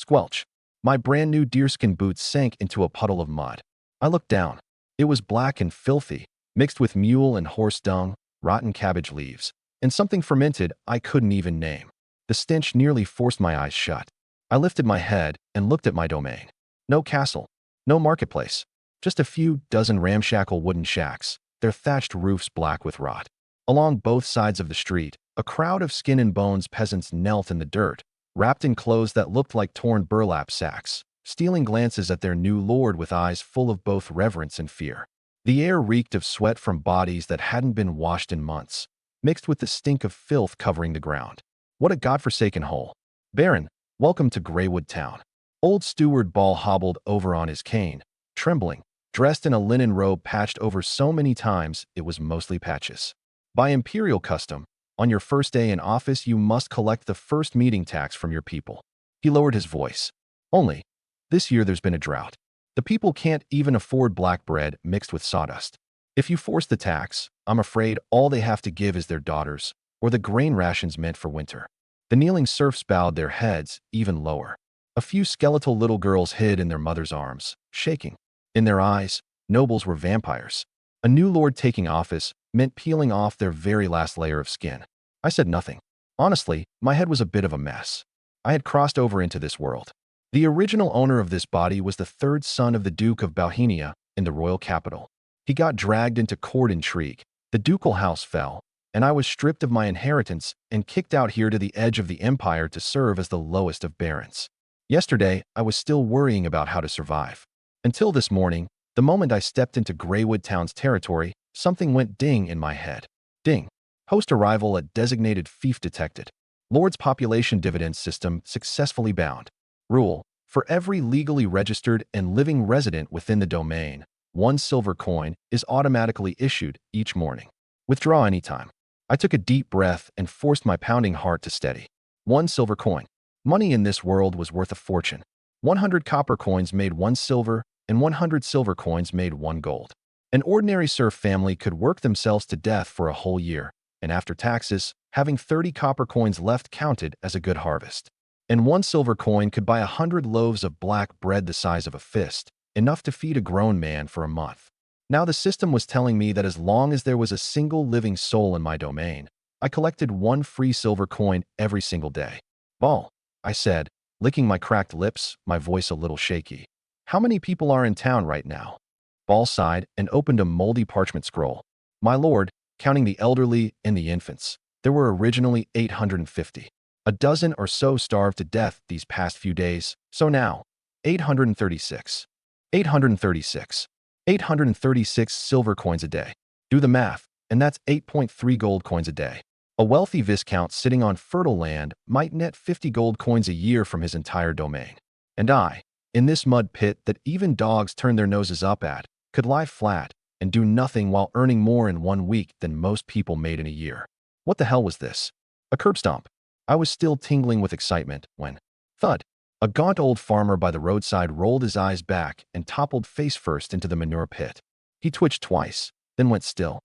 Squelch. My brand new deerskin boots sank into a puddle of mud. I looked down. It was black and filthy, mixed with mule and horse dung, rotten cabbage leaves, and something fermented I couldn't even name. The stench nearly forced my eyes shut. I lifted my head and looked at my domain. No castle, no marketplace, just a few dozen ramshackle wooden shacks, their thatched roofs black with rot. Along both sides of the street, a crowd of skin and bones peasants knelt in the dirt, wrapped in clothes that looked like torn burlap sacks, stealing glances at their new lord with eyes full of both reverence and fear. The air reeked of sweat from bodies that hadn't been washed in months, mixed with the stink of filth covering the ground. What a godforsaken hole. Baron, welcome to Greywood Town. Old Steward Ball hobbled over on his cane, trembling, dressed in a linen robe patched over so many times it was mostly patches. By imperial custom, on your first day in office you must collect the first meeting tax from your people. He lowered his voice. Only, this year there's been a drought. The people can't even afford black bread mixed with sawdust. If you force the tax, I'm afraid all they have to give is their daughters, or the grain rations meant for winter. The kneeling serfs bowed their heads even lower. A few skeletal little girls hid in their mother's arms, shaking. In their eyes, nobles were vampires. A new lord taking office meant peeling off their very last layer of skin. I said nothing. Honestly, my head was a bit of a mess. I had crossed over into this world. The original owner of this body was the third son of the Duke of Bohemia in the royal capital. He got dragged into court intrigue. The ducal house fell, and I was stripped of my inheritance and kicked out here to the edge of the empire to serve as the lowest of barons. Yesterday, I was still worrying about how to survive. Until this morning, the moment I stepped into Greywood Town's territory, something went ding in my head. Ding. Host arrival at designated fief detected. Lord's population dividend system successfully bound. Rule. For every legally registered and living resident within the domain, 1 silver coin is automatically issued each morning. Withdraw anytime. I took a deep breath and forced my pounding heart to steady. 1 silver coin. Money in this world was worth a fortune. 100 copper coins made 1 silver, and 100 silver coins made 1 gold. An ordinary serf family could work themselves to death for a whole year, and after taxes, having 30 copper coins left counted as a good harvest. And 1 silver coin could buy 100 loaves of black bread the size of a fist, enough to feed a grown man for a month. Now the system was telling me that as long as there was a single living soul in my domain, I collected 1 free silver coin every single day. Ball, I said, licking my cracked lips, my voice a little shaky. How many people are in town right now? Ball sighed and opened a moldy parchment scroll. My lord, counting the elderly and the infants, there were originally 850. A dozen or so starved to death these past few days, so now, 836. 836. 836 silver coins a day. Do the math, and that's 8.3 gold coins a day. A wealthy viscount sitting on fertile land might net 50 gold coins a year from his entire domain. And I, in this mud pit that even dogs turn their noses up at, could lie flat and do nothing while earning more in 1 week than most people made in a year. What the hell was this? A curb stomp. I was still tingling with excitement when, thud, a gaunt old farmer by the roadside rolled his eyes back and toppled face first into the manure pit. He twitched twice, then went still.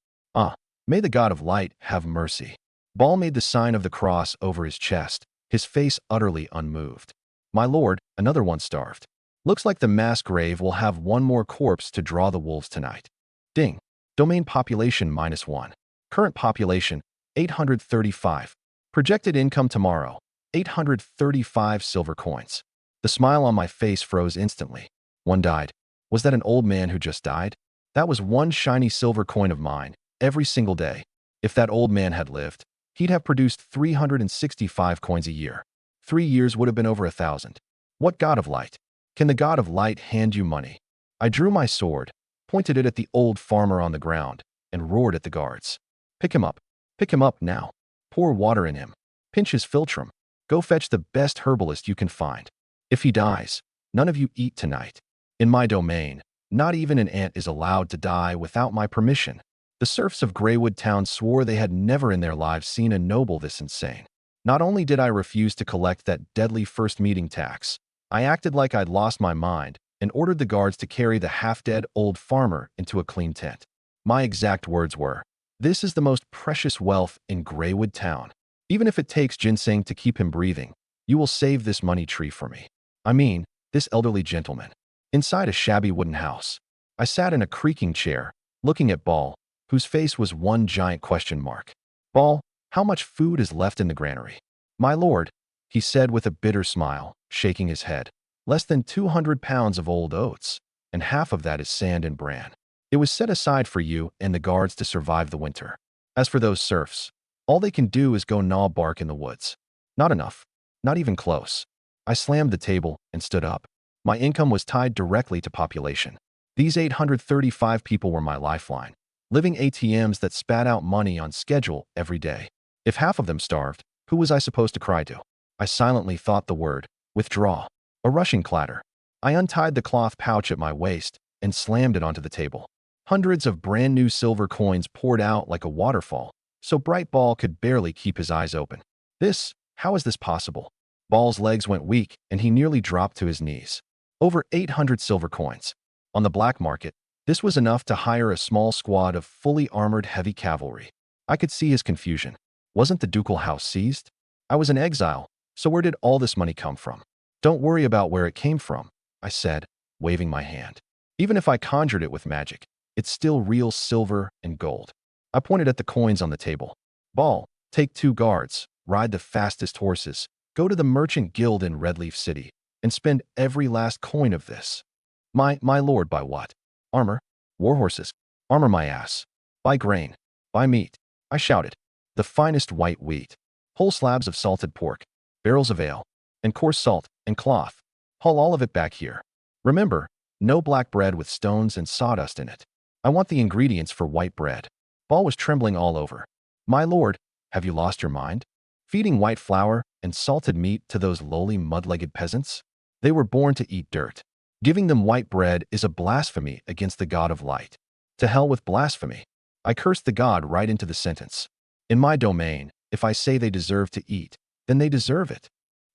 May the God of Light have mercy. Ball made the sign of the cross over his chest, his face utterly unmoved. My lord, another one starved. Looks like the mass grave will have 1 more corpse to draw the wolves tonight. Ding. Domain population -1. Current population, 835. Projected income tomorrow, 835 silver coins. The smile on my face froze instantly. 1 died. Was that an old man who just died? That was 1 shiny silver coin of mine, every single day. If that old man had lived, he'd have produced 365 coins a year. 3 years would have been over 1,000. What God of Light? Can the God of Light hand you money? I drew my sword, pointed it at the old farmer on the ground, and roared at the guards. Pick him up. Pick him up now. Pour water in him. Pinch his philtrum. Go fetch the best herbalist you can find. If he dies, none of you eat tonight. In my domain, not even an ant is allowed to die without my permission. The serfs of Greywood Town swore they had never in their lives seen a noble this insane. Not only did I refuse to collect that deadly first meeting tax, I acted like I'd lost my mind and ordered the guards to carry the half-dead old farmer into a clean tent. My exact words were, "This is the most precious wealth in Greywood Town. Even if it takes ginseng to keep him breathing, you will save this money tree for me. I mean, this elderly gentleman. Inside a shabby wooden house. I sat in a creaking chair, looking at Ball, whose face was one giant question mark. Ball, how much food is left in the granary? My lord, he said with a bitter smile, shaking his head. Less than 200 pounds of old oats, and half of that is sand and bran. It was set aside for you and the guards to survive the winter. As for those serfs, all they can do is go gnaw bark in the woods. Not enough. Not even close. I slammed the table and stood up. My income was tied directly to population. These 835 people were my lifeline, living ATMs that spat out money on schedule every day. If half of them starved, who was I supposed to cry to? I silently thought the word, withdraw. A rushing clatter. I untied the cloth pouch at my waist and slammed it onto the table. Hundreds of brand new silver coins poured out like a waterfall, so Bright Ball could barely keep his eyes open. How is this possible? Ball's legs went weak and he nearly dropped to his knees. Over 800 silver coins. On the black market, this was enough to hire a small squad of fully armored heavy cavalry. I could see his confusion. Wasn't the ducal house seized? I was in exile, so where did all this money come from? Don't worry about where it came from, I said, waving my hand. Even if I conjured it with magic, it's still real silver and gold. I pointed at the coins on the table. Ball, take 2 guards, ride the fastest horses, go to the merchant guild in Redleaf City, and spend every last coin of this. My lord, buy what? Armor? War horses? Armor my ass. Buy grain. Buy meat. I shouted. The finest white wheat. Whole slabs of salted pork. Barrels of ale. And coarse salt and cloth. Haul all of it back here. Remember, no black bread with stones and sawdust in it. I want the ingredients for white bread. Ball was trembling all over. My lord, have you lost your mind? Feeding white flour and salted meat to those lowly mud-legged peasants? They were born to eat dirt. Giving them white bread is a blasphemy against the God of light. To hell with blasphemy. I cursed the God right into the sentence. In my domain, if I say they deserve to eat, then they deserve it.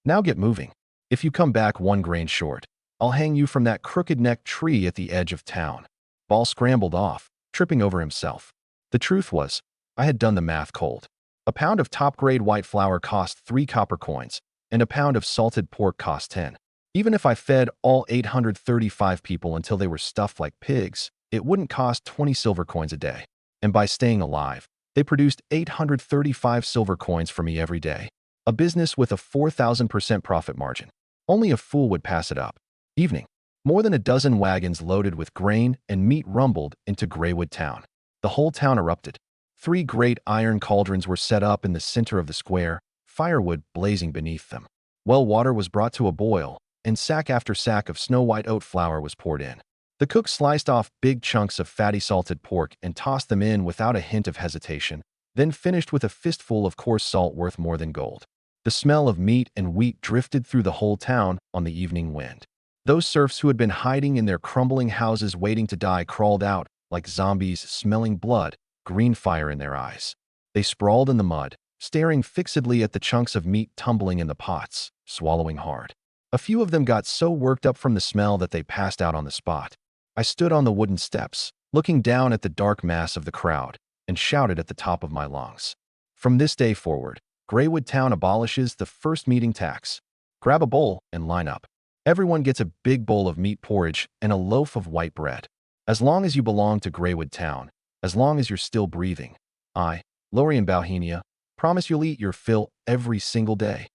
Now get moving. If you come back 1 grain short, I'll hang you from that crooked-necked tree at the edge of town. Ball scrambled off, tripping over himself. The truth was, I had done the math cold. A pound of top-grade white flour cost 3 copper coins, and a pound of salted pork cost 10. Even if I fed all 835 people until they were stuffed like pigs, it wouldn't cost 20 silver coins a day. And by staying alive, they produced 835 silver coins for me every day. A business with a 4,000% profit margin. Only a fool would pass it up. Evening. More than a dozen wagons loaded with grain and meat rumbled into Greywood Town. The whole town erupted. 3 great iron cauldrons were set up in the center of the square, firewood blazing beneath them. Well water was brought to a boil, and sack after sack of snow-white oat flour was poured in. The cook sliced off big chunks of fatty salted pork and tossed them in without a hint of hesitation, then finished with a fistful of coarse salt worth more than gold. The smell of meat and wheat drifted through the whole town on the evening wind. Those serfs who had been hiding in their crumbling houses waiting to die crawled out like zombies smelling blood, green fire in their eyes. They sprawled in the mud, staring fixedly at the chunks of meat tumbling in the pots, swallowing hard. A few of them got so worked up from the smell that they passed out on the spot. I stood on the wooden steps, looking down at the dark mass of the crowd, and shouted at the top of my lungs. From this day forward, Greywood Town abolishes the first meeting tax. Grab a bowl and line up. Everyone gets a big bowl of meat porridge and a loaf of white bread. As long as you belong to Greywood Town, as long as you're still breathing, I, Lorian Balhenia, promise you'll eat your fill every single day.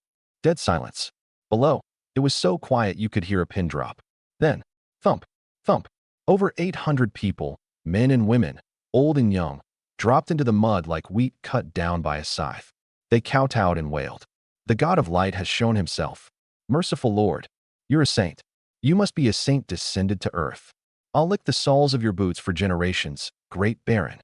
Dead silence. Below, it was so quiet you could hear a pin drop. Then, thump, thump. Over 800 people, men and women, old and young, dropped into the mud like wheat cut down by a scythe. They kowtowed and wailed. The God of light has shown himself. Merciful Lord, you're a saint. You must be a saint descended to earth. I'll lick the soles of your boots for generations, great Baron.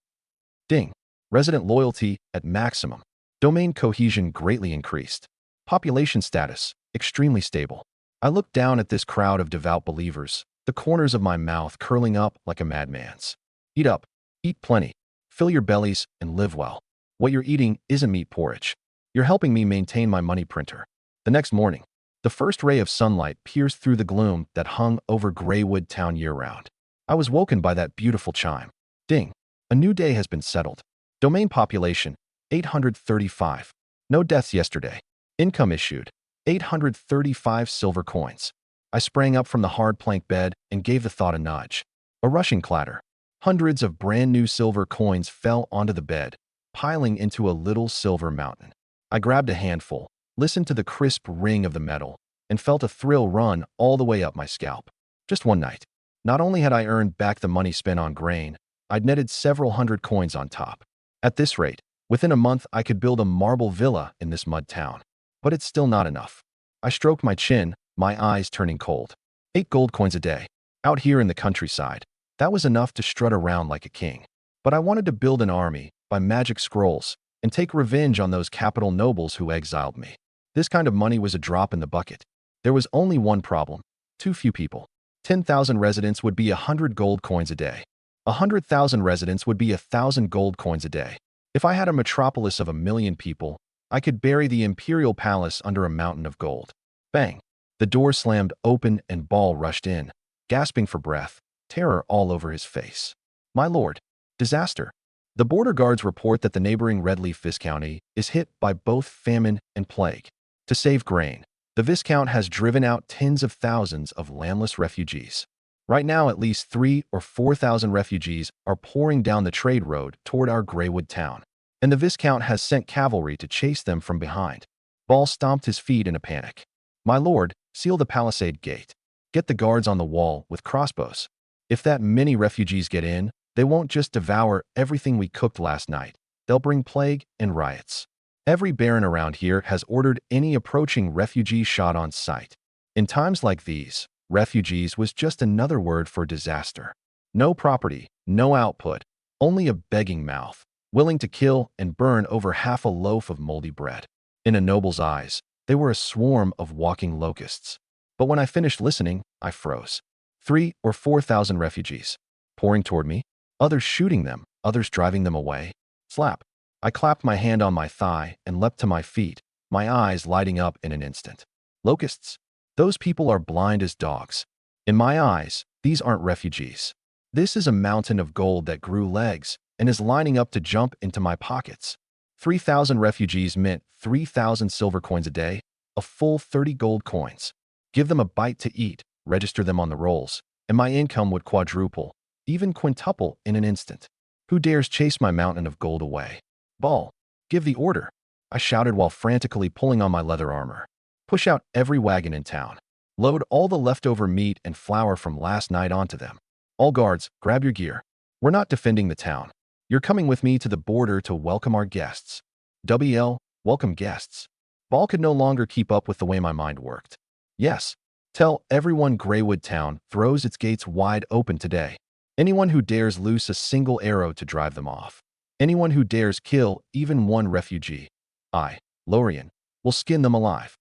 Ding. Resident loyalty at maximum. Domain cohesion greatly increased. Population status, extremely stable. I looked down at this crowd of devout believers, the corners of my mouth curling up like a madman's. Eat up, eat plenty, fill your bellies, and live well. What you're eating isn't meat porridge. You're helping me maintain my money printer. The next morning, the first ray of sunlight pierced through the gloom that hung over Greywood Town year-round. I was woken by that beautiful chime. Ding. A new day has been settled. Domain population, 835. No deaths yesterday. Income issued, 835 silver coins. I sprang up from the hard plank bed and gave the thought a nudge. A rushing clatter. Hundreds of brand new silver coins fell onto the bed, piling into a little silver mountain. I grabbed a handful, listened to the crisp ring of the metal, and felt a thrill run all the way up my scalp. Just one night. Not only had I earned back the money spent on grain, I'd netted several hundred coins on top. At this rate, within a month I could build a marble villa in this mud town. But it's still not enough. I stroked my chin, my eyes turning cold. 8 gold coins a day. Out here in the countryside, that was enough to strut around like a king. But I wanted to build an army, buy magic scrolls, and take revenge on those capital nobles who exiled me. This kind of money was a drop in the bucket. There was only one problem. Too few people. 10,000 residents would be 100 gold coins a day. 100,000 residents would be 1,000 gold coins a day. If I had a metropolis of 1,000,000 people, I could bury the imperial palace under a mountain of gold. Bang! The door slammed open and Ball rushed in, gasping for breath, terror all over his face. My lord, disaster. The border guards report that the neighboring Redleaf Viscounty is hit by both famine and plague. To save grain, the Viscount has driven out tens of thousands of landless refugees. Right now, at least 3,000 or 4,000 refugees are pouring down the trade road toward our Greywood town, and the Viscount has sent cavalry to chase them from behind. Ball stomped his feet in a panic. My lord, seal the palisade gate. Get the guards on the wall with crossbows. If that many refugees get in, they won't just devour everything we cooked last night. They'll bring plague and riots. Every baron around here has ordered any approaching refugee shot on sight. In times like these, refugees was just another word for disaster. No property, no output, only a begging mouth, willing to kill and burn over half a loaf of moldy bread. In a noble's eyes, they were a swarm of walking locusts. But when I finished listening, I froze. 3,000 or 4,000 refugees, pouring toward me, others shooting them, others driving them away. Slap. I clapped my hand on my thigh and leapt to my feet, my eyes lighting up in an instant. Locusts? Those people are blind as dogs. In my eyes, these aren't refugees. This is a mountain of gold that grew legs and is lining up to jump into my pockets. 3,000 refugees meant 3,000 silver coins a day, a full 30 gold coins. Give them a bite to eat, register them on the rolls, and my income would quadruple, even quintuple in an instant. Who dares chase my mountain of gold away? Ball, give the order, I shouted while frantically pulling on my leather armor. Push out every wagon in town. Load all the leftover meat and flour from last night onto them. All guards, grab your gear. We're not defending the town. You're coming with me to the border to welcome our guests. WL, welcome guests. Ball could no longer keep up with the way my mind worked. Yes, tell everyone Greywood Town throws its gates wide open today. Anyone who dares loose a single arrow to drive them off. Anyone who dares kill even one refugee. I, Lorien, will skin them alive.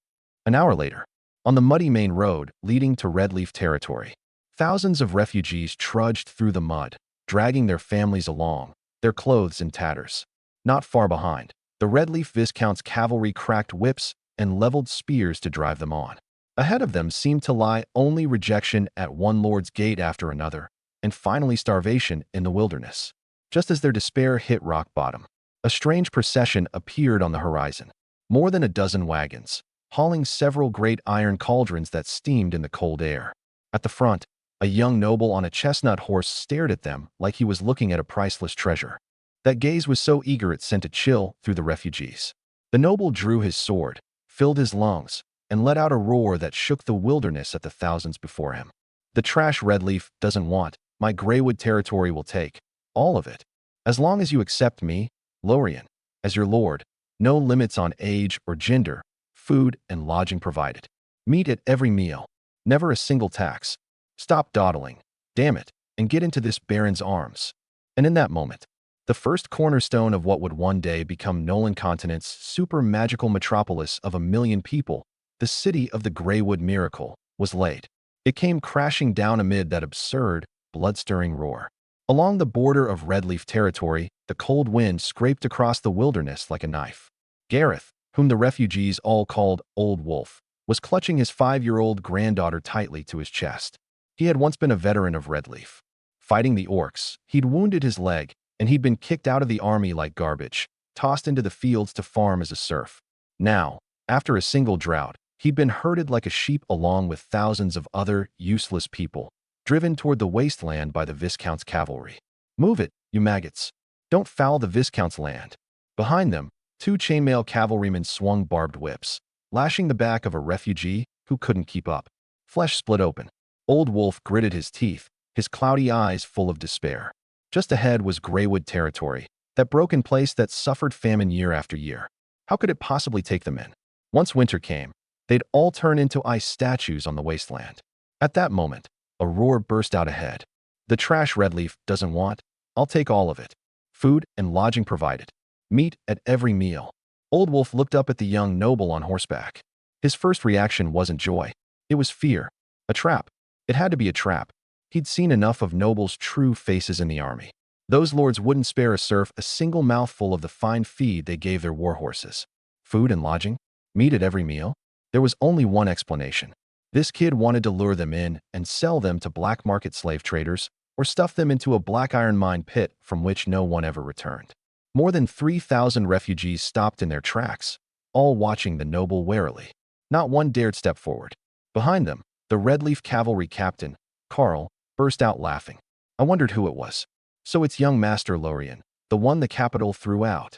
An hour later, on the muddy main road leading to Redleaf territory, thousands of refugees trudged through the mud, dragging their families along, their clothes in tatters. Not far behind, the Redleaf Viscount's cavalry cracked whips and leveled spears to drive them on. Ahead of them seemed to lie only rejection at one lord's gate after another, and finally starvation in the wilderness. Just as their despair hit rock bottom, a strange procession appeared on the horizon. More than a dozen wagons, hauling several great iron cauldrons that steamed in the cold air. At the front, a young noble on a chestnut horse stared at them like he was looking at a priceless treasure. That gaze was so eager it sent a chill through the refugees. The noble drew his sword, filled his lungs, and let out a roar that shook the wilderness at the thousands before him. The trash Redleaf doesn't want, my Greywood territory will take. All of it. As long as you accept me, Lorien, as your lord, no limits on age or gender, food and lodging provided. Meat at every meal. Never a single tax. Stop dawdling, damn it, and get into this baron's arms. And in that moment, the first cornerstone of what would one day become Nolan Continent's super magical metropolis of 1,000,000 people, the city of the Greywood Miracle, was laid. It came crashing down amid that absurd, blood-stirring roar. Along the border of Redleaf territory, the cold wind scraped across the wilderness like a knife. Gareth, whom the refugees all called Old Wolf, was clutching his 5-year-old granddaughter tightly to his chest. He had once been a veteran of Redleaf. Fighting the orcs, he'd wounded his leg, and he'd been kicked out of the army like garbage, tossed into the fields to farm as a serf. Now, after a single drought, He'd been herded like a sheep along with thousands of other useless people, driven toward the wasteland by the Viscount's cavalry. Move it, you maggots. Don't foul the Viscount's land. Behind them, two chainmail cavalrymen swung barbed whips, lashing the back of a refugee who couldn't keep up. Flesh split open. Old Wolf gritted his teeth, his cloudy eyes full of despair. Just ahead was Greywood territory, that broken place that suffered famine year after year. How could it possibly take them in? Once winter came, they'd all turn into ice statues on the wasteland. At that moment, a roar burst out ahead. The trash Redleaf doesn't want, I'll take all of it. Food and lodging provided. Meat at every meal. Old Wolf looked up at the young noble on horseback. His first reaction wasn't joy. It was fear. A trap. It had to be a trap. He'd seen enough of nobles' true faces in the army. Those lords wouldn't spare a serf a single mouthful of the fine feed they gave their war horses. Food and lodging? Meat at every meal? There was only one explanation. This kid wanted to lure them in and sell them to black market slave traders or stuff them into a black iron mine pit from which no one ever returned. More than 3,000 refugees stopped in their tracks, all watching the noble warily. Not one dared step forward. Behind them, the Redleaf cavalry captain, Carl, burst out laughing. I wondered who it was. So it's young Master Lorien, the one the capital threw out.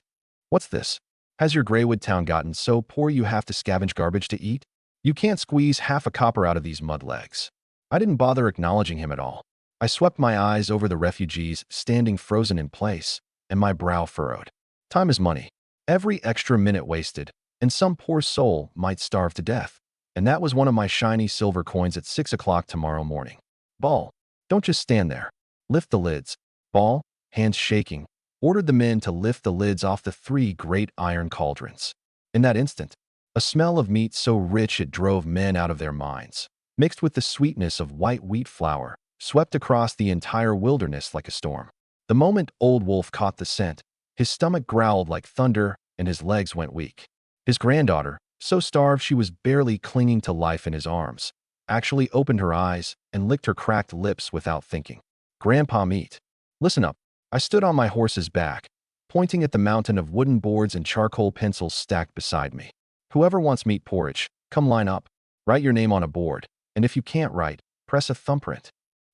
What's this? Has your Greywood town gotten so poor you have to scavenge garbage to eat? You can't squeeze half a copper out of these mud legs. I didn't bother acknowledging him at all. I swept my eyes over the refugees standing frozen in place, and my brow furrowed. Time is money. Every extra minute wasted, and some poor soul might starve to death. And that was one of my shiny silver coins at 6 o'clock tomorrow morning. Ball, don't just stand there. Lift the lids. Ball, hands shaking, ordered the men to lift the lids off the 3 great iron cauldrons. In that instant, a smell of meat so rich it drove men out of their minds, mixed with the sweetness of white wheat flour, swept across the entire wilderness like a storm. The moment Old Wolf caught the scent, his stomach growled like thunder and his legs went weak. His granddaughter, so starved she was barely clinging to life in his arms, actually opened her eyes and licked her cracked lips without thinking. Grandpa meat. Listen up. I stood on my horse's back, pointing at the mountain of wooden boards and charcoal pencils stacked beside me. Whoever wants meat porridge, come line up. Write your name on a board, and if you can't write, press a thumbprint.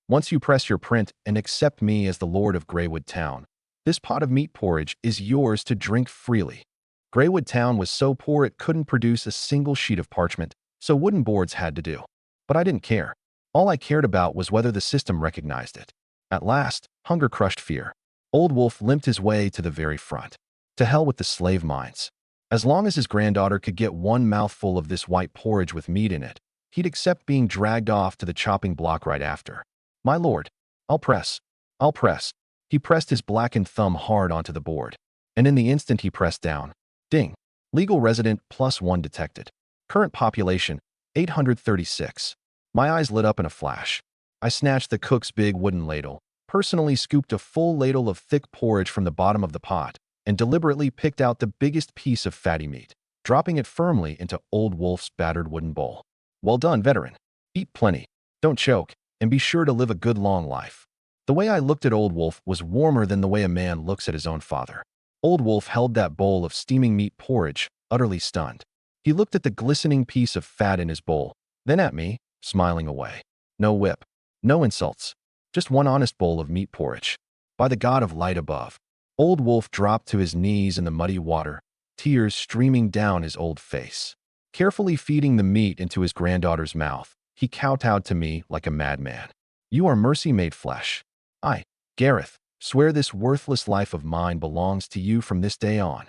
Once you press your print and accept me as the Lord of Greywood Town, this pot of meat porridge is yours to drink freely. Greywood Town was so poor it couldn't produce a single sheet of parchment, so wooden boards had to do. But I didn't care. All I cared about was whether the system recognized it. At last, hunger crushed fear. Old Wolf limped his way to the very front. To hell with the slave mines. As long as his granddaughter could get one mouthful of this white porridge with meat in it, he'd accept being dragged off to the chopping block right after. My lord, I'll press. I'll press. He pressed his blackened thumb hard onto the board. And in the instant he pressed down, ding. Legal resident +1 detected. Current population, 836. My eyes lit up in a flash. I snatched the cook's big wooden ladle, personally scooped a full ladle of thick porridge from the bottom of the pot, and deliberately picked out the biggest piece of fatty meat, dropping it firmly into Old Wolf's battered wooden bowl. Well done, veteran. Eat plenty. Don't choke, and be sure to live a good long life. The way I looked at Old Wolf was warmer than the way a man looks at his own father. Old Wolf held that bowl of steaming meat porridge, utterly stunned. He looked at the glistening piece of fat in his bowl, then at me, smiling away. No whip. No insults. Just one honest bowl of meat porridge. By the god of light above. Old Wolf dropped to his knees in the muddy water, tears streaming down his old face. Carefully feeding the meat into his granddaughter's mouth, he kowtowed to me like a madman. You are mercy made flesh. I, Gareth, swear this worthless life of mine belongs to you from this day on.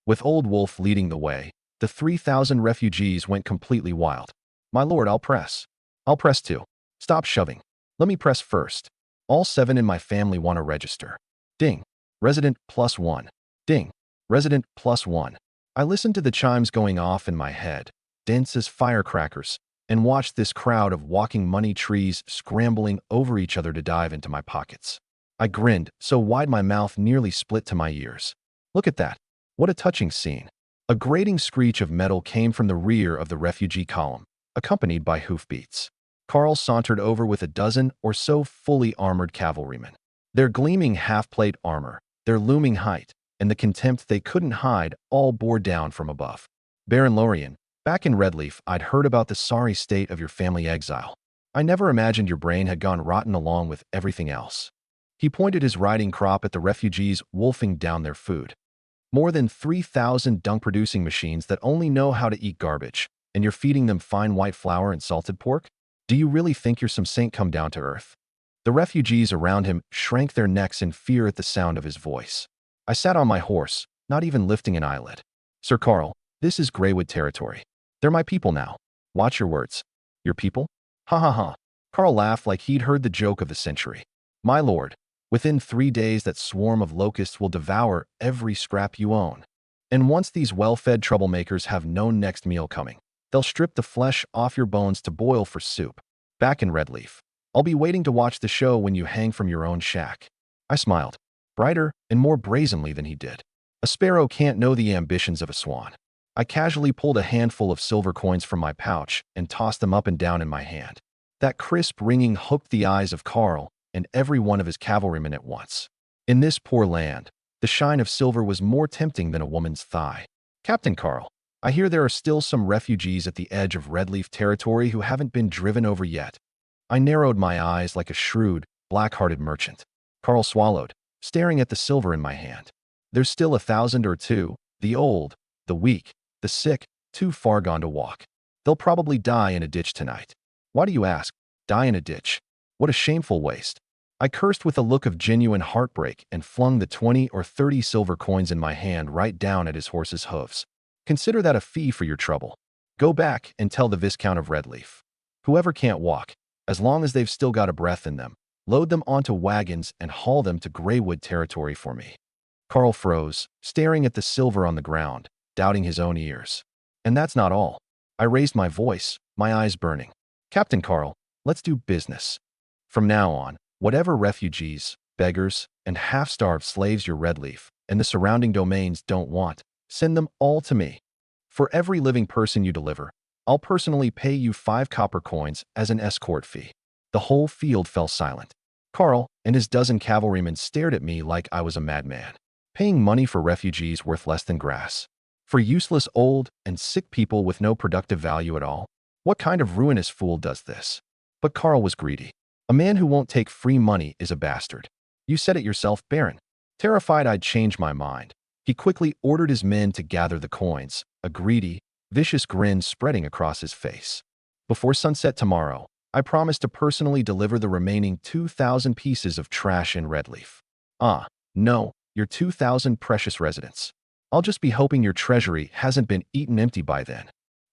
With Old Wolf leading the way, the 3,000 refugees went completely wild. My lord, I'll press. I'll press too. Stop shoving. Let me press first. All 7 in my family want to register. Ding. Resident +1. Ding. Resident +1. I listened to the chimes going off in my head, dense as firecrackers, and watched this crowd of walking money trees scrambling over each other to dive into my pockets. I grinned so wide my mouth nearly split to my ears. Look at that. What a touching scene. A grating screech of metal came from the rear of the refugee column, accompanied by hoofbeats. Carl sauntered over with a dozen or so fully armored cavalrymen. Their gleaming half-plate armor, their looming height, and the contempt they couldn't hide all bore down from above. Baron Lorien, Back in Redleaf, I'd heard about the sorry state of your family exile. I never imagined your brain had gone rotten along with everything else. He pointed his riding crop at the refugees wolfing down their food. More than 3,000 dunk-producing machines that only know how to eat garbage, and you're feeding them fine white flour and salted pork? Do you really think you're some saint come down to earth? The refugees around him shrank their necks in fear at the sound of his voice. I sat on my horse, not even lifting an eyelid. Sir Carl, this is Greywood territory. They're my people now. Watch your words. Your people? Ha ha ha. Carl laughed like he'd heard the joke of the century. My lord, within 3 days that swarm of locusts will devour every scrap you own. And once these well-fed troublemakers have no next meal coming, they'll strip the flesh off your bones to boil for soup. Back in Redleaf, I'll be waiting to watch the show when you hang from your own shack. I smiled, brighter and more brazenly than he did. A sparrow can't know the ambitions of a swan. I casually pulled a handful of silver coins from my pouch and tossed them up and down in my hand. That crisp ringing hooked the eyes of Carl and every one of his cavalrymen at once. In this poor land, the shine of silver was more tempting than a woman's thigh. Captain Carl, I hear there are still some refugees at the edge of Redleaf territory who haven't been driven over yet. I narrowed my eyes like a shrewd, black-hearted merchant. Carl swallowed, staring at the silver in my hand. There's still 1,000 or two, the old, the weak, the sick, too far gone to walk. They'll probably die in a ditch tonight. Why do you ask? Die in a ditch? What a shameful waste. I cursed with a look of genuine heartbreak and flung the 20 or 30 silver coins in my hand right down at his horse's hooves. Consider that a fee for your trouble. Go back and tell the Viscount of Redleaf. Whoever can't walk, as long as they've still got a breath in them, load them onto wagons and haul them to Greywood territory for me. Carl froze, staring at the silver on the ground, doubting his own ears. And that's not all. I raised my voice, my eyes burning. Captain Carl, let's do business. From now on, whatever refugees, beggars, and half-starved slaves your Redleaf and the surrounding domains don't want, send them all to me. For every living person you deliver, I'll personally pay you 5 copper coins as an escort fee. The whole field fell silent. Carl and his dozen cavalrymen stared at me like I was a madman. Paying money for refugees worth less than grass. For useless old and sick people with no productive value at all? What kind of ruinous fool does this? But Carl was greedy. A man who won't take free money is a bastard. You said it yourself, Baron. Terrified I'd change my mind, he quickly ordered his men to gather the coins, a greedy, vicious grin spreading across his face. Before sunset tomorrow, I promise to personally deliver the remaining 2,000 pieces of trash in Redleaf. Ah, no, your 2,000 precious residents. I'll just be hoping your treasury hasn't been eaten empty by then.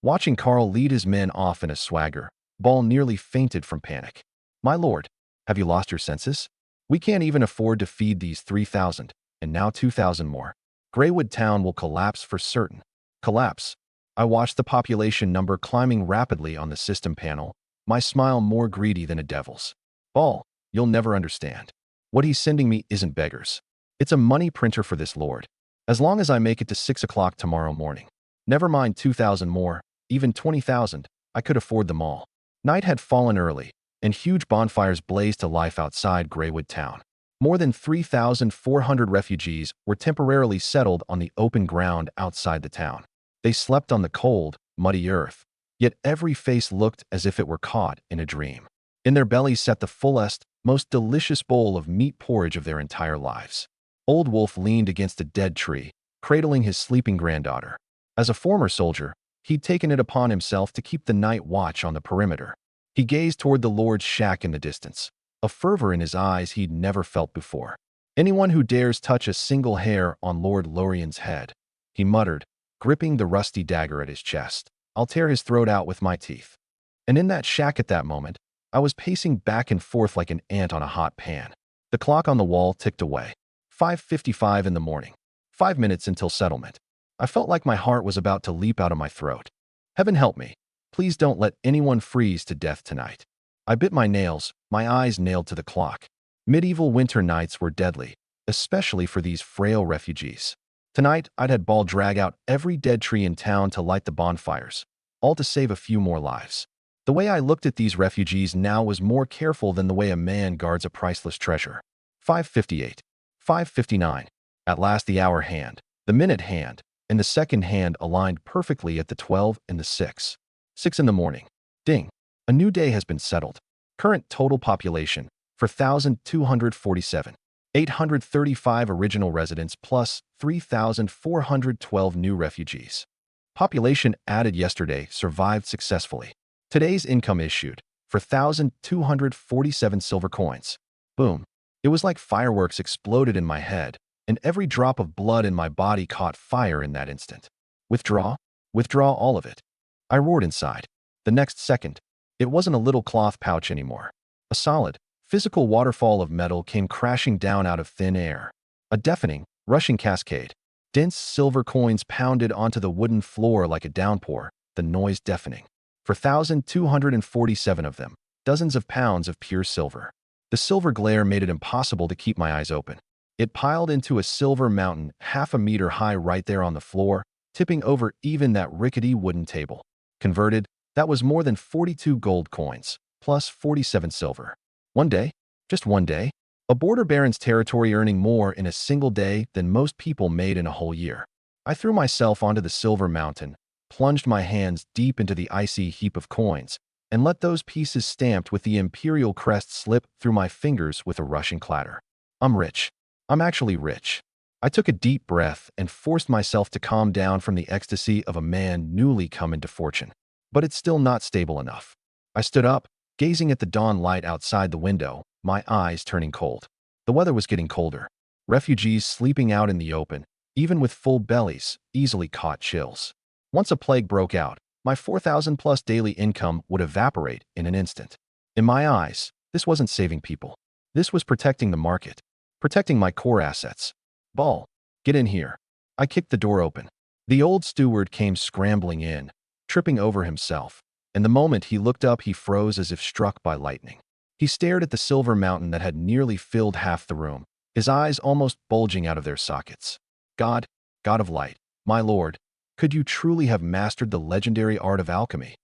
Watching Carl lead his men off in a swagger, Ball nearly fainted from panic. My lord, have you lost your senses? We can't even afford to feed these 3,000, and now 2,000 more. Greywood town will collapse for certain. Collapse. I watched the population number climbing rapidly on the system panel, my smile more greedy than a devil's. Ball, you'll never understand. What he's sending me isn't beggars. It's a money printer for this lord. As long as I make it to 6 o'clock tomorrow morning. Never mind 2,000 more, even 20,000, I could afford them all. Night had fallen early, and huge bonfires blazed to life outside Greywood town. More than 3,400 refugees were temporarily settled on the open ground outside the town. They slept on the cold, muddy earth, yet every face looked as if it were caught in a dream. In their bellies sat the fullest, most delicious bowl of meat porridge of their entire lives. Old Wolf leaned against a dead tree, cradling his sleeping granddaughter. As a former soldier, he'd taken it upon himself to keep the night watch on the perimeter. He gazed toward the Lord's shack in the distance, a fervor in his eyes he'd never felt before. Anyone who dares touch a single hair on Lord Lorien's head, he muttered, gripping the rusty dagger at his chest, I'll tear his throat out with my teeth. And in that shack at that moment, I was pacing back and forth like an ant on a hot pan. The clock on the wall ticked away. 5:55 in the morning. 5 minutes until settlement. I felt like my heart was about to leap out of my throat. Heaven help me. Please don't let anyone freeze to death tonight. I bit my nails, my eyes nailed to the clock. Medieval winter nights were deadly, especially for these frail refugees. Tonight, I'd had Ball drag out every dead tree in town to light the bonfires, all to save a few more lives. The way I looked at these refugees now was more careful than the way a man guards a priceless treasure. 5:58. 5:59. At last the hour hand, the minute hand, and the second hand aligned perfectly at the 12 and the 6. 6 in the morning. Ding. A new day has been settled. Current total population, 4,247. 835 original residents plus 3,412 new refugees. Population added yesterday survived successfully. Today's income issued, 4,247 silver coins. Boom. It was like fireworks exploded in my head, and every drop of blood in my body caught fire in that instant. Withdraw? Withdraw all of it. I roared inside. The next second, it wasn't a little cloth pouch anymore. A solid, physical waterfall of metal came crashing down out of thin air. A deafening, rushing cascade. Dense silver coins pounded onto the wooden floor like a downpour, the noise deafening. 4,247 of them, dozens of pounds of pure silver. The silver glare made it impossible to keep my eyes open. It piled into a silver mountain half a meter high right there on the floor, tipping over even that rickety wooden table. Converted, that was more than 42 gold coins, plus 47 silver. One day, just one day, a border baron's territory earning more in a single day than most people made in a whole year. I threw myself onto the silver mountain, plunged my hands deep into the icy heap of coins, and let those pieces stamped with the imperial crest slip through my fingers with a rushing clatter. I'm rich. I'm actually rich. I took a deep breath and forced myself to calm down from the ecstasy of a man newly come into fortune. But it's still not stable enough. I stood up, gazing at the dawn light outside the window, my eyes turning cold. The weather was getting colder. Refugees sleeping out in the open, even with full bellies, easily caught chills. Once a plague broke out, my 4,000+ daily income would evaporate in an instant. In my eyes, this wasn't saving people. This was protecting the market, protecting my core assets. Ball, get in here. I kicked the door open. The old steward came scrambling in, tripping over himself, and the moment he looked up he froze as if struck by lightning. He stared at the silver mountain that had nearly filled half the room, his eyes almost bulging out of their sockets. God, God of light, my lord, could you truly have mastered the legendary art of alchemy?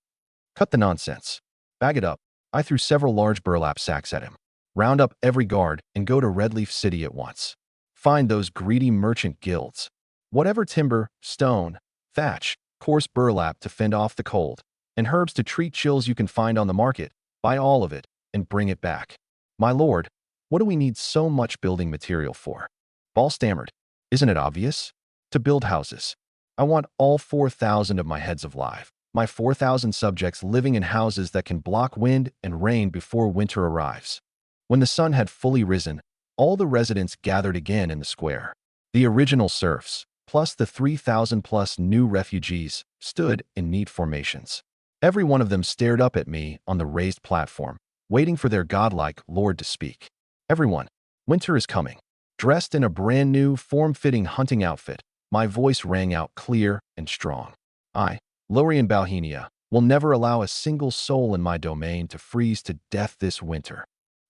Cut the nonsense. Bag it up. I threw several large burlap sacks at him. Round up every guard and go to Redleaf City at once. Find those greedy merchant guilds. Whatever timber, stone, thatch, coarse burlap to fend off the cold, and herbs to treat chills you can find on the market, buy all of it and bring it back. My lord, what do we need so much building material for? Ball stammered. Isn't it obvious? To build houses. I want all 4,000 of my heads alive, my 4,000 subjects living in houses that can block wind and rain before winter arrives. When the sun had fully risen, all the residents gathered again in the square. The original serfs, plus the 3,000+ new refugees, stood in neat formations. Every one of them stared up at me on the raised platform, waiting for their godlike lord to speak. Everyone, winter is coming. Dressed in a brand new, form-fitting hunting outfit, my voice rang out clear and strong. I, Lorian Balhenia, will never allow a single soul in my domain to freeze to death this winter.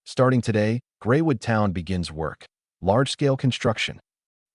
Starting today, Greywood Town begins work. Large-scale construction.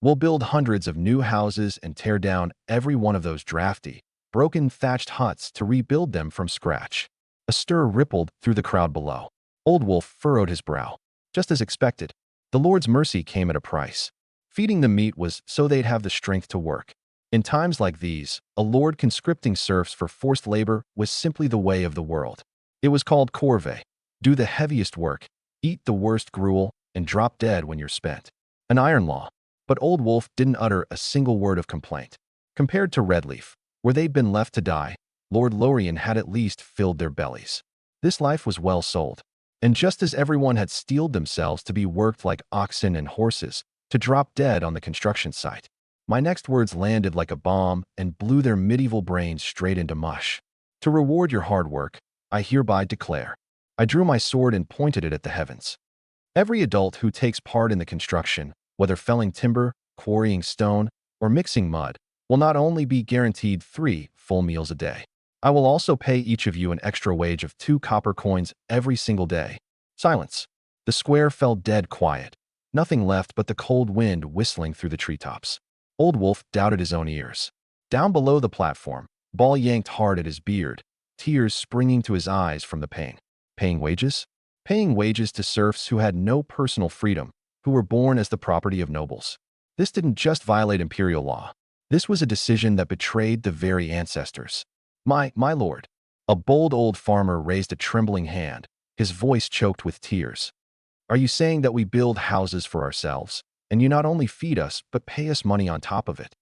We'll build hundreds of new houses and tear down every one of those drafty, broken thatched huts to rebuild them from scratch. A stir rippled through the crowd below. Old Wolf furrowed his brow. Just as expected, the Lord's mercy came at a price. Feeding them meat was so they'd have the strength to work. In times like these, a lord conscripting serfs for forced labor was simply the way of the world. It was called corvée. Do the heaviest work, eat the worst gruel, and drop dead when you're spent. An iron law. But Old Wolf didn't utter a single word of complaint. Compared to Redleaf, where they'd been left to die, Lord Lorien had at least filled their bellies. This life was well sold. And just as everyone had steeled themselves to be worked like oxen and horses, to drop dead on the construction site, my next words landed like a bomb and blew their medieval brains straight into mush. To reward your hard work, I hereby declare. I drew my sword and pointed it at the heavens. Every adult who takes part in the construction, whether felling timber, quarrying stone, or mixing mud, will not only be guaranteed 3 full meals a day. I will also pay each of you an extra wage of 2 copper coins every single day. Silence. The square fell dead quiet. Nothing left but the cold wind whistling through the treetops. Old Wolf doubted his own ears. Down below the platform, Ball yanked hard at his beard, tears springing to his eyes from the pain. Paying wages? Paying wages to serfs who had no personal freedom, who were born as the property of nobles. This didn't just violate imperial law. This was a decision that betrayed the very ancestors. My lord. A bold old farmer raised a trembling hand, his voice choked with tears. Are you saying that we build houses for ourselves, and you not only feed us, but pay us money on top of it?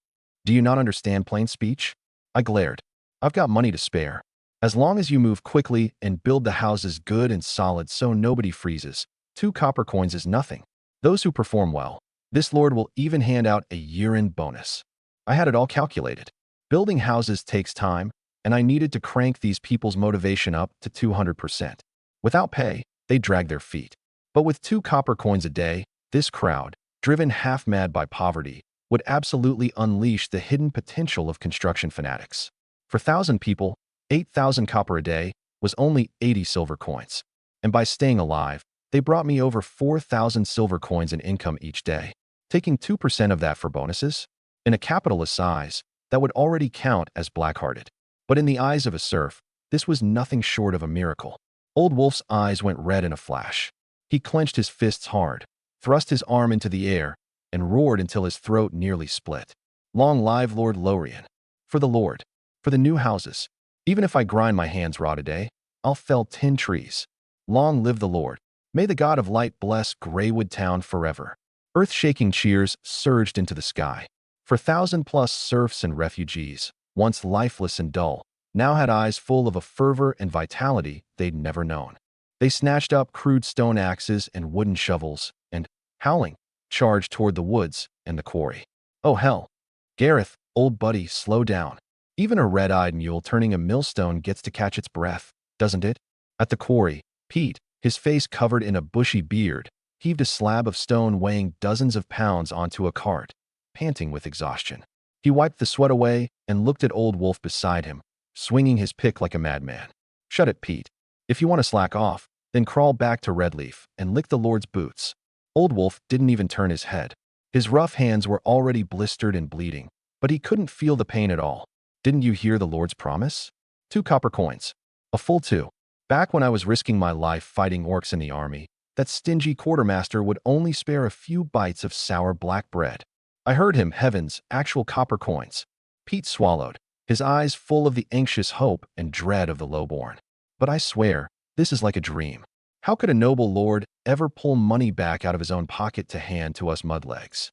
Do you not understand plain speech? I glared. I've got money to spare. As long as you move quickly and build the houses good and solid so nobody freezes, 2 copper coins is nothing. Those who perform well, this lord will even hand out a year-end bonus. I had it all calculated. Building houses takes time, and I needed to crank these people's motivation up to 200%. Without pay, they drag their feet. But with 2 copper coins a day, this crowd, driven half-mad by poverty, would absolutely unleash the hidden potential of construction fanatics. For 1,000 people, 8,000 copper a day was only 80 silver coins. And by staying alive, they brought me over 4,000 silver coins in income each day. Taking 2% of that for bonuses? In a capitalist size, that would already count as black-hearted. But in the eyes of a serf, this was nothing short of a miracle. Old Wolf's eyes went red in a flash. He clenched his fists hard, thrust his arm into the air, and roared until his throat nearly split. Long live Lord Lorien. For the Lord. For the new houses. Even if I grind my hands raw today, I'll fell 10 trees. Long live the Lord. May the God of light bless Greywood Town forever. Earth-shaking cheers surged into the sky. For 1,000+ serfs and refugees, once lifeless and dull, now had eyes full of a fervor and vitality they'd never known. They snatched up crude stone axes and wooden shovels and, howling, charged toward the woods and the quarry. Oh hell. Gareth, old buddy, slow down. Even a red-eyed mule turning a millstone gets to catch its breath, doesn't it? At the quarry, Pete, his face covered in a bushy beard, heaved a slab of stone weighing dozens of pounds onto a cart, panting with exhaustion. He wiped the sweat away and looked at Old Wolf beside him, swinging his pick like a madman. Shut it, Pete. If you want to slack off, then crawl back to Redleaf and lick the Lord's boots. Old Wolf didn't even turn his head. His rough hands were already blistered and bleeding, but he couldn't feel the pain at all. Didn't you hear the Lord's promise? 2 copper coins. A full 2. Back when I was risking my life fighting orcs in the army, that stingy quartermaster would only spare a few bites of sour black bread. I heard him, heavens, actual copper coins. Pete swallowed, his eyes full of the anxious hope and dread of the lowborn. But I swear, this is like a dream. How could a noble lord ever pull money back out of his own pocket to hand to us mudlegs?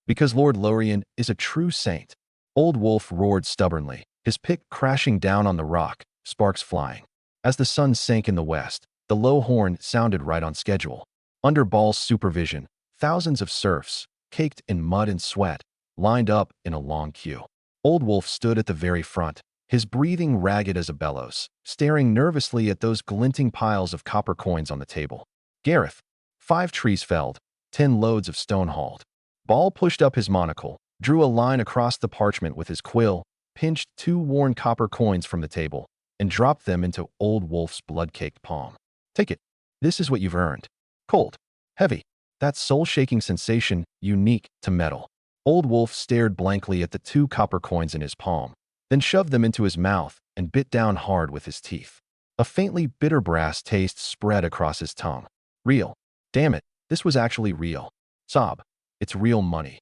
Because Lord Lorien is a true saint. Old Wolf roared stubbornly, his pick crashing down on the rock, sparks flying. As the sun sank in the west, the low horn sounded right on schedule. Under Ball's supervision, thousands of serfs, caked in mud and sweat, lined up in a long queue. Old Wolf stood at the very front, his breathing ragged as a bellows, staring nervously at those glinting piles of copper coins on the table. Gareth, 5 trees felled, 10 loads of stone hauled. Ball pushed up his monocle, drew a line across the parchment with his quill, pinched 2 worn copper coins from the table, and dropped them into Old Wolf's blood-caked palm. Take it. This is what you've earned. Cold. Heavy. That soul-shaking sensation, unique to metal. Old Wolf stared blankly at the 2 copper coins in his palm, then shoved them into his mouth and bit down hard with his teeth. A faintly bitter brass taste spread across his tongue. Real. Damn it, this was actually real. Sob. It's real money.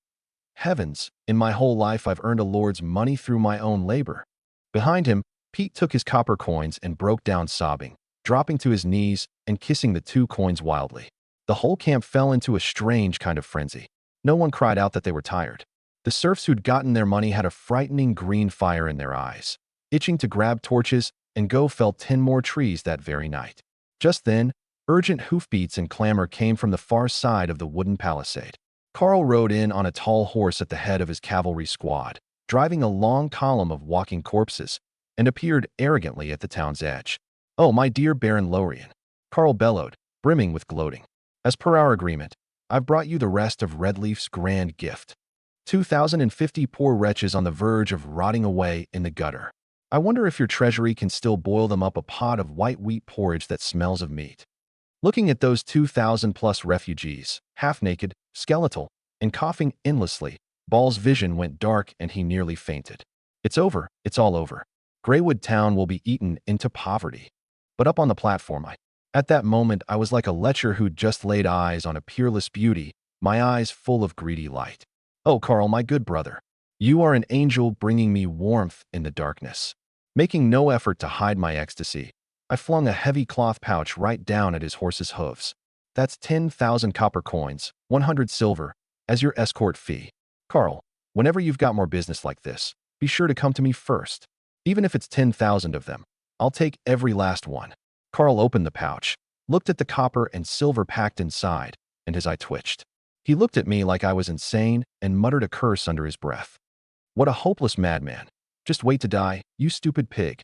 Heavens, in my whole life I've earned a lord's money through my own labor. Behind him, Pete took his copper coins and broke down sobbing, dropping to his knees and kissing the 2 coins wildly. The whole camp fell into a strange kind of frenzy. No one cried out that they were tired. The serfs who'd gotten their money had a frightening green fire in their eyes, itching to grab torches and go fell 10 more trees that very night. Just then, urgent hoofbeats and clamor came from the far side of the wooden palisade. Carl rode in on a tall horse at the head of his cavalry squad, driving a long column of walking corpses, and appeared arrogantly at the town's edge. "Oh, my dear Baron Lorien," Carl bellowed, brimming with gloating. "As per our agreement, I've brought you the rest of Redleaf's grand gift. 2,050 poor wretches on the verge of rotting away in the gutter. I wonder if your treasury can still boil them up a pot of white wheat porridge that smells of meat." Looking at those 2,000+ refugees, half-naked, skeletal, and coughing endlessly, Ball's vision went dark and he nearly fainted. It's over. It's all over. Greywood Town will be eaten into poverty. But up on the platform, at that moment, I was like a lecher who'd just laid eyes on a peerless beauty, my eyes full of greedy light. "Oh, Carl, my good brother. You are an angel bringing me warmth in the darkness. Making no effort to hide my ecstasy, I flung a heavy cloth pouch right down at his horse's hooves. That's 10,000 copper coins, 100 silver, as your escort fee. Carl, whenever you've got more business like this, be sure to come to me first. Even if it's 10,000 of them, I'll take every last one. Carl opened the pouch, looked at the copper and silver packed inside, and his eye twitched. He looked at me like I was insane and muttered a curse under his breath. What a hopeless madman. Just wait to die, you stupid pig.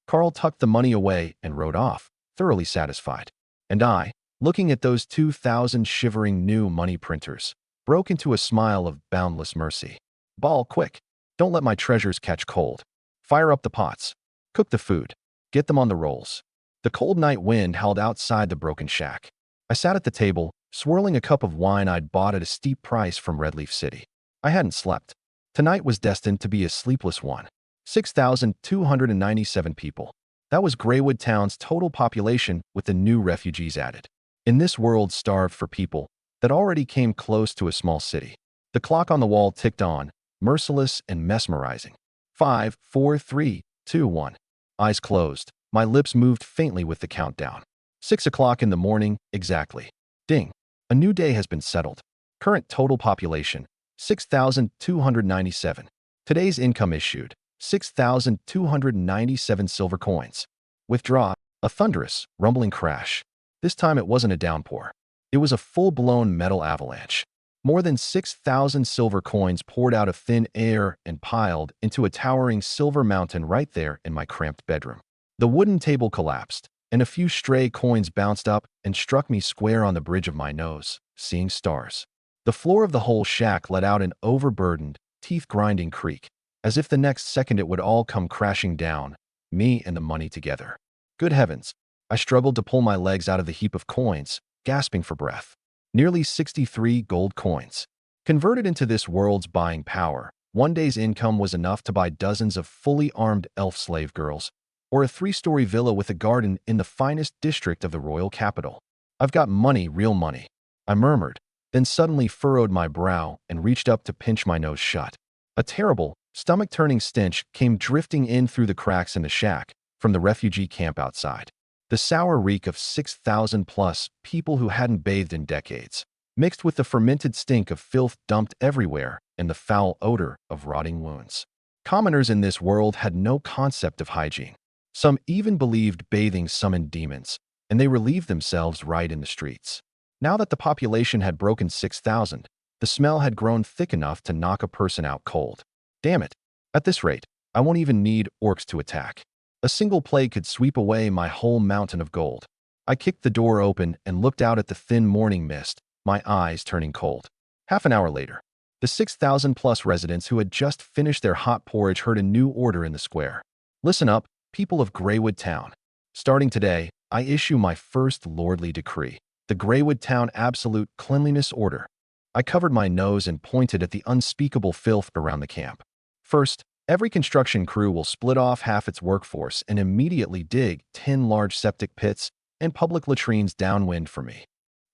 Carl tucked the money away and rode off, thoroughly satisfied. And I, looking at those 2,000 shivering new money printers, broke into a smile of boundless mercy. Ball, quick. Don't let my treasures catch cold. Fire up the pots. Cook the food. Get them on the rolls. The cold night wind howled outside the broken shack. I sat at the table, swirling a cup of wine I'd bought at a steep price from Redleaf City. I hadn't slept. Tonight was destined to be a sleepless one. 6,297 people. That was Greywood Town's total population with the new refugees added. In this world starved for people that already came close to a small city. The clock on the wall ticked on, merciless and mesmerizing. 5, 4, 3, 2, 1. Eyes closed. My lips moved faintly with the countdown. 6 o'clock in the morning, exactly. Ding. A new day has been settled. Current total population, 6,297. Today's income issued, 6,297 silver coins. Withdraw. A thunderous, rumbling crash. This time it wasn't a downpour. It was a full-blown metal avalanche. More than 6,000 silver coins poured out of thin air and piled into a towering silver mountain right there in my cramped bedroom. The wooden table collapsed, and a few stray coins bounced up and struck me square on the bridge of my nose, seeing stars. The floor of the whole shack let out an overburdened, teeth-grinding creak, as if the next second it would all come crashing down, me and the money together. Good heavens! I struggled to pull my legs out of the heap of coins, gasping for breath. Nearly 63 gold coins. Converted into this world's buying power, one day's income was enough to buy dozens of fully armed elf slave girls, or a 3-story villa with a garden in the finest district of the royal capital. I've got money, real money, I murmured, then suddenly furrowed my brow and reached up to pinch my nose shut. A terrible, stomach-turning stench came drifting in through the cracks in the shack from the refugee camp outside. The sour reek of 6,000-plus people who hadn't bathed in decades, mixed with the fermented stink of filth dumped everywhere and the foul odor of rotting wounds. Commoners in this world had no concept of hygiene. Some even believed bathing summoned demons, and they relieved themselves right in the streets. Now that the population had broken 6,000, the smell had grown thick enough to knock a person out cold. Damn it. At this rate, I won't even need orcs to attack. A single plague could sweep away my whole mountain of gold. I kicked the door open and looked out at the thin morning mist, my eyes turning cold. Half an hour later, the 6,000-plus residents who had just finished their hot porridge heard a new order in the square. Listen up, people of Greywood Town. Starting today, I issue my first lordly decree, the Greywood Town Absolute Cleanliness Order. I covered my nose and pointed at the unspeakable filth around the camp. First, every construction crew will split off half its workforce and immediately dig 10 large septic pits and public latrines downwind for me.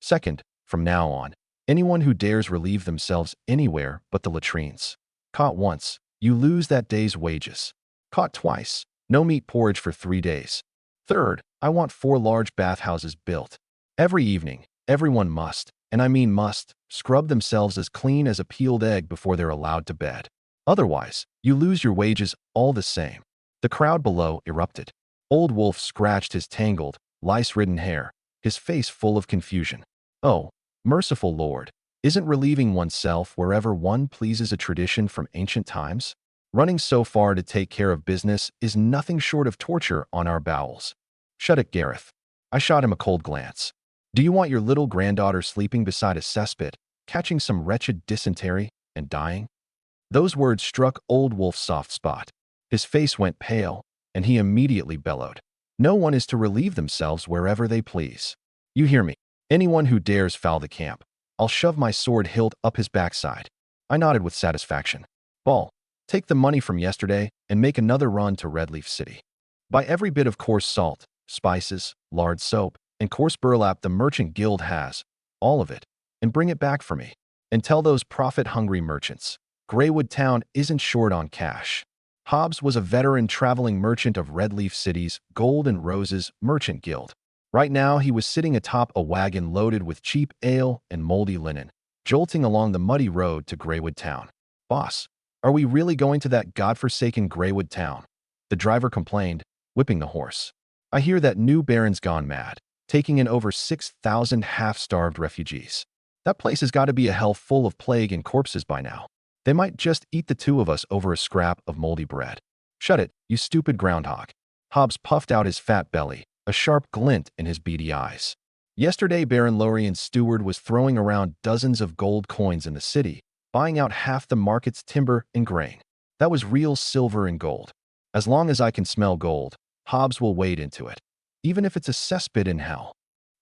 Second, from now on, anyone who dares relieve themselves anywhere but the latrines. Caught once, you lose that day's wages. Caught twice, no meat porridge for 3 days. Third, I want 4 large bathhouses built. Every evening, everyone must, and I mean must, scrub themselves as clean as a peeled egg before they're allowed to bed. Otherwise, you lose your wages all the same. The crowd below erupted. Old Wolf scratched his tangled, lice-ridden hair, his face full of confusion. Oh, merciful Lord, isn't relieving oneself wherever one pleases a tradition from ancient times? Running so far to take care of business is nothing short of torture on our bowels. Shut it, Gareth. I shot him a cold glance. Do you want your little granddaughter sleeping beside a cesspit, catching some wretched dysentery, and dying? Those words struck Old Wolf's soft spot. His face went pale, and he immediately bellowed. No one is to relieve themselves wherever they please. You hear me? Anyone who dares foul the camp, I'll shove my sword hilt up his backside. I nodded with satisfaction. Ball, take the money from yesterday and make another run to Redleaf City. Buy every bit of coarse salt, spices, lard soap, and coarse burlap the merchant guild has, all of it, and bring it back for me. And tell those profit-hungry merchants, Greywood Town isn't short on cash. Hobbs was a veteran traveling merchant of Redleaf City's Gold and Roses Merchant Guild. Right now, he was sitting atop a wagon loaded with cheap ale and moldy linen, jolting along the muddy road to Greywood Town. "Boss, are we really going to that godforsaken Greywood Town?" the driver complained, whipping the horse. "I hear that new baron's gone mad, taking in over 6,000 half-starved refugees. That place has got to be a hell full of plague and corpses by now. They might just eat the two of us over a scrap of moldy bread." "Shut it, you stupid groundhog." Hobbs puffed out his fat belly, a sharp glint in his beady eyes. "Yesterday, Baron Lorien's steward was throwing around dozens of gold coins in the city, buying out half the market's timber and grain. That was real silver and gold. As long as I can smell gold, Hobbs will wade into it, even if it's a cesspit in hell."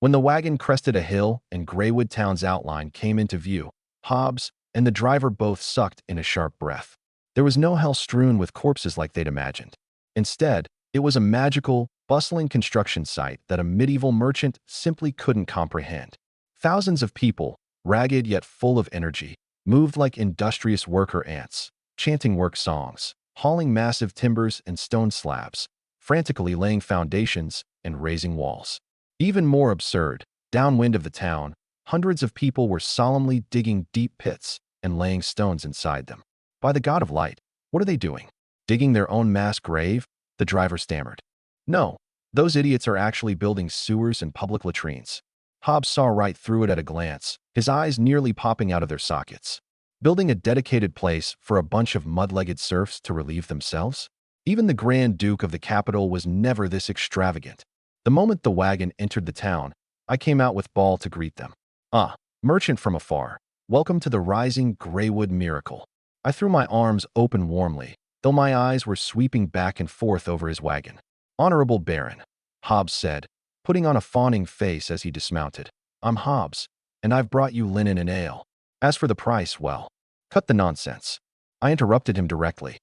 When the wagon crested a hill and Greywood Town's outline came into view, Hobbs and the driver both sucked in a sharp breath. There was no hell strewn with corpses like they'd imagined. Instead, it was a magical, bustling construction site that a medieval merchant simply couldn't comprehend. Thousands of people, ragged yet full of energy, moved like industrious worker ants, chanting work songs, hauling massive timbers and stone slabs, frantically laying foundations and raising walls. Even more absurd, downwind of the town, hundreds of people were solemnly digging deep pits and laying stones inside them. "By the god of light, what are they doing? Digging their own mass grave?" the driver stammered. "No, those idiots are actually building sewers and public latrines." Hobbs saw right through it at a glance, his eyes nearly popping out of their sockets. Building a dedicated place for a bunch of mud-legged serfs to relieve themselves? Even the Grand Duke of the capital was never this extravagant. The moment the wagon entered the town, I came out with Ball to greet them. "Ah, merchant from afar, welcome to the rising Greywood miracle." I threw my arms open warmly, though my eyes were sweeping back and forth over his wagon. "Honorable Baron," Hobbs said, putting on a fawning face as he dismounted. "I'm Hobbs, and I've brought you linen and ale. As for the price, well, cut the nonsense." I interrupted him directly.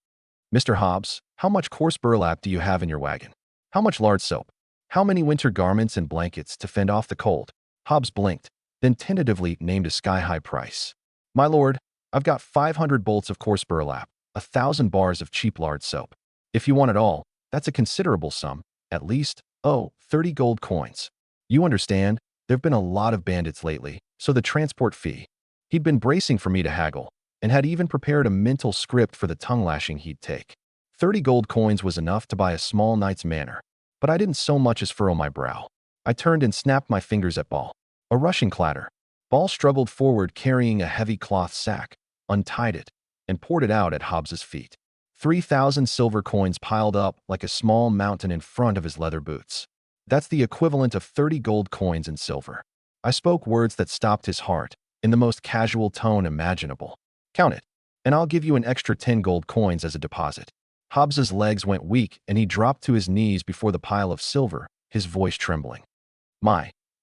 "Mr. Hobbs, how much coarse burlap do you have in your wagon? How much lard soap? How many winter garments and blankets to fend off the cold?" Hobbs blinked, then tentatively named a sky-high price. "My lord, I've got 500 bolts of coarse burlap, 1,000 bars of cheap lard soap. If you want it all, that's a considerable sum, at least, 30 gold coins. You understand, there've been a lot of bandits lately, so the transport fee." He'd been bracing for me to haggle, and had even prepared a mental script for the tongue-lashing he'd take. 30 gold coins was enough to buy a small knight's manor, but I didn't so much as furrow my brow. I turned and snapped my fingers at Ball. A rushing clatter. Ball struggled forward carrying a heavy cloth sack, untied it, and poured it out at Hobbs's feet. 3,000 silver coins piled up like a small mountain in front of his leather boots. That's the equivalent of 30 gold coins in silver. I spoke words that stopped his heart, in the most casual tone imaginable. "Count it, and I'll give you an extra 10 gold coins as a deposit." Hobbs's legs went weak and he dropped to his knees before the pile of silver, his voice trembling.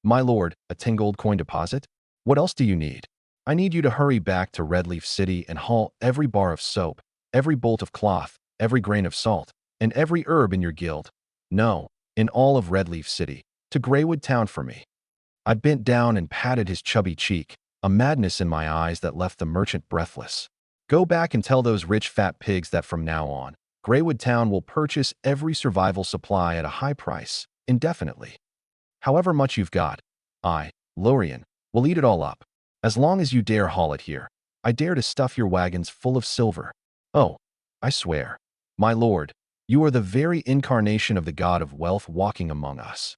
My lord, a 10 gold coin deposit? What else do you need?" "I need you to hurry back to Redleaf City and haul every bar of soap, every bolt of cloth, every grain of salt, and every herb in your guild. No, in all of Redleaf City, to Greywood Town for me." I bent down and patted his chubby cheek, a madness in my eyes that left the merchant breathless. "Go back and tell those rich fat pigs that from now on, Greywood Town will purchase every survival supply at a high price, indefinitely. However much you've got, I, Lorien, will eat it all up. As long as you dare haul it here, I dare to stuff your wagons full of silver. Oh, I swear, my lord, you are the very incarnation of the god of wealth walking among us."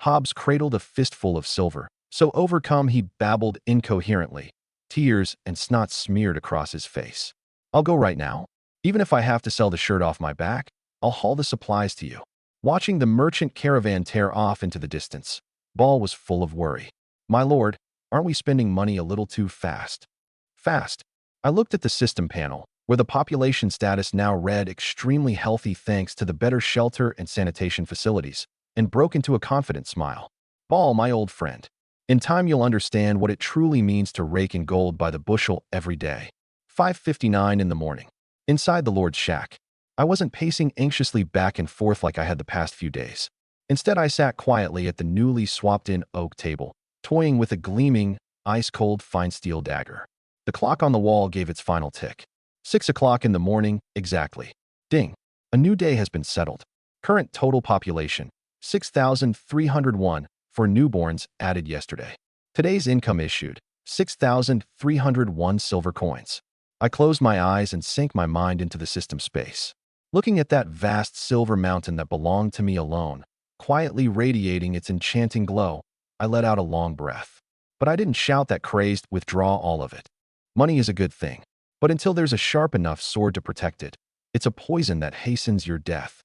Hobbs cradled a fistful of silver, so overcome he babbled incoherently, tears and snot smeared across his face. "I'll go right now. Even if I have to sell the shirt off my back, I'll haul the supplies to you." Watching the merchant caravan tear off into the distance, Ball was full of worry. "My lord, aren't we spending money a little too fast?" "Fast?" I looked at the system panel, where the population status now read extremely healthy thanks to the better shelter and sanitation facilities, and broke into a confident smile. "Ball, my old friend, in time you'll understand what it truly means to rake in gold by the bushel every day." 5:59 in the morning. Inside the Lord's shack, I wasn't pacing anxiously back and forth like I had the past few days. Instead, I sat quietly at the newly swapped-in oak table, toying with a gleaming, ice-cold fine steel dagger. The clock on the wall gave its final tick. 6 o'clock in the morning, exactly. Ding. A new day has been settled. Current total population, 6,301 for newborns added yesterday. Today's income issued, 6,301 silver coins. I closed my eyes and sank my mind into the system space. Looking at that vast silver mountain that belonged to me alone, quietly radiating its enchanting glow, I let out a long breath. But I didn't shout that crazed, "Withdraw all of it." Money is a good thing, but until there's a sharp enough sword to protect it, it's a poison that hastens your death.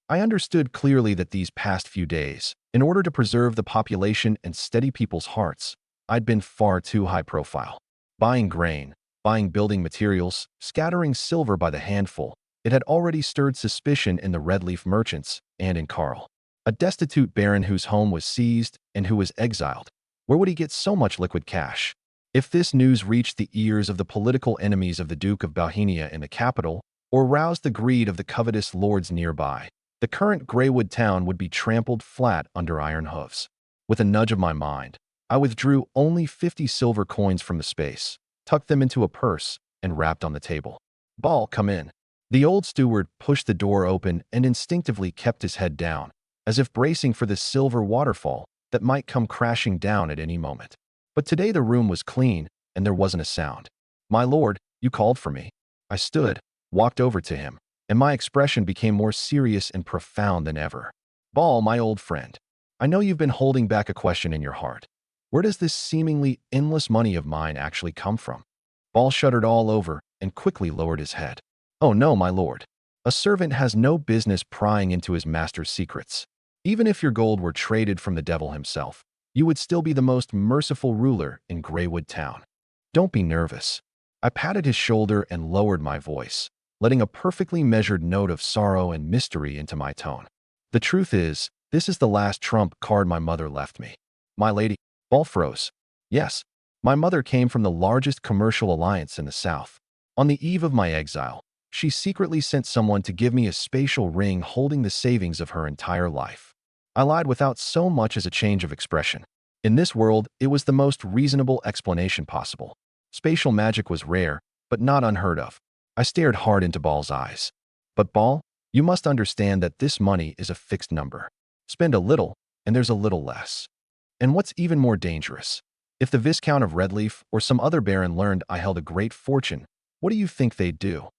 I understood clearly that these past few days, in order to preserve the population and steady people's hearts, I'd been far too high profile. Buying grain, buying building materials, scattering silver by the handful, it had already stirred suspicion in the red leaf merchants and in Karl, a destitute baron whose home was seized and who was exiled. Where would he get so much liquid cash? If this news reached the ears of the political enemies of the Duke of Bohemia in the capital, or roused the greed of the covetous lords nearby, the current Greywood town would be trampled flat under iron hooves. With a nudge of my mind, I withdrew only 50 silver coins from the space, tucked them into a purse, and rapped on the table. "Ball, come in." The old steward pushed the door open and instinctively kept his head down, as if bracing for this silver waterfall that might come crashing down at any moment. But today the room was clean, and there wasn't a sound. "My lord, you called for me." I stood, walked over to him, and my expression became more serious and profound than ever. "Ball, my old friend, I know you've been holding back a question in your heart. Where does this seemingly endless money of mine actually come from?" Ball shuddered all over and quickly lowered his head. "Oh no, my lord. A servant has no business prying into his master's secrets. Even if your gold were traded from the devil himself, you would still be the most merciful ruler in Greywood town. Don't be nervous." I patted his shoulder and lowered my voice, letting a perfectly measured note of sorrow and mystery into my tone. "The truth is, this is the last trump card my mother left me." "My lady," Ball froze. "Yes, my mother came from the largest commercial alliance in the South. On the eve of my exile, she secretly sent someone to give me a spatial ring holding the savings of her entire life." I lied without so much as a change of expression. In this world, it was the most reasonable explanation possible. Spatial magic was rare, but not unheard of. I stared hard into Ball's eyes. "But Ball, you must understand that this money is a fixed number. Spend a little, and there's a little less. And what's even more dangerous, if the Viscount of Redleaf or some other baron learned I held a great fortune, what do you think they'd do?"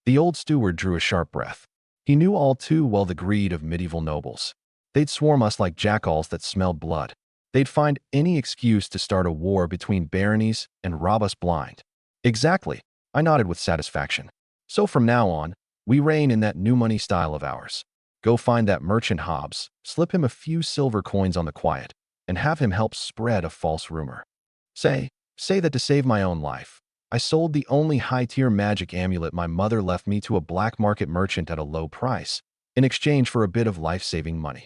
The old steward drew a sharp breath. He knew all too well the greed of medieval nobles. They'd swarm us like jackals that smelled blood. They'd find any excuse to start a war between baronies and rob us blind. "Exactly," I nodded with satisfaction. "So from now on, we reign in that new money style of ours. Go find that merchant Hobbs, slip him a few silver coins on the quiet, and have him help spread a false rumor. Say that to save my own life, I sold the only high-tier magic amulet my mother left me to a black market merchant at a low price, in exchange for a bit of life-saving money.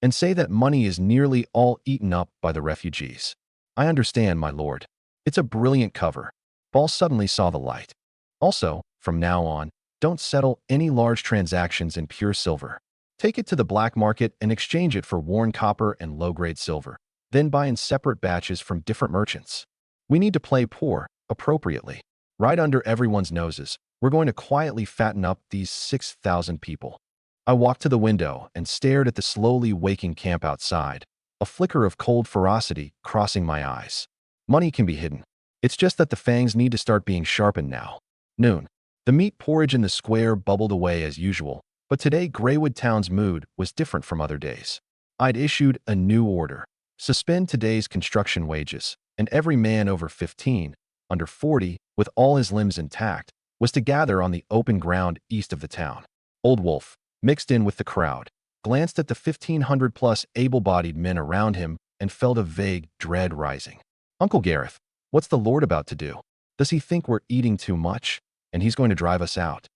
And say that money is nearly all eaten up by the refugees." "I understand, my lord." "It's a brilliant cover." Ball suddenly saw the light. "Also, from now on, don't settle any large transactions in pure silver. Take it to the black market and exchange it for worn copper and low-grade silver. Then buy in separate batches from different merchants. We need to play poor, appropriately. Right under everyone's noses, we're going to quietly fatten up these 6,000 people." I walked to the window and stared at the slowly waking camp outside, a flicker of cold ferocity crossing my eyes. Money can be hidden. It's just that the fangs need to start being sharpened now. Noon. The meat porridge in the square bubbled away as usual, but today Greywood Town's mood was different from other days. I'd issued a new order. Suspend today's construction wages, and every man over 15, under 40, with all his limbs intact, was to gather on the open ground east of the town. Old Wolf, mixed in with the crowd, glanced at the 1,500-plus able-bodied men around him and felt a vague dread rising. "Uncle Gareth, what's the Lord about to do? Does he think we're eating too much, and he's going to drive us out?"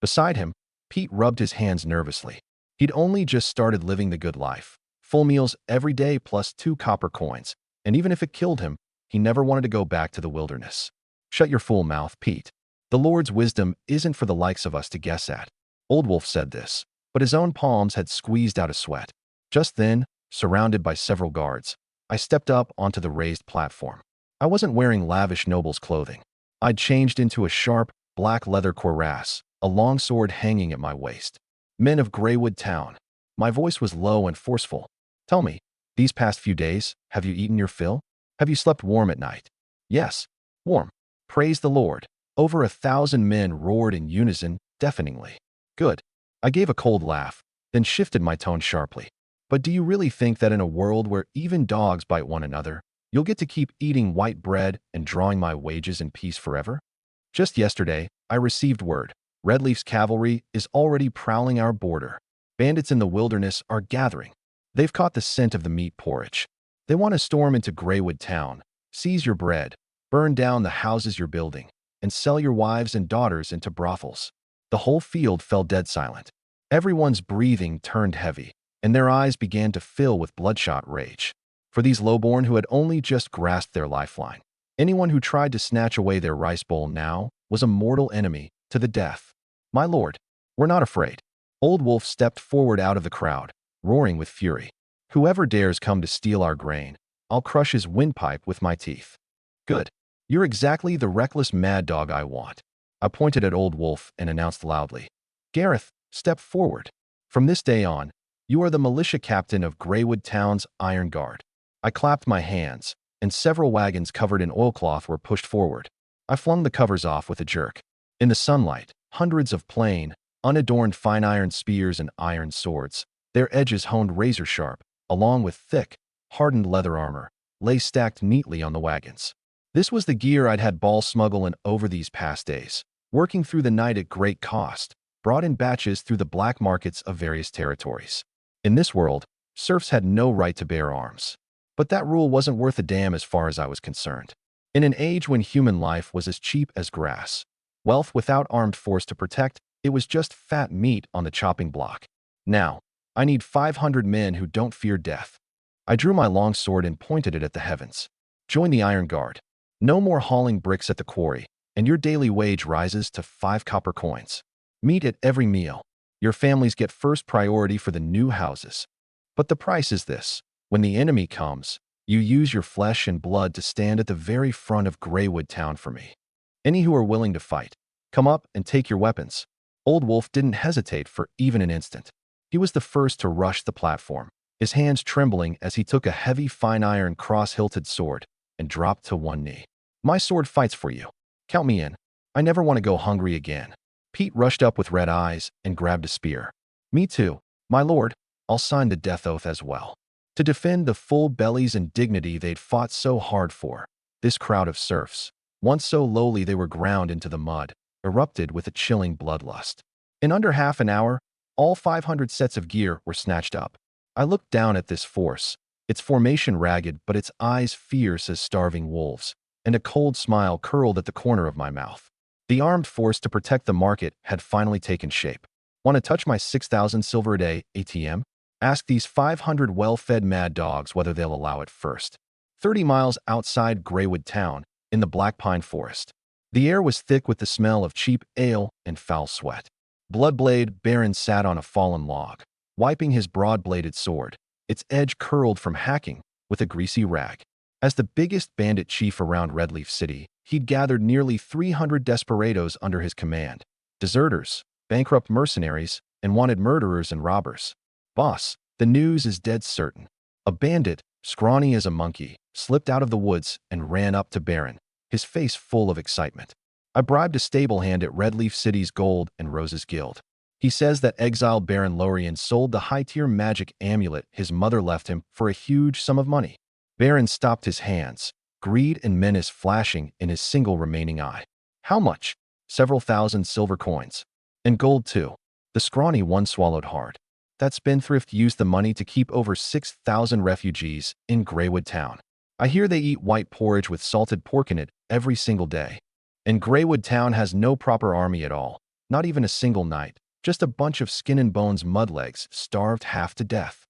Beside him, Pete rubbed his hands nervously. He'd only just started living the good life, full meals every day plus 2 copper coins, and even if it killed him, he never wanted to go back to the wilderness. "Shut your fool mouth, Pete. The Lord's wisdom isn't for the likes of us to guess at." Old Wolf said this, but his own palms had squeezed out a sweat. Just then, surrounded by several guards, I stepped up onto the raised platform. I wasn't wearing lavish noble's clothing. I'd changed into a sharp, black leather cuirass, a long sword hanging at my waist. Men of Greywood Town. My voice was low and forceful. Tell me, these past few days, have you eaten your fill? Have you slept warm at night? Yes, warm. Praise the Lord. Over 1,000 men roared in unison, deafeningly. Good. I gave a cold laugh, then shifted my tone sharply. But do you really think that in a world where even dogs bite one another, you'll get to keep eating white bread and drawing my wages in peace forever? Just yesterday, I received word. Redleaf's cavalry is already prowling our border. Bandits in the wilderness are gathering. They've caught the scent of the meat porridge. They want to storm into Greywood Town, seize your bread, burn down the houses you're building, and sell your wives and daughters into brothels. The whole field fell dead silent. Everyone's breathing turned heavy, and their eyes began to fill with bloodshot rage. For these lowborn who had only just grasped their lifeline, anyone who tried to snatch away their rice bowl now was a mortal enemy to the death. My lord, we're not afraid. Old Wolf stepped forward out of the crowd, roaring with fury. Whoever dares come to steal our grain, I'll crush his windpipe with my teeth. Good. You're exactly the reckless mad dog I want. I pointed at Old Wolf and announced loudly. Gareth, step forward. From this day on, you are the militia captain of Greywood Town's Iron Guard. I clapped my hands, and several wagons covered in oilcloth were pushed forward. I flung the covers off with a jerk. In the sunlight, hundreds of plain, unadorned fine iron spears and iron swords, their edges honed razor-sharp, along with thick, hardened leather armor, lay stacked neatly on the wagons. This was the gear I'd had Ball smuggle in over these past days, working through the night at great cost, brought in batches through the black markets of various territories. In this world, serfs had no right to bear arms. But that rule wasn't worth a damn as far as I was concerned. In an age when human life was as cheap as grass, wealth without armed force to protect, it was just fat meat on the chopping block. Now, I need 500 men who don't fear death. I drew my long sword and pointed it at the heavens. Join the Iron Guard. No more hauling bricks at the quarry, and your daily wage rises to 5 copper coins. Meat at every meal. Your families get first priority for the new houses. But the price is this. When the enemy comes, you use your flesh and blood to stand at the very front of Greywood Town for me. Any who are willing to fight, come up and take your weapons. Old Wolf didn't hesitate for even an instant. He was the first to rush the platform, his hands trembling as he took a heavy fine iron cross-hilted sword and dropped to one knee. My sword fights for you. Count me in. I never want to go hungry again. Pete rushed up with red eyes and grabbed a spear. Me too, my lord. I'll sign the death oath as well. To defend the full bellies and dignity they'd fought so hard for, this crowd of serfs, once so lowly they were ground into the mud, erupted with a chilling bloodlust. In under half an hour, all 500 sets of gear were snatched up. I looked down at this force, its formation ragged but its eyes fierce as starving wolves, and a cold smile curled at the corner of my mouth. The armed force to protect the market had finally taken shape. Want to touch my 6,000 silver a day ATM? Ask these 500 well-fed mad dogs whether they'll allow it first. 30 miles outside Greywood Town, in the Black Pine Forest. The air was thick with the smell of cheap ale and foul sweat. Bloodblade Baron sat on a fallen log, wiping his broad-bladed sword, its edge curled from hacking, with a greasy rag. As the biggest bandit chief around Redleaf City, he'd gathered nearly 300 desperados under his command. Deserters, bankrupt mercenaries, and wanted murderers and robbers. Boss, the news is dead certain. A bandit, scrawny as a monkey, slipped out of the woods and ran up to Baron, his face full of excitement. I bribed a stable hand at Redleaf City's Gold and Roses Guild. He says that exiled Baron Lorien sold the high-tier magic amulet his mother left him for a huge sum of money. Baron stopped his hands, greed and menace flashing in his single remaining eye. How much? Several thousand silver coins. And gold too. The scrawny one swallowed hard. That spendthrift used the money to keep over 6,000 refugees in Greywood Town. I hear they eat white porridge with salted pork in it every single day. And Greywood Town has no proper army at all, not even a single knight, just a bunch of skin and bones mudlegs starved half to death.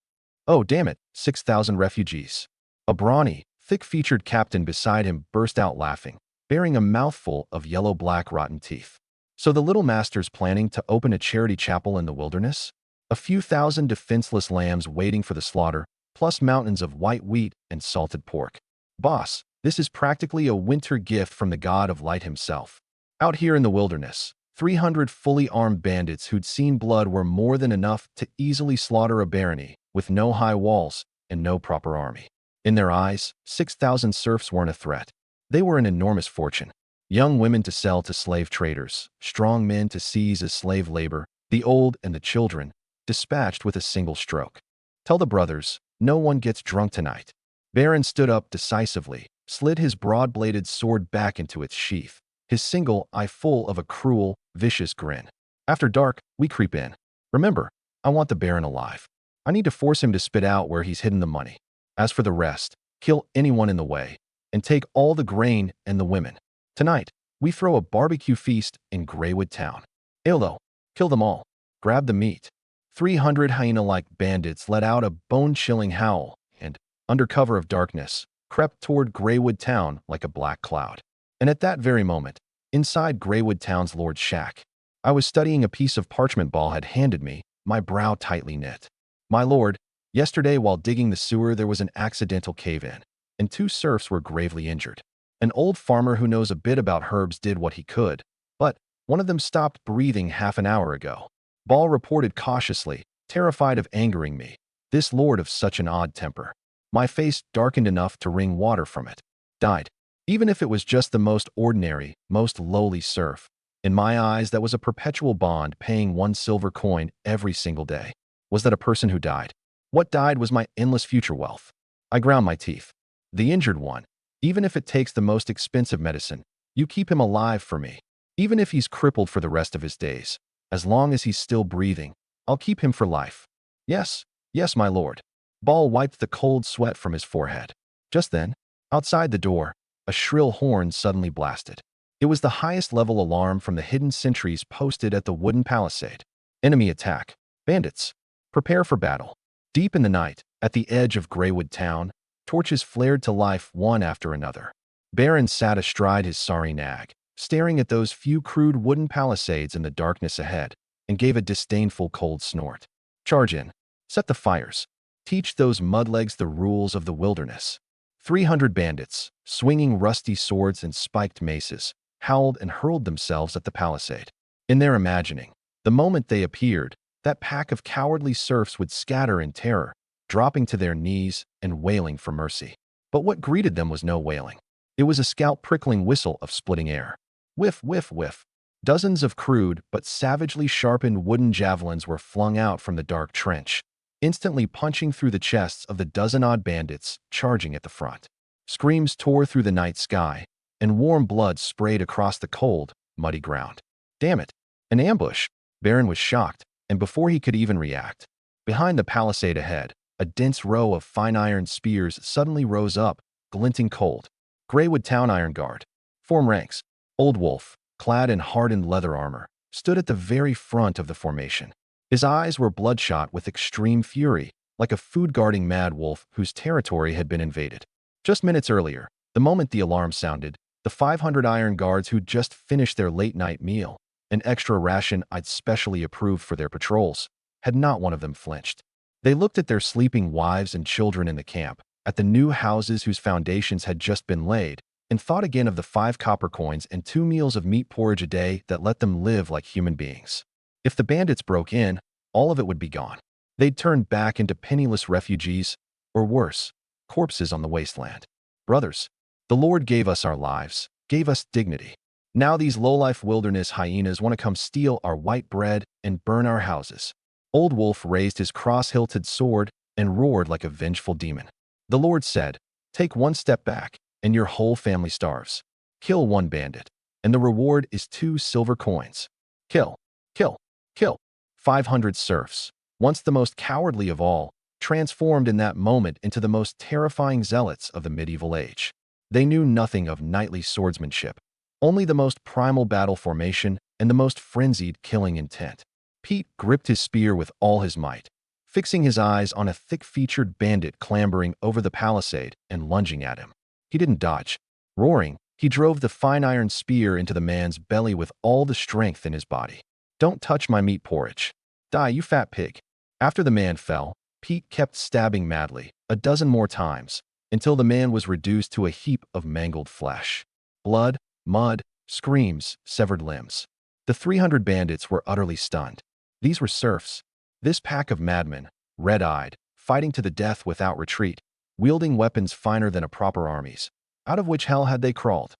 Oh, damn it, 6,000 refugees. A brawny, thick-featured captain beside him burst out laughing, bearing a mouthful of yellow-black rotten teeth. So the little master's planning to open a charity chapel in the wilderness? A few thousand defenseless lambs waiting for the slaughter, plus mountains of white wheat and salted pork. Boss, this is practically a winter gift from the god of light himself. Out here in the wilderness, 300 fully armed bandits who'd seen blood were more than enough to easily slaughter a barony with no high walls and no proper army. In their eyes, 6,000 serfs weren't a threat. They were an enormous fortune. Young women to sell to slave traders, strong men to seize as slave labor, the old and the children, dispatched with a single stroke. Tell the brothers, no one gets drunk tonight. Baron stood up decisively, slid his broad-bladed sword back into its sheath, his single eye full of a cruel, vicious grin. After dark, we creep in. Remember, I want the Baron alive. I need to force him to spit out where he's hidden the money. As for the rest, kill anyone in the way, and take all the grain and the women. Tonight, we throw a barbecue feast in Greywood Town. Ilo, kill them all. Grab the meat. 300 hyena-like bandits let out a bone-chilling howl and, under cover of darkness, crept toward Greywood Town like a black cloud. And at that very moment, inside Greywood Town's lord's shack, I was studying a piece of parchment Ball had handed me, my brow tightly knit. My lord, yesterday while digging the sewer there was an accidental cave-in, and 2 serfs were gravely injured. An old farmer who knows a bit about herbs did what he could, but one of them stopped breathing half an hour ago. Ball reported cautiously, terrified of angering me, this lord of such an odd temper. My face darkened enough to wring water from it. Died. Even if it was just the most ordinary, most lowly serf. In my eyes, that was a perpetual bond paying 1 silver coin every single day. Was that a person who died? What died was my endless future wealth. I ground my teeth. The injured one, even if it takes the most expensive medicine, you keep him alive for me. Even if he's crippled for the rest of his days, as long as he's still breathing, I'll keep him for life. Yes, yes, my lord. Ball wiped the cold sweat from his forehead. Just then, outside the door, a shrill horn suddenly blasted. It was the highest level alarm from the hidden sentries posted at the wooden palisade. Enemy attack. Bandits. Prepare for battle. Deep in the night, at the edge of Greywood Town, torches flared to life one after another. Baron sat astride his sorry nag, staring at those few crude wooden palisades in the darkness ahead, and gave a disdainful cold snort. Charge in. Set the fires. Teach those mudlegs the rules of the wilderness. 300 bandits, swinging rusty swords and spiked maces, howled and hurled themselves at the palisade. In their imagining, the moment they appeared, that pack of cowardly serfs would scatter in terror, dropping to their knees and wailing for mercy. But what greeted them was no wailing. It was a scalp-prickling whistle of splitting air. Whiff, whiff, whiff. Dozens of crude but savagely sharpened wooden javelins were flung out from the dark trench, instantly punching through the chests of the dozen-odd bandits charging at the front. Screams tore through the night sky, and warm blood sprayed across the cold, muddy ground. Damn it! An ambush! Baron was shocked, and before he could even react, behind the palisade ahead, a dense row of fine iron spears suddenly rose up, glinting cold. Greywood Town Iron Guard. Form ranks. Old Wolf, clad in hardened leather armor, stood at the very front of the formation. His eyes were bloodshot with extreme fury, like a food-guarding mad wolf whose territory had been invaded. Just minutes earlier, the moment the alarm sounded, the 500 Iron Guards who'd just finished their late-night meal, an extra ration I'd specially approved for their patrols, had not one of them flinched. They looked at their sleeping wives and children in the camp, at the new houses whose foundations had just been laid, and thought again of the 5 copper coins and 2 meals of meat porridge a day that let them live like human beings. If the bandits broke in, all of it would be gone. They'd turn back into penniless refugees, or worse, corpses on the wasteland. Brothers, the Lord gave us our lives, gave us dignity. Now these low-life wilderness hyenas want to come steal our white bread and burn our houses. Old Wolf raised his cross-hilted sword and roared like a vengeful demon. The Lord said, "Take 1 step back, and your whole family starves. Kill 1 bandit, and the reward is 2 silver coins. Kill, kill, kill." 500 serfs, once the most cowardly of all, transformed in that moment into the most terrifying zealots of the medieval age. They knew nothing of knightly swordsmanship, only the most primal battle formation and the most frenzied killing intent. Pete gripped his spear with all his might, fixing his eyes on a thick-featured bandit clambering over the palisade and lunging at him. He didn't dodge. Roaring, he drove the fine iron spear into the man's belly with all the strength in his body. "Don't touch my meat porridge. Die, you fat pig." After the man fell, Pete kept stabbing madly, a dozen more times, until the man was reduced to a heap of mangled flesh. Blood, mud, screams, severed limbs. The 300 bandits were utterly stunned. These were serfs. This pack of madmen, red-eyed, fighting to the death without retreat, wielding weapons finer than a proper army's. Out of which hell had they crawled?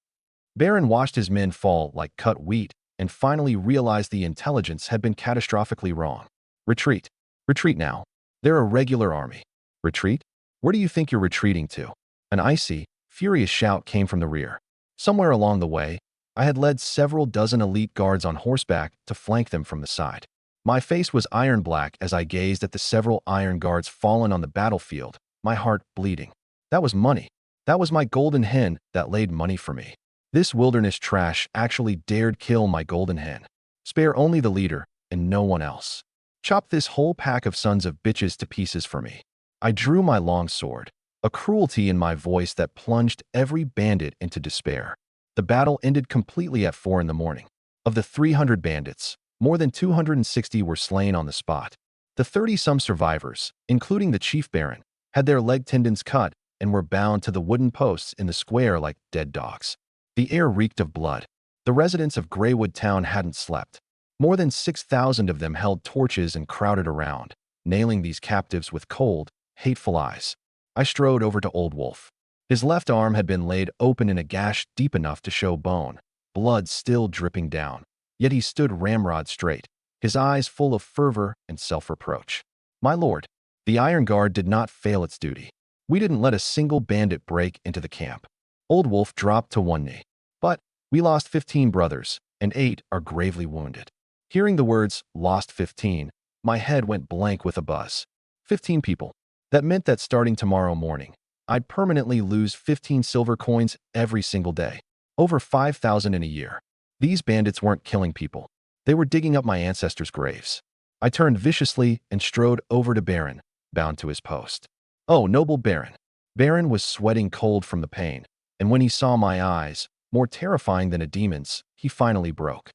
Baron watched his men fall like cut wheat and finally realized the intelligence had been catastrophically wrong. Retreat. Retreat now. They're a regular army. Retreat? Where do you think you're retreating to? An icy, furious shout came from the rear. Somewhere along the way, I had led several dozen elite guards on horseback to flank them from the side. My face was iron black as I gazed at the several iron guards fallen on the battlefield, my heart bleeding. That was money. That was my golden hen that laid money for me. This wilderness trash actually dared kill my golden hen. Spare only the leader and no one else. Chop this whole pack of sons of bitches to pieces for me. I drew my long sword, a cruelty in my voice that plunged every bandit into despair. The battle ended completely at 4 in the morning. Of the 300 bandits, more than 260 were slain on the spot. The 30-some survivors, including the chief baron, had their leg tendons cut and were bound to the wooden posts in the square like dead dogs. The air reeked of blood. The residents of Greywood Town hadn't slept. More than 6,000 of them held torches and crowded around, nailing these captives with cold, hateful eyes. I strode over to Old Wolf. His left arm had been laid open in a gash deep enough to show bone, blood still dripping down. Yet he stood ramrod straight, his eyes full of fervor and self-reproach. My lord, the Iron Guard did not fail its duty. We didn't let a single bandit break into the camp. Old Wolf dropped to one knee. But we lost 15 brothers, and 8 are gravely wounded. Hearing the words, lost 15, my head went blank with a buzz. 15 people. That meant that starting tomorrow morning, I'd permanently lose 15 silver coins every single day. Over 5,000 in a year. These bandits weren't killing people. They were digging up my ancestors' graves. I turned viciously and strode over to Baron, bound to his post. Oh, noble Baron. Baron was sweating cold from the pain, and when he saw my eyes, more terrifying than a demon's, he finally broke.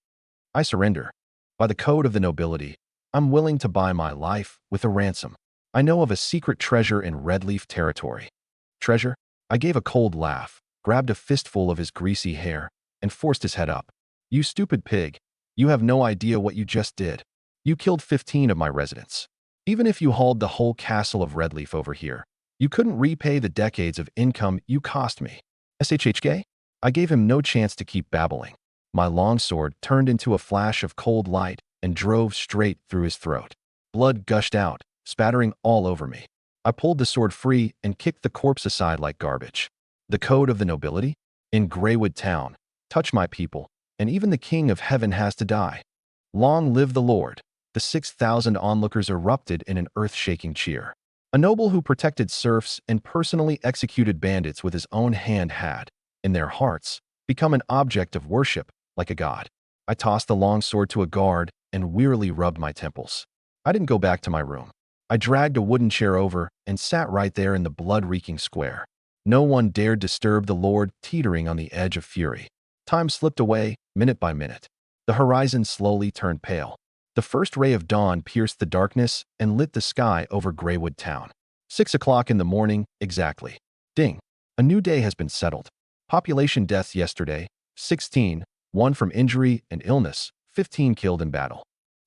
I surrender. By the code of the nobility, I'm willing to buy my life with a ransom. I know of a secret treasure in Redleaf territory. Treasure? I gave a cold laugh, grabbed a fistful of his greasy hair, and forced his head up. You stupid pig. You have no idea what you just did. You killed 15 of my residents. Even if you hauled the whole castle of Redleaf over here, you couldn't repay the decades of income you cost me. SHHK? I gave him no chance to keep babbling. My longsword turned into a flash of cold light and drove straight through his throat. Blood gushed out, spattering all over me. I pulled the sword free and kicked the corpse aside like garbage. The code of the nobility? In Greywood Town, touch my people, and even the King of Heaven has to die. Long live the Lord. The 6,000 onlookers erupted in an earth-shaking cheer. A noble who protected serfs and personally executed bandits with his own hand had, in their hearts, become an object of worship, like a god. I tossed the longsword to a guard and wearily rubbed my temples. I didn't go back to my room. I dragged a wooden chair over and sat right there in the blood-reeking square. No one dared disturb the Lord teetering on the edge of fury. Time slipped away, minute by minute. The horizon slowly turned pale. The first ray of dawn pierced the darkness and lit the sky over Greywood Town. 6 o'clock in the morning, exactly. Ding. A new day has been settled. Population deaths yesterday, 16, 1 from injury and illness, 15 killed in battle.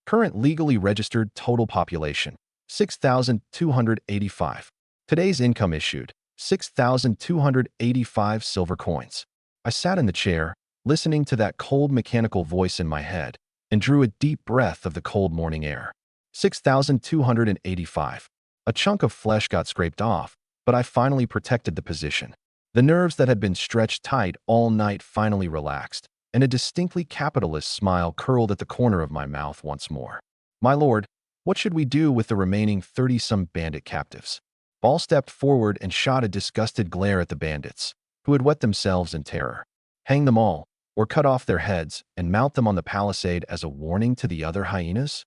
Current legally registered total population, 6,285. Today's income issued, 6,285 silver coins. I sat in the chair, listening to that cold mechanical voice in my head, and drew a deep breath of the cold morning air. 6,285. A chunk of flesh got scraped off, but I finally protected the position. The nerves that had been stretched tight all night finally relaxed, and a distinctly capitalist smile curled at the corner of my mouth once more. My lord, what should we do with the remaining 30-some bandit captives? Ball stepped forward and shot a disgusted glare at the bandits, who had wet themselves in terror. Hang them all, or cut off their heads and mount them on the palisade as a warning to the other hyenas?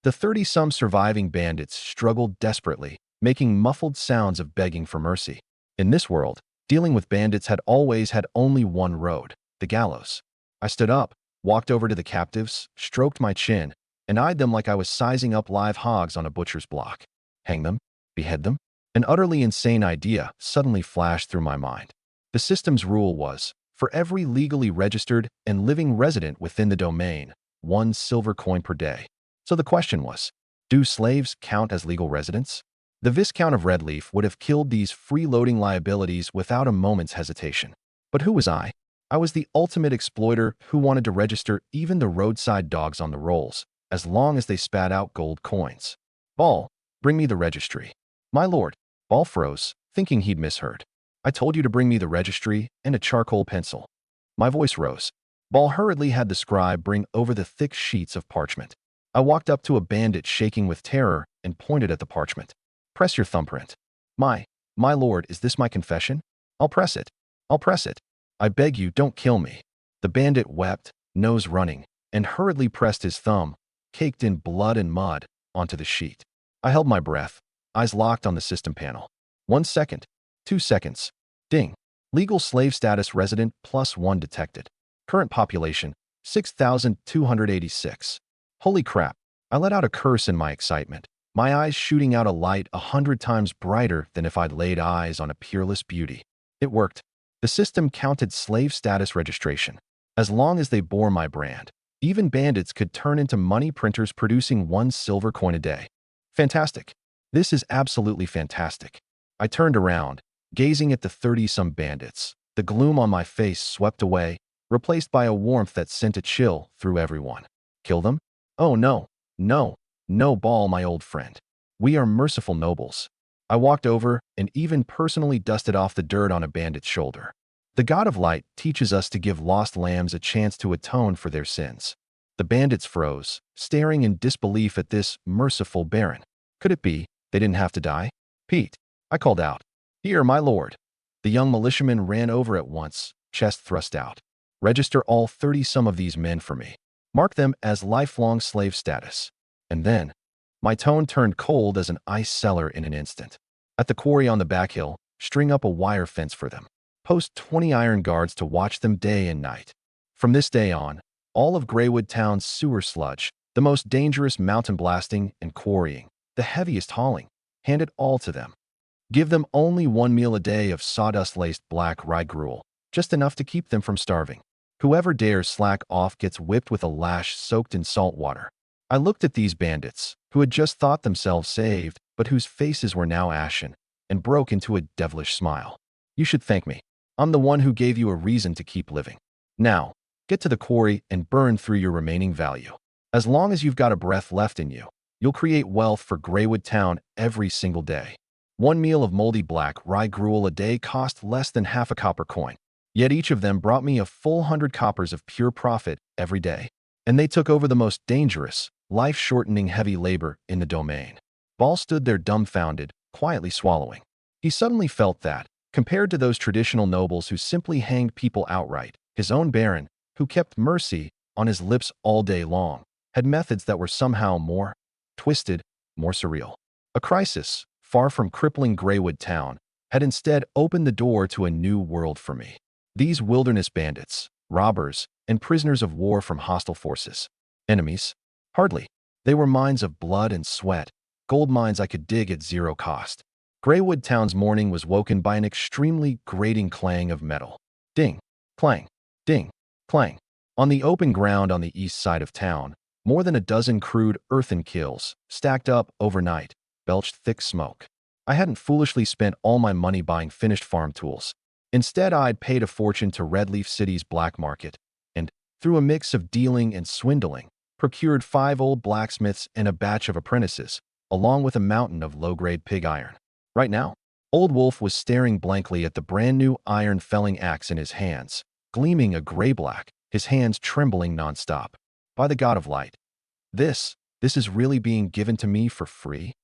The 30-some surviving bandits struggled desperately, making muffled sounds of begging for mercy. In this world, dealing with bandits had always had only one road, the gallows. I stood up, walked over to the captives, stroked my chin, and eyed them like I was sizing up live hogs on a butcher's block. Hang them? Behead them? An utterly insane idea suddenly flashed through my mind. The system's rule was, For every legally registered and living resident within the domain, 1 silver coin per day. So the question was, do slaves count as legal residents? The Viscount of Redleaf would have killed these freeloading liabilities without a moment's hesitation. But who was I? I was the ultimate exploiter who wanted to register even the roadside dogs on the rolls, as long as they spat out gold coins. Ball, bring me the registry. My lord. Ball froze, thinking he'd misheard. I told you to bring me the registry and a charcoal pencil. My voice rose. Ball hurriedly had the scribe bring over the thick sheets of parchment. I walked up to a bandit shaking with terror and pointed at the parchment. Press your thumbprint. My lord, is this my confession? I'll press it. I'll press it. I beg you, don't kill me. The bandit wept, nose running, and hurriedly pressed his thumb, caked in blood and mud, onto the sheet. I held my breath, eyes locked on the system panel. 1 second. 2 seconds. Ding. Legal slave status resident +1 detected. Current population, 6,286. Holy crap. I let out a curse in my excitement, my eyes shooting out a light 100 times brighter than if I'd laid eyes on a peerless beauty. It worked. The system counted slave status registration. As long as they bore my brand, even bandits could turn into money printers producing 1 silver coin a day. Fantastic. This is absolutely fantastic. I turned around, gazing at the 30-some bandits. The gloom on my face swept away, replaced by a warmth that sent a chill through everyone. Kill them? Oh no, no, no, Ball, my old friend. We are merciful nobles. I walked over and even personally dusted off the dirt on a bandit's shoulder. The God of Light teaches us to give lost lambs a chance to atone for their sins. The bandits froze, staring in disbelief at this merciful baron. Could it be they didn't have to die? Pete, I called out. Here, my lord. The young militiaman ran over at once, chest thrust out. Register all 30-some of these men for me. Mark them as lifelong slave status. And then, my tone turned cold as an ice cellar in an instant. At the quarry on the back hill, string up a wire fence for them. Post 20 iron guards to watch them day and night. From this day on, all of Greywood Town's sewer sludge, the most dangerous mountain blasting and quarrying, the heaviest hauling, hand it all to them. Give them only 1 meal a day of sawdust-laced black rye gruel, just enough to keep them from starving. Whoever dares slack off gets whipped with a lash soaked in salt water. I looked at these bandits, who had just thought themselves saved, but whose faces were now ashen, and broke into a devilish smile. You should thank me. I'm the one who gave you a reason to keep living. Now, get to the quarry and burn through your remaining value. As long as you've got a breath left in you, you'll create wealth for Greywood Town every single day. 1 meal of moldy black rye gruel a day cost less than half a copper coin. Yet each of them brought me a full 100 coppers of pure profit every day. And they took over the most dangerous, life-shortening heavy labor in the domain. Ball stood there dumbfounded, quietly swallowing. He suddenly felt that, compared to those traditional nobles who simply hanged people outright, his own baron, who kept mercy on his lips all day long, had methods that were somehow more twisted, more surreal. A crisis, far from crippling Greywood Town, had instead opened the door to a new world for me. These wilderness bandits, robbers, and prisoners of war from hostile forces. Enemies? Hardly. They were mines of blood and sweat, gold mines I could dig at zero cost. Greywood Town's morning was woken by an extremely grating clang of metal. Ding, clang, ding, clang. On the open ground on the east side of town, more than a dozen crude earthen kilns, stacked up overnight, belched thick smoke. I hadn't foolishly spent all my money buying finished farm tools. Instead, I'd paid a fortune to Redleaf City's black market, and, through a mix of dealing and swindling, procured 5 old blacksmiths and a batch of apprentices, along with a mountain of low-grade pig iron. Right now, Old Wolf was staring blankly at the brand-new iron felling axe in his hands, gleaming a gray-black, his hands trembling nonstop. By the God of Light. This is really being given to me for free?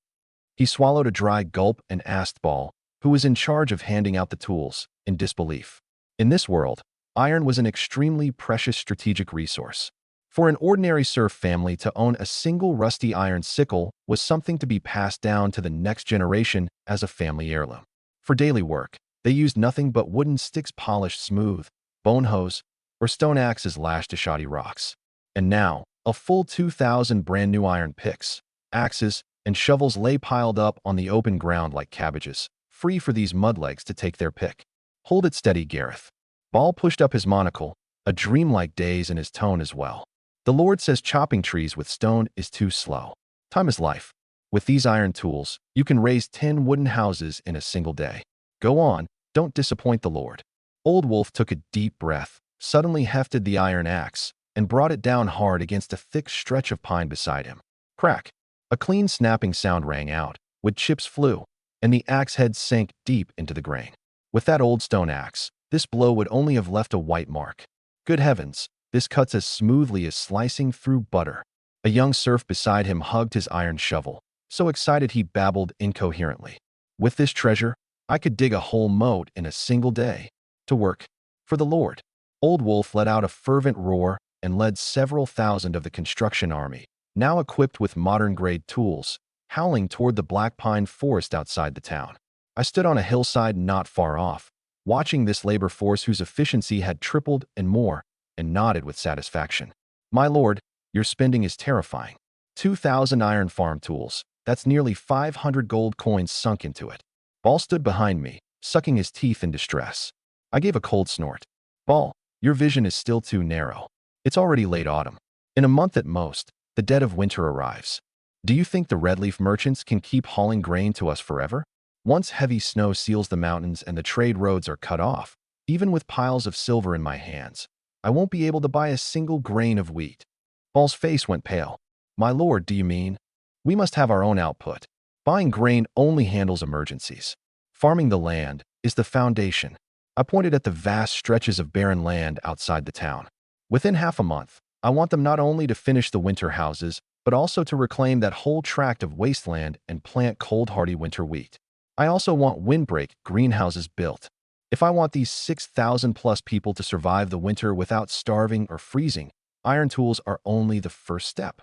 He swallowed a dry gulp and asked Ball, who was in charge of handing out the tools, in disbelief. In this world, iron was an extremely precious strategic resource. For an ordinary serf family to own a single rusty iron sickle was something to be passed down to the next generation as a family heirloom. For daily work, they used nothing but wooden sticks polished smooth, bone hoes, or stone axes lashed to shoddy rocks. And now, a full 2,000 brand-new iron picks, axes, and shovels lay piled up on the open ground like cabbages, free for these mudlegs to take their pick. Hold it steady, Gareth. Ball pushed up his monocle, a dreamlike daze in his tone as well. The Lord says chopping trees with stone is too slow. Time is life. With these iron tools, you can raise 10 wooden houses in a single day. Go on, don't disappoint the Lord. Old Wolf took a deep breath, suddenly hefted the iron axe, and brought it down hard against a thick stretch of pine beside him. Crack! A clean snapping sound rang out, wood chips flew, and the axe head sank deep into the grain. With that old stone axe, this blow would only have left a white mark. Good heavens, this cuts as smoothly as slicing through butter. A young serf beside him hugged his iron shovel, so excited he babbled incoherently. With this treasure, I could dig a whole moat in a single day. To work. For the Lord. Old Wolf let out a fervent roar and led several thousand of the construction army, now equipped with modern-grade tools, howling toward the black pine forest outside the town. I stood on a hillside not far off, watching this labor force whose efficiency had tripled and more, and nodded with satisfaction. My lord, your spending is terrifying. 2,000 iron farm tools, that's nearly 500 gold coins sunk into it. Ball stood behind me, sucking his teeth in distress. I gave a cold snort. Ball, your vision is still too narrow. It's already late autumn. In a month at most, the dead of winter arrives. Do you think the redleaf merchants can keep hauling grain to us forever? Once heavy snow seals the mountains and the trade roads are cut off, even with piles of silver in my hands, I won't be able to buy a single grain of wheat. Ball's face went pale. My lord, do you mean? We must have our own output. Buying grain only handles emergencies. Farming the land is the foundation. I pointed at the vast stretches of barren land outside the town. Within half a month, I want them not only to finish the winter houses, but also to reclaim that whole tract of wasteland and plant cold-hardy winter wheat. I also want windbreak greenhouses built. If I want these 6,000+ people to survive the winter without starving or freezing, iron tools are only the first step.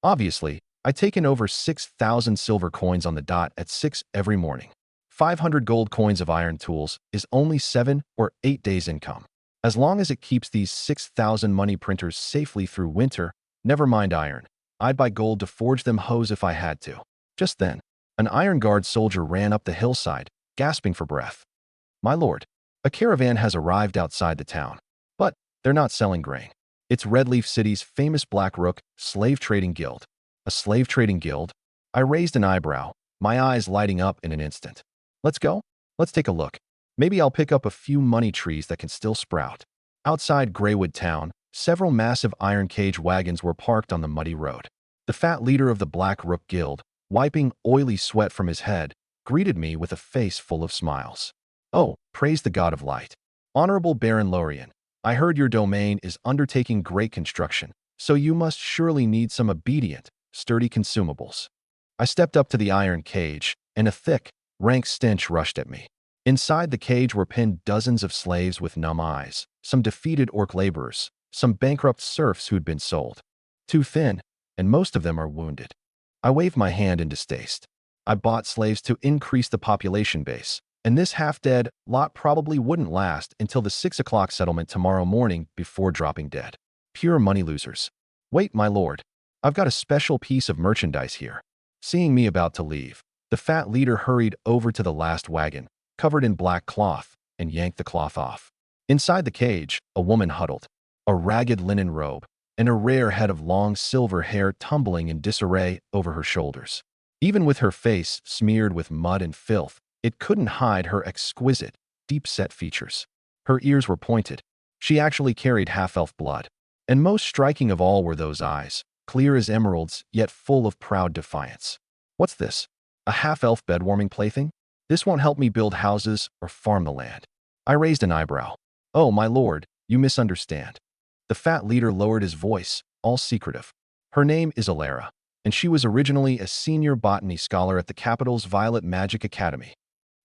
Obviously, I take in over 6,000 silver coins on the dot at 6 every morning. 500 gold coins of iron tools is only 7 or 8 days' income. As long as it keeps these 6,000 money printers safely through winter, never mind iron, I'd buy gold to forge them hoes if I had to. Just then, an Iron Guard soldier ran up the hillside, gasping for breath. My lord, a caravan has arrived outside the town. But they're not selling grain. It's Redleaf City's famous Black Rook slave trading guild. A slave trading guild? I raised an eyebrow, my eyes lighting up in an instant. Let's go? Let's take a look. Maybe I'll pick up a few money trees that can still sprout. Outside Greywood Town, several massive iron cage wagons were parked on the muddy road. The fat leader of the Black Rook Guild, wiping oily sweat from his head, greeted me with a face full of smiles. Oh, praise the god of light. Honorable Baron Lorien, I heard your domain is undertaking great construction, so you must surely need some obedient, sturdy consumables. I stepped up to the iron cage, and a thick, rank stench rushed at me. Inside the cage were pinned dozens of slaves with numb eyes, some defeated orc laborers, some bankrupt serfs who'd been sold. Too thin, and most of them are wounded. I waved my hand in distaste. I bought slaves to increase the population base, and this half-dead lot probably wouldn't last until the 6 o'clock settlement tomorrow morning before dropping dead. Pure money losers. Wait, my lord. I've got a special piece of merchandise here. Seeing me about to leave, the fat leader hurried over to the last wagon, covered in black cloth, and yanked the cloth off. Inside the cage, a woman huddled, a ragged linen robe, and a rare head of long silver hair tumbling in disarray over her shoulders. Even with her face smeared with mud and filth, it couldn't hide her exquisite, deep-set features. Her ears were pointed. She actually carried half-elf blood. And most striking of all were those eyes, clear as emeralds, yet full of proud defiance. What's this? A half-elf bed-warming plaything? This won't help me build houses or farm the land. I raised an eyebrow. Oh, my lord, you misunderstand. The fat leader lowered his voice, all secretive. Her name is Alara, and she was originally a senior botany scholar at the capital's Violet Magic Academy.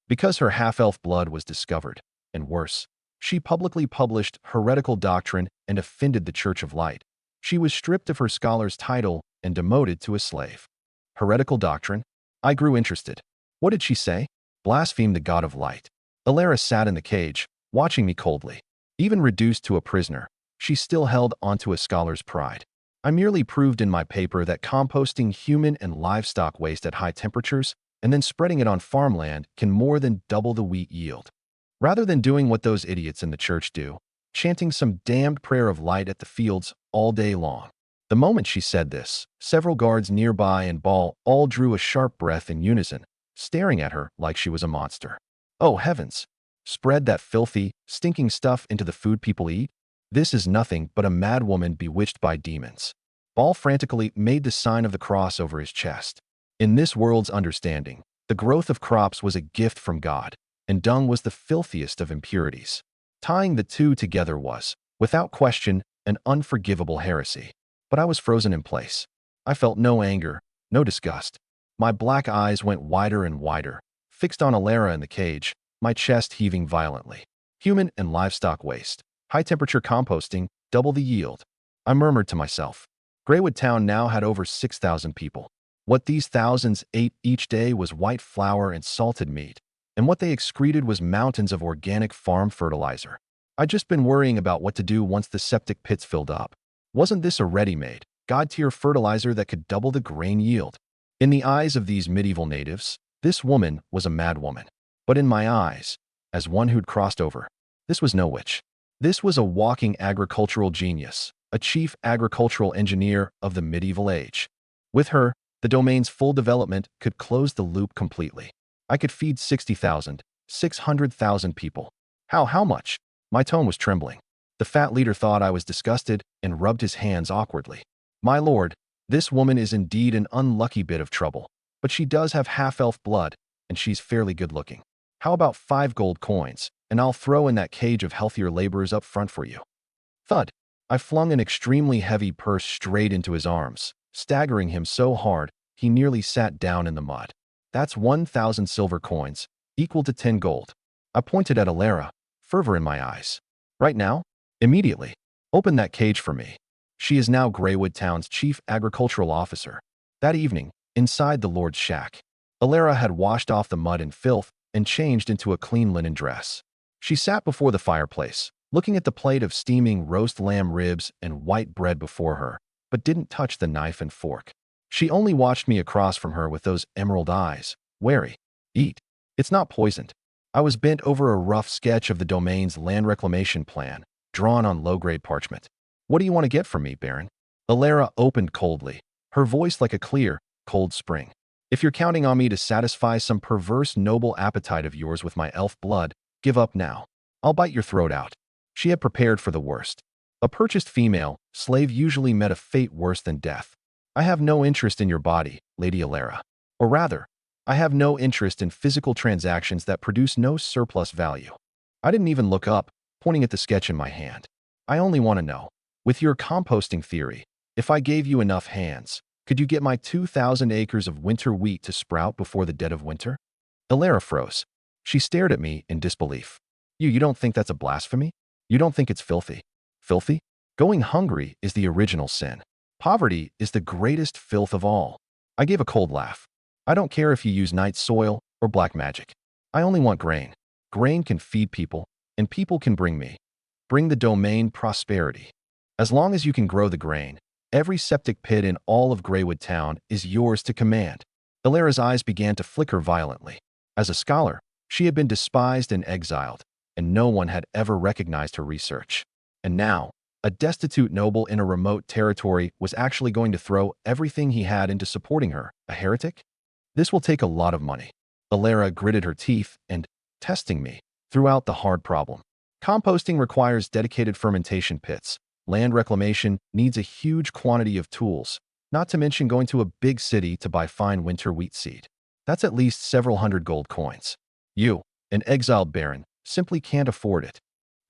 Because her half-elf blood was discovered, and worse, she publicly published heretical doctrine and offended the Church of Light, she was stripped of her scholar's title and demoted to a slave. Heretical doctrine? I grew interested. What did she say? Blaspheme the god of light. Alara sat in the cage, watching me coldly. Even reduced to a prisoner, she still held onto a scholar's pride. I merely proved in my paper that composting human and livestock waste at high temperatures and then spreading it on farmland can more than double the wheat yield. rather than doing what those idiots in the church do, chanting some damned prayer of light at the fields all day long. The moment she said this, several guards nearby and Ball all drew a sharp breath in unison, staring at her like she was a monster. Oh heavens! Spread that filthy, stinking stuff into the food people eat? This is nothing but a mad woman bewitched by demons. Ball frantically made the sign of the cross over his chest. In this world's understanding, the growth of crops was a gift from God, and dung was the filthiest of impurities. Tying the two together was, without question, an unforgivable heresy. But I was frozen in place. I felt no anger, no disgust. My black eyes went wider and wider, fixed on Alara in the cage, my chest heaving violently. Human and livestock waste. High-temperature composting, double the yield. I murmured to myself. Greywood Town now had over 6,000 people. What these thousands ate each day was white flour and salted meat, and what they excreted was mountains of organic farm fertilizer. I'd just been worrying about what to do once the septic pits filled up. Wasn't this a ready-made, god-tier fertilizer that could double the grain yield? In the eyes of these medieval natives, this woman was a mad woman. But in my eyes, as one who'd crossed over, this was no witch. This was a walking agricultural genius, a chief agricultural engineer of the medieval age. With her, the domain's full development could close the loop completely. I could feed 60,000, 600,000 people. How much? My tone was trembling. The fat leader thought I was disgusted and rubbed his hands awkwardly. My lord, this woman is indeed an unlucky bit of trouble, but she does have half-elf blood, and she's fairly good-looking. How about 5 gold coins, and I'll throw in that cage of healthier laborers up front for you. Thud. I flung an extremely heavy purse straight into his arms, staggering him so hard he nearly sat down in the mud. That's 1,000 silver coins, equal to 10 gold. I pointed at Alara, fervor in my eyes. Right now? Immediately. Open that cage for me. She is now Greywood Town's chief agricultural officer. That evening, inside the Lord's shack, Alara had washed off the mud and filth and changed into a clean linen dress. She sat before the fireplace, looking at the plate of steaming roast lamb ribs and white bread before her, but didn't touch the knife and fork. She only watched me across from her with those emerald eyes, wary. Eat. It's not poisoned. I was bent over a rough sketch of the domain's land reclamation plan, drawn on low-grade parchment. What do you want to get from me, Baron? Alara opened coldly, her voice like a clear, cold spring. If you're counting on me to satisfy some perverse noble appetite of yours with my elf blood, give up now. I'll bite your throat out. She had prepared for the worst. A purchased female, slave usually met a fate worse than death. I have no interest in your body, Lady Alara. Or rather, I have no interest in physical transactions that produce no surplus value. I didn't even look up, pointing at the sketch in my hand. I only want to know, with your composting theory, if I gave you enough hands, could you get my 2,000 acres of winter wheat to sprout before the dead of winter? Alara froze. She stared at me in disbelief. You don't think that's a blasphemy? You don't think it's filthy? Filthy? Going hungry is the original sin. Poverty is the greatest filth of all. I gave a cold laugh. I don't care if you use night soil or black magic. I only want grain. Grain can feed people, and people can bring the domain prosperity. As long as you can grow the grain, every septic pit in all of Greywood Town is yours to command. Alara's eyes began to flicker violently. As a scholar, she had been despised and exiled, and no one had ever recognized her research. And now, a destitute noble in a remote territory was actually going to throw everything he had into supporting her, a heretic? This will take a lot of money. Alara gritted her teeth and, testing me, threw out the hard problem. Composting requires dedicated fermentation pits. Land reclamation needs a huge quantity of tools, not to mention going to a big city to buy fine winter wheat seed. That's at least several hundred gold coins. You, an exiled baron, simply can't afford it.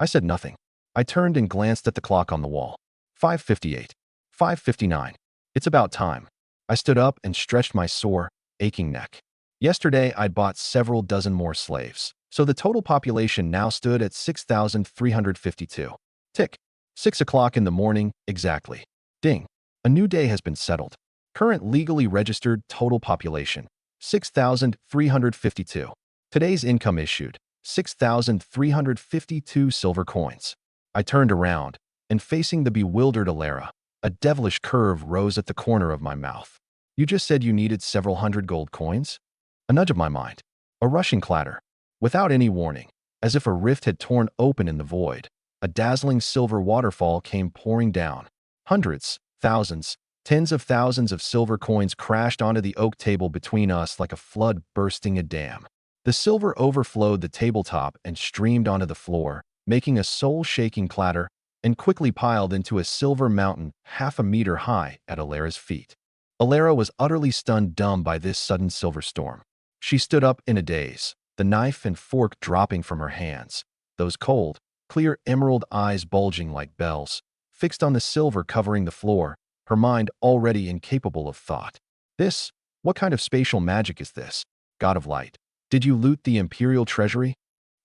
I said nothing. I turned and glanced at the clock on the wall. 5:58. 5:59. It's about time. I stood up and stretched my sore, aching neck. Yesterday, I'd bought several dozen more slaves, so the total population now stood at 6,352. Tick. 6 o'clock in the morning, exactly. Ding. A new day has been settled. Current legally registered total population, 6,352. Today's income issued, 6,352 silver coins. I turned around, and facing the bewildered Alara, a devilish curve rose at the corner of my mouth. You just said you needed several hundred gold coins? A nudge of my mind. A rushing clatter. Without any warning, As if a rift had torn open in the void, a dazzling silver waterfall came pouring down. Hundreds, thousands, tens of thousands of silver coins crashed onto the oak table between us like a flood bursting a dam. The silver overflowed the tabletop and streamed onto the floor, making a soul-shaking clatter, and quickly piled into a silver mountain half a meter high at Alara's feet. Alara was utterly stunned dumb by this sudden silver storm. She stood up in a daze, the knife and fork dropping from her hands, those cold, clear emerald eyes bulging like bells, fixed on the silver covering the floor, her mind already incapable of thought. What kind of spatial magic is this, God of Light? Did you loot the Imperial treasury?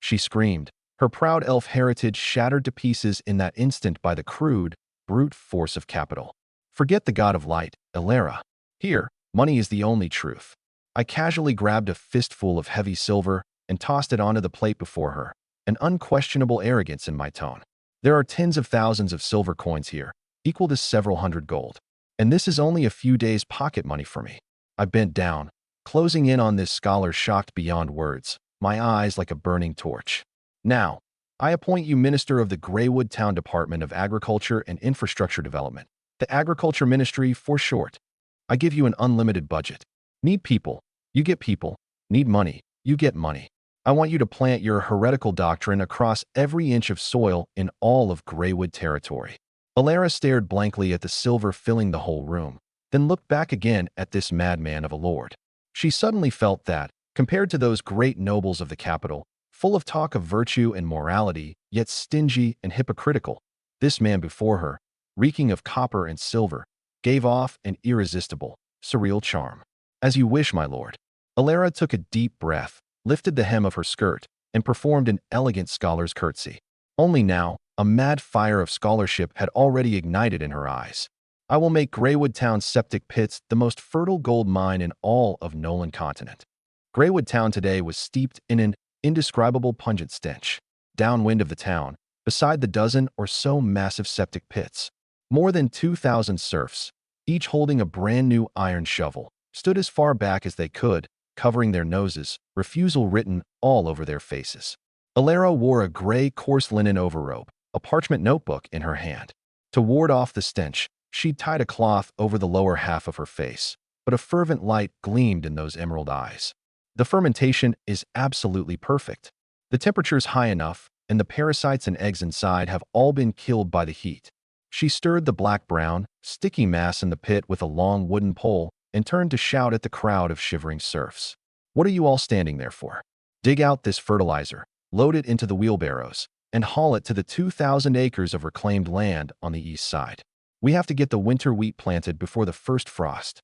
She screamed, her proud elf heritage shattered to pieces in that instant by the crude, brute force of capital. Forget the God of Light, Alara. Here, money is the only truth. I casually grabbed a fistful of heavy silver and tossed it onto the plate before her, an unquestionable arrogance in my tone. There are tens of thousands of silver coins here, equal to several hundred gold. And this is only a few days' pocket money for me. I bent down, closing in on this scholar shocked beyond words, my eyes like a burning torch. Now, I appoint you Minister of the Greywood Town Department of Agriculture and Infrastructure Development, the Agriculture Ministry for short. I give you an unlimited budget. Need people, you get people. Need money, you get money. I want you to plant your heretical doctrine across every inch of soil in all of Greywood territory. Alara stared blankly at the silver filling the whole room, then looked back again at this madman of a lord. She suddenly felt that, compared to those great nobles of the capital, full of talk of virtue and morality, yet stingy and hypocritical, this man before her, reeking of copper and silver, gave off an irresistible, surreal charm. As you wish, my lord. Alara took a deep breath, lifted the hem of her skirt, and performed an elegant scholar's curtsy. Only now, a mad fire of scholarship had already ignited in her eyes. I will make Greywood Town's septic pits the most fertile gold mine in all of Nolan continent. Greywood Town today was steeped in an indescribable pungent stench. Downwind of the town, beside the dozen or so massive septic pits, more than 2,000 serfs, each holding a brand new iron shovel, stood as far back as they could, covering their noses, refusal written all over their faces. Alara wore a gray coarse linen overrobe, a parchment notebook in her hand. To ward off the stench, she'd tied a cloth over the lower half of her face, but a fervent light gleamed in those emerald eyes. The fermentation is absolutely perfect. The temperature's high enough, and the parasites and eggs inside have all been killed by the heat. She stirred the black-brown, sticky mass in the pit with a long wooden pole and turned to shout at the crowd of shivering serfs. What are you all standing there for? Dig out this fertilizer, load it into the wheelbarrows, and haul it to the 2,000 acres of reclaimed land on the east side. We have to get the winter wheat planted before the first frost.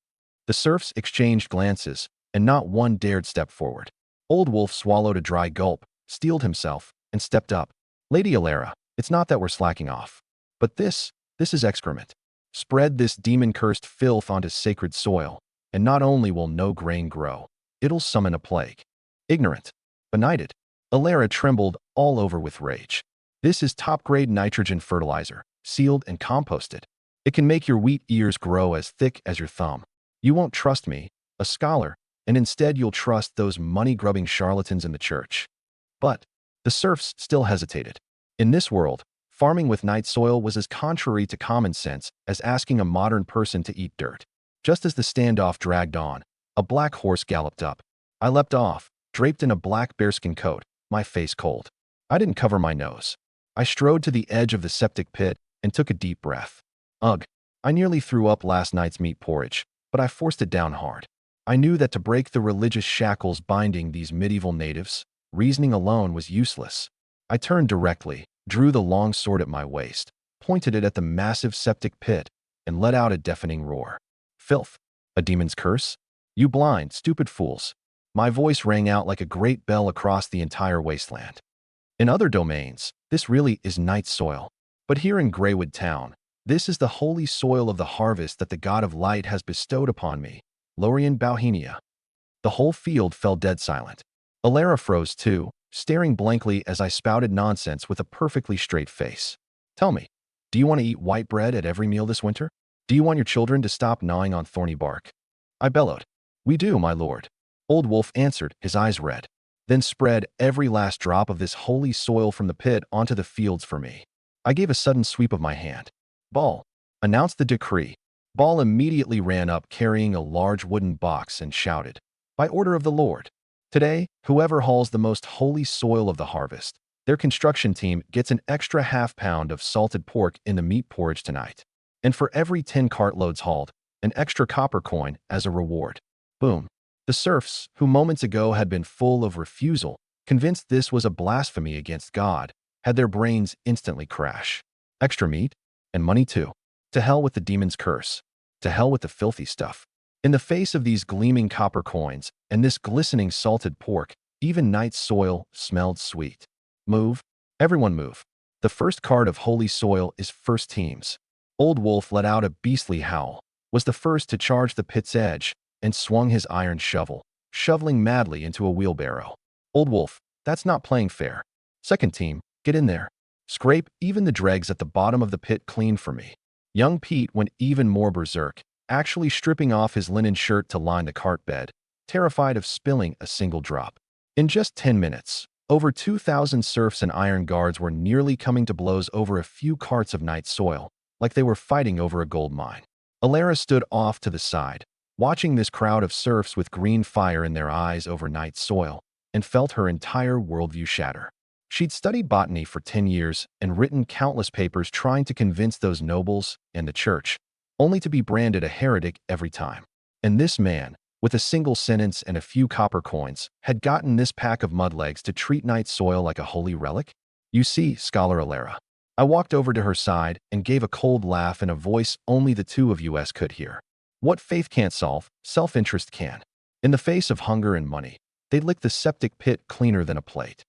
The serfs exchanged glances, and not one dared step forward. Old Wolf swallowed a dry gulp, steeled himself, and stepped up. Lady Alara, it's not that we're slacking off. But this is excrement. Spread this demon-cursed filth onto sacred soil, and not only will no grain grow, it'll summon a plague. Ignorant. Benighted. Alara trembled all over with rage. This is top-grade nitrogen fertilizer, sealed and composted. It can make your wheat ears grow as thick as your thumb. You won't trust me, a scholar, and instead you'll trust those money-grubbing charlatans in the church. But the serfs still hesitated. In this world, farming with night soil was as contrary to common sense as asking a modern person to eat dirt. Just as the standoff dragged on, a black horse galloped up. I leapt off, draped in a black bearskin coat, my face cold. I didn't cover my nose. I strode to the edge of the septic pit and took a deep breath. Ugh, I nearly threw up last night's meat porridge, but I forced it down hard. I knew that to break the religious shackles binding these medieval natives, reasoning alone was useless. I turned directly, drew the long sword at my waist, pointed it at the massive septic pit, and let out a deafening roar. Filth! A demon's curse? You blind, stupid fools! My voice rang out like a great bell across the entire wasteland. In other domains, this really is night soil. But here in Greywood Town, this is the holy soil of the harvest that the God of Light has bestowed upon me, Lorien Bauhinia. The whole field fell dead silent. Alara froze too, staring blankly as I spouted nonsense with a perfectly straight face. Tell me, do you want to eat white bread at every meal this winter? Do you want your children to stop gnawing on thorny bark? I bellowed. We do, my lord. Old Wolf answered, his eyes red. then spread every last drop of this holy soil from the pit onto the fields for me. I gave a sudden sweep of my hand. Ball, announced the decree. Ball immediately ran up carrying a large wooden box and shouted, "By order of the Lord, today, whoever hauls the most holy soil of the harvest, their construction team gets an extra half-pound of salted pork in the meat porridge tonight. And for every 10 cartloads hauled, an extra copper coin as a reward." Boom. The serfs, who moments ago had been full of refusal, convinced this was a blasphemy against God, had their brains instantly crash. Extra meat? And money too. To hell with the demon's curse. To hell with the filthy stuff. In the face of these gleaming copper coins and this glistening salted pork, even night's soil smelled sweet. Move. Everyone move. The first cart of holy soil is first team's. Old Wolf let out a beastly howl, was the first to charge the pit's edge, and swung his iron shovel, shoveling madly into a wheelbarrow. Old Wolf, that's not playing fair. Second team, get in there. Scrape even the dregs at the bottom of the pit clean for me. Young Pete went even more berserk, actually stripping off his linen shirt to line the cart bed, terrified of spilling a single drop. In just 10 minutes, over 2,000 serfs and iron guards were nearly coming to blows over a few carts of night soil, like they were fighting over a gold mine. Alara stood off to the side, watching this crowd of serfs with green fire in their eyes over night soil, and felt her entire worldview shatter. She'd studied botany for 10 years and written countless papers trying to convince those nobles and the church, only to be branded a heretic every time. And this man, with a single sentence and a few copper coins, had gotten this pack of mudlegs to treat night soil like a holy relic? You see, Scholar Alara. I walked over to her side and gave a cold laugh in a voice only the two of us could hear. What faith can't solve, self-interest can. In the face of hunger and money, they'd lick the septic pit cleaner than a plate.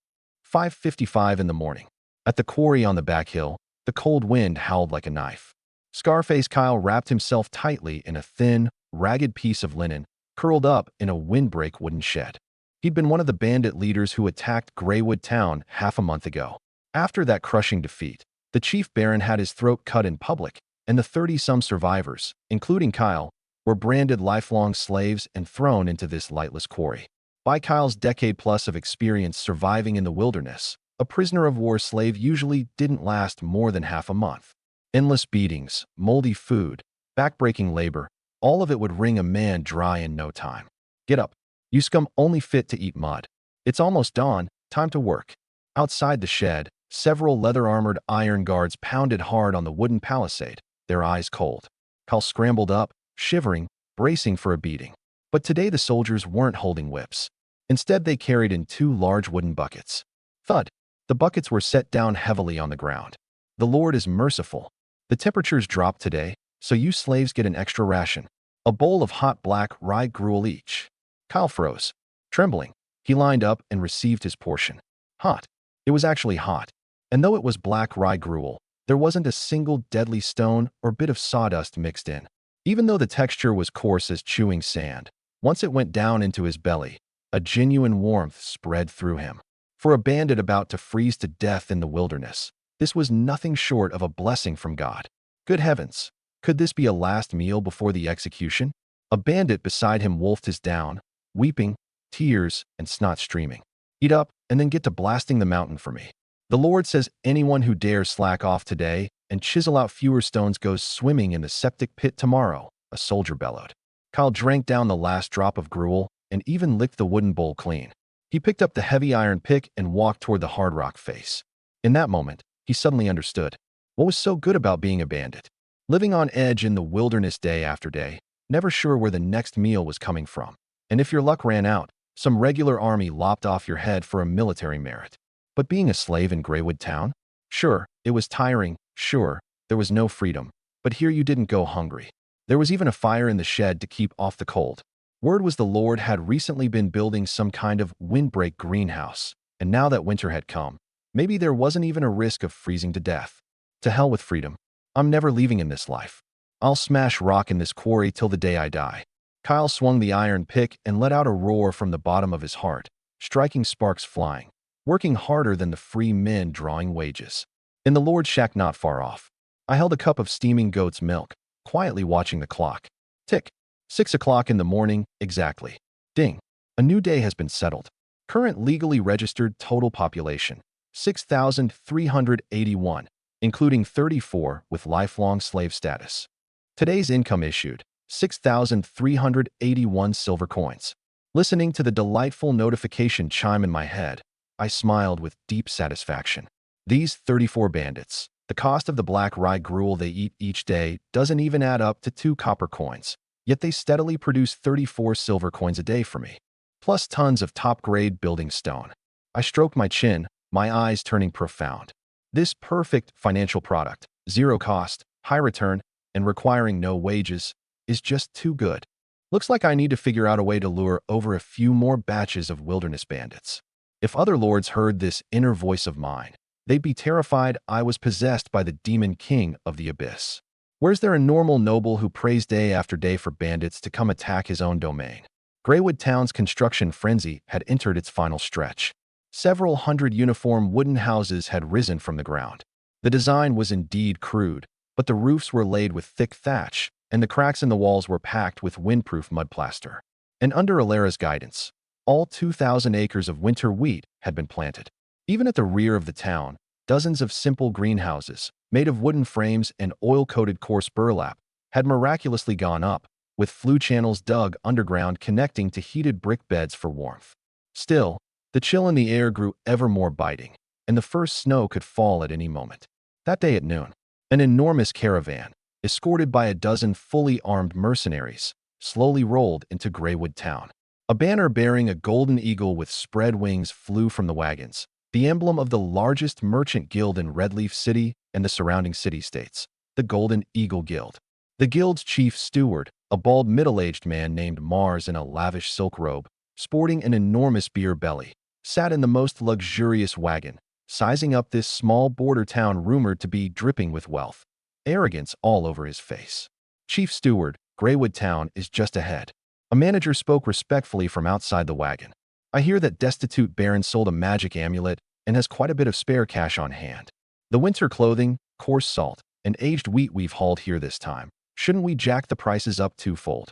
5:55 in the morning. At the quarry on the back hill, the cold wind howled like a knife. Scarface Kyle wrapped himself tightly in a thin, ragged piece of linen, curled up in a windbreak wooden shed. He'd been one of the bandit leaders who attacked Greywood Town half a month ago. After that crushing defeat, the chief baron had his throat cut in public, and the 30-some survivors, including Kyle, were branded lifelong slaves and thrown into this lightless quarry. By Kyle's decade-plus of experience surviving in the wilderness, a prisoner of war slave usually didn't last more than half a month. Endless beatings, moldy food, backbreaking labor, all of it would wring a man dry in no time. Get up. You scum only fit to eat mud. It's almost dawn, time to work. Outside the shed, several leather-armored iron guards pounded hard on the wooden palisade, their eyes cold. Kyle scrambled up, shivering, bracing for a beating. But today the soldiers weren't holding whips. Instead, they carried in 2 large wooden buckets. Thud. The buckets were set down heavily on the ground. The Lord is merciful. The temperatures dropped today, so you slaves get an extra ration. A bowl of hot black rye gruel each. Kyle froze. Trembling, he lined up and received his portion. Hot. It was actually hot. And though it was black rye gruel, there wasn't a single deadly stone or bit of sawdust mixed in. Even though the texture was coarse as chewing sand, once it went down into his belly, a genuine warmth spread through him. For a bandit about to freeze to death in the wilderness, this was nothing short of a blessing from God. Good heavens, could this be a last meal before the execution? A bandit beside him wolfed his down, weeping, tears, and snot streaming. Eat up, and then get to blasting the mountain for me. The Lord says anyone who dares slack off today and chisel out fewer stones goes swimming in the septic pit tomorrow, a soldier bellowed. Kyle drank down the last drop of gruel and even licked the wooden bowl clean. He picked up the heavy iron pick and walked toward the hard rock face. In that moment, he suddenly understood. What was so good about being a bandit? Living on edge in the wilderness day after day, never sure where the next meal was coming from. And if your luck ran out, some regular army lopped off your head for a military merit. But being a slave in Greywood Town? Sure, it was tiring, sure, there was no freedom, but here you didn't go hungry. There was even a fire in the shed to keep off the cold. Word was the Lord had recently been building some kind of windbreak greenhouse, and now that winter had come, maybe there wasn't even a risk of freezing to death. To hell with freedom. I'm never leaving in this life. I'll smash rock in this quarry till the day I die. Kyle swung the iron pick and let out a roar from the bottom of his heart, striking sparks flying, working harder than the free men drawing wages. In the Lord's shack not far off, I held a cup of steaming goat's milk, quietly watching the clock. Tick. 6 o'clock in the morning, exactly. Ding. A new day has been settled. Current legally registered total population, 6,381, including 34 with lifelong slave status. Today's income issued, 6,381 silver coins. Listening to the delightful notification chime in my head, I smiled with deep satisfaction. These 34 bandits, the cost of the black rye gruel they eat each day doesn't even add up to 2 copper coins, yet they steadily produce 34 silver coins a day for me, plus tons of top-grade building stone. I stroked my chin, my eyes turning profound. This perfect financial product, zero cost, high return, and requiring no wages, is just too good. Looks like I need to figure out a way to lure over a few more batches of wilderness bandits. If other lords heard this inner voice of mine, they'd be terrified I was possessed by the demon king of the abyss. Where's there a normal noble who prays day after day for bandits to come attack his own domain? Greywood Town's construction frenzy had entered its final stretch. Several hundred uniform wooden houses had risen from the ground. The design was indeed crude, but the roofs were laid with thick thatch, and the cracks in the walls were packed with windproof mud plaster. And under Alara's guidance, all 2,000 acres of winter wheat had been planted. Even at the rear of the town, dozens of simple greenhouses, made of wooden frames and oil-coated coarse burlap, had miraculously gone up, with flue channels dug underground connecting to heated brick beds for warmth. Still, the chill in the air grew ever more biting, and the first snow could fall at any moment. That day at noon, an enormous caravan, escorted by a dozen fully armed mercenaries, slowly rolled into Greywood Town. A banner bearing a golden eagle with spread wings flew from the wagons, the emblem of the largest merchant guild in Redleaf City and the surrounding city-states, the Golden Eagle Guild. The guild's chief steward, a bald middle-aged man named Mars in a lavish silk robe, sporting an enormous beer belly, sat in the most luxurious wagon, sizing up this small border town rumored to be dripping with wealth. Arrogance all over his face. Chief Steward, Greywood Town is just ahead. A manager spoke respectfully from outside the wagon. I hear that destitute Baron sold a magic amulet and has quite a bit of spare cash on hand. The winter clothing, coarse salt, and aged wheat we've hauled here this time. Shouldn't we jack the prices up twofold?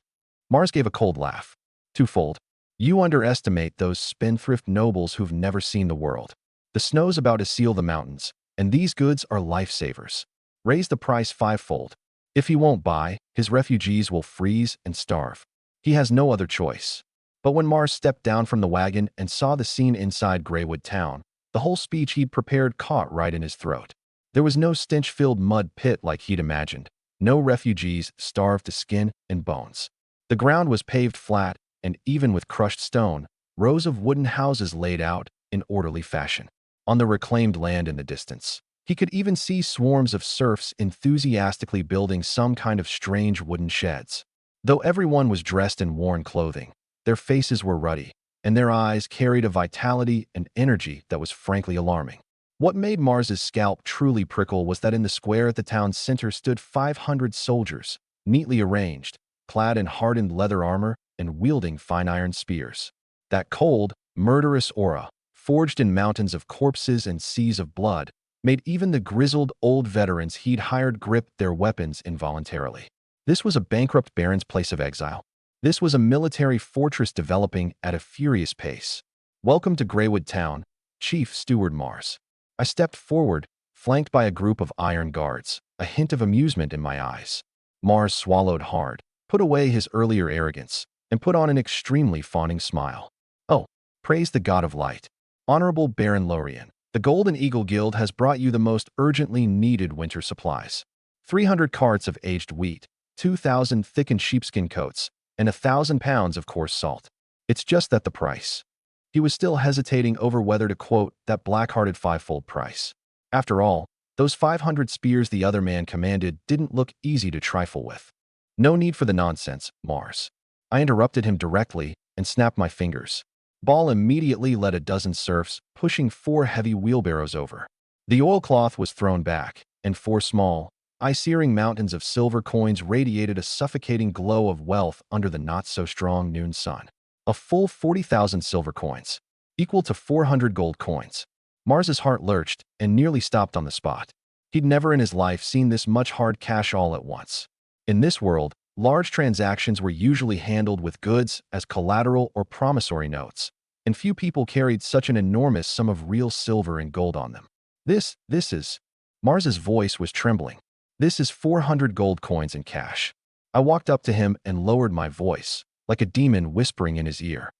Mars gave a cold laugh. Twofold? You underestimate those spendthrift nobles who've never seen the world. The snow's about to seal the mountains, and these goods are lifesavers. Raise the price fivefold. If he won't buy, his refugees will freeze and starve. He has no other choice. But when Mars stepped down from the wagon and saw the scene inside Greywood Town, the whole speech he'd prepared caught right in his throat. There was no stench-filled mud pit like he'd imagined, no refugees starved to skin and bones. The ground was paved flat, and even with crushed stone, rows of wooden houses laid out in orderly fashion. On the reclaimed land in the distance, he could even see swarms of serfs enthusiastically building some kind of strange wooden sheds. Though everyone was dressed in worn clothing, their faces were ruddy, and their eyes carried a vitality and energy that was frankly alarming. What made Mars's scalp truly prickle was that in the square at the town's center stood 500 soldiers, neatly arranged, clad in hardened leather armor and wielding fine iron spears. That cold, murderous aura, forged in mountains of corpses and seas of blood, made even the grizzled old veterans he'd hired grip their weapons involuntarily. This was a bankrupt baron's place of exile. This was a military fortress developing at a furious pace. Welcome to Greywood Town, Chief Steward Mars. I stepped forward, flanked by a group of iron guards, a hint of amusement in my eyes. Mars swallowed hard, put away his earlier arrogance, and put on an extremely fawning smile. Oh, praise the god of light. Honorable Baron Lorien, the Golden Eagle Guild has brought you the most urgently needed winter supplies. 300 carts of aged wheat, 2,000 thickened sheepskin coats, and 1,000 pounds of coarse salt. It's just that the price. He was still hesitating over whether to quote that black-hearted fivefold price. After all, those 500 spears the other man commanded didn't look easy to trifle with. No need for the nonsense, Mars. I interrupted him directly and snapped my fingers. Ball immediately led a dozen serfs, pushing 4 heavy wheelbarrows over. The oilcloth was thrown back, and 4 small, eye-searing mountains of silver coins radiated a suffocating glow of wealth under the not-so-strong noon sun. A full 40,000 silver coins, equal to 400 gold coins. Mars's heart lurched and nearly stopped on the spot. He'd never in his life seen this much hard cash all at once. In this world, large transactions were usually handled with goods as collateral or promissory notes. and few people carried such an enormous sum of real silver and gold on them. This is, Mars's voice was trembling. This is 400 gold coins in cash. I walked up to him and lowered my voice, like a demon whispering in his ear.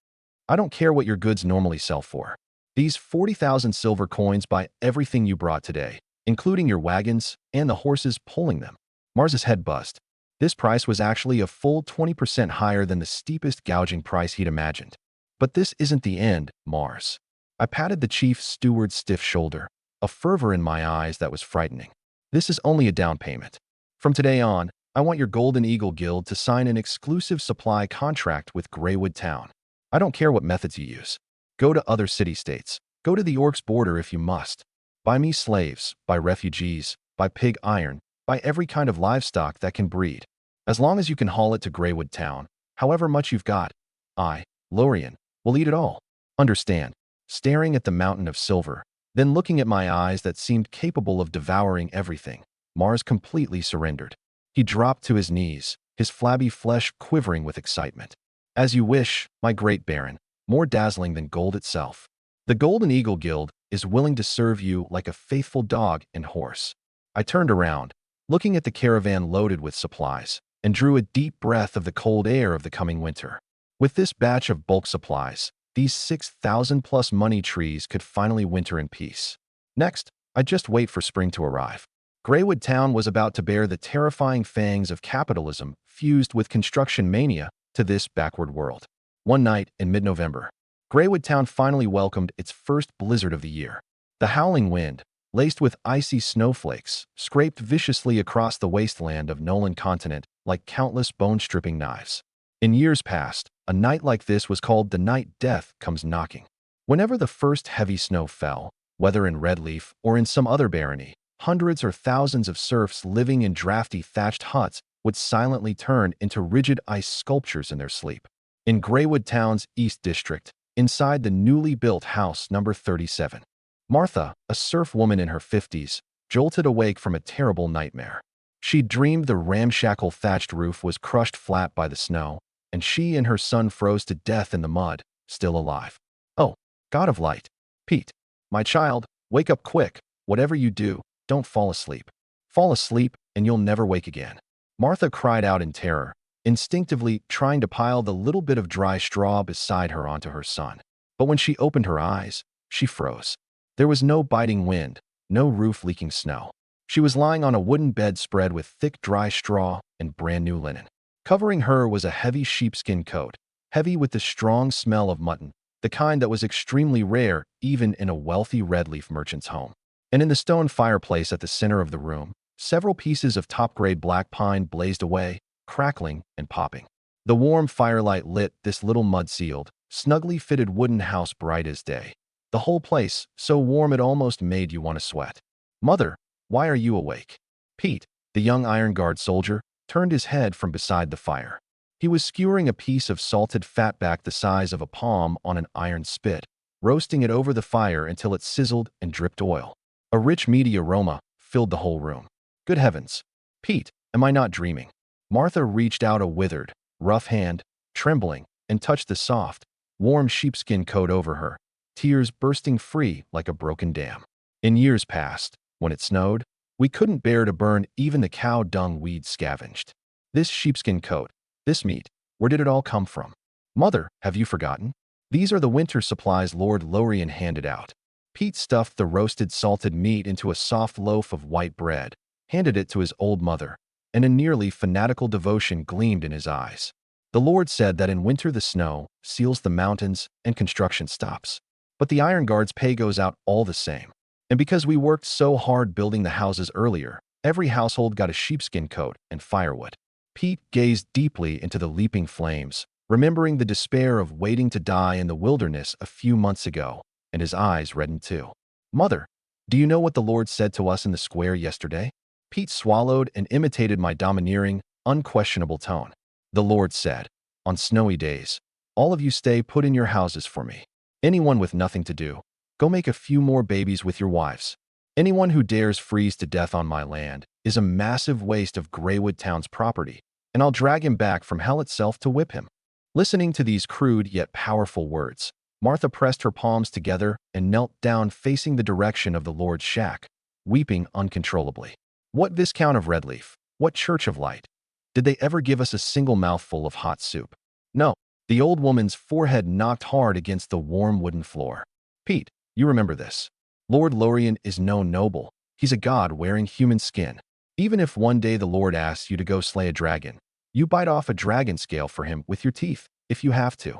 I don't care what your goods normally sell for. These 40,000 silver coins buy everything you brought today, including your wagons and the horses pulling them. Mars's head buzzed. This price was actually a full 20% higher than the steepest gouging price he'd imagined. But this isn't the end, Mars. I patted the chief steward's stiff shoulder, a fervor in my eyes that was frightening. This is only a down payment. From today on, I want your Golden Eagle Guild to sign an exclusive supply contract with Greywood Town. I don't care what methods you use. Go to other city-states. Go to the Orcs' border if you must. Buy me slaves, buy refugees, buy pig iron, buy every kind of livestock that can breed. As long as you can haul it to Greywood Town, however much you've got, I, Lorien, will eat it all. Understand? Staring at the mountain of silver, then looking at my eyes that seemed capable of devouring everything, Mars completely surrendered. He dropped to his knees, his flabby flesh quivering with excitement. As you wish, my great baron, more dazzling than gold itself. The Golden Eagle Guild is willing to serve you like a faithful dog and horse. I turned around, looking at the caravan loaded with supplies, and drew a deep breath of the cold air of the coming winter. With this batch of bulk supplies, these 6,000+ money trees could finally winter in peace. Next, I'd just wait for spring to arrive. Greywood Town was about to bear the terrifying fangs of capitalism fused with construction mania to this backward world. One night in mid-November, Greywood Town finally welcomed its first blizzard of the year. The howling wind, laced with icy snowflakes, scraped viciously across the wasteland of Nolan continent like countless bone-stripping knives. In years past, a night like this was called the night death comes knocking. Whenever the first heavy snow fell, whether in Redleaf or in some other barony, hundreds or thousands of serfs living in drafty thatched huts would silently turn into rigid ice sculptures in their sleep. In Greywood Town's East District, inside the newly built house number 37, Martha, a serf woman in her 50s, jolted awake from a terrible nightmare. She dreamed the ramshackle thatched roof was crushed flat by the snow, and she and her son froze to death in the mud, still alive. Oh, God of light. Pete, my child, wake up quick. Whatever you do, don't fall asleep. Fall asleep, and you'll never wake again. Martha cried out in terror, instinctively trying to pile the little bit of dry straw beside her onto her son. But when she opened her eyes, she froze. There was no biting wind, no roof-leaking snow. She was lying on a wooden bed spread with thick dry straw and brand-new linen. Covering her was a heavy sheepskin coat, heavy with the strong smell of mutton, the kind that was extremely rare even in a wealthy Redleaf merchant's home. And in the stone fireplace at the center of the room, several pieces of top-grade black pine blazed away, crackling and popping. The warm firelight lit this little mud-sealed, snugly fitted wooden house bright as day. The whole place, so warm it almost made you want to sweat. Mother, why are you awake? Pete, the young Iron Guard soldier, turned his head from beside the fire. He was skewering a piece of salted fatback the size of a palm on an iron spit, roasting it over the fire until it sizzled and dripped oil. A rich meaty aroma filled the whole room. Good heavens! Pete, am I not dreaming? Martha reached out a withered, rough hand, trembling, and touched the soft, warm sheepskin coat over her, tears bursting free like a broken dam. In years past, when it snowed, we couldn't bear to burn even the cow dung we'd scavenged. This sheepskin coat, this meat, where did it all come from? Mother, have you forgotten? These are the winter supplies Lord Lorien handed out. Pete stuffed the roasted salted meat into a soft loaf of white bread, handed it to his old mother, and a nearly fanatical devotion gleamed in his eyes. The Lord said that in winter the snow seals the mountains and construction stops. But the Iron Guard's pay goes out all the same. And because we worked so hard building the houses earlier, every household got a sheepskin coat and firewood. Pete gazed deeply into the leaping flames, remembering the despair of waiting to die in the wilderness a few months ago, and his eyes reddened too. Mother, do you know what the Lord said to us in the square yesterday? Pete swallowed and imitated my domineering, unquestionable tone. The Lord said, on snowy days, all of you stay put in your houses for me. Anyone with nothing to do, go make a few more babies with your wives. Anyone who dares freeze to death on my land is a massive waste of Greywood Town's property, and I'll drag him back from hell itself to whip him. Listening to these crude yet powerful words, Martha pressed her palms together and knelt down facing the direction of the Lord's shack, weeping uncontrollably. What Viscount of Redleaf? What Church of Light? Did they ever give us a single mouthful of hot soup? No. The old woman's forehead knocked hard against the warm wooden floor. Pete, you remember this. Lord Lorien is no noble. He's a god wearing human skin. Even if one day the Lord asks you to go slay a dragon, you bite off a dragon scale for him with your teeth, if you have to.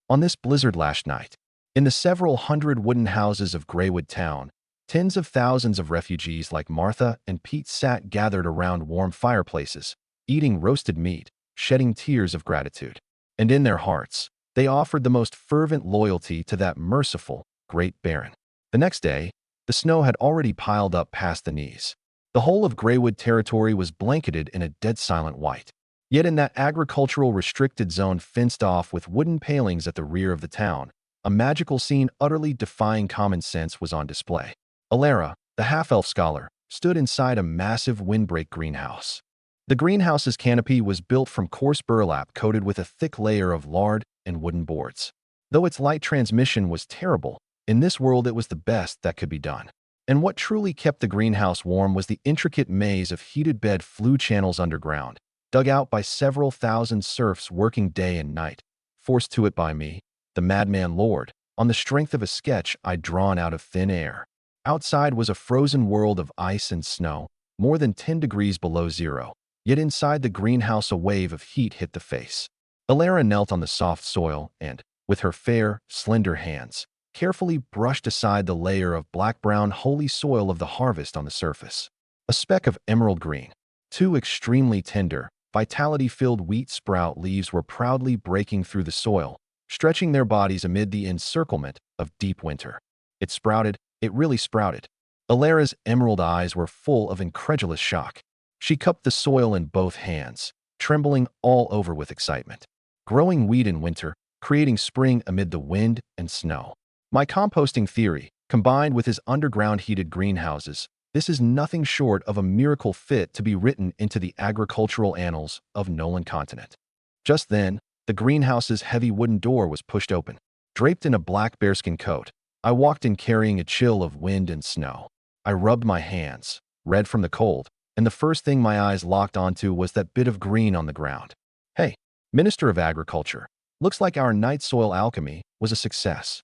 On this blizzard-lashed night, in the several hundred wooden houses of Greywood Town, tens of thousands of refugees like Martha and Pete sat gathered around warm fireplaces, eating roasted meat, shedding tears of gratitude. And in their hearts, they offered the most fervent loyalty to that merciful, great Baron. The next day, the snow had already piled up past the knees. The whole of Greywood territory was blanketed in a dead silent white. Yet in that agricultural restricted zone fenced off with wooden palings at the rear of the town, a magical scene utterly defying common sense was on display. Alara, the half-elf scholar, stood inside a massive windbreak greenhouse. The greenhouse's canopy was built from coarse burlap coated with a thick layer of lard and wooden boards. Though its light transmission was terrible, in this world it was the best that could be done. And what truly kept the greenhouse warm was the intricate maze of heated bed flue channels underground, dug out by several thousand serfs working day and night, forced to it by me, the madman lord, on the strength of a sketch I'd drawn out of thin air. Outside was a frozen world of ice and snow, more than 10 degrees below zero, yet inside the greenhouse a wave of heat hit the face. Alara knelt on the soft soil and, with her fair, slender hands, carefully brushed aside the layer of black-brown holy soil of the harvest on the surface. A speck of emerald green, two extremely tender, vitality-filled wheat sprout leaves were proudly breaking through the soil, stretching their bodies amid the encirclement of deep winter. It sprouted, it really sprouted. Alara's emerald eyes were full of incredulous shock. She cupped the soil in both hands, trembling all over with excitement. Growing wheat in winter, creating spring amid the wind and snow. My composting theory, combined with his underground heated greenhouses, this is nothing short of a miracle fit to be written into the agricultural annals of Nolan continent. Just then, the greenhouse's heavy wooden door was pushed open. Draped in a black bearskin coat, I walked in carrying a chill of wind and snow. I rubbed my hands, red from the cold, and the first thing my eyes locked onto was that bit of green on the ground. Hey, Minister of Agriculture, looks like our night soil alchemy was a success.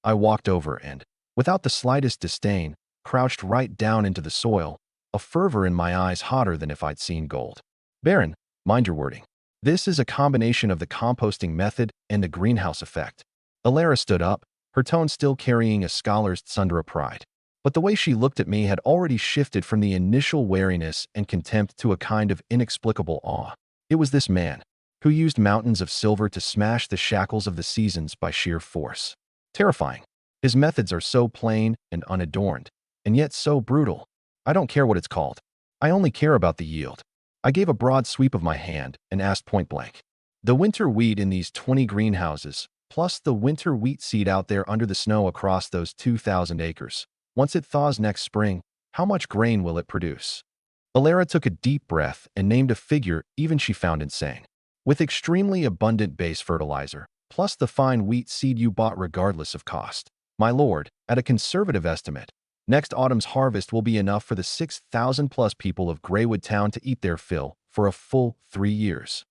I walked over and, without the slightest disdain, crouched right down into the soil, a fervor in my eyes hotter than if I'd seen gold. Baron, mind your wording. This is a combination of the composting method and the greenhouse effect. Alara stood up, her tone still carrying a scholar's thunder of pride. But the way she looked at me had already shifted from the initial wariness and contempt to a kind of inexplicable awe. It was this man, who used mountains of silver to smash the shackles of the seasons by sheer force. Terrifying. His methods are so plain and unadorned, and yet so brutal. I don't care what it's called. I only care about the yield. I gave a broad sweep of my hand and asked point blank. The winter wheat in these 20 greenhouses, plus the winter wheat seed out there under the snow across those 2,000 acres, once it thaws next spring, how much grain will it produce? Alara took a deep breath and named a figure even she found insane. With extremely abundant base fertilizer, plus the fine wheat seed you bought regardless of cost, my lord, at a conservative estimate, next autumn's harvest will be enough for the 6,000-plus people of Greywood Town to eat their fill for a full 3 years.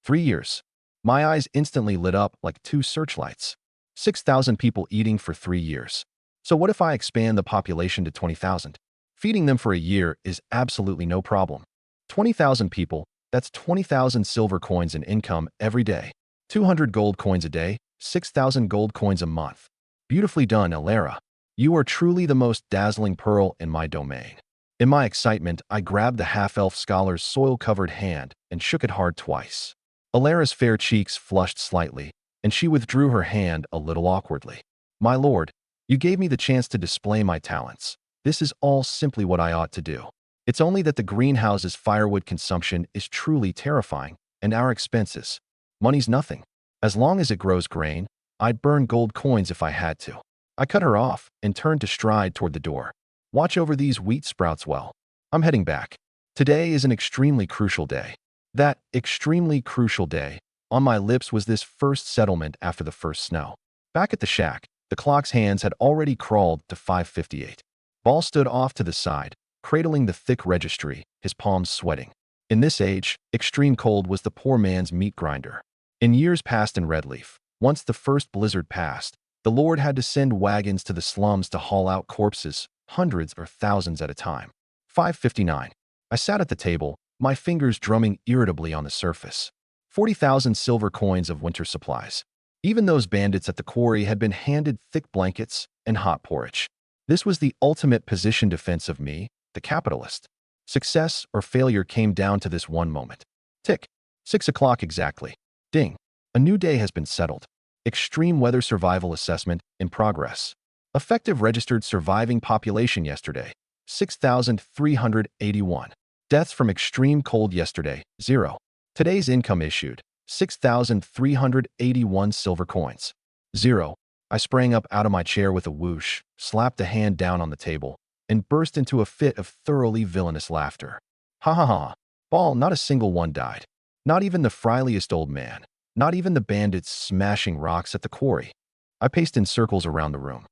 3 years. My eyes instantly lit up like two searchlights. 6,000 people eating for 3 years. So what if I expand the population to 20,000? Feeding them for a year is absolutely no problem. 20,000 people, that's 20,000 silver coins in income every day. 200 gold coins a day, 6,000 gold coins a month. Beautifully done, Alara. You are truly the most dazzling pearl in my domain. In my excitement, I grabbed the half-elf scholar's soil-covered hand and shook it hard twice. Alara's fair cheeks flushed slightly, and she withdrew her hand a little awkwardly. My lord, you gave me the chance to display my talents. This is all simply what I ought to do. It's only that the greenhouse's firewood consumption is truly terrifying, and our expenses. Money's nothing. As long as it grows grain, I'd burn gold coins if I had to. I cut her off and turned to stride toward the door. Watch over these wheat sprouts well. I'm heading back. Today is an extremely crucial day. That extremely crucial day, on my lips was this first settlement after the first snow. Back at the shack, the clock's hands had already crawled to 5:58. Ball stood off to the side, cradling the thick registry, his palms sweating. In this age, extreme cold was the poor man's meat grinder. In years past in Redleaf, once the first blizzard passed, the Lord had to send wagons to the slums to haul out corpses, hundreds or thousands at a time. 5:59. I sat at the table, my fingers drumming irritably on the surface. 40,000 silver coins of winter supplies. Even those bandits at the quarry had been handed thick blankets and hot porridge. This was the ultimate position defense of me, the capitalist. Success or failure came down to this one moment. Tick. 6 o'clock exactly. Ding. A new day has been settled. Extreme weather survival assessment in progress. Effective registered surviving population yesterday, 6,381. Deaths from extreme cold yesterday, 0. Today's income issued, 6,381 silver coins. 0. I sprang up out of my chair with a whoosh, slapped a hand down on the table, and burst into a fit of thoroughly villainous laughter. Ha ha ha. Ball, not a single one died. Not even the frieliest old man. Not even the bandits smashing rocks at the quarry. I paced in circles around the room.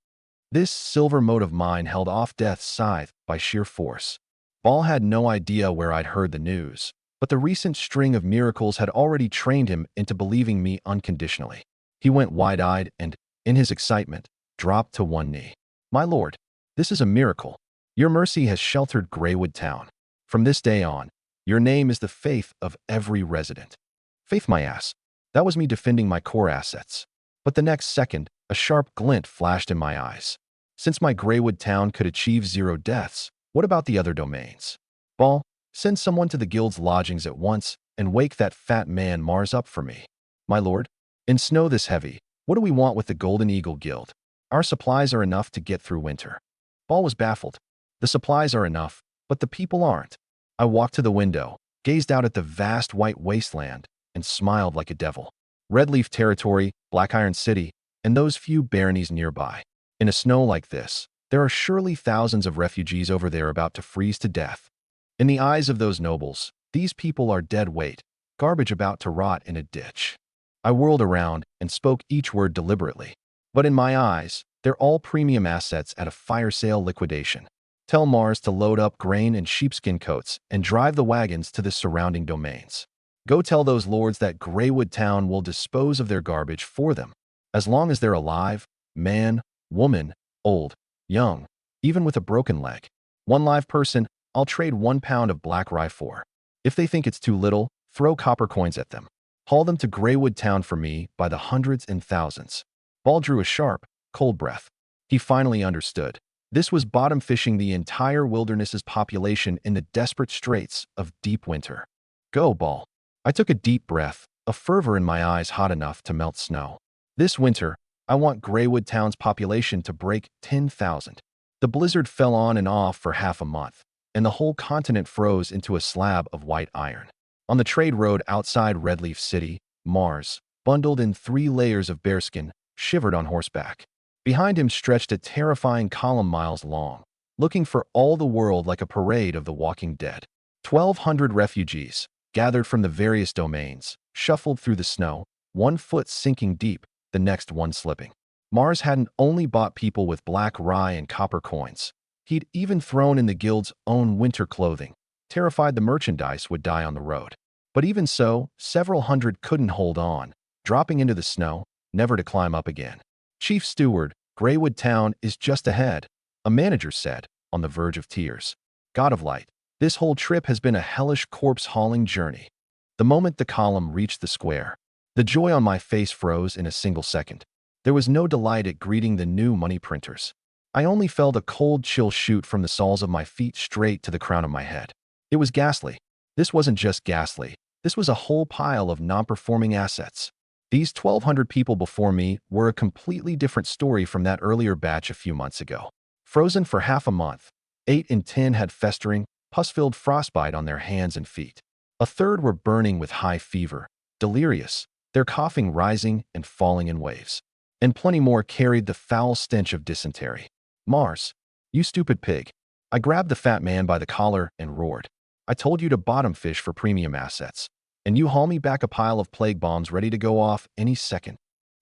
This silver mote of mine held off death's scythe by sheer force. Ball had no idea where I'd heard the news, but the recent string of miracles had already trained him into believing me unconditionally. He went wide-eyed and, in his excitement, dropped to one knee. My lord, this is a miracle. Your mercy has sheltered Greywood Town. From this day on, your name is the faith of every resident. Faith my ass. That was me defending my core assets. But the next second, a sharp glint flashed in my eyes. Since my Greywood Town could achieve 0 deaths, what about the other domains? Ball, send someone to the guild's lodgings at once and wake that fat man Mars up for me. My lord, in snow this heavy, what do we want with the Golden Eagle Guild? Our supplies are enough to get through winter. Ball was baffled. The supplies are enough, but the people aren't. I walked to the window, gazed out at the vast white wasteland, and smiled like a devil. Redleaf Territory, Black Iron City, and those few baronies nearby. In a snow like this, there are surely thousands of refugees over there about to freeze to death. In the eyes of those nobles, these people are dead weight, garbage about to rot in a ditch. I whirled around and spoke each word deliberately. But in my eyes, they're all premium assets at a fire sale liquidation. Tell Mars to load up grain and sheepskin coats and drive the wagons to the surrounding domains. Go tell those lords that Greywood Town will dispose of their garbage for them. As long as they're alive, man, woman, old, young, even with a broken leg. One live person, I'll trade 1 pound of black rye for. If they think it's too little, throw copper coins at them. Haul them to Greywood Town for me by the hundreds and thousands. Ball drew a sharp, cold breath. He finally understood. This was bottom fishing the entire wilderness's population in the desperate straits of deep winter. Go, Ball. I took a deep breath, a fervor in my eyes hot enough to melt snow. This winter, I want Greywood Town's population to break 10,000. The blizzard fell on and off for half a month, and the whole continent froze into a slab of white iron. On the trade road outside Redleaf City, Mars, bundled in 3 layers of bearskin, shivered on horseback. Behind him stretched a terrifying column miles long, looking for all the world like a parade of the walking dead. 1,200 refugees, gathered from the various domains, shuffled through the snow, one foot sinking deep, the next one slipping. Mars hadn't only bought people with black rye and copper coins. He'd even thrown in the guild's own winter clothing, terrified the merchandise would die on the road. But even so, several hundred couldn't hold on, dropping into the snow, never to climb up again. Chief Steward, Greywood Town is just ahead, a manager said, on the verge of tears. God of light, this whole trip has been a hellish corpse-hauling journey. The moment the column reached the square, the joy on my face froze in a single second. There was no delight at greeting the new money printers. I only felt a cold chill shoot from the soles of my feet straight to the crown of my head. It was ghastly. This wasn't just ghastly. This was a whole pile of non-performing assets. These 1,200 people before me were a completely different story from that earlier batch a few months ago. Frozen for half a month, 8 in 10 had festering, pus-filled frostbite on their hands and feet. A third were burning with high fever, delirious, their coughing rising and falling in waves. And plenty more carried the foul stench of dysentery. Mars, you stupid pig. I grabbed the fat man by the collar and roared. I told you to bottom fish for premium assets, and you haul me back a pile of plague bombs ready to go off any second.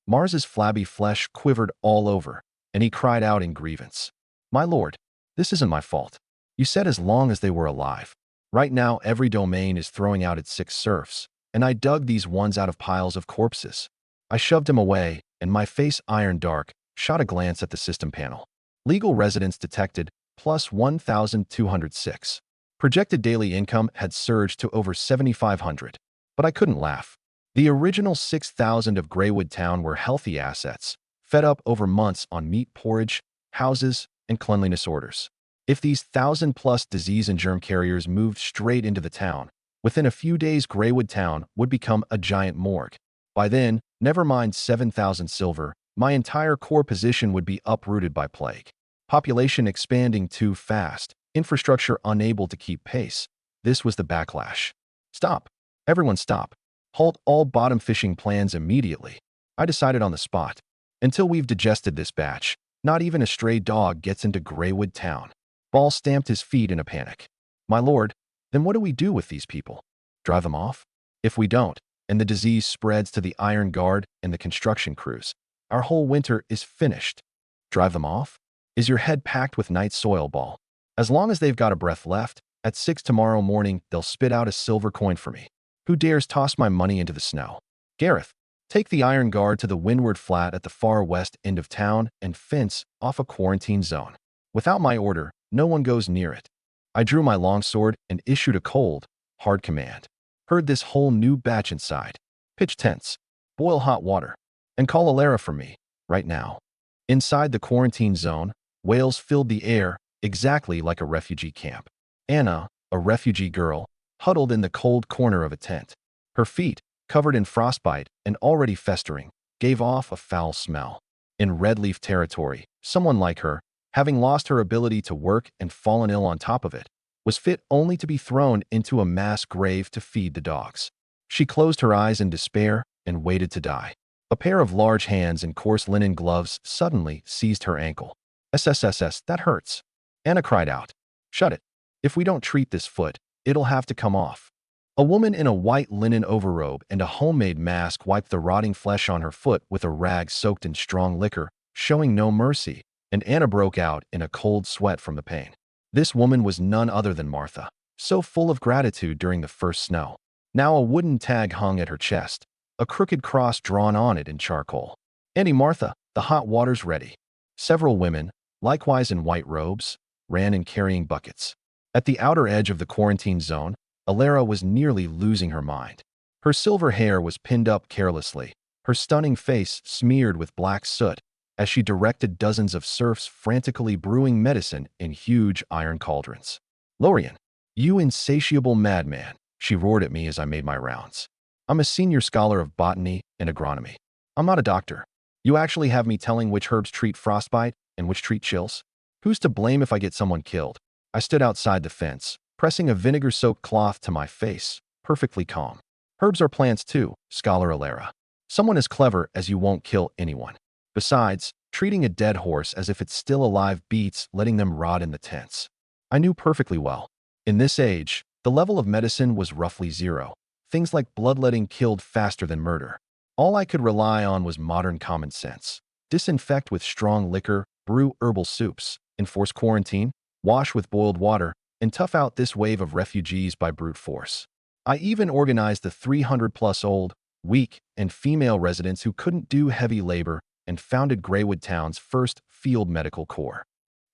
Mars's flabby flesh quivered all over, and he cried out in grievance. My lord, this isn't my fault. You said as long as they were alive. Right now, every domain is throwing out its 6 serfs, and I dug these ones out of piles of corpses. I shoved him away, and my face iron dark, shot a glance at the system panel. Legal residence detected, plus 1,206. Projected daily income had surged to over 7,500. But I couldn't laugh. The original 6,000 of Greywood Town were healthy assets, fed up over months on meat porridge, houses, and cleanliness orders. If these 1,000-plus disease and germ carriers moved straight into the town, within a few days Greywood Town would become a giant morgue. By then, never mind 7,000 silver, my entire core position would be uprooted by plague. Population expanding too fast, infrastructure unable to keep pace. This was the backlash. Stop. Everyone stop. Halt all bottom fishing plans immediately. I decided on the spot. Until we've digested this batch, not even a stray dog gets into Greywood Town. Ball stamped his feet in a panic. My lord, then what do we do with these people? Drive them off? If we don't, and the disease spreads to the Iron Guard and the construction crews, our whole winter is finished. Drive them off? Is your head packed with night soil, Ball? As long as they've got a breath left, at 6 tomorrow morning, they'll spit out a silver coin for me. Who dares toss my money into the snow? Gareth, take the Iron Guard to the windward flat at the far west end of town and fence off a quarantine zone. Without my order, no one goes near it. I drew my longsword and issued a cold, hard command. Heard this whole new batch inside. Pitch tents, boil hot water, and call Alara for me, right now. Inside the quarantine zone, wails filled the air, exactly like a refugee camp. Anna, a refugee girl, huddled in the cold corner of a tent. Her feet, covered in frostbite and already festering, gave off a foul smell. In red leaf territory, someone like her, having lost her ability to work and fallen ill on top of it, was fit only to be thrown into a mass grave to feed the dogs. She closed her eyes in despair and waited to die. A pair of large hands in coarse linen gloves suddenly seized her ankle. SSSS, that hurts. Anna cried out. Shut it. If we don't treat this foot, it'll have to come off. A woman in a white linen overrobe and a homemade mask wiped the rotting flesh on her foot with a rag soaked in strong liquor, showing no mercy, and Anna broke out in a cold sweat from the pain. This woman was none other than Martha, so full of gratitude during the first snow. Now a wooden tag hung at her chest, a crooked cross drawn on it in charcoal. Auntie Martha, the hot water's ready. Several women, likewise in white robes, ran in carrying buckets. At the outer edge of the quarantine zone, Alara was nearly losing her mind. Her silver hair was pinned up carelessly, her stunning face smeared with black soot, as she directed dozens of serfs frantically brewing medicine in huge iron cauldrons. Lorian, you insatiable madman, she roared at me as I made my rounds. I'm a senior scholar of botany and agronomy. I'm not a doctor. You actually have me telling which herbs treat frostbite and which treat chills? Who's to blame if I get someone killed? I stood outside the fence, pressing a vinegar-soaked cloth to my face, perfectly calm. Herbs are plants too, Scholar Alara. Someone as clever as you won't kill anyone. Besides, treating a dead horse as if it's still alive beats letting them rot in the tents. I knew perfectly well. In this age, the level of medicine was roughly zero. Things like bloodletting killed faster than murder. All I could rely on was modern common sense. Disinfect with strong liquor, brew herbal soups, enforce quarantine, wash with boiled water, and tough out this wave of refugees by brute force. I even organized the 300-plus old, weak, and female residents who couldn't do heavy labor and founded Greywood Town's first field medical corps.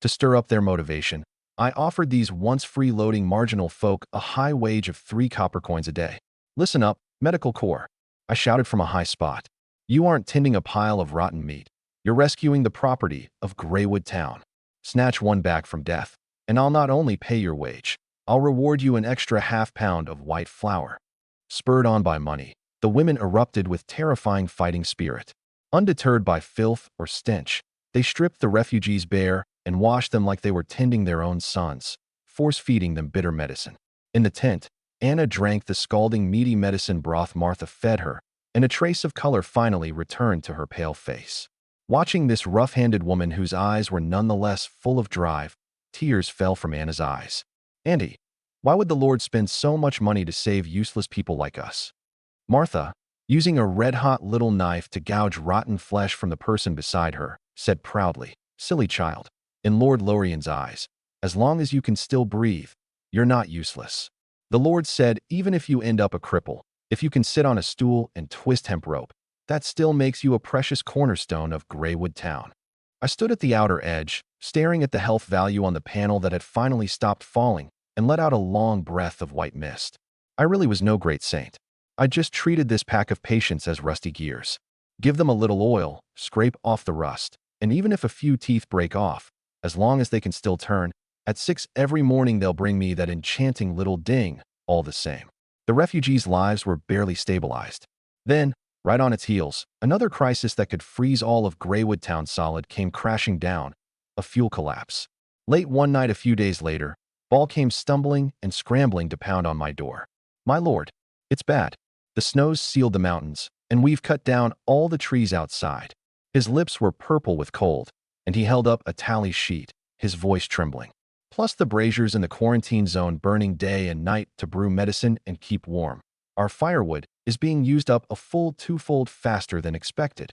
To stir up their motivation, I offered these once freeloading marginal folk a high wage of 3 copper coins a day. Listen up, medical corps, I shouted from a high spot. You aren't tending a pile of rotten meat. You're rescuing the property of Greywood Town. Snatch one back from death, and I'll not only pay your wage, I'll reward you an extra half-pound of white flour. Spurred on by money, the women erupted with terrifying fighting spirit. Undeterred by filth or stench, they stripped the refugees bare and washed them like they were tending their own sons, force-feeding them bitter medicine. In the tent, Anna drank the scalding meaty medicine broth Martha fed her, and a trace of color finally returned to her pale face. Watching this rough-handed woman whose eyes were nonetheless full of drive, tears fell from Anna's eyes. Auntie, why would the Lord spend so much money to save useless people like us? Martha, using a red-hot little knife to gouge rotten flesh from the person beside her, said proudly, "Silly child." In Lord Lorien's eyes, as long as you can still breathe, you're not useless. The Lord said, even if you end up a cripple, if you can sit on a stool and twist hemp rope, that still makes you a precious cornerstone of Greywood Town. I stood at the outer edge, staring at the health value on the panel that had finally stopped falling, and let out a long breath of white mist. I really was no great saint. I just treated this pack of patients as rusty gears. Give them a little oil, scrape off the rust, and even if a few teeth break off, as long as they can still turn, at 6 every morning they'll bring me that enchanting little ding, all the same. The refugees' lives were barely stabilized. Then, right on its heels, another crisis that could freeze all of Greywood Town solid came crashing down, a fuel collapse. Late one night a few days later, Ball came stumbling and scrambling to pound on my door. "My lord, it's bad. The snows sealed the mountains, and we've cut down all the trees outside." His lips were purple with cold, and he held up a tally sheet, his voice trembling. "Plus the braziers in the quarantine zone burning day and night to brew medicine and keep warm. Our firewood is being used up a full twofold faster than expected."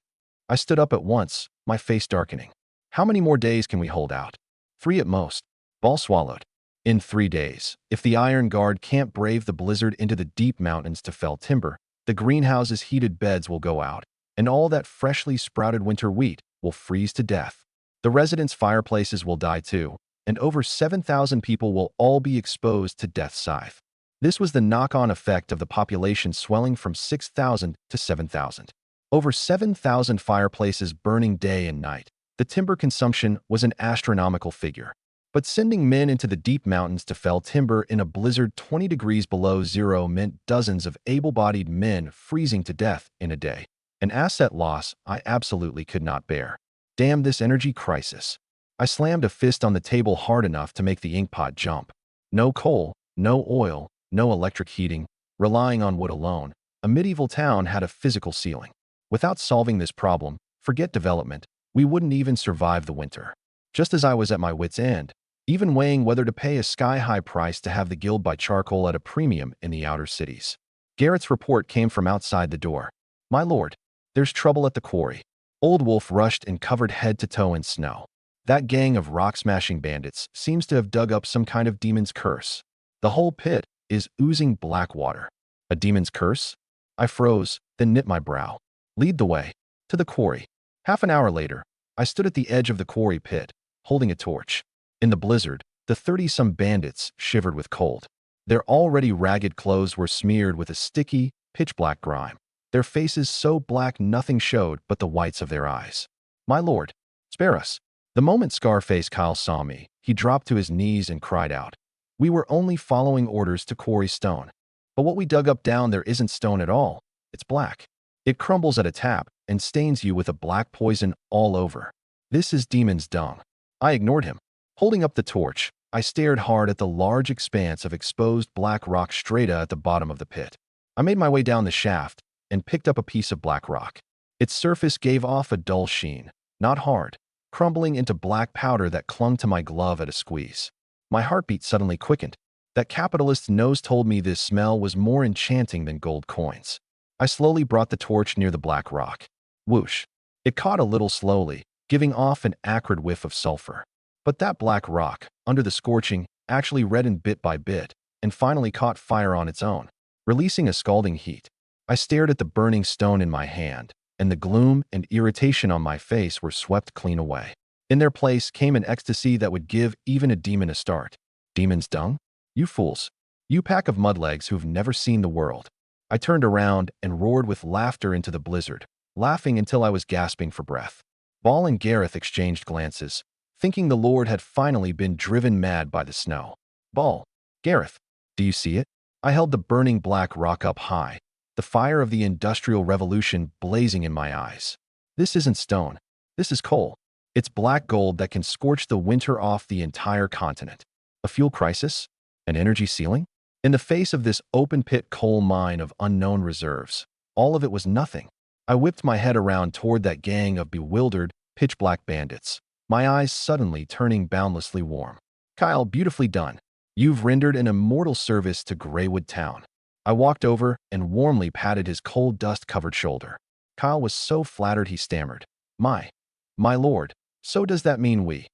I stood up at once, my face darkening. "How many more days can we hold out?" "3 at most." Ball swallowed. "In 3 days, if the Iron Guard can't brave the blizzard into the deep mountains to fell timber, the greenhouse's heated beds will go out, and all that freshly sprouted winter wheat will freeze to death. The residents' fireplaces will die too, and over 7,000 people will all be exposed to death's scythe." This was the knock-on effect of the population swelling from 6,000 to 7,000. Over 7,000 fireplaces burning day and night. The timber consumption was an astronomical figure. But sending men into the deep mountains to fell timber in a blizzard 20 degrees below zero meant dozens of able-bodied men freezing to death in a day. An asset loss I absolutely could not bear. Damn this energy crisis. I slammed a fist on the table hard enough to make the inkpot jump. No coal, no oil, no electric heating, relying on wood alone. A medieval town had a physical ceiling. Without solving this problem, forget development, we wouldn't even survive the winter. Just as I was at my wit's end, even weighing whether to pay a sky-high price to have the guild buy charcoal at a premium in the outer cities, Garrett's report came from outside the door. "My lord, there's trouble at the quarry." Old Wolf rushed and covered head to toe in snow. "That gang of rock-smashing bandits seems to have dug up some kind of demon's curse. The whole pit is oozing black water." "A demon's curse?" I froze, then knit my brow. "Lead the way." To the quarry. Half an hour later, I stood at the edge of the quarry pit, holding a torch. In the blizzard, the 30-some bandits shivered with cold. Their already ragged clothes were smeared with a sticky, pitch-black grime. Their faces so black nothing showed but the whites of their eyes. "My lord, spare us." The moment Scarface Kyle saw me, he dropped to his knees and cried out. "We were only following orders to quarry stone. But what we dug up down there isn't stone at all. It's black. It crumbles at a tap and stains you with a black poison all over. This is demon's dung." I ignored him. Holding up the torch, I stared hard at the large expanse of exposed black rock strata at the bottom of the pit. I made my way down the shaft and picked up a piece of black rock. Its surface gave off a dull sheen, not hard, crumbling into black powder that clung to my glove at a squeeze. My heartbeat suddenly quickened. That capitalist's nose told me this smell was more enchanting than gold coins. I slowly brought the torch near the black rock. Whoosh. It caught a little slowly, giving off an acrid whiff of sulfur. But that black rock, under the scorching, actually reddened bit by bit, and finally caught fire on its own, releasing a scalding heat. I stared at the burning stone in my hand, and the gloom and irritation on my face were swept clean away. In their place came an ecstasy that would give even a demon a start. "Demon's dung? You fools. You pack of mudlegs who've never seen the world." I turned around and roared with laughter into the blizzard, laughing until I was gasping for breath. Ball and Gareth exchanged glances, thinking the Lord had finally been driven mad by the snow. "Ball, Gareth, do you see it?" I held the burning black rock up high, the fire of the Industrial Revolution blazing in my eyes. "This isn't stone. This is coal. It's black gold that can scorch the winter off the entire continent. A fuel crisis? An energy ceiling? In the face of this open-pit coal mine of unknown reserves, all of it was nothing." I whipped my head around toward that gang of bewildered, pitch-black bandits, my eyes suddenly turning boundlessly warm. "Kyle, beautifully done. You've rendered an immortal service to Greywood Town." I walked over and warmly patted his cold, dust-covered shoulder. Kyle was so flattered he stammered. My lord, so does that mean we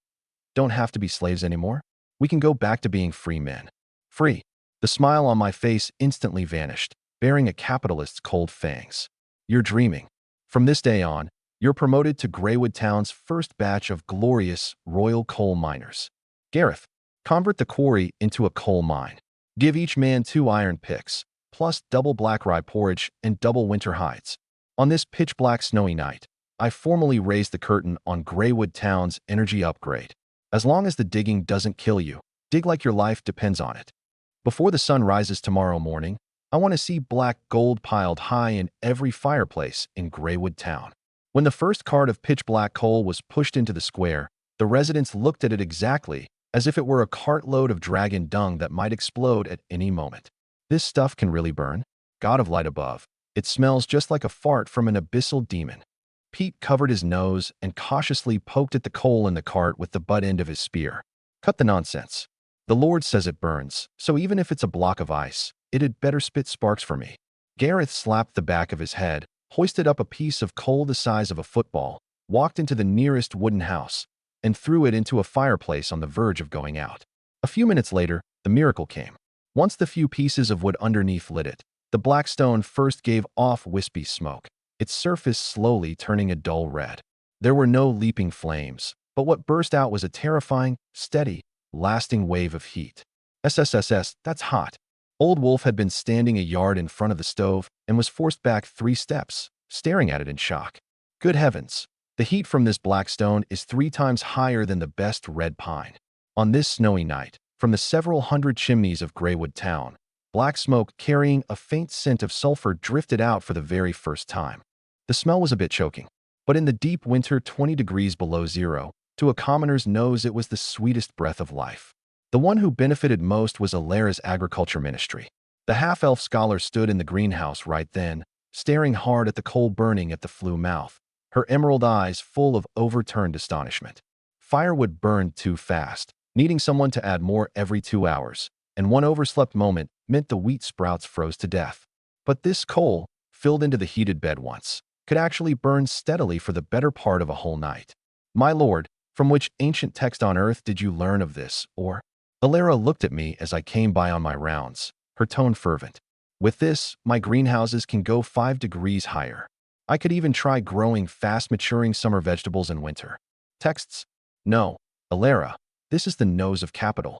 don't have to be slaves anymore? We can go back to being free men. Free. The smile on my face instantly vanished, bearing a capitalist's cold fangs. You're dreaming. From this day on, you're promoted to Greywood Town's first batch of glorious royal coal miners. Gareth, convert the quarry into a coal mine. Give each man 2 iron picks, plus double black rye porridge and double winter hides. On this pitch-black snowy night, I formally raised the curtain on Greywood Town's energy upgrade. As long as the digging doesn't kill you, dig like your life depends on it. Before the sun rises tomorrow morning, I want to see black gold piled high in every fireplace in Greywood Town. When the first cart of pitch-black coal was pushed into the square, the residents looked at it exactly as if it were a cartload of dragon dung that might explode at any moment. This stuff can really burn? God of light above, it smells just like a fart from an abyssal demon. Pete covered his nose and cautiously poked at the coal in the cart with the butt end of his spear. Cut the nonsense. The Lord says it burns, so even if it's a block of ice, it'd better spit sparks for me. Gareth slapped the back of his head, hoisted up a piece of coal the size of a football, walked into the nearest wooden house, and threw it into a fireplace on the verge of going out. A few minutes later, the miracle came. Once the few pieces of wood underneath lit it, the black stone first gave off wispy smoke, its surface slowly turning a dull red. There were no leaping flames, but what burst out was a terrifying, steady, lasting wave of heat. SSSS, that's hot. Old Wolf had been standing a yard in front of the stove and was forced back 3 steps, staring at it in shock. Good heavens, the heat from this black stone is 3 times higher than the best red pine. On this snowy night, from the several hundred chimneys of Greywood Town, black smoke carrying a faint scent of sulfur drifted out for the very first time. The smell was a bit choking, but in the deep winter 20 degrees below zero, to a commoner's nose it was the sweetest breath of life. The one who benefited most was Alara's agriculture ministry. The half-elf scholar stood in the greenhouse right then, staring hard at the coal burning at the flue mouth, her emerald eyes full of overturned astonishment. Firewood burned too fast, needing someone to add more every 2 hours, and one overslept moment meant the wheat sprouts froze to death. But this coal, filled into the heated bed once, could actually burn steadily for the better part of a whole night. My lord, from which ancient text on earth did you learn of this, or? Alara looked at me as I came by on my rounds, her tone fervent. With this, my greenhouses can go 5 degrees higher. I could even try growing fast-maturing summer vegetables in winter. Texts? No, Alara, this is the nose of capital.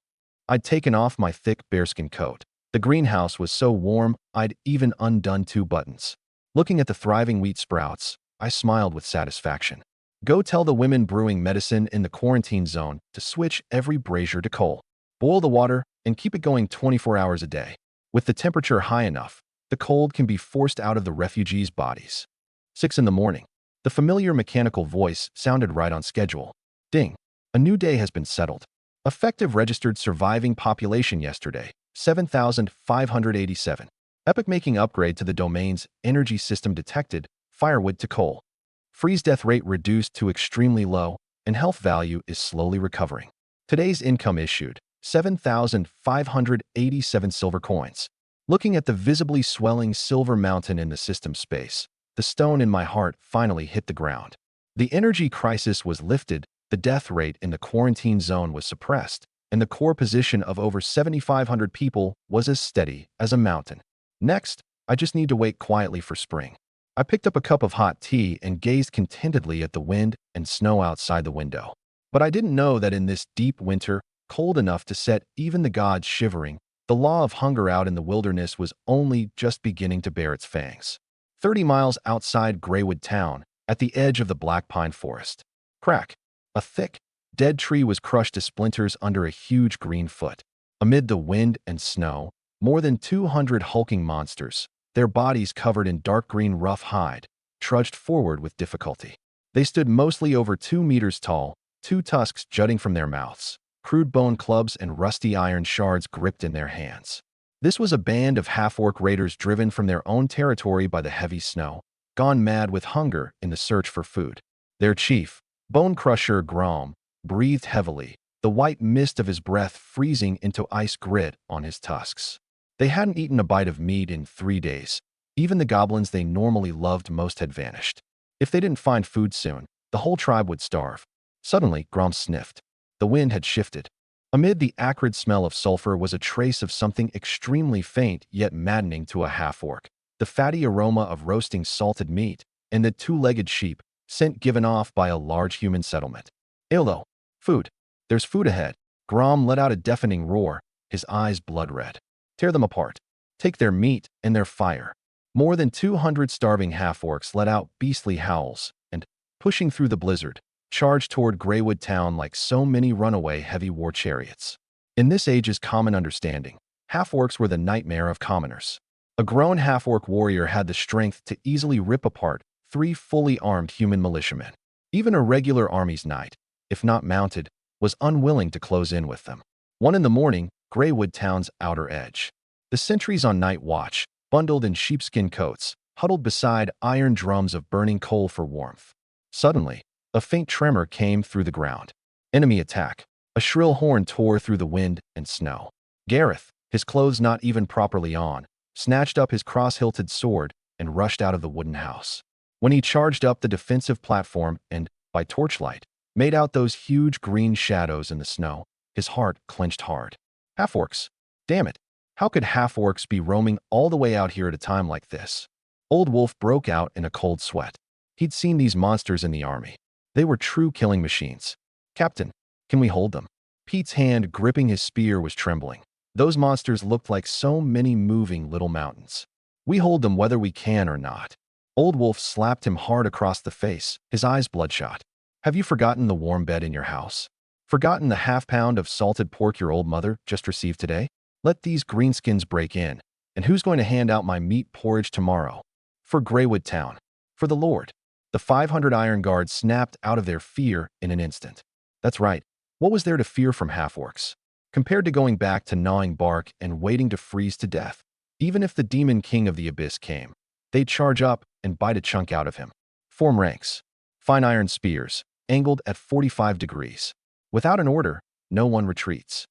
I'd taken off my thick bearskin coat. The greenhouse was so warm, I'd even undone 2 buttons. Looking at the thriving wheat sprouts, I smiled with satisfaction. Go tell the women brewing medicine in the quarantine zone to switch every brazier to coal. Boil the water and keep it going 24 hours a day. With the temperature high enough, the cold can be forced out of the refugees' bodies. 6 in the morning. The familiar mechanical voice sounded right on schedule. Ding. A new day has been settled. Effective registered surviving population yesterday, 7,587. Epic making upgrade to the domain's energy system detected, firewood to coal. Freeze death rate reduced to extremely low, and health value is slowly recovering. Today's income issued, 7,587 silver coins. Looking at the visibly swelling silver mountain in the system space, the stone in my heart finally hit the ground. The energy crisis was lifted, the death rate in the quarantine zone was suppressed, and the core position of over 7,500 people was as steady as a mountain. Next, I just need to wait quietly for spring. I picked up a cup of hot tea and gazed contentedly at the wind and snow outside the window. But I didn't know that in this deep winter, cold enough to set even the gods shivering, the law of hunger out in the wilderness was only just beginning to bear its fangs. 30 miles outside Greywood Town, at the edge of the black pine forest. Crack! A thick, dead tree was crushed to splinters under a huge green foot. Amid the wind and snow, more than 200 hulking monsters, their bodies covered in dark green rough hide, trudged forward with difficulty. They stood mostly over 2 meters tall, 2 tusks jutting from their mouths, crude bone clubs and rusty iron shards gripped in their hands. This was a band of half-orc raiders driven from their own territory by the heavy snow, gone mad with hunger in the search for food. Their chief, Bone Crusher Grom, breathed heavily, the white mist of his breath freezing into ice grit on his tusks. They hadn't eaten a bite of meat in 3 days. Even the goblins they normally loved most had vanished. If they didn't find food soon, the whole tribe would starve. Suddenly, Grom sniffed. The wind had shifted. Amid the acrid smell of sulfur was a trace of something extremely faint yet maddening to a half-orc. The fatty aroma of roasting salted meat and the two-legged sheep, scent given off by a large human settlement. Elo, food. There's food ahead. Grom let out a deafening roar, his eyes blood-red. Tear them apart. Take their meat and their fire. More than 200 starving half-orcs let out beastly howls and, pushing through the blizzard, charged toward Greywood Town like so many runaway heavy war chariots. In this age's common understanding, half-orcs were the nightmare of commoners. A grown half-orc warrior had the strength to easily rip apart 3 fully armed human militiamen. Even a regular army's knight, if not mounted, was unwilling to close in with them. 1 in the morning, Greywood Town's outer edge. The sentries on night watch, bundled in sheepskin coats, huddled beside iron drums of burning coal for warmth. Suddenly, a faint tremor came through the ground. Enemy attack. A shrill horn tore through the wind and snow. Gareth, his clothes not even properly on, snatched up his cross-hilted sword and rushed out of the wooden house. When he charged up the defensive platform and, by torchlight, made out those huge green shadows in the snow, his heart clenched hard. Half-orcs. Damn it. How could half-orcs be roaming all the way out here at a time like this? Old Wolf broke out in a cold sweat. He'd seen these monsters in the army. They were true killing machines. Captain, can we hold them? Pete's hand gripping his spear was trembling. Those monsters looked like so many moving little mountains. We hold them whether we can or not. Old Wolf slapped him hard across the face, his eyes bloodshot. Have you forgotten the warm bed in your house? Forgotten the half-pound of salted pork your old mother just received today? Let these greenskins break in. And who's going to hand out my meat porridge tomorrow? For Greywood Town. For the Lord. The 500 iron guards snapped out of their fear in an instant. That's right. What was there to fear from half-orcs? Compared to going back to gnawing bark and waiting to freeze to death, even if the demon king of the abyss came, they'd charge up and bite a chunk out of him. Form ranks. Fine iron spears, angled at 45 degrees. Without an order, no one retreats.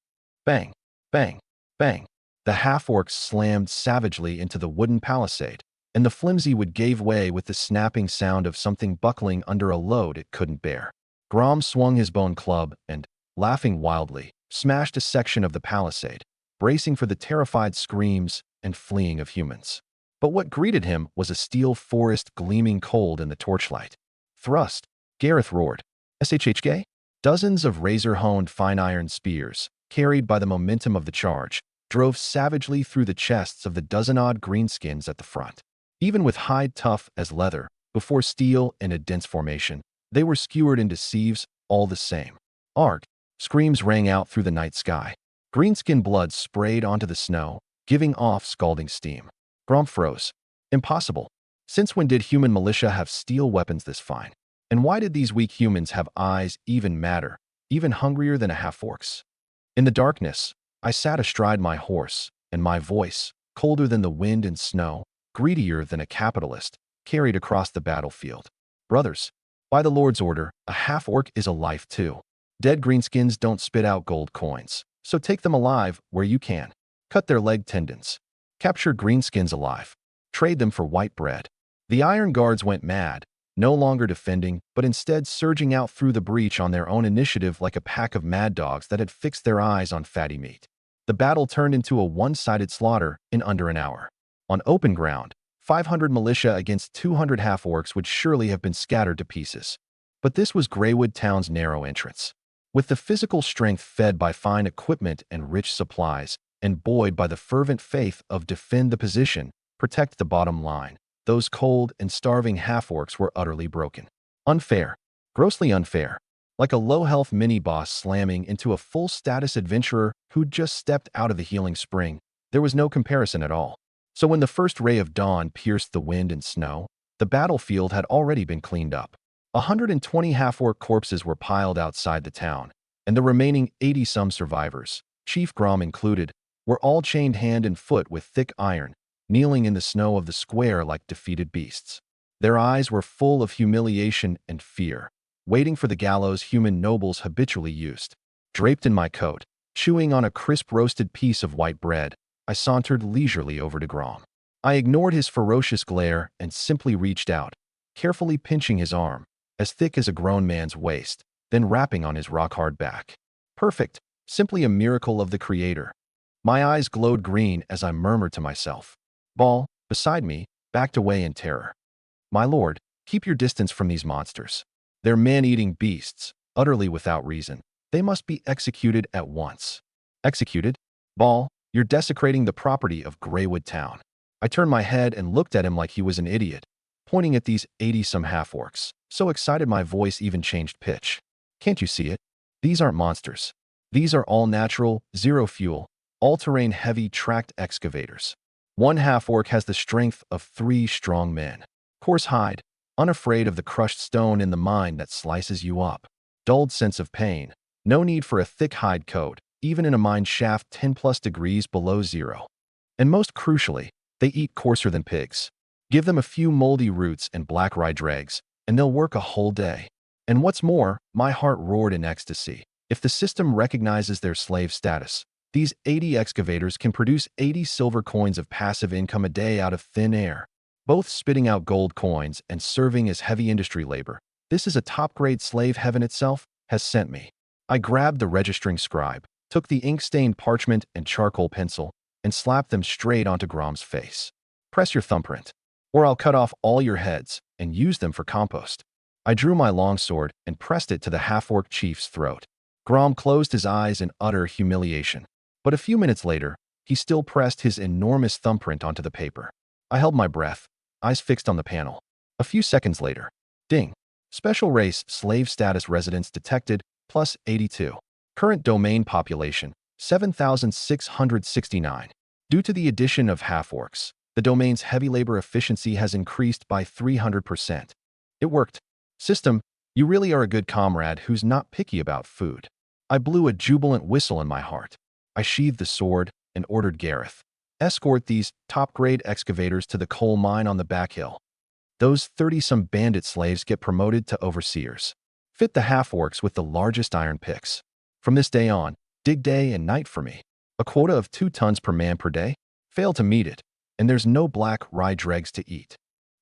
Bang, bang, bang. The half-orcs slammed savagely into the wooden palisade, and the flimsy wood gave way with the snapping sound of something buckling under a load it couldn't bear. Grom swung his bone club and, laughing wildly, smashed a section of the palisade, bracing for the terrified screams and fleeing of humans. But what greeted him was a steel forest gleaming cold in the torchlight. Thrust, Gareth roared. SHHK? Dozens of razor-honed fine iron spears, carried by the momentum of the charge, drove savagely through the chests of the dozen-odd greenskins at the front. Even with hide tough as leather, before steel in a dense formation, they were skewered into sieves all the same. Arg! Screams rang out through the night sky. Greenskin blood sprayed onto the snow, giving off scalding steam. Grom froze. Impossible. Since when did human militia have steel weapons this fine? And why did these weak humans have eyes even madder, even hungrier than a half-orc's? In the darkness, I sat astride my horse, and my voice, colder than the wind and snow, greedier than a capitalist, carried across the battlefield. Brothers, by the Lord's order, a half-orc is a life too. Dead greenskins don't spit out gold coins, so take them alive where you can. Cut their leg tendons. Capture greenskins alive. Trade them for white bread. The Iron Guards went mad, no longer defending, but instead surging out through the breach on their own initiative like a pack of mad dogs that had fixed their eyes on fatty meat. The battle turned into a one-sided slaughter in under an hour. On open ground, 500 militia against 200 half-orcs would surely have been scattered to pieces. But this was Greywood Town's narrow entrance. With the physical strength fed by fine equipment and rich supplies, and buoyed by the fervent faith of defend the position, protect the bottom line, those cold and starving half-orcs were utterly broken. Unfair. Grossly unfair. Like a low-health mini-boss slamming into a full-status adventurer who'd just stepped out of the healing spring, there was no comparison at all. So when the first ray of dawn pierced the wind and snow, the battlefield had already been cleaned up. 120 half-orc corpses were piled outside the town, and the remaining 80-some survivors, Chief Grom included, were all chained hand and foot with thick iron, kneeling in the snow of the square like defeated beasts. Their eyes were full of humiliation and fear, waiting for the gallows human nobles habitually used. Draped in my coat, chewing on a crisp roasted piece of white bread, I sauntered leisurely over to Grom. I ignored his ferocious glare and simply reached out, carefully pinching his arm, as thick as a grown man's waist, then rapping on his rock-hard back. Perfect, simply a miracle of the Creator. My eyes glowed green as I murmured to myself. Ball, beside me, backed away in terror. My lord, keep your distance from these monsters. They're man-eating beasts, utterly without reason. They must be executed at once. Executed? Ball, you're desecrating the property of Greywood Town. I turned my head and looked at him like he was an idiot, pointing at these 80-some half-orcs, so excited my voice even changed pitch. Can't you see it? These aren't monsters. These are all-natural, zero-fuel, all-terrain heavy tracked excavators. One half-orc has the strength of 3 strong men. Coarse hide, unafraid of the crushed stone in the mine that slices you up. Dulled sense of pain. No need for a thick hide coat, even in a mine shaft 10+ degrees below zero. And most crucially, they eat coarser than pigs. Give them a few moldy roots and black rye dregs, and they'll work a whole day. And what's more, my heart roared in ecstasy. If the system recognizes their slave status, these 80 excavators can produce 80 silver coins of passive income a day out of thin air, both spitting out gold coins and serving as heavy industry labor. This is a top-grade slave heaven itself has sent me. I grabbed the registering scribe, took the ink-stained parchment and charcoal pencil, and slapped them straight onto Grom's face. Press your thumbprint, or I'll cut off all your heads and use them for compost. I drew my longsword and pressed it to the half-orc chief's throat. Grom closed his eyes in utter humiliation, but a few minutes later, he still pressed his enormous thumbprint onto the paper. I held my breath, eyes fixed on the panel. A few seconds later, ding. Special race slave status residents detected, plus 82. Current domain population, 7,669. Due to the addition of half-orcs, the domain's heavy labor efficiency has increased by 300%. It worked. System, you really are a good comrade who's not picky about food. I blew a jubilant whistle in my heart. I sheathed the sword and ordered Gareth, escort these top-grade excavators to the coal mine on the back hill. Those 30-some bandit slaves get promoted to overseers. Fit the half-orcs with the largest iron picks. From this day on, dig day and night for me. A quota of 2 tons per man per day? Fail to meet it, and there's no black rye dregs to eat.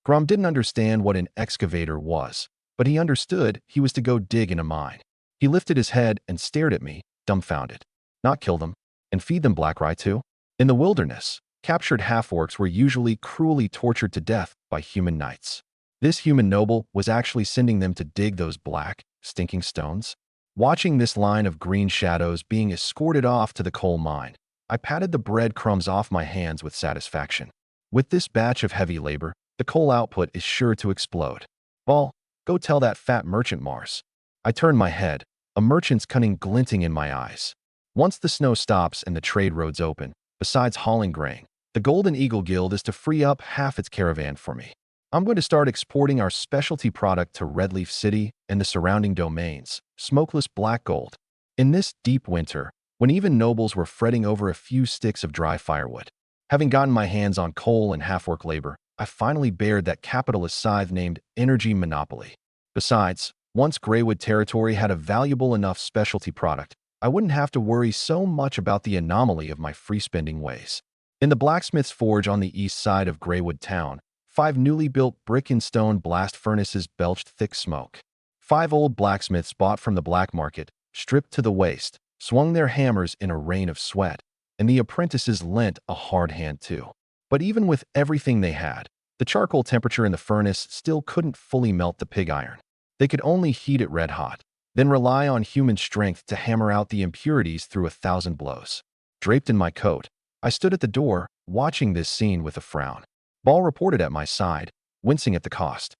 Grom didn't understand what an excavator was, but he understood he was to go dig in a mine. He lifted his head and stared at me, dumbfounded. Not kill them, and feed them black rye too? In the wilderness, captured half-orcs were usually cruelly tortured to death by human knights. This human noble was actually sending them to dig those black, stinking stones. Watching this line of green shadows being escorted off to the coal mine, I patted the breadcrumbs off my hands with satisfaction. With this batch of heavy labor, the coal output is sure to explode. Ball, go tell that fat merchant Mars. I turned my head, a merchant's cunning glinting in my eyes. Once the snow stops and the trade roads open, besides hauling grain, the Golden Eagle Guild is to free up half its caravan for me. I'm going to start exporting our specialty product to Redleaf City and the surrounding domains, smokeless black gold. In this deep winter, when even nobles were fretting over a few sticks of dry firewood. Having gotten my hands on coal and half-orc labor, I finally bared that capitalist scythe named Energy Monopoly. Besides, once Greywood territory had a valuable enough specialty product, I wouldn't have to worry so much about the anomaly of my free-spending ways. In the blacksmith's forge on the east side of Greywood Town, 5 newly built brick and stone blast furnaces belched thick smoke. 5 old blacksmiths bought from the black market, stripped to the waist, swung their hammers in a rain of sweat, and the apprentices lent a hard hand too. But even with everything they had, the charcoal temperature in the furnace still couldn't fully melt the pig iron. They could only heat it red hot, then rely on human strength to hammer out the impurities through 1,000 blows. Draped in my coat, I stood at the door, watching this scene with a frown. Ball reported at my side, wincing at the cost.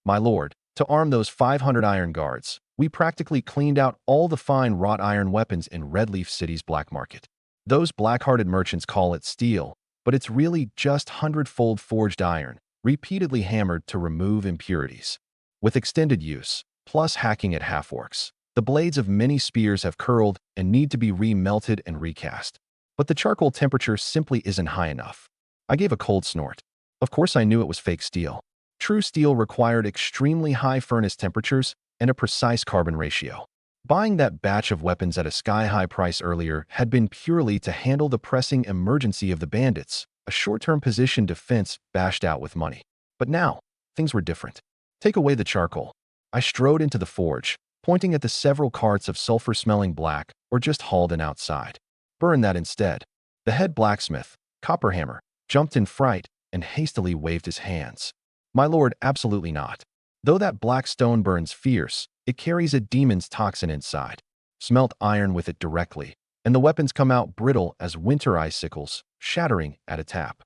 My lord, to arm those 500 iron guards, we practically cleaned out all the fine wrought iron weapons in Redleaf City's black market. Those black-hearted merchants call it steel, but it's really just 100-fold forged iron, repeatedly hammered to remove impurities. With extended use, plus hacking at half-orcs, the blades of many spears have curled and need to be re-melted and recast. But the charcoal temperature simply isn't high enough. I gave a cold snort. Of course I knew it was fake steel. True steel required extremely high furnace temperatures and a precise carbon ratio. Buying that batch of weapons at a sky-high price earlier had been purely to handle the pressing emergency of the bandits, a short-term position defense bashed out with money. But now, things were different. Take away the charcoal. I strode into the forge, pointing at the several carts of sulfur-smelling black or just hauled in outside. Burn that instead. The head blacksmith, Copperhammer, jumped in fright and hastily waved his hands. My lord, absolutely not. Though that black stone burns fierce, it carries a demon's toxin inside. Smelt iron with it directly, and the weapons come out brittle as winter icicles, shattering at a tap.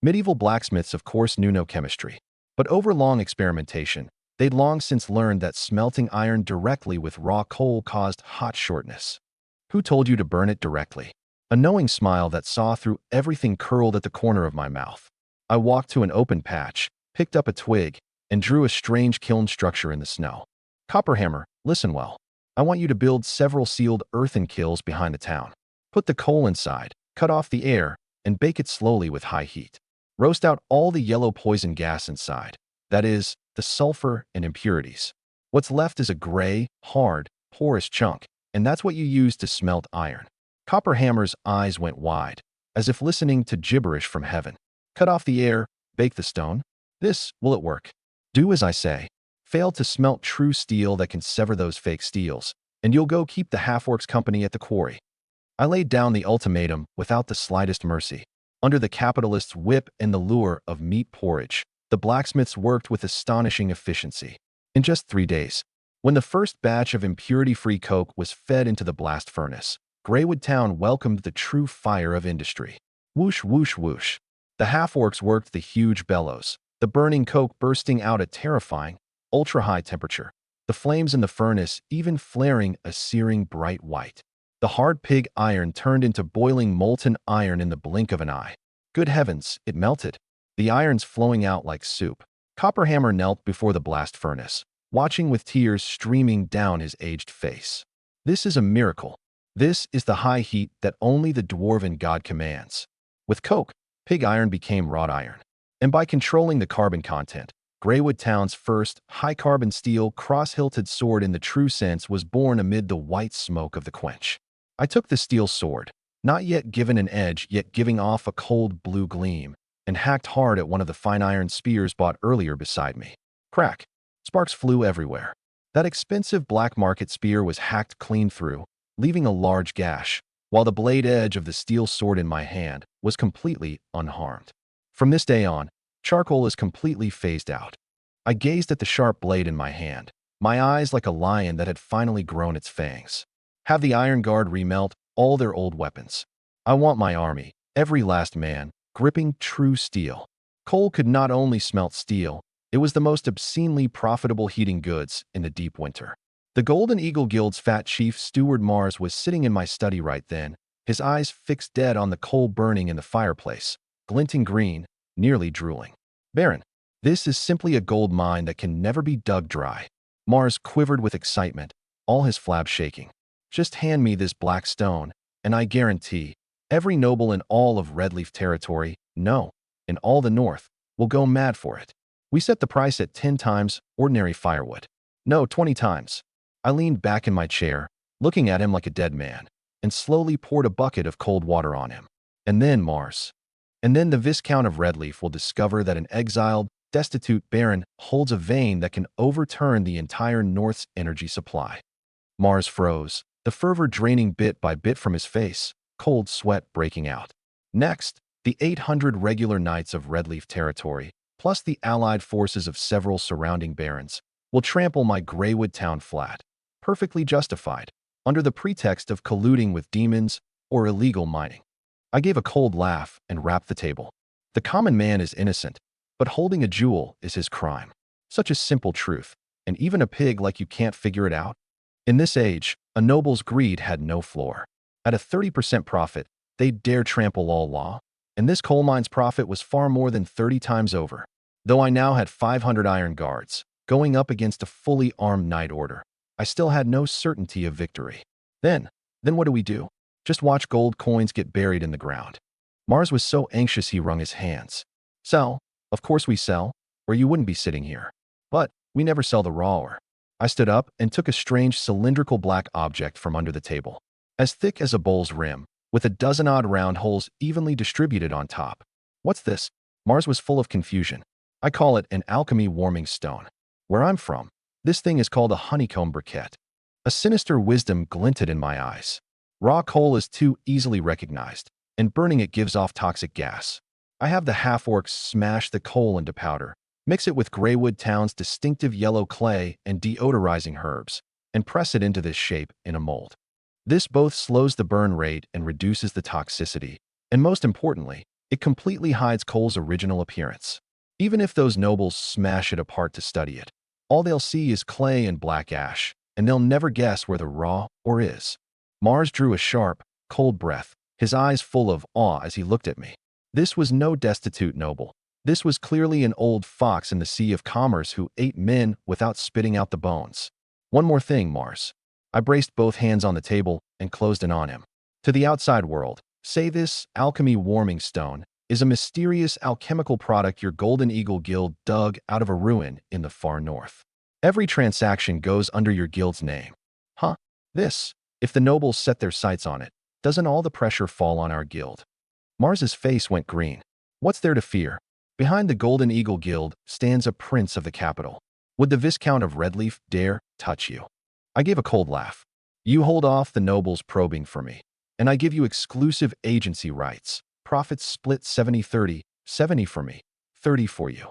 Medieval blacksmiths of course knew no chemistry, but over long experimentation, they'd long since learned that smelting iron directly with raw coal caused hot shortness. Who told you to burn it directly? A knowing smile that saw through everything curled at the corner of my mouth. I walked to an open patch, picked up a twig, and drew a strange kiln structure in the snow. Copperhammer, listen well. I want you to build several sealed earthen kilns behind the town. Put the coal inside, cut off the air, and bake it slowly with high heat. Roast out all the yellow poison gas inside. That is, the sulfur and impurities. What's left is a gray, hard, porous chunk, and that's what you use to smelt iron. Copperhammer's eyes went wide, as if listening to gibberish from heaven. Cut off the air, bake the stone. Will it work? Do as I say. Fail to smelt true steel that can sever those fake steels, and you'll go keep the half-orcs company at the quarry. I laid down the ultimatum without the slightest mercy. Under the capitalist's whip and the lure of meat porridge, the blacksmiths worked with astonishing efficiency. In just 3 days, when the first batch of impurity-free coke was fed into the blast furnace, Greywood Town welcomed the true fire of industry. Whoosh, whoosh, whoosh. The half-orcs worked the huge bellows, the burning coke bursting out at terrifying, ultra-high temperature, the flames in the furnace even flaring a searing bright white. The hard pig iron turned into boiling molten iron in the blink of an eye. Good heavens, it melted. The irons flowing out like soup. Copperhammer knelt before the blast furnace, watching with tears streaming down his aged face. This is a miracle. This is the high heat that only the dwarven god commands. With coke, pig iron became wrought iron. And by controlling the carbon content, Greywood Town's first high-carbon steel cross-hilted sword in the true sense was born amid the white smoke of the quench. I took the steel sword, not yet given an edge yet giving off a cold blue gleam, and hacked hard at one of the fine iron spears bought earlier beside me. Crack! Sparks flew everywhere. That expensive black market spear was hacked clean through, leaving a large gash, while the blade edge of the steel sword in my hand was completely unharmed. From this day on, charcoal is completely phased out. I gazed at the sharp blade in my hand, my eyes like a lion that had finally grown its fangs. Have the Iron Guard remelt all their old weapons. I want my army, every last man, gripping true steel. Coal could not only smelt steel, it was the most obscenely profitable heating goods in the deep winter. The Golden Eagle Guild's fat chief steward Mars was sitting in my study right then, his eyes fixed dead on the coal burning in the fireplace, glinting green, nearly drooling. Baron, this is simply a gold mine that can never be dug dry. Mars quivered with excitement, all his flab shaking. Just hand me this black stone, and I guarantee, every noble in all of Redleaf territory, no, in all the north, will go mad for it. We set the price at 10 times ordinary firewood. No, 20 times. I leaned back in my chair, looking at him like a dead man, and slowly poured a bucket of cold water on him. And then Mars. And then the Viscount of Redleaf will discover that an exiled, destitute baron holds a vein that can overturn the entire North's energy supply. Mars froze, the fervor draining bit by bit from his face, cold sweat breaking out. Next, the 800 regular knights of Redleaf territory, plus the allied forces of several surrounding barons, will trample my Greywood Town flat, perfectly justified, under the pretext of colluding with demons or illegal mining. I gave a cold laugh and rapped the table. The common man is innocent, but holding a jewel is his crime. Such a simple truth, and even a pig like you can't figure it out. In this age, a noble's greed had no floor. At a 30% profit, they'd dare trample all law, and this coal mine's profit was far more than 30 times over. Though I now had 500 iron guards, going up against a fully armed knight order, I still had no certainty of victory. Then what do we do? Just watch gold coins get buried in the ground. Mars was so anxious he wrung his hands. Sell? Of course we sell, or you wouldn't be sitting here. But we never sell the raw ore. I stood up and took a strange cylindrical black object from under the table, as thick as a bowl's rim, with a dozen-odd round holes evenly distributed on top. What's this? Mars was full of confusion. I call it an alchemy warming stone. Where I'm from, this thing is called a honeycomb briquette. A sinister wisdom glinted in my eyes. Raw coal is too easily recognized, and burning it gives off toxic gas. I have the half-orcs smash the coal into powder, mix it with Greywood Town's distinctive yellow clay and deodorizing herbs, and press it into this shape in a mold. This both slows the burn rate and reduces the toxicity, and most importantly, it completely hides coal's original appearance. Even if those nobles smash it apart to study it, all they'll see is clay and black ash, and they'll never guess where the raw ore is. Mars drew a sharp, cold breath, his eyes full of awe as he looked at me. This was no destitute noble. This was clearly an old fox in the sea of commerce who ate men without spitting out the bones. One more thing, Mars. I braced both hands on the table and closed in on him. To the outside world, say this alchemy warming stone is a mysterious alchemical product your Golden Eagle Guild dug out of a ruin in the far north. Every transaction goes under your guild's name. Huh? This. If the nobles set their sights on it, doesn't all the pressure fall on our guild? Mars's face went green. What's there to fear? Behind the Golden Eagle Guild stands a prince of the capital. Would the Viscount of Redleaf dare touch you? I gave a cold laugh. You hold off the nobles probing for me, and I give you exclusive agency rights. Profits split 70-30, 70 for me, 30 for you.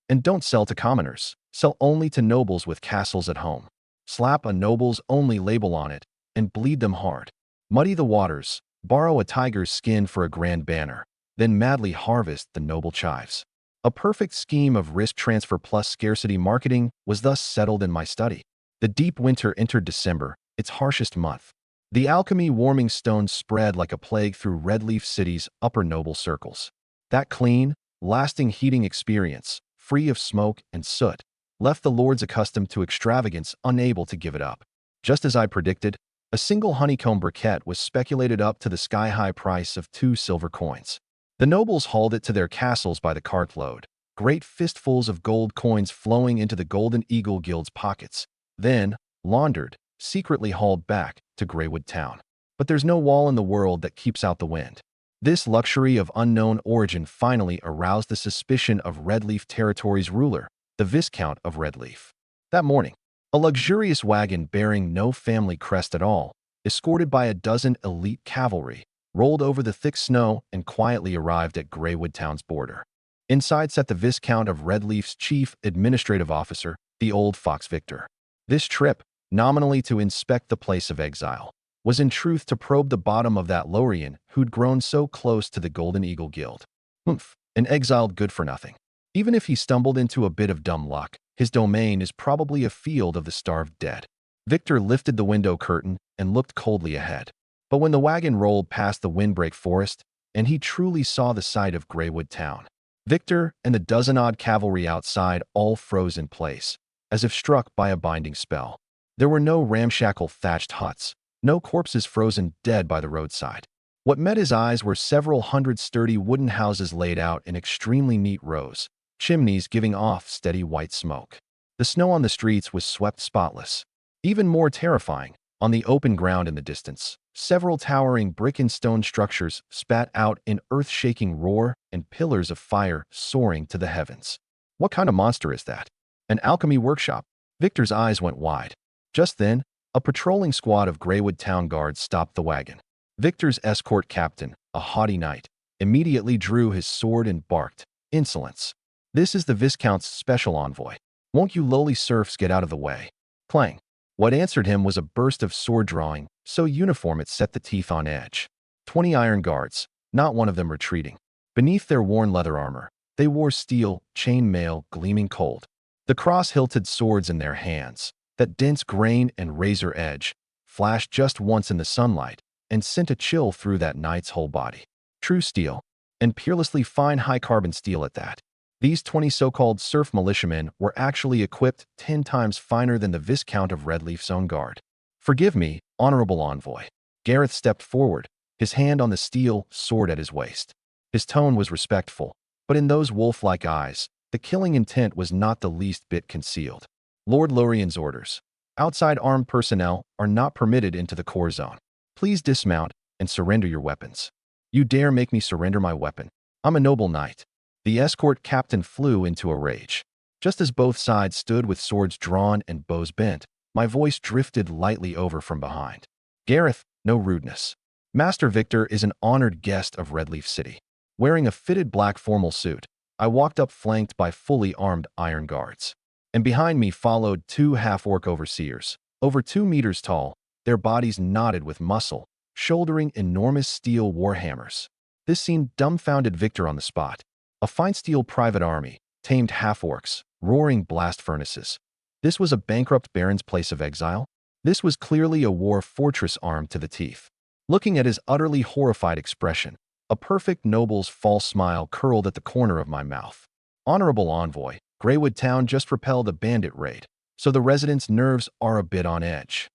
And don't sell to commoners. Sell only to nobles with castles at home. Slap a nobles only label on it and bleed them hard. Muddy the waters, borrow a tiger's skin for a grand banner, then madly harvest the noble chives. A perfect scheme of risk transfer plus scarcity marketing was thus settled in my study. The deep winter entered December, its harshest month. The alchemy warming stone spread like a plague through Redleaf City's upper noble circles. That clean, lasting heating experience, free of smoke and soot, left the lords accustomed to extravagance unable to give it up. Just as I predicted, a single honeycomb briquette was speculated up to the sky-high price of 2 silver coins. The nobles hauled it to their castles by the cartload, great fistfuls of gold coins flowing into the Golden Eagle Guild's pockets, then, laundered, secretly hauled back to Greywood Town. But there's no wall in the world that keeps out the wind. This luxury of unknown origin finally aroused the suspicion of Redleaf Territory's ruler, the Viscount of Redleaf. That morning, a luxurious wagon bearing no family crest at all, escorted by a dozen elite cavalry, rolled over the thick snow and quietly arrived at Greywood Town's border. Inside sat the Viscount of Redleaf's chief administrative officer, the old Fox Victor. This trip, nominally to inspect the place of exile, was in truth to probe the bottom of that Lorien who'd grown so close to the Golden Eagle Guild. An exiled good-for-nothing. Even if he stumbled into a bit of dumb luck, his domain is probably a field of the starved dead. Victor lifted the window curtain and looked coldly ahead. But when the wagon rolled past the windbreak forest, and he truly saw the sight of Greywood Town, Victor and the dozen-odd cavalry outside all froze in place, as if struck by a binding spell. There were no ramshackle thatched huts, no corpses frozen dead by the roadside. What met his eyes were several hundred sturdy wooden houses laid out in extremely neat rows, chimneys giving off steady white smoke. The snow on the streets was swept spotless. Even more terrifying, on the open ground in the distance, several towering brick and stone structures spat out an earth-shaking roar and pillars of fire soaring to the heavens. What kind of monster is that? An alchemy workshop? Victor's eyes went wide. Just then, a patrolling squad of Greywood Town guards stopped the wagon. Victor's escort captain, a haughty knight, immediately drew his sword and barked, "Insolence! This is the Viscount's special envoy. Won't you lowly serfs get out of the way?" Clang! What answered him was a burst of sword drawing, so uniform it set the teeth on edge. 20 iron guards, not one of them retreating. Beneath their worn leather armor, they wore steel, chain mail gleaming cold. The cross-hilted swords in their hands, that dense grain and razor edge, flashed just once in the sunlight and sent a chill through that knight's whole body. True steel, and peerlessly fine high-carbon steel at that. These 20 so-called serf militiamen were actually equipped 10 times finer than the Viscount of Redleaf's own guard. "Forgive me, honorable envoy." Gareth stepped forward, his hand on the steel sword at his waist. His tone was respectful, but in those wolf-like eyes, the killing intent was not the least bit concealed. "Lord Lorien's orders. Outside armed personnel are not permitted into the core zone. Please dismount and surrender your weapons. You dare make me surrender my weapon? I'm a noble knight. The escort captain flew into a rage. Just as both sides stood with swords drawn and bows bent, my voice drifted lightly over from behind. Gareth, no rudeness. Master Victor is an honored guest of Redleaf City. Wearing a fitted black formal suit, I walked up flanked by fully armed iron guards. And behind me followed two half-orc overseers, over 2 meters tall, their bodies knotted with muscle, shouldering enormous steel warhammers. This seemed dumbfounded Victor on the spot. A fine steel private army, tamed half-orcs, roaring blast furnaces. This was a bankrupt baron's place of exile? This was clearly a war fortress armed to the teeth. Looking at his utterly horrified expression, a perfect noble's false smile curled at the corner of my mouth. Honorable envoy, Greywood Town just repelled a bandit raid, so the residents' nerves are a bit on edge.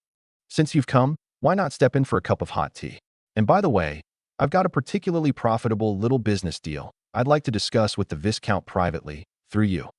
Since you've come, why not step in for a cup of hot tea? And by the way, I've got a particularly profitable little business deal I'd like to discuss with the Viscount privately, through you.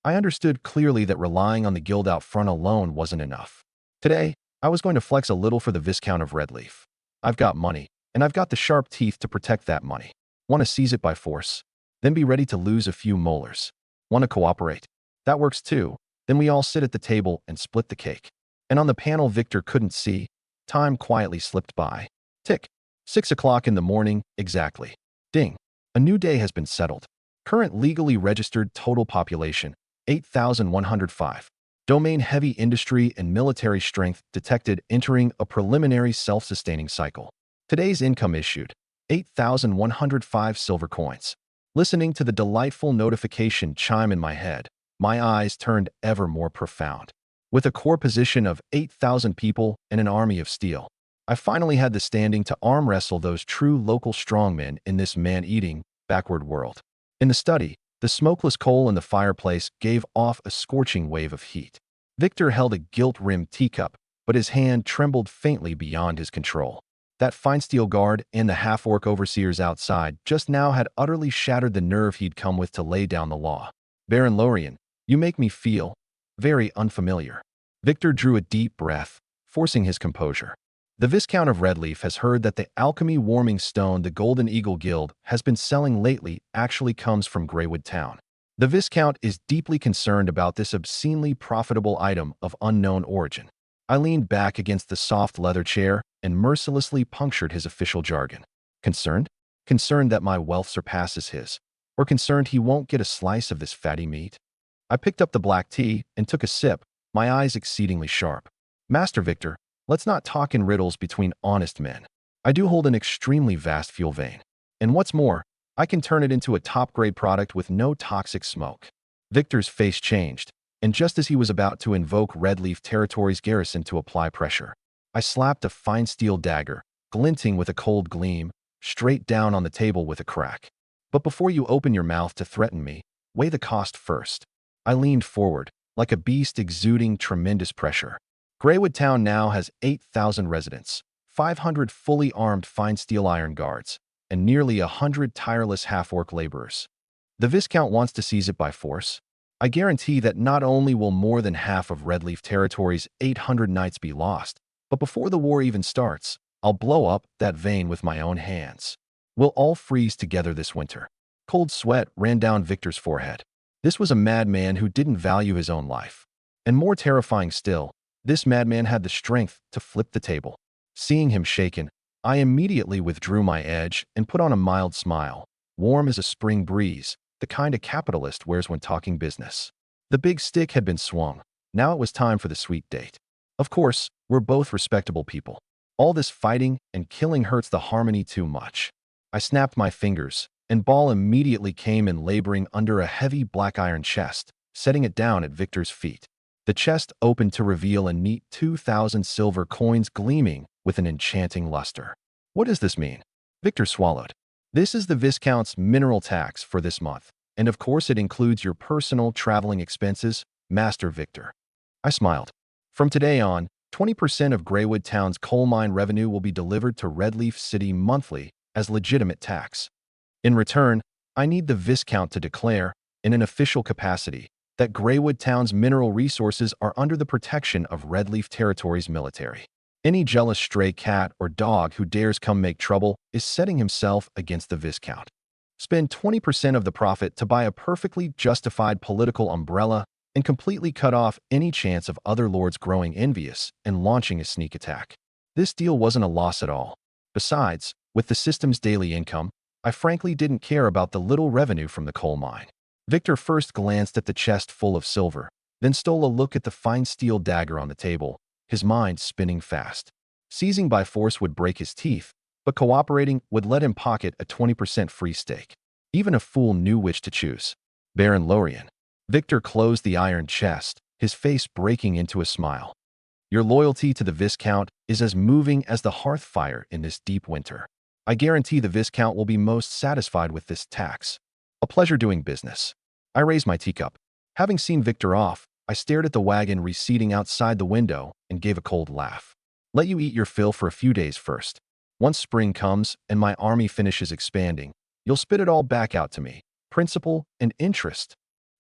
I understood clearly that relying on the guild out front alone wasn't enough. Today, I was going to flex a little for the Viscount of Redleaf. I've got money, and I've got the sharp teeth to protect that money. Want to seize it by force? Then be ready to lose a few molars. Want to cooperate? That works too. Then we all sit at the table and split the cake. And on the panel Victor couldn't see, time quietly slipped by. Tick. 6 o'clock in the morning, exactly. Ding. A new day has been settled. Current legally registered total population, 8,105. Domain heavy industry and military strength detected entering a preliminary self-sustaining cycle. Today's income issued, 8,105 silver coins. Listening to the delightful notification chime in my head, my eyes turned ever more profound. With a core position of 8,000 people and an army of steel, I finally had the standing to arm wrestle those true local strongmen in this man-eating, backward world. In the study, the smokeless coal in the fireplace gave off a scorching wave of heat. Victor held a gilt-rimmed teacup, but his hand trembled faintly beyond his control. That fine steel guard and the half-orc overseers outside just now had utterly shattered the nerve he'd come with to lay down the law. Baron Lorien, you make me feel very unfamiliar. Victor drew a deep breath, forcing his composure. The Viscount of Redleaf has heard that the alchemy warming stone the Golden Eagle Guild has been selling lately actually comes from Greywood Town. The Viscount is deeply concerned about this obscenely profitable item of unknown origin. I leaned back against the soft leather chair and mercilessly punctured his official jargon. Concerned? Concerned that my wealth surpasses his, or concerned he won't get a slice of this fatty meat? I picked up the black tea and took a sip, my eyes exceedingly sharp. Master Victor, let's not talk in riddles between honest men. I do hold an extremely vast fuel vein. And what's more, I can turn it into a top-grade product with no toxic smoke. Victor's face changed, and just as he was about to invoke Redleaf Territory's garrison to apply pressure, I slapped a fine steel dagger, glinting with a cold gleam, straight down on the table with a crack. But before you open your mouth to threaten me, weigh the cost first. I leaned forward, like a beast exuding tremendous pressure. Greywood Town now has 8,000 residents, 500 fully armed fine steel iron guards, and nearly 100 tireless half-orc laborers. The Viscount wants to seize it by force. I guarantee that not only will more than half of Redleaf Territory's 800 knights be lost, but before the war even starts, I'll blow up that vein with my own hands. We'll all freeze together this winter. Cold sweat ran down Victor's forehead. This was a madman who didn't value his own life. And more terrifying still, this madman had the strength to flip the table. Seeing him shaken, I immediately withdrew my edge and put on a mild smile, warm as a spring breeze, the kind a capitalist wears when talking business. The big stick had been swung. Now it was time for the sweet date. Of course, we're both respectable people. All this fighting and killing hurts the harmony too much. I snapped my fingers, and Ball immediately came in laboring under a heavy black iron chest, setting it down at Victor's feet. The chest opened to reveal a neat 2,000 silver coins gleaming with an enchanting luster. What does this mean? Victor swallowed. This is the Viscount's mineral tax for this month, and of course it includes your personal traveling expenses, Master Victor. I smiled. From today on, 20% of Greywood Town's coal mine revenue will be delivered to Redleaf City monthly as legitimate tax. In return, I need the Viscount to declare, in an official capacity, that Greywood Town's mineral resources are under the protection of Redleaf Territory's military. Any jealous stray cat or dog who dares come make trouble is setting himself against the Viscount. Spend 20% of the profit to buy a perfectly justified political umbrella and completely cut off any chance of other lords growing envious and launching a sneak attack. This deal wasn't a loss at all. Besides, with the system's daily income, I frankly didn't care about the little revenue from the coal mine. Victor first glanced at the chest full of silver, then stole a look at the fine steel dagger on the table, his mind spinning fast. Seizing by force would break his teeth, but cooperating would let him pocket a 20% free stake. Even a fool knew which to choose. Baron Lorien. Victor closed the iron chest, his face breaking into a smile. Your loyalty to the Viscount is as moving as the hearth fire in this deep winter. I guarantee the Viscount will be most satisfied with this tax. A pleasure doing business. I raised my teacup. Having seen Victor off, I stared at the wagon receding outside the window and gave a cold laugh. Let you eat your fill for a few days first. Once spring comes and my army finishes expanding, you'll spit it all back out to me, principal and interest.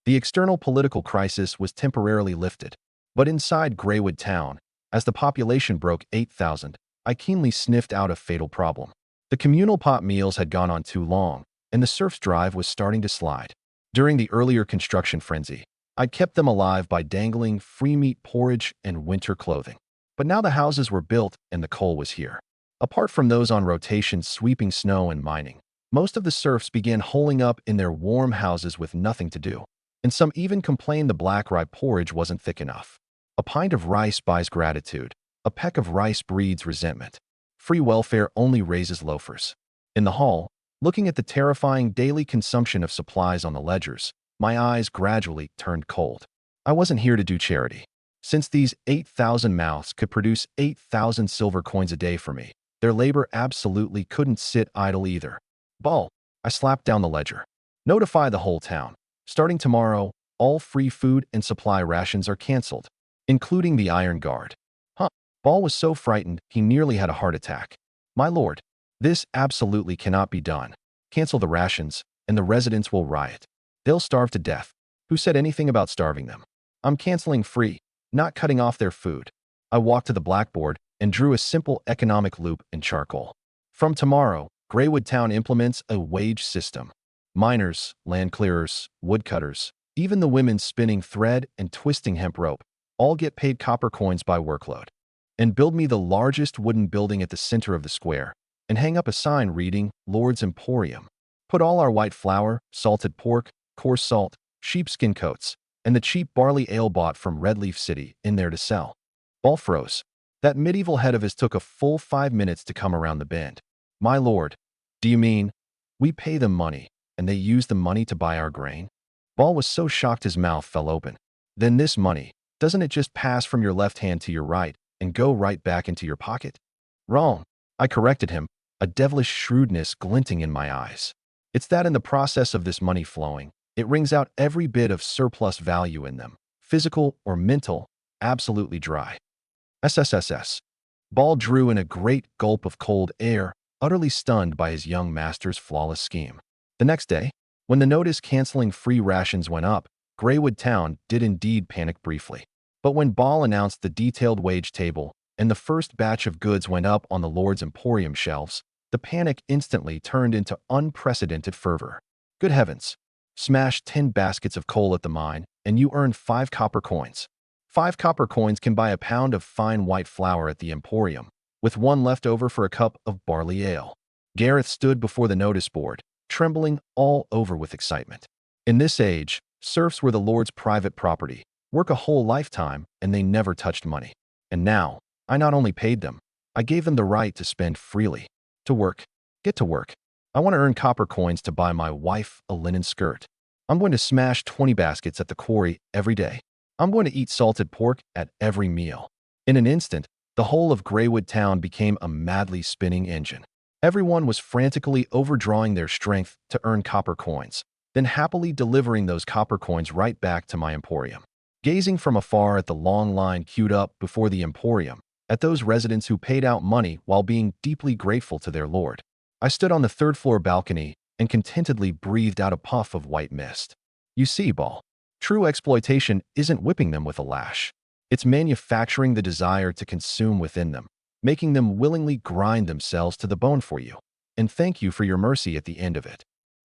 The external political crisis was temporarily lifted, but inside Greywood Town, as the population broke 8,000, I keenly sniffed out a fatal problem. The communal pot meals had gone on too long, and the serf's drive was starting to slide. During the earlier construction frenzy, I'd kept them alive by dangling free meat porridge and winter clothing. But now the houses were built and the coal was here. Apart from those on rotation sweeping snow and mining, most of the serfs began holing up in their warm houses with nothing to do. And some even complained the black rye porridge wasn't thick enough. A pint of rice buys gratitude. A peck of rice breeds resentment. Free welfare only raises loafers. In the hall, looking at the terrifying daily consumption of supplies on the ledgers, my eyes gradually turned cold. I wasn't here to do charity. Since these 8,000 mouths could produce 8,000 silver coins a day for me, their labor absolutely couldn't sit idle either. Ball. I slapped down the ledger. Notify the whole town. Starting tomorrow, all free food and supply rations are canceled, including the Iron Guard. Ball was so frightened he nearly had a heart attack. My lord, this absolutely cannot be done. Cancel the rations, and the residents will riot. They'll starve to death. Who said anything about starving them? I'm canceling free, not cutting off their food. I walked to the blackboard and drew a simple economic loop in charcoal. From tomorrow, Greywood Town implements a wage system. Miners, land clearers, woodcutters, even the women spinning thread and twisting hemp rope, all get paid copper coins by workload. And build me the largest wooden building at the center of the square, and hang up a sign reading, Lord's Emporium. Put all our white flour, salted pork, coarse salt, sheepskin coats, and the cheap barley ale bought from Redleaf City in there to sell. Ball froze. That medieval head of his took a full 5 minutes to come around the bend. My lord, do you mean, we pay them money, and they use the money to buy our grain? Ball was so shocked his mouth fell open. Then this money, doesn't it just pass from your left hand to your right, and go right back into your pocket? Wrong. I corrected him, a devilish shrewdness glinting in my eyes. It's that in the process of this money flowing, it wrings out every bit of surplus value in them, physical or mental, absolutely dry. SSSS. Ball drew in a great gulp of cold air, utterly stunned by his young master's flawless scheme. The next day, when the notice canceling free rations went up, Greywood Town did indeed panic briefly. But when Ball announced the detailed wage table and the first batch of goods went up on the Lord's Emporium shelves, the panic instantly turned into unprecedented fervor. Good heavens! Smash 10 baskets of coal at the mine, and you earn 5 copper coins. 5 copper coins can buy a pound of fine white flour at the Emporium, with 1 left over for a cup of barley ale. Gareth stood before the notice board, trembling all over with excitement. In this age, serfs were the Lord's private property. Work a whole lifetime, and they never touched money. And now, I not only paid them, I gave them the right to spend freely. To work. Get to work. I want to earn copper coins to buy my wife a linen skirt. I'm going to smash 20 baskets at the quarry every day. I'm going to eat salted pork at every meal. In an instant, the whole of Greywood Town became a madly spinning engine. Everyone was frantically overdrawing their strength to earn copper coins, then happily delivering those copper coins right back to my emporium. Gazing from afar at the long line queued up before the emporium, at those residents who paid out money while being deeply grateful to their lord, I stood on the third-floor balcony and contentedly breathed out a puff of white mist. You see, Ball, True exploitation isn't whipping them with a lash. It's manufacturing the desire to consume within them, making them willingly grind themselves to the bone for you. And thank you for your mercy at the end of it.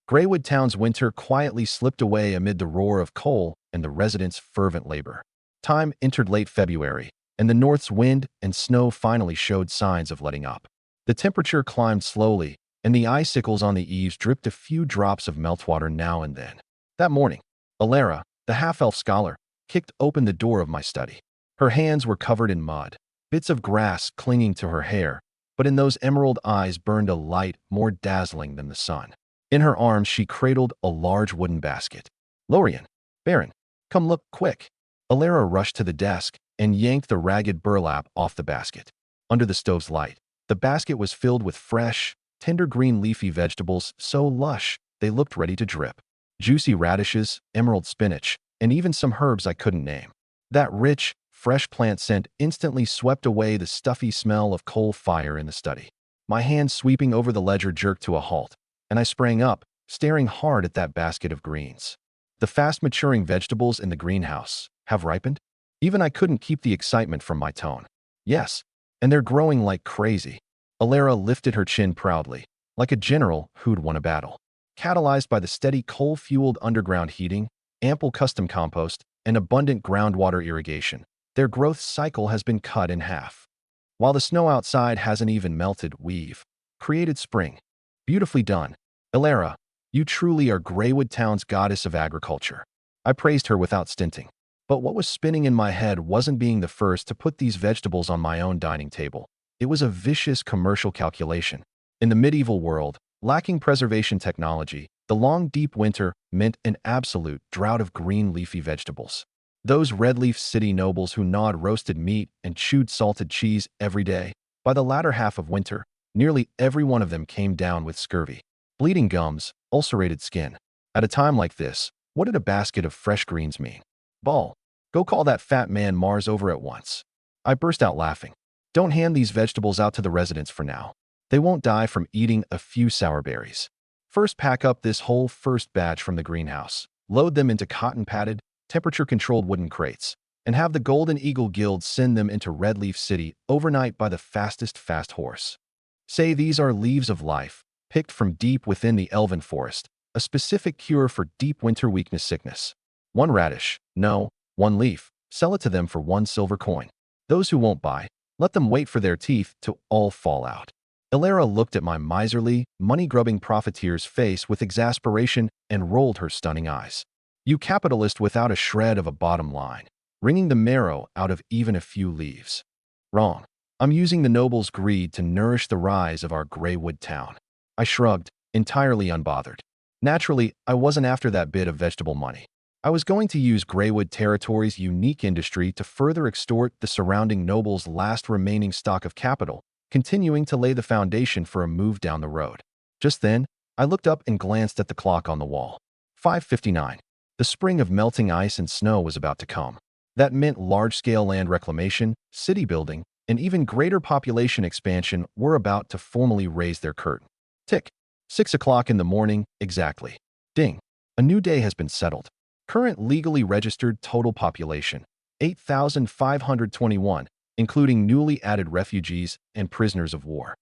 Greywood Town's winter quietly slipped away amid the roar of coal and the residents' fervent labor. Time entered late February, and the north's wind and snow finally showed signs of letting up. The temperature climbed slowly, and the icicles on the eaves dripped a few drops of meltwater now and then. That morning, Alara, the half-elf scholar, kicked open the door of my study. Her hands were covered in mud, bits of grass clinging to her hair, but in those emerald eyes burned a light more dazzling than the sun. In her arms she cradled a large wooden basket. "Lorien, Baron, come look, quick." Alara rushed to the desk and yanked the ragged burlap off the basket. Under the stove's light, the basket was filled with fresh, tender green leafy vegetables so lush they looked ready to drip. Juicy radishes, emerald spinach, and even some herbs I couldn't name. That rich, fresh plant scent instantly swept away the stuffy smell of coal fire in the study. My hand sweeping over the ledger jerked to a halt, and I sprang up, staring hard at that basket of greens. The fast-maturing vegetables in the greenhouse have ripened? Even I couldn't keep the excitement from my tone. Yes, and they're growing like crazy. Alara lifted her chin proudly, like a general who'd won a battle. Catalyzed by the steady coal-fueled underground heating, ample custom compost, and abundant groundwater irrigation, their growth cycle has been cut in half. While the snow outside hasn't even melted, we've created spring. Beautifully done. Alara, you truly are Greywood Town's goddess of agriculture. I praised her without stinting. But what was spinning in my head wasn't being the first to put these vegetables on my own dining table. It was a vicious commercial calculation. In the medieval world, lacking preservation technology, the long, deep winter meant an absolute drought of green leafy vegetables. Those red-leaf city nobles who gnawed roasted meat and chewed salted cheese every day, by the latter half of winter, nearly every one of them came down with scurvy, bleeding gums, ulcerated skin. At a time like this, what did a basket of fresh greens mean? Ball, go call that fat man Mars over at once. I burst out laughing. Don't hand these vegetables out to the residents for now. They won't die from eating a few sour berries. First, pack up this whole first batch from the greenhouse, load them into cotton-padded, temperature-controlled wooden crates, and have the Golden Eagle Guild send them into Redleaf City overnight by the fastest fast horse. Say these are leaves of life, picked from deep within the elven forest, a specific cure for deep winter weakness sickness. One radish, no, one leaf, sell it to them for 1 silver coin. Those who won't buy, let them wait for their teeth to all fall out. Alara looked at my miserly, money-grubbing profiteer's face with exasperation and rolled her stunning eyes. You capitalist without a shred of a bottom line, wringing the marrow out of even a few leaves. Wrong. I'm using the noble's greed to nourish the rise of our Greywood Town. I shrugged, entirely unbothered. Naturally, I wasn't after that bit of vegetable money. I was going to use Greywood Territory's unique industry to further extort the surrounding nobles' last remaining stock of capital, continuing to lay the foundation for a move down the road. Just then, I looked up and glanced at the clock on the wall. 5:59. The spring of melting ice and snow was about to come. That meant large-scale land reclamation, city building, and even greater population expansion were about to formally raise their curtain. Tick. 6 o'clock in the morning, exactly. Ding. A new day has been settled. Current legally registered total population, 8,521, including newly added refugees and prisoners of war.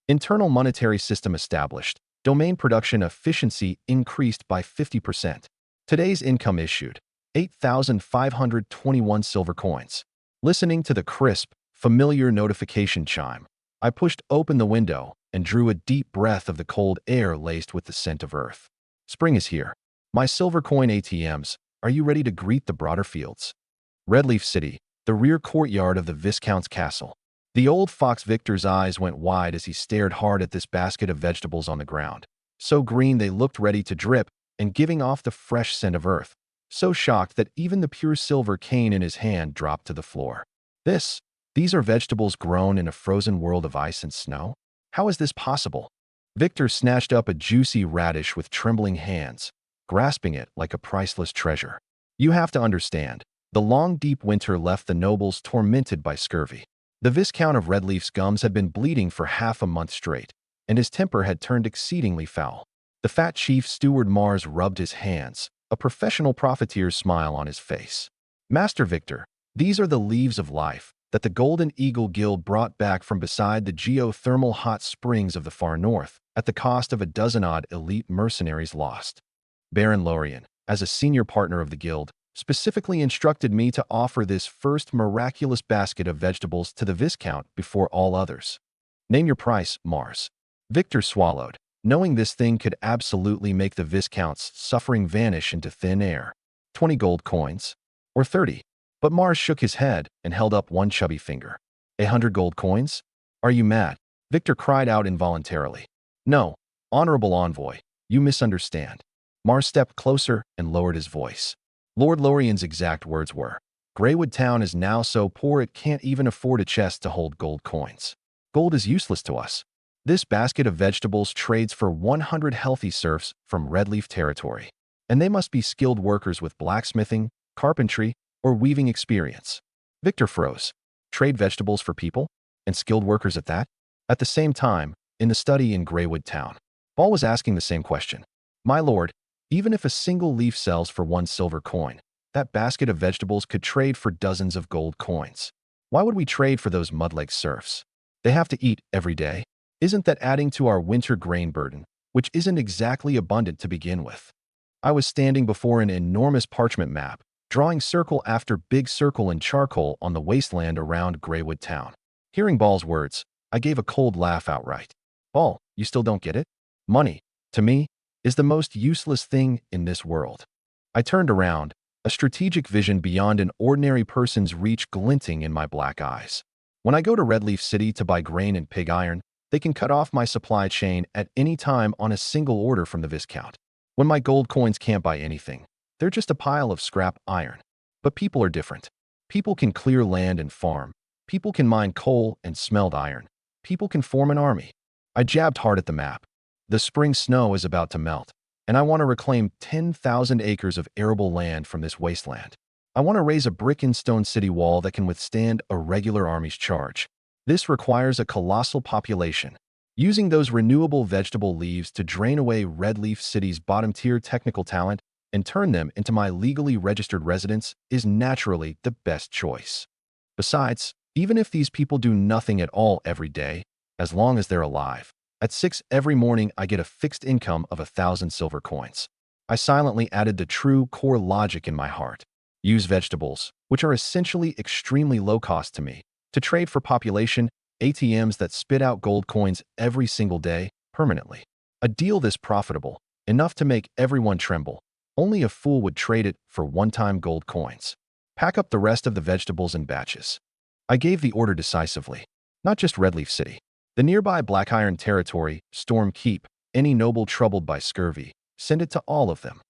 Internal monetary system established. Domain production efficiency increased by 50%. Today's income issued, 8,521 silver coins. Listening to the crisp, familiar notification chime, I pushed open the window and drew a deep breath of the cold air laced with the scent of earth. Spring is here. My silver coin ATMs, are you ready to greet the broader fields? Redleaf City, the rear courtyard of the Viscount's castle. The old fox Victor's eyes went wide as he stared hard at this basket of vegetables on the ground. So green they looked ready to drip and giving off the fresh scent of earth. So shocked that even the pure silver cane in his hand dropped to the floor. These are vegetables grown in a frozen world of ice and snow? How is this possible? Victor snatched up a juicy radish with trembling hands, grasping it like a priceless treasure. You have to understand, the long, deep winter left the nobles tormented by scurvy. The Viscount of Redleaf's gums had been bleeding for half a month straight, and his temper had turned exceedingly foul. The fat chief steward Mars rubbed his hands, a professional profiteer's smile on his face. Master Victor, these are the leaves of life that the Golden Eagle Guild brought back from beside the geothermal hot springs of the far north at the cost of a dozen-odd elite mercenaries lost. Baron Lorien, as a senior partner of the guild, specifically instructed me to offer this first miraculous basket of vegetables to the Viscount before all others. Name your price, Mars. Victor swallowed, knowing this thing could absolutely make the Viscount's suffering vanish into thin air. 20 gold coins? Or 30? But Mars shook his head and held up one chubby finger. 100 gold coins? Are you mad? Victor cried out involuntarily. No, honorable envoy, you misunderstand. Mars stepped closer and lowered his voice. Lord Lorien's exact words were, Greywood Town is now so poor it can't even afford a chest to hold gold coins. Gold is useless to us. This basket of vegetables trades for 100 healthy serfs from Redleaf territory, and they must be skilled workers with blacksmithing, carpentry, or weaving experience. Victor froze. Trade vegetables for people? And skilled workers at that? At the same time, in the study in Greywood Town, Ball was asking the same question. My lord, even if a single leaf sells for 1 silver coin, that basket of vegetables could trade for dozens of gold coins. Why would we trade for those mud-like serfs? They have to eat every day. Isn't that adding to our winter grain burden, which isn't exactly abundant to begin with? I was standing before an enormous parchment map, drawing circle after big circle in charcoal on the wasteland around Greywood Town. Hearing Ball's words, I gave a cold laugh outright. Ball, you still don't get it? Money, to me, is the most useless thing in this world. I turned around, a strategic vision beyond an ordinary person's reach glinting in my black eyes. When I go to Redleaf City to buy grain and pig iron, they can cut off my supply chain at any time on a single order from the Viscount. When my gold coins can't buy anything, they're just a pile of scrap iron. But people are different. People can clear land and farm. People can mine coal and smelt iron. People can form an army. I jabbed hard at the map. The spring snow is about to melt, and I want to reclaim 10,000 acres of arable land from this wasteland. I want to raise a brick and stone city wall that can withstand a regular army's charge. This requires a colossal population. Using those renewable vegetable leaves to drain away Redleaf City's bottom-tier technical talent and turn them into my legally registered residents is naturally the best choice. Besides, even if these people do nothing at all every day, as long as they're alive, at 6 every morning I get a fixed income of 1,000 silver coins. I silently added the true core logic in my heart. Use vegetables, which are essentially extremely low cost to me, to trade for population ATMs that spit out gold coins every single day, permanently. A deal this profitable, enough to make everyone tremble. Only a fool would trade it for one-time gold coins. Pack up the rest of the vegetables in batches. I gave the order decisively. Not just Redleaf City. The nearby Black Iron territory, Storm Keep, any noble troubled by scurvy, send it to all of them.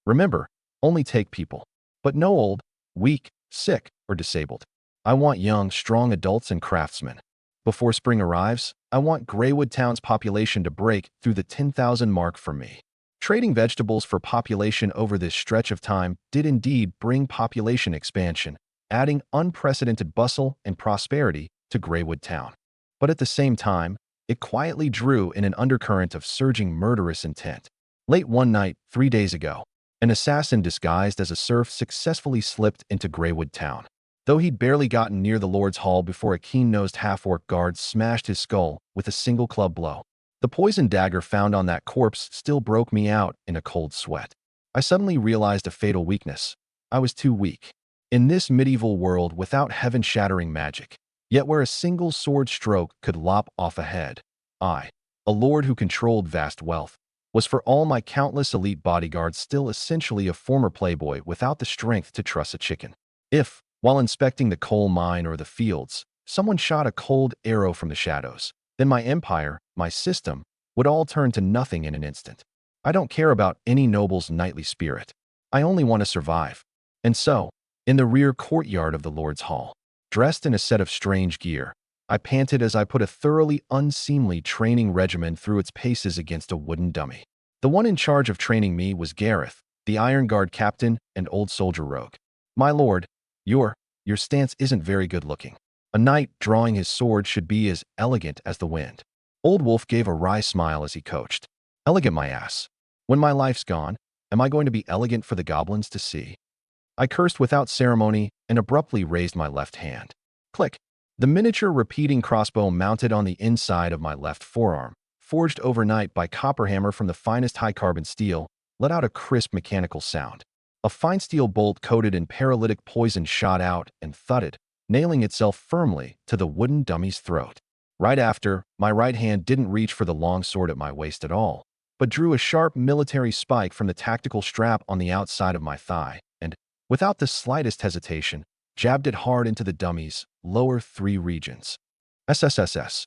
Remember, only take people. But no old, weak, sick, or disabled. I want young, strong adults and craftsmen. Before spring arrives, I want Greywood Town's population to break through the 10,000 mark for me. Trading vegetables for population over this stretch of time did indeed bring population expansion, adding unprecedented bustle and prosperity to Greywood Town. But at the same time, it quietly drew in an undercurrent of surging murderous intent. Late one night, 3 days ago, an assassin disguised as a serf successfully slipped into Greywood Town. Though he'd barely gotten near the Lord's Hall before a keen-nosed half-orc guard smashed his skull with a single club blow. The poisoned dagger found on that corpse still broke me out in a cold sweat. I suddenly realized a fatal weakness. I was too weak. In this medieval world without heaven-shattering magic, yet where a single sword stroke could lop off a head, I, a lord who controlled vast wealth, was for all my countless elite bodyguards still essentially a former playboy without the strength to truss a chicken. If, while inspecting the coal mine or the fields, someone shot a cold arrow from the shadows, then my empire, my system, would all turn to nothing in an instant. I don't care about any noble's knightly spirit. I only want to survive. And so, in the rear courtyard of the Lord's Hall, dressed in a set of strange gear, I panted as I put a thoroughly unseemly training regimen through its paces against a wooden dummy. The one in charge of training me was Gareth, the Iron Guard captain and old soldier rogue. My lord, your stance isn't very good looking. A knight drawing his sword should be as elegant as the wind. Old Wolf gave a wry smile as he coached. Elegant my ass. When my life's gone, Am I going to be elegant for the goblins to see? I cursed without ceremony and abruptly raised my left hand. Click. The miniature repeating crossbow mounted on the inside of my left forearm, forged overnight by copper hammer from the finest high-carbon steel, let out a crisp mechanical sound. A fine steel bolt coated in paralytic poison shot out and thudded, nailing itself firmly to the wooden dummy's throat. Right after, my right hand didn't reach for the long sword at my waist at all, but drew a sharp military spike from the tactical strap on the outside of my thigh and, without the slightest hesitation, jabbed it hard into the dummy's lower 3 regions. SSSS.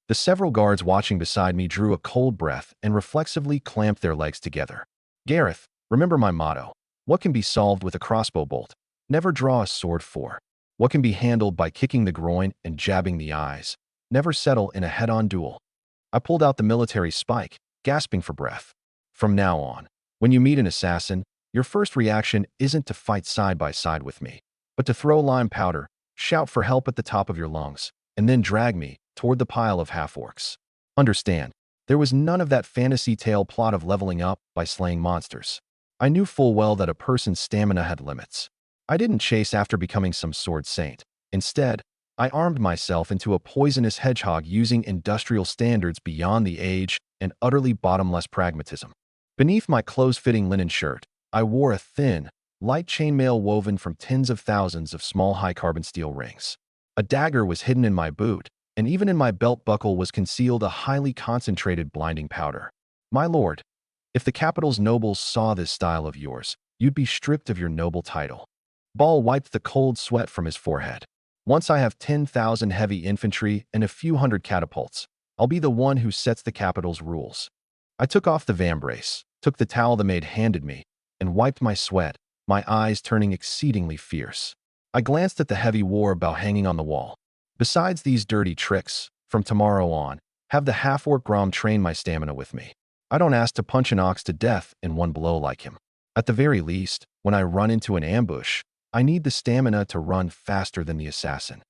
The several guards watching beside me drew a cold breath and reflexively clamped their legs together. Gareth, remember my motto. What can be solved with a crossbow bolt? Never draw a sword for. What can be handled by kicking the groin and jabbing the eyes? Never settle in a head-on duel. I pulled out the military spike, gasping for breath. From now on, when you meet an assassin, your first reaction isn't to fight side by side with me, but to throw lime powder, shout for help at the top of your lungs, and then drag me toward the pile of half-orcs. Understand, there was none of that fantasy tale plot of leveling up by slaying monsters. I knew full well that a person's stamina had limits. I didn't chase after becoming some sword saint. Instead, I armed myself into a poisonous hedgehog using industrial standards beyond the age and utterly bottomless pragmatism. Beneath my close-fitting linen shirt, I wore a thin, light chainmail woven from tens of thousands of small high-carbon steel rings. A dagger was hidden in my boot, and even in my belt buckle was concealed a highly concentrated blinding powder. My lord, if the capital's nobles saw this style of yours, you'd be stripped of your noble title. Ball wiped the cold sweat from his forehead. Once I have 10,000 heavy infantry and a few hundred catapults, I'll be the one who sets the capital's rules. I took off the vambrace, took the towel the maid handed me, and wiped my sweat, my eyes turning exceedingly fierce. I glanced at the heavy war bow hanging on the wall. Besides these dirty tricks, from tomorrow on, have the half-orc Grom train my stamina with me. I don't ask to punch an ox to death in one blow like him. At the very least, when I run into an ambush, I need the stamina to run faster than the assassin.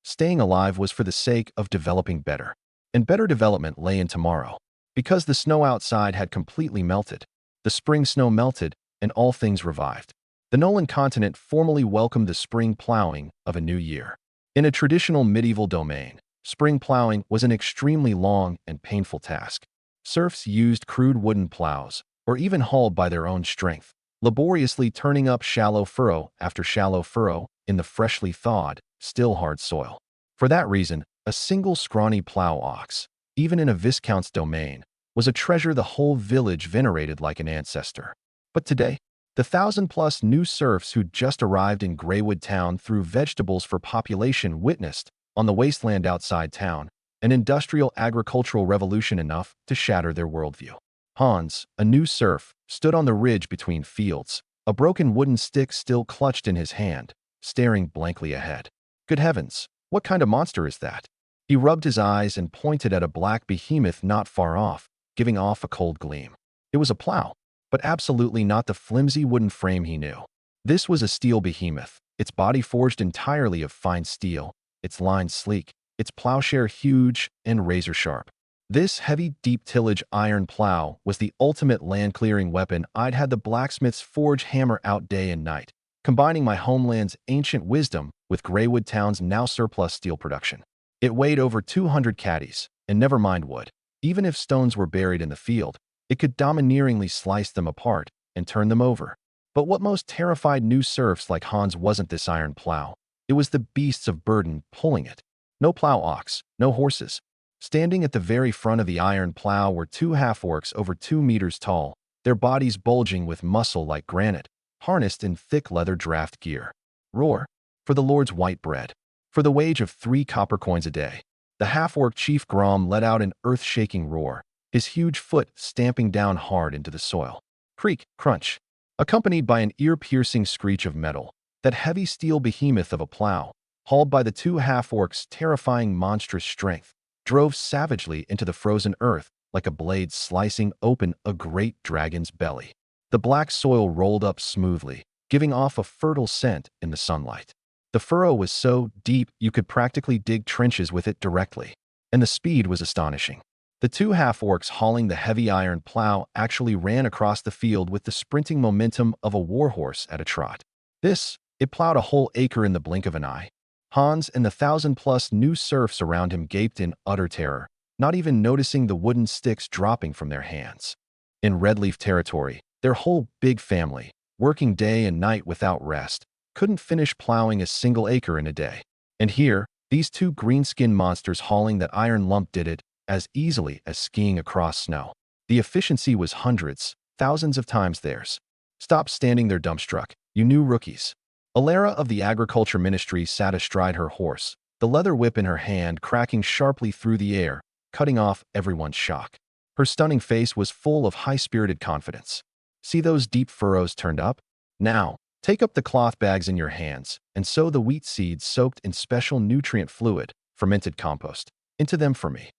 Staying alive was for the sake of developing better. And better development lay in tomorrow. Because the snow outside had completely melted, the spring snow melted, and all things revived. The Nolan continent formally welcomed the spring plowing of a new year. In a traditional medieval domain, spring plowing was an extremely long and painful task. Serfs used crude wooden plows, or even hauled by their own strength, laboriously turning up shallow furrow after shallow furrow in the freshly thawed, still hard soil. For that reason, a single scrawny plow ox, even in a viscount's domain, was a treasure the whole village venerated like an ancestor. But today, the 1,000-plus new serfs who'd just arrived in Greywood Town threw vegetables for population witnessed, on the wasteland outside town, an industrial agricultural revolution enough to shatter their worldview. Hans, a new serf, stood on the ridge between fields, a broken wooden stick still clutched in his hand, staring blankly ahead. Good heavens, what kind of monster is that? He rubbed his eyes and pointed at a black behemoth not far off, giving off a cold gleam. It was a plow, but absolutely not the flimsy wooden frame he knew. This was a steel behemoth, its body forged entirely of fine steel, its lines sleek, its plowshare huge and razor-sharp. This heavy, deep-tillage iron plow was the ultimate land-clearing weapon. I'd had the blacksmith's forge hammer out day and night, combining my homeland's ancient wisdom with Greywood Town's now-surplus steel production. It weighed over 200 caddies, and never mind wood. Even if stones were buried in the field, it could domineeringly slice them apart and turn them over. But what most terrified new serfs like Hans wasn't this iron plow. It was the beasts of burden pulling it. No plow ox, no horses. Standing at the very front of the iron plow were 2 half-orcs over 2 meters tall, their bodies bulging with muscle like granite, harnessed in thick leather draft gear. Roar! For the Lord's white bread. For the wage of 3 copper coins a day. The half-orc chief Grom let out an earth-shaking roar, his huge foot stamping down hard into the soil. Creak, crunch. Accompanied by an ear-piercing screech of metal, that heavy steel behemoth of a plow, hauled by the 2 half-orcs' terrifying monstrous strength, drove savagely into the frozen earth like a blade slicing open a great dragon's belly. The black soil rolled up smoothly, giving off a fertile scent in the sunlight. The furrow was so deep you could practically dig trenches with it directly, and the speed was astonishing. The two half-orcs hauling the heavy iron plow actually ran across the field with the sprinting momentum of a warhorse at a trot. It plowed a whole acre in the blink of an eye. Hans and the 1,000-plus new serfs around him gaped in utter terror, not even noticing the wooden sticks dropping from their hands. In Redleaf territory, their whole big family, working day and night without rest, couldn't finish plowing a single acre in a day. And here, these two green-skinned monsters hauling that iron lump did it as easily as skiing across snow. The efficiency was hundreds, thousands of times theirs. Stop standing there dumbstruck, you new rookies. Alara of the Agriculture Ministry sat astride her horse, the leather whip in her hand cracking sharply through the air, cutting off everyone's shock. Her stunning face was full of high-spirited confidence. See those deep furrows turned up? Now, take up the cloth bags in your hands and sow the wheat seeds soaked in special nutrient fluid, fermented compost, into them for me.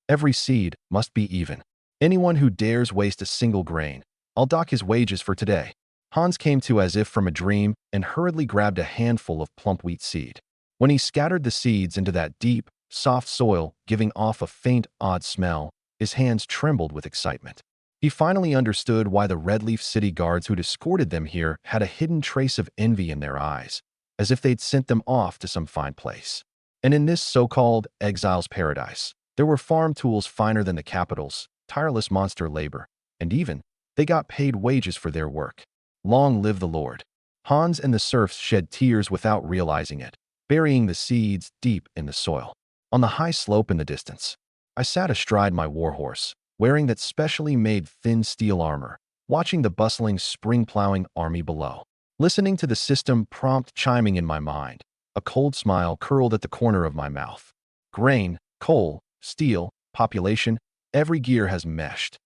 Every seed must be even. Anyone who dares waste a single grain, I'll dock his wages for today. Hans came to as if from a dream and hurriedly grabbed a handful of plump wheat seed. When he scattered the seeds into that deep, soft soil, giving off a faint, odd smell, his hands trembled with excitement. He finally understood why the Redleaf city guards who'd escorted them here had a hidden trace of envy in their eyes, as if they'd sent them off to some fine place. And in this so-called exile's paradise, there were farm tools finer than the capital's, tireless monster labor, and even, they got paid wages for their work. Long live the Lord. Hans and the serfs shed tears without realizing it, burying the seeds deep in the soil. On the high slope in the distance, I sat astride my warhorse, wearing that specially made thin steel armor, watching the bustling spring-plowing army below. Listening to the system prompt chiming in my mind, a cold smile curled at the corner of my mouth. Grain, coal, steel, population, every gear has meshed.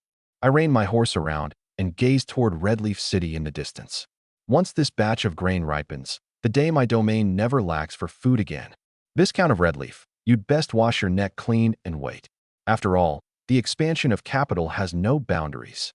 I reined my horse around and gazed toward Redleaf City in the distance. Once this batch of grain ripens, the day my domain never lacks for food again. Viscount of Redleaf, you'd best wash your neck clean and wait. After all, the expansion of capital has no boundaries.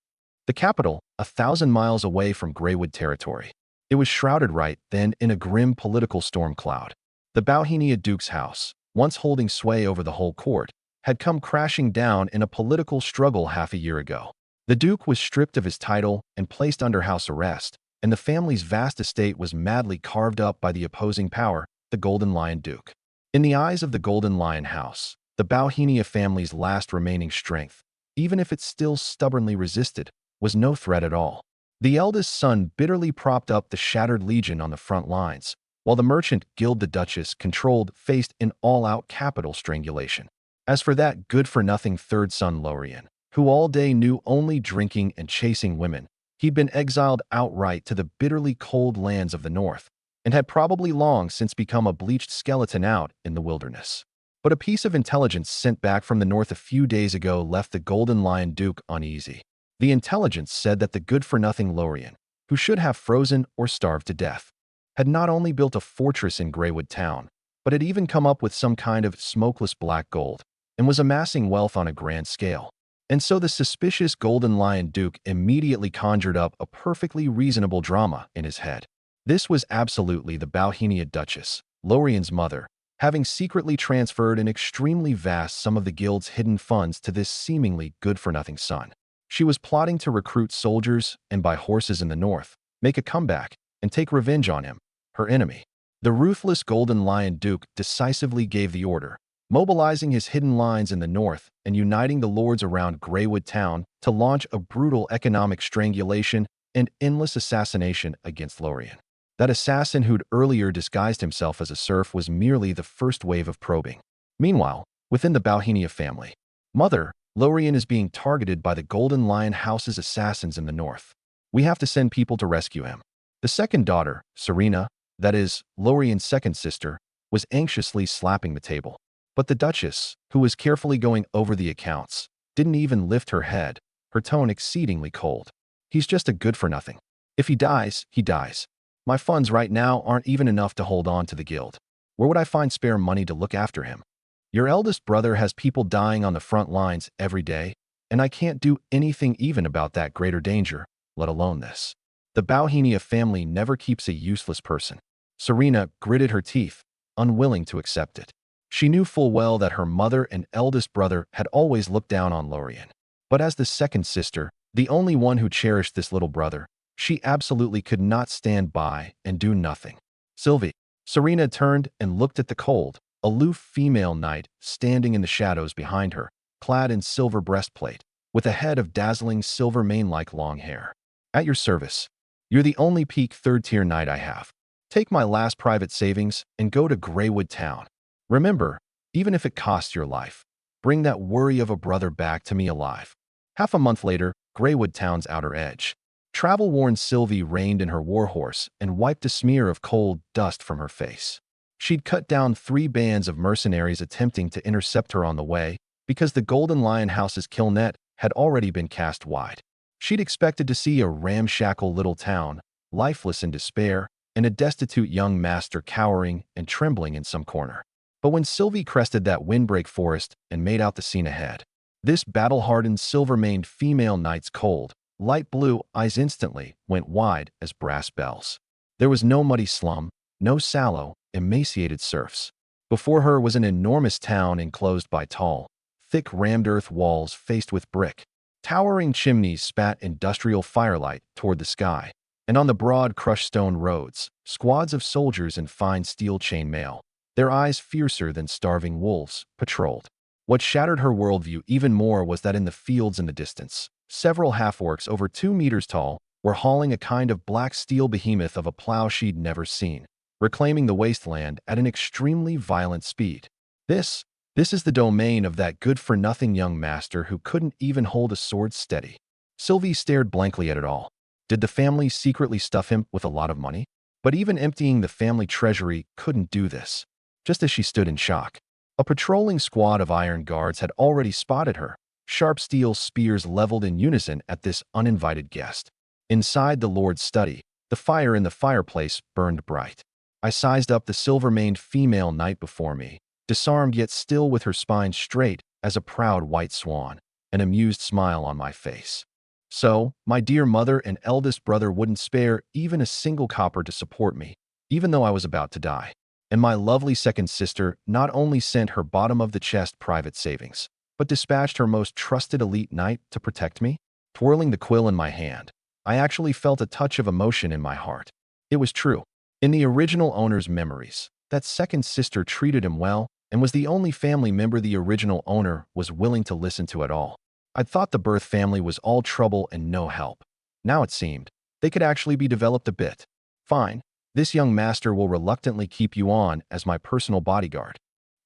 The capital, 1,000 miles away from Greywood territory. It was shrouded right then in a grim political storm cloud. The Bauhinia Duke's house, once holding sway over the whole court, had come crashing down in a political struggle half a year ago. The Duke was stripped of his title and placed under house arrest, and the family's vast estate was madly carved up by the opposing power, the Golden Lion Duke. In the eyes of the Golden Lion House, the Bauhinia family's last remaining strength, even if it still stubbornly resisted, was no threat at all. The eldest son bitterly propped up the shattered legion on the front lines, while the merchant guild the Duchess controlled faced an all-out capital strangulation. As for that good-for-nothing third son Lorien, who all day knew only drinking and chasing women, he'd been exiled outright to the bitterly cold lands of the north, and had probably long since become a bleached skeleton out in the wilderness. But a piece of intelligence sent back from the north a few days ago left the Golden Lion Duke uneasy. The intelligence said that the good-for-nothing Lorien, who should have frozen or starved to death, had not only built a fortress in Greywood town, but had even come up with some kind of smokeless black gold, and was amassing wealth on a grand scale. And so the suspicious Golden Lion Duke immediately conjured up a perfectly reasonable drama in his head. This was absolutely the Bauhinia Duchess, Lorien's mother, having secretly transferred an extremely vast sum of the guild's hidden funds to this seemingly good-for-nothing son. She was plotting to recruit soldiers and buy horses in the north, make a comeback, and take revenge on him, her enemy. The ruthless Golden Lion Duke decisively gave the order, mobilizing his hidden lines in the north and uniting the lords around Greywood town to launch a brutal economic strangulation and endless assassination against Lorien. That assassin who'd earlier disguised himself as a serf was merely the first wave of probing. Meanwhile, within the Bauhinia family, Mother, Lorien is being targeted by the Golden Lion House's assassins in the north. We have to send people to rescue him. The second daughter, Serena, that is, Lorien's second sister, was anxiously slapping the table. But the Duchess, who was carefully going over the accounts, didn't even lift her head, her tone exceedingly cold. He's just a good-for-nothing. If he dies, he dies. My funds right now aren't even enough to hold on to the guild. Where would I find spare money to look after him? Your eldest brother has people dying on the front lines every day, and I can't do anything even about that greater danger, let alone this. The Bauhinia family never keeps a useless person. Serena gritted her teeth, unwilling to accept it. She knew full well that her mother and eldest brother had always looked down on Lorien. But as the second sister, the only one who cherished this little brother, she absolutely could not stand by and do nothing. Sylvie. Serena turned and looked at the cold, aloof female knight standing in the shadows behind her, clad in silver breastplate, with a head of dazzling silver mane-like long hair. At your service. You're the only peak third-tier knight I have. Take my last private savings and go to Greywood Town. Remember, even if it costs your life, bring that worry of a brother back to me alive. Half a month later, Greywood Town's outer edge. Travel-worn Sylvie reined in her warhorse and wiped a smear of cold dust from her face. She'd cut down 3 bands of mercenaries attempting to intercept her on the way because the Golden Lion House's kill net had already been cast wide. She'd expected to see a ramshackle little town, lifeless in despair, and a destitute young master cowering and trembling in some corner. But when Sylvie crested that windbreak forest and made out the scene ahead, this battle-hardened silver-maned female knight's cold, light blue eyes instantly went wide as brass bells. There was no muddy slum, no sallow, emaciated serfs. Before her was an enormous town enclosed by tall, thick rammed earth walls faced with brick. Towering chimneys spat industrial firelight toward the sky, and on the broad crushed stone roads, squads of soldiers in fine steel chain mail, their eyes fiercer than starving wolves, patrolled. What shattered her worldview even more was that in the fields in the distance, several half-orcs over 2 meters tall were hauling a kind of black steel behemoth of a plow she'd never seen, reclaiming the wasteland at an extremely violent speed. This is the domain of that good-for-nothing young master who couldn't even hold a sword steady. Sylvie stared blankly at it all. Did the family secretly stuff him with a lot of money? But even emptying the family treasury couldn't do this. Just as she stood in shock, a patrolling squad of iron guards had already spotted her, sharp steel spears leveled in unison at this uninvited guest. Inside the Lord's study, the fire in the fireplace burned bright. I sized up the silver-maned female knight before me, disarmed yet still with her spine straight as a proud white swan, an amused smile on my face. So, my dear mother and eldest brother wouldn't spare even a single copper to support me, even though I was about to die. And my lovely second sister not only sent her bottom-of-the-chest private savings, but dispatched her most trusted elite knight to protect me. Twirling the quill in my hand, I actually felt a touch of emotion in my heart. It was true. In the original owner's memories, that second sister treated him well and was the only family member the original owner was willing to listen to at all. I'd thought the birth family was all trouble and no help. Now it seemed they could actually be developed a bit. Fine, this young master will reluctantly keep you on as my personal bodyguard.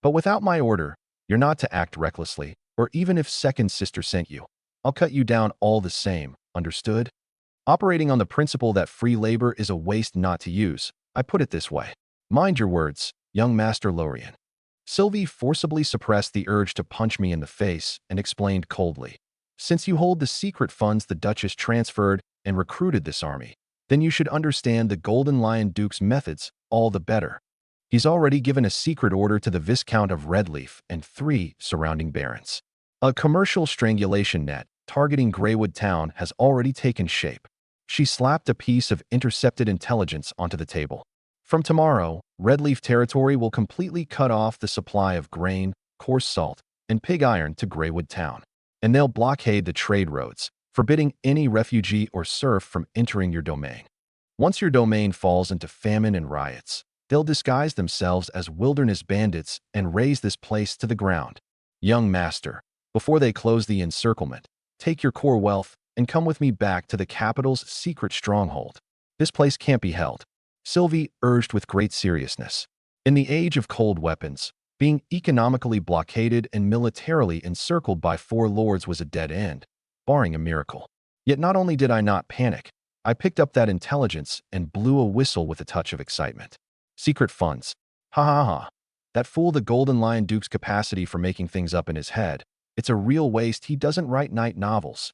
But without my order, you're not to act recklessly, or even if second sister sent you. I'll cut you down all the same, understood? Operating on the principle that free labor is a waste not to use, I put it this way. Mind your words, young Master Lorien. Sylvie forcibly suppressed the urge to punch me in the face and explained coldly. Since you hold the secret funds the Duchess transferred and recruited this army, then you should understand the Golden Lion Duke's methods all the better. He's already given a secret order to the Viscount of Redleaf and 3 surrounding barons. A commercial strangulation net targeting Greywood Town has already taken shape. She slapped a piece of intercepted intelligence onto the table. From tomorrow, Redleaf territory will completely cut off the supply of grain, coarse salt, and pig iron to Greywood Town. And they'll blockade the trade roads, forbidding any refugee or serf from entering your domain. Once your domain falls into famine and riots, they'll disguise themselves as wilderness bandits and raze this place to the ground. Young master, before they close the encirclement, take your core wealth and come with me back to the capital's secret stronghold. This place can't be held, Sylvie urged with great seriousness. In the age of cold weapons, being economically blockaded and militarily encircled by 4 lords was a dead end, barring a miracle. Yet not only did I not panic, I picked up that intelligence and blew a whistle with a touch of excitement. Secret funds. Ha ha ha. That fool the Golden Lion Duke's capacity for making things up in his head. It's a real waste he doesn't write night novels.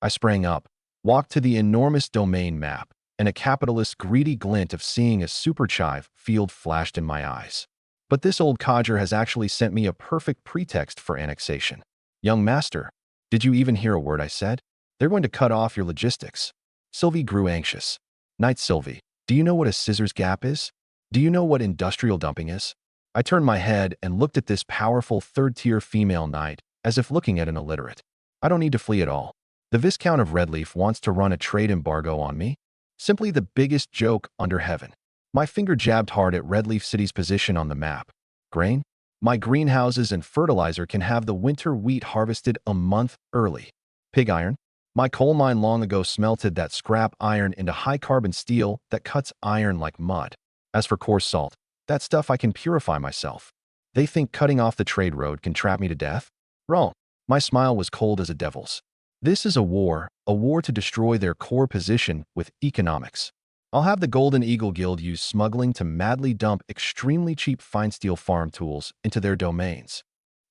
I sprang up, walked to the enormous domain map, and a capitalist's greedy glint of seeing a superchive field flashed in my eyes. But this old codger has actually sent me a perfect pretext for annexation. Young master, did you even hear a word I said? They're going to cut off your logistics. Sylvie grew anxious. Knight Sylvie, do you know what a scissors gap is? Do you know what industrial dumping is? I turned my head and looked at this powerful third-tier female knight, as if looking at an illiterate. I don't need to flee at all. The Viscount of Redleaf wants to run a trade embargo on me? Simply the biggest joke under heaven. My finger jabbed hard at Redleaf City's position on the map. Grain? My greenhouses and fertilizer can have the winter wheat harvested a month early. Pig iron? My coal mine long ago smelted that scrap iron into high-carbon steel that cuts iron like mud. As for coarse salt, that stuff I can purify myself. They think cutting off the trade road can trap me to death? Wrong. My smile was cold as a devil's. This is a war to destroy their core position with economics. I'll have the Golden Eagle Guild use smuggling to madly dump extremely cheap fine steel farm tools into their domains.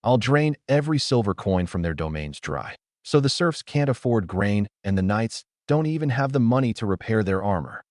I'll drain every silver coin from their domains dry, so the serfs can't afford grain and the knights don't even have the money to repair their armor.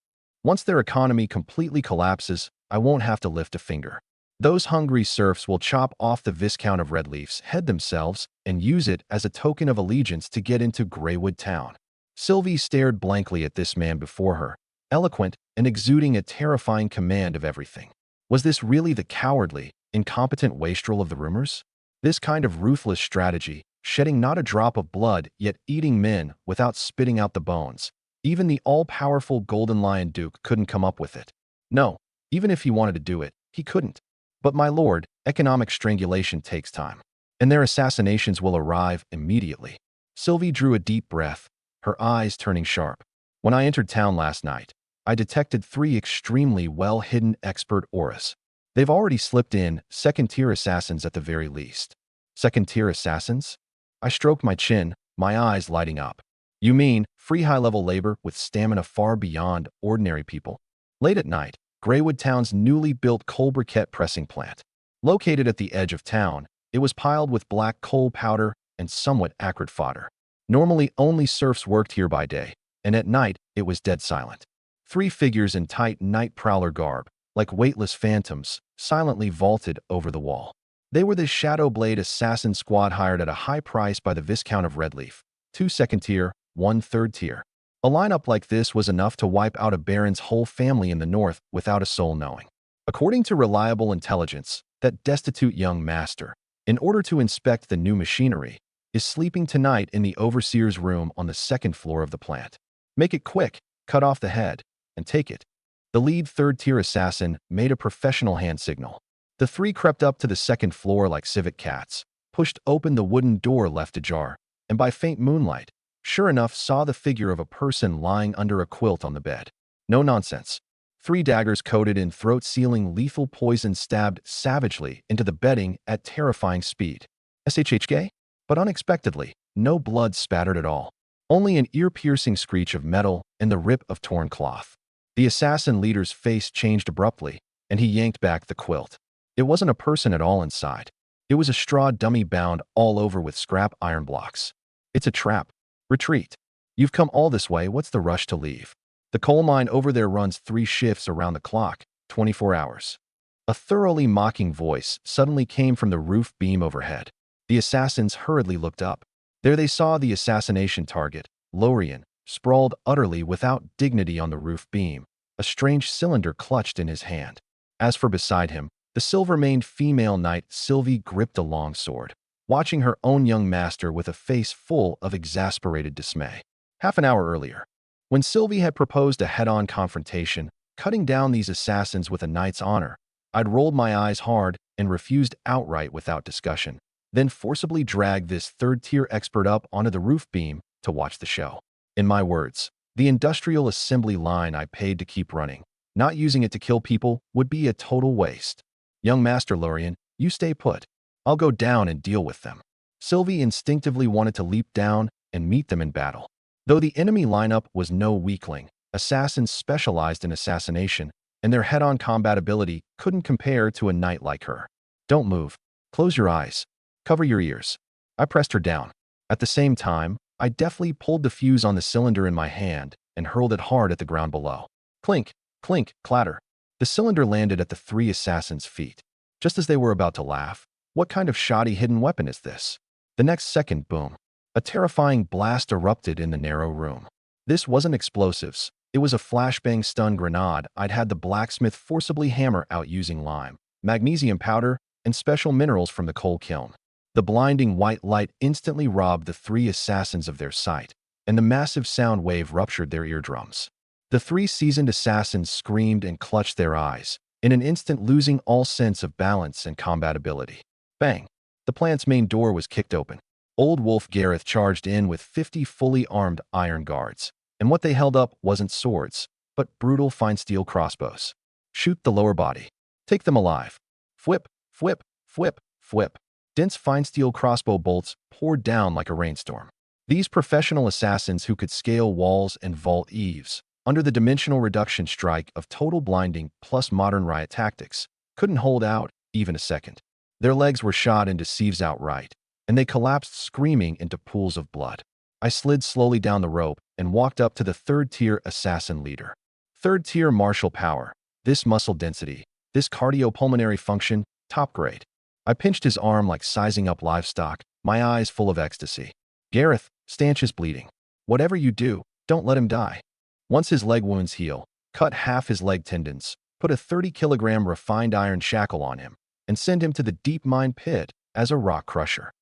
Once their economy completely collapses, I won't have to lift a finger. Those hungry serfs will chop off the Viscount of Redleaf's head themselves and use it as a token of allegiance to get into Greywood Town. Sylvie stared blankly at this man before her, eloquent and exuding a terrifying command of everything. Was this really the cowardly, incompetent wastrel of the rumors? This kind of ruthless strategy, shedding not a drop of blood yet eating men without spitting out the bones. Even the all-powerful Golden Lion Duke couldn't come up with it. No, even if he wanted to do it, he couldn't. But my lord, economic strangulation takes time, and their assassinations will arrive immediately. Sylvie drew a deep breath, her eyes turning sharp. When I entered town last night, I detected 3 extremely well-hidden expert auras. They've already slipped in second-tier assassins at the very least. Second-tier assassins? I stroked my chin, my eyes lighting up. You mean free high-level labor with stamina far beyond ordinary people? Late at night, Greywood Town's newly built coal briquette pressing plant. Located at the edge of town, it was piled with black coal powder and somewhat acrid fodder. Normally only serfs worked here by day, and at night it was dead silent. 3 figures in tight night prowler garb, like weightless phantoms, silently vaulted over the wall. They were the Shadow Blade assassin squad hired at a high price by the Viscount of Redleaf. 2 second-tier, 1 third-tier. A lineup like this was enough to wipe out a baron's whole family in the north without a soul knowing. According to reliable intelligence, that destitute young master, in order to inspect the new machinery, is sleeping tonight in the overseer's room on the 2nd floor of the plant. Make it quick, cut off the head, and take it. The lead third-tier assassin made a professional hand signal. The 3 crept up to the 2nd floor like civet cats, pushed open the wooden door left ajar, and by faint moonlight, sure enough saw the figure of a person lying under a quilt on the bed. No nonsense. 3 daggers coated in throat-sealing lethal poison stabbed savagely into the bedding at terrifying speed. SHHK? But unexpectedly, no blood spattered at all. Only an ear-piercing screech of metal and the rip of torn cloth. The assassin leader's face changed abruptly, and he yanked back the quilt. It wasn't a person at all inside. It was a straw dummy bound all over with scrap iron blocks. It's a trap. Retreat. You've come all this way, what's the rush to leave? The coal mine over there runs 3 shifts around the clock, 24 hours. A thoroughly mocking voice suddenly came from the roof beam overhead. The assassins hurriedly looked up. There they saw the assassination target, Lorien, sprawled utterly without dignity on the roof beam, a strange cylinder clutched in his hand. As for beside him, the silver-maned female knight Sylvie gripped a long sword, watching her own young master with a face full of exasperated dismay. Half an hour earlier, when Sylvie had proposed a head-on confrontation, cutting down these assassins with a knight's honor, I'd rolled my eyes hard and refused outright without discussion, then forcibly dragged this third-tier expert up onto the roof beam to watch the show. In my words, the industrial assembly line I paid to keep running, not using it to kill people would be a total waste. Young Master Lorien, you stay put. I'll go down and deal with them. Sylvie instinctively wanted to leap down and meet them in battle. Though the enemy lineup was no weakling, assassins specialized in assassination, and their head-on combat ability couldn't compare to a knight like her. Don't move. Close your eyes. Cover your ears. I pressed her down. At the same time, I deftly pulled the fuse on the cylinder in my hand and hurled it hard at the ground below. Clink, clink, clatter. The cylinder landed at the 3 assassins' feet. Just as they were about to laugh, what kind of shoddy hidden weapon is this? The next second, boom. A terrifying blast erupted in the narrow room. This wasn't explosives. It was a flashbang stun grenade I'd had the blacksmith forcibly hammer out using lime. magnesium powder, and special minerals from the coal kiln. The blinding white light instantly robbed the three assassins of their sight, and the massive sound wave ruptured their eardrums. The three seasoned assassins screamed and clutched their eyes, in an instant losing all sense of balance and combat ability. Bang! The plant's main door was kicked open. Old Wolf Gareth charged in with 50 fully armed iron guards, and what they held up wasn't swords, but brutal fine steel crossbows. Shoot the lower body. Take them alive. Fwhip, fwhip, fwhip, fwhip. Dense fine steel crossbow bolts poured down like a rainstorm. These professional assassins who could scale walls and vault eaves, under the dimensional reduction strike of total blinding plus modern riot tactics, couldn't hold out even a second. Their legs were shot into sieves outright, and they collapsed screaming into pools of blood. I slid slowly down the rope and walked up to the third-tier assassin leader. Third-tier martial power, this muscle density, this cardiopulmonary function, top grade. I pinched his arm like sizing up livestock, my eyes full of ecstasy. Gareth, stanch is bleeding. Whatever you do, don't let him die. Once his leg wounds heal, cut half his leg tendons, put a 30-kilogram refined iron shackle on him, and send him to the deep mine pit as a rock crusher.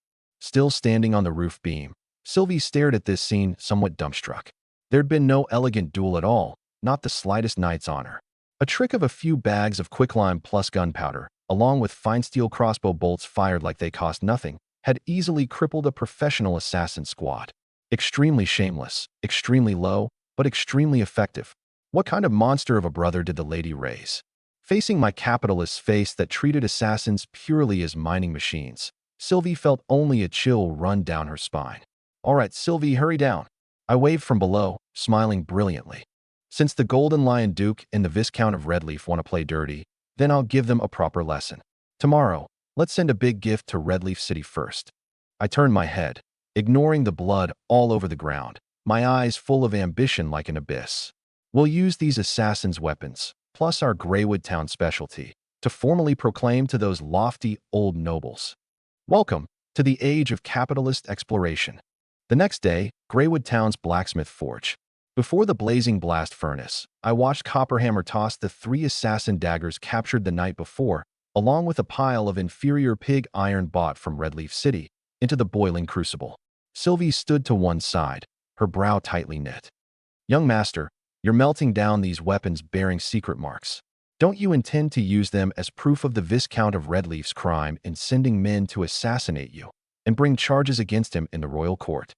Still standing on the roof beam, Sylvie stared at this scene somewhat dumbstruck. There'd been no elegant duel at all, not the slightest knight's honor. A trick of a few bags of quicklime plus gunpowder, along with fine steel crossbow bolts fired like they cost nothing, had easily crippled a professional assassin squad. Extremely shameless, extremely low, but extremely effective. What kind of monster of a brother did the lady raise? Facing my capitalist's face that treated assassins purely as mining machines, Sylvie felt only a chill run down her spine. All right, Sylvie, hurry down. I waved from below, smiling brilliantly. Since the Golden Lion Duke and the Viscount of Redleaf want to play dirty, then I'll give them a proper lesson. Tomorrow, let's send a big gift to Redleaf City first. I turned my head, ignoring the blood all over the ground, my eyes full of ambition like an abyss. We'll use these assassins' weapons, plus our Greywood Town specialty, to formally proclaim to those lofty old nobles, welcome to the age of capitalist exploration. The next day, Greywood Town's blacksmith forge. Before the blazing blast furnace, I watched Copperhammer toss the 3 assassin daggers captured the night before, along with a pile of inferior pig iron bought from Redleaf City, into the boiling crucible. Sylvie stood to one side, her brow tightly knit. Young master, you're melting down these weapons bearing secret marks. Don't you intend to use them as proof of the Viscount of Redleaf's crime in sending men to assassinate you, and bring charges against him in the royal court?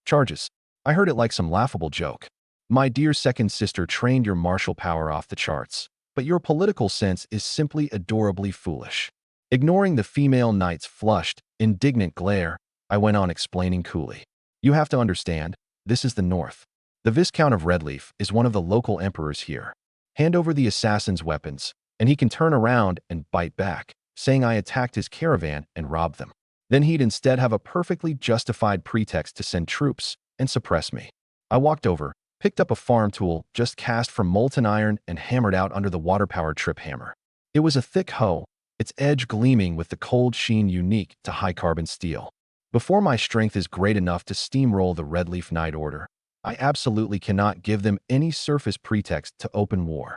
Charges? I heard it like some laughable joke. My dear second sister trained your martial power off the charts, but your political sense is simply adorably foolish. Ignoring the female knight's flushed, indignant glare, I went on explaining coolly. You have to understand, this is the North. The Viscount of Redleaf is one of the local emperors here. Hand over the assassin's weapons, and he can turn around and bite back, saying I attacked his caravan and robbed them. Then he'd instead have a perfectly justified pretext to send troops and suppress me. I walked over, picked up a farm tool just cast from molten iron and hammered out under the water-powered trip hammer. It was a thick hoe, its edge gleaming with the cold sheen unique to high-carbon steel. Before my strength is great enough to steamroll the Redleaf Knight Order, I absolutely cannot give them any surface pretext to open war.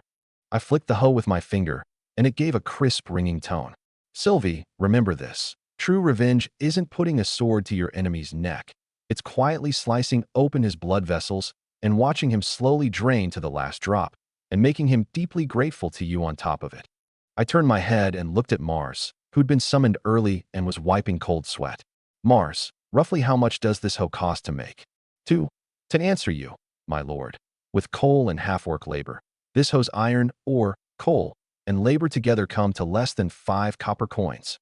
I flicked the hoe with my finger, and it gave a crisp, ringing tone. Sylvie, remember this. True revenge isn't putting a sword to your enemy's neck. It's quietly slicing open his blood vessels and watching him slowly drain to the last drop, and making him deeply grateful to you on top of it. I turned my head and looked at Mars, who'd been summoned early and was wiping cold sweat. Mars, roughly how much does this hoe cost to make? To answer you, my lord. With coal and half-work labor, this hoe's iron, ore, coal, and labor together come to less than 5 copper coins.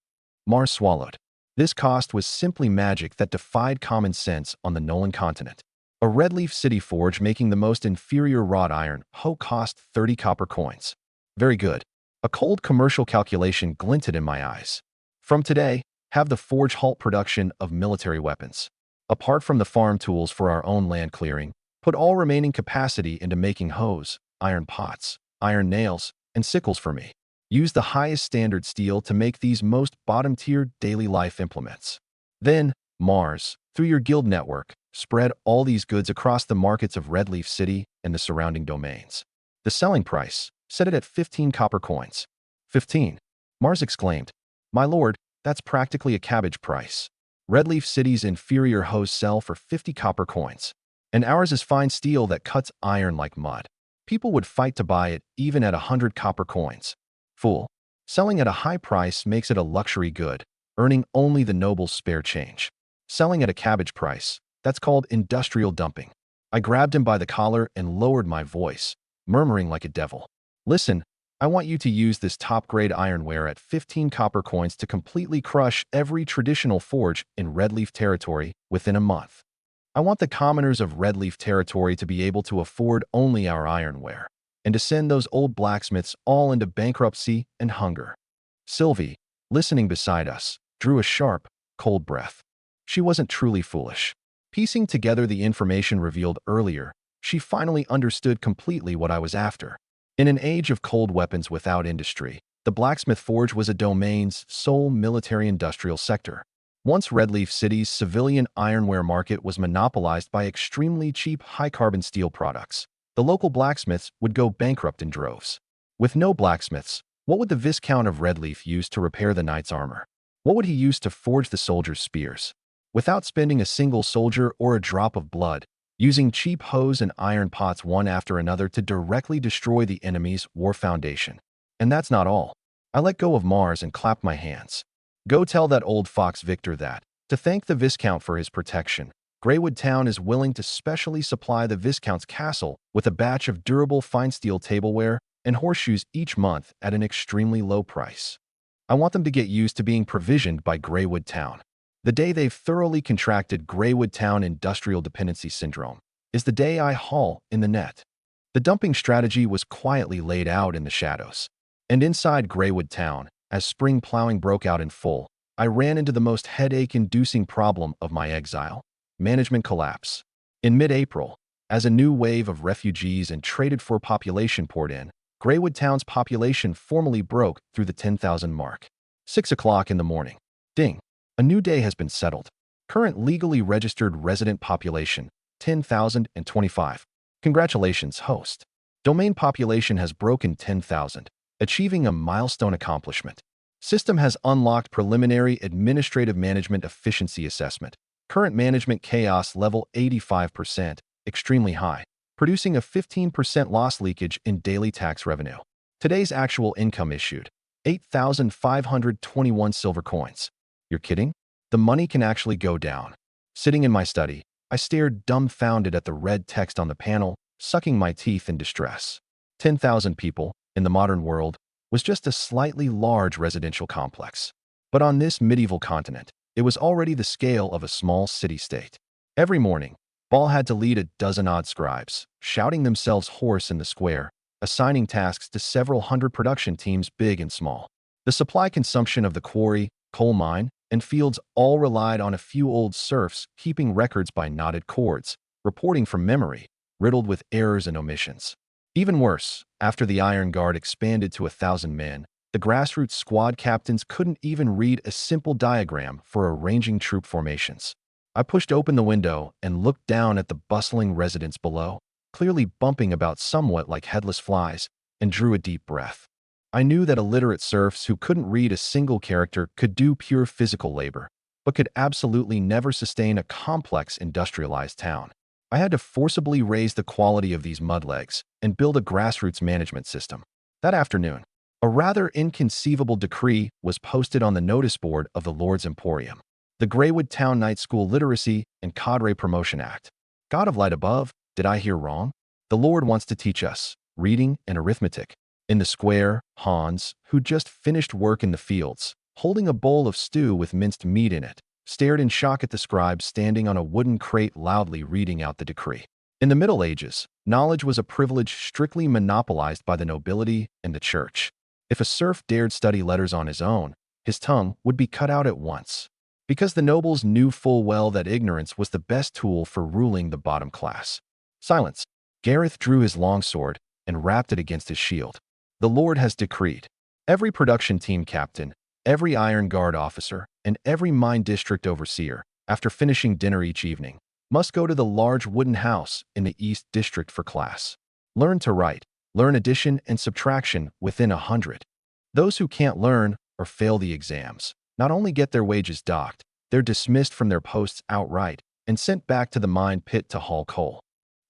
Mars swallowed. This cost was simply magic that defied common sense on the Nolan continent. A Redleaf City forge making the most inferior wrought iron hoe cost 30 copper coins. Very good. A cold commercial calculation glinted in my eyes. From today, have the forge halt production of military weapons. Apart from the farm tools for our own land clearing, put all remaining capacity into making hoes, iron pots, iron nails, and sickles for me. Use the highest standard steel to make these most bottom-tier daily life implements. Then, Mars, through your guild network, spread all these goods across the markets of Redleaf City and the surrounding domains. The selling price, set it at 15 copper coins. 15. Mars exclaimed. My lord, that's practically a cabbage price. Redleaf City's inferior hose sell for 50 copper coins, and ours is fine steel that cuts iron like mud. People would fight to buy it even at 100 copper coins. Fool. Selling at a high price makes it a luxury good, earning only the noble's spare change. Selling at a cabbage price, that's called industrial dumping. I grabbed him by the collar and lowered my voice, murmuring like a devil. Listen, I want you to use this top-grade ironware at 15 copper coins to completely crush every traditional forge in Redleaf territory within a month. I want the commoners of Redleaf territory to be able to afford only our ironware, and to send those old blacksmiths all into bankruptcy and hunger. Sylvie, listening beside us, drew a sharp, cold breath. She wasn't truly foolish. Piecing together the information revealed earlier, she finally understood completely what I was after. In an age of cold weapons without industry, the blacksmith forge was a domain's sole military-industrial sector. Once Redleaf City's civilian ironware market was monopolized by extremely cheap high-carbon steel products, the local blacksmiths would go bankrupt in droves. With no blacksmiths, what would the Viscount of Redleaf use to repair the knight's armor? What would he use to forge the soldiers' spears? Without spending a single soldier or a drop of blood, using cheap hose and iron pots one after another to directly destroy the enemy's war foundation. And that's not all. I let go of Mars and clapped my hands. Go tell that old fox Victor that, to thank the Viscount for his protection, Greywood Town is willing to specially supply the Viscount's castle with a batch of durable fine steel tableware and horseshoes each month at an extremely low price. I want them to get used to being provisioned by Greywood Town. The day they've thoroughly contracted Greywood Town Industrial Dependency Syndrome is the day I haul in the net. The dumping strategy was quietly laid out in the shadows. And inside Greywood Town, as spring plowing broke out in full, I ran into the most headache-inducing problem of my exile: management collapse. In mid-April, as a new wave of refugees and traded-for population poured in, Greywood Town's population formally broke through the 10,000 mark. 6 o'clock in the morning. Ding. A new day has been settled. Current legally registered resident population, 10,025. Congratulations, host. Domain population has broken 10,000, achieving a milestone accomplishment. System has unlocked preliminary administrative management efficiency assessment. Current management chaos level 85%, extremely high, producing a 15% loss leakage in daily tax revenue. Today's actual income issued, 8,521 silver coins. You're kidding? The money can actually go down. Sitting in my study, I stared dumbfounded at the red text on the panel, sucking my teeth in distress. 10,000 people, in the modern world, was just a slightly large residential complex. But on this medieval continent, it was already the scale of a small city-state. Every morning, Ball had to lead a dozen odd scribes, shouting themselves hoarse in the square, assigning tasks to several hundred production teams big and small. The supply consumption of the quarry, coal mine, and fields all relied on a few old serfs keeping records by knotted cords, reporting from memory, riddled with errors and omissions. Even worse, after the Iron Guard expanded to 1,000 men, the grassroots squad captains couldn't even read a simple diagram for arranging troop formations. I pushed open the window and looked down at the bustling residents below, clearly bumping about somewhat like headless flies, and drew a deep breath. I knew that illiterate serfs who couldn't read a single character could do pure physical labor, but could absolutely never sustain a complex industrialized town. I had to forcibly raise the quality of these mudlegs and build a grassroots management system. That afternoon, a rather inconceivable decree was posted on the notice board of the Lord's Emporium. The Greywood Town Night School Literacy and Cadre Promotion Act. God of light above, did I hear wrong? The Lord wants to teach us reading and arithmetic. In the square, Hans, who just finished work in the fields, holding a bowl of stew with minced meat in it, stared in shock at the scribe standing on a wooden crate loudly reading out the decree. In the Middle Ages, knowledge was a privilege strictly monopolized by the nobility and the church. If a serf dared study letters on his own, his tongue would be cut out at once. Because the nobles knew full well that ignorance was the best tool for ruling the bottom class. Silence. Gareth drew his longsword and rapped it against his shield. The Lord has decreed. Every production team captain, every Iron Guard officer, and every mine district overseer, after finishing dinner each evening, must go to the large wooden house in the East District for class. Learn to write, learn addition and subtraction within 100. Those who can't learn or fail the exams, not only get their wages docked, they're dismissed from their posts outright and sent back to the mine pit to haul coal.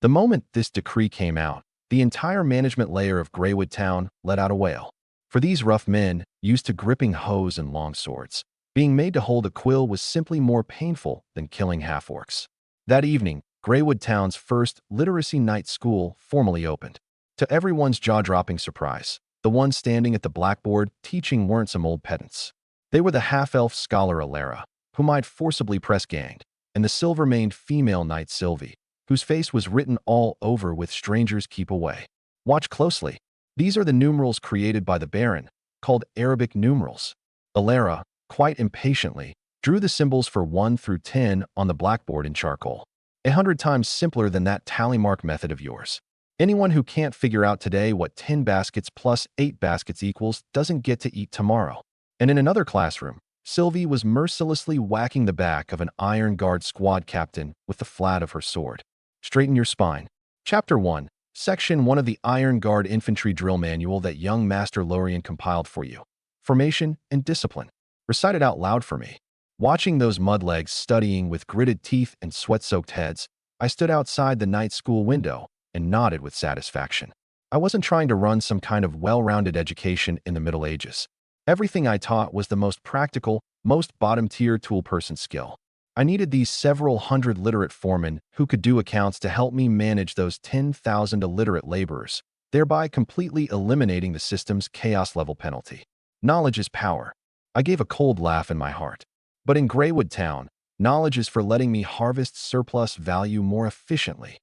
The moment this decree came out, the entire management layer of Greywood Town let out a wail. For these rough men, used to gripping hoes and long swords, being made to hold a quill was simply more painful than killing half-orcs. That evening, Greywood Town's first literacy night school formally opened. To everyone's jaw-dropping surprise, the ones standing at the blackboard teaching weren't some old pedants. They were the half-elf scholar Alara, whom I'd forcibly press-ganged, and the silver-maned female knight Sylvie, whose face was written all over with "Strangers Keep Away." Watch closely. These are the numerals created by the Baron, called Arabic numerals. Alara, quite impatiently, drew the symbols for 1 through 10 on the blackboard in charcoal. 100 times simpler than that tally mark method of yours. Anyone who can't figure out today what 10 baskets plus 8 baskets equals doesn't get to eat tomorrow. And in another classroom, Sylvie was mercilessly whacking the back of an Iron Guard squad captain with the flat of her sword. Straighten your spine. Chapter 1, Section 1 of the Iron Guard Infantry Drill Manual that young Master Lorien compiled for you. Formation and discipline. Recite it out loud for me. Watching those mudlegs studying with gritted teeth and sweat-soaked heads, I stood outside the night school window and nodded with satisfaction. I wasn't trying to run some kind of well-rounded education in the Middle Ages. Everything I taught was the most practical, most bottom-tier tool-person skill. I needed these several hundred literate foremen who could do accounts to help me manage those 10,000 illiterate laborers, thereby completely eliminating the system's chaos-level penalty. Knowledge is power. I gave a cold laugh in my heart. But in Greywood Town, knowledge is for letting me harvest surplus value more efficiently.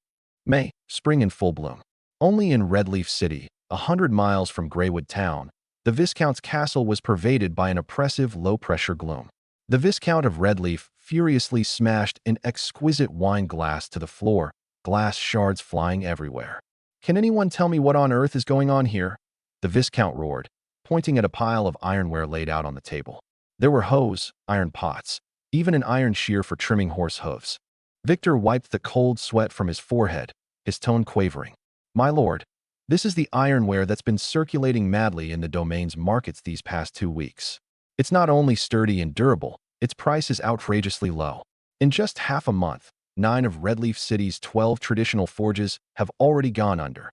May, spring in full bloom. Only in Redleaf City, 100 miles from Greywood Town, the Viscount's castle was pervaded by an oppressive low-pressure gloom. The Viscount of Redleaf furiously smashed an exquisite wine glass to the floor, glass shards flying everywhere. "Can anyone tell me what on earth is going on here?" the Viscount roared, pointing at a pile of ironware laid out on the table. There were hoes, iron pots, even an iron shear for trimming horse hooves. Victor wiped the cold sweat from his forehead, his tone quavering. "My lord, this is the ironware that's been circulating madly in the domain's markets these past 2 weeks. It's not only sturdy and durable, its price is outrageously low. In just half a month, 9 of Redleaf City's 12 traditional forges have already gone under.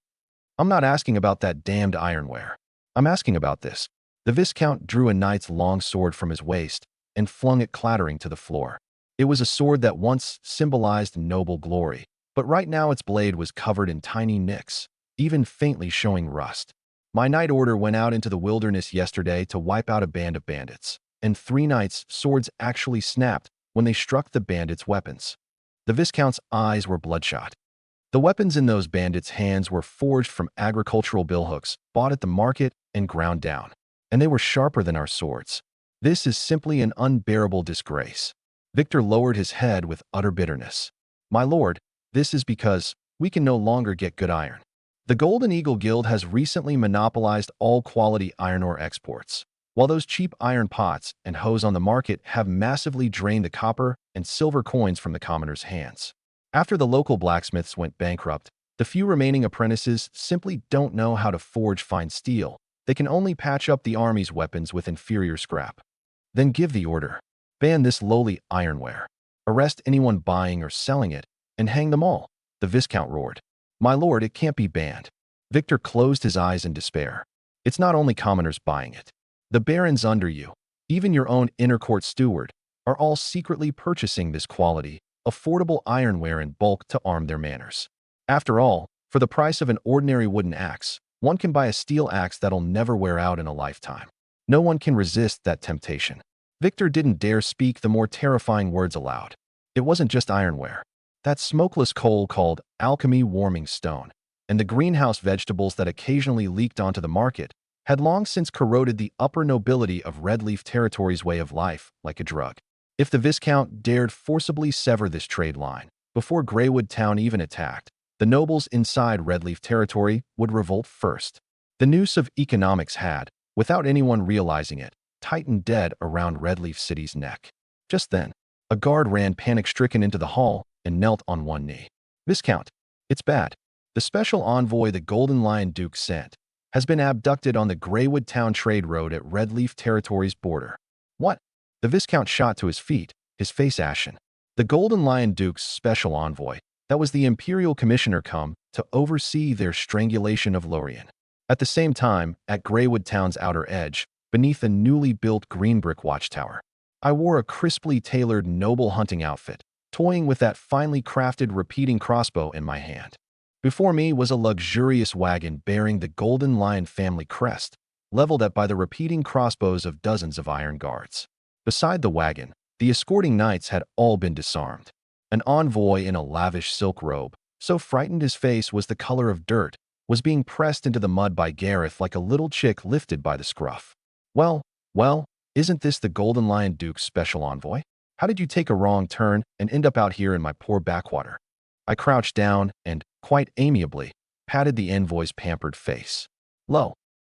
I'm not asking about that damned ironware. I'm asking about this." The Viscount drew a knight's long sword from his waist and flung it clattering to the floor. It was a sword that once symbolized noble glory, but right now its blade was covered in tiny nicks, even faintly showing rust. "My knight order went out into the wilderness yesterday to wipe out a band of bandits, and 3 knights' swords actually snapped when they struck the bandits' weapons." The Viscount's eyes were bloodshot. The weapons in those bandits' hands were forged from agricultural billhooks, bought at the market and ground down. And they were sharper than our swords. This is simply an unbearable disgrace. Victor lowered his head with utter bitterness. "My lord, this is because we can no longer get good iron. The Golden Eagle Guild has recently monopolized all quality iron ore exports, while those cheap iron pots and hoes on the market have massively drained the copper and silver coins from the commoners' hands. After the local blacksmiths went bankrupt, the few remaining apprentices simply don't know how to forge fine steel. They can only patch up the army's weapons with inferior scrap. Then give the order. Ban this lowly ironware. Arrest anyone buying or selling it, and hang them all," the Viscount roared. "My lord, it can't be banned." Victor closed his eyes in despair. "It's not only commoners buying it. The barons under you, even your own inner court steward, are all secretly purchasing this quality, affordable ironware in bulk to arm their manors. After all, for the price of an ordinary wooden axe, one can buy a steel axe that'll never wear out in a lifetime. No one can resist that temptation." Victor didn't dare speak the more terrifying words aloud. It wasn't just ironware. That smokeless coal called alchemy warming stone, and the greenhouse vegetables that occasionally leaked onto the market, had long since corroded the upper nobility of Redleaf Territory's way of life like a drug. If the Viscount dared forcibly sever this trade line, before Greywood Town even attacked, the nobles inside Redleaf Territory would revolt first. The noose of economics had, without anyone realizing it, tightened dead around Redleaf City's neck. Just then, a guard ran panic-stricken into the hall and knelt on one knee. "Viscount, it's bad. The special envoy the Golden Lion Duke sent has been abducted on the Greywood Town Trade Road at Redleaf Territory's border. What? The Viscount shot to his feet, his face ashen. The Golden Lion Duke's special envoy, that was the Imperial Commissioner come to oversee their strangulation of Lorien. At the same time, at Greywood Town's outer edge, beneath a newly built green brick watchtower, I wore a crisply tailored noble hunting outfit, toying with that finely crafted repeating crossbow in my hand. Before me was a luxurious wagon bearing the Golden Lion family crest, leveled at by the repeating crossbows of dozens of iron guards. Beside the wagon, the escorting knights had all been disarmed. An envoy in a lavish silk robe, so frightened his face was the color of dirt, was being pressed into the mud by Gareth like a little chick lifted by the scruff. Well, isn't this the Golden Lion Duke's special envoy? How did you take a wrong turn and end up out here in my poor backwater? I crouched down and, quite amiably, patted the envoy's pampered face.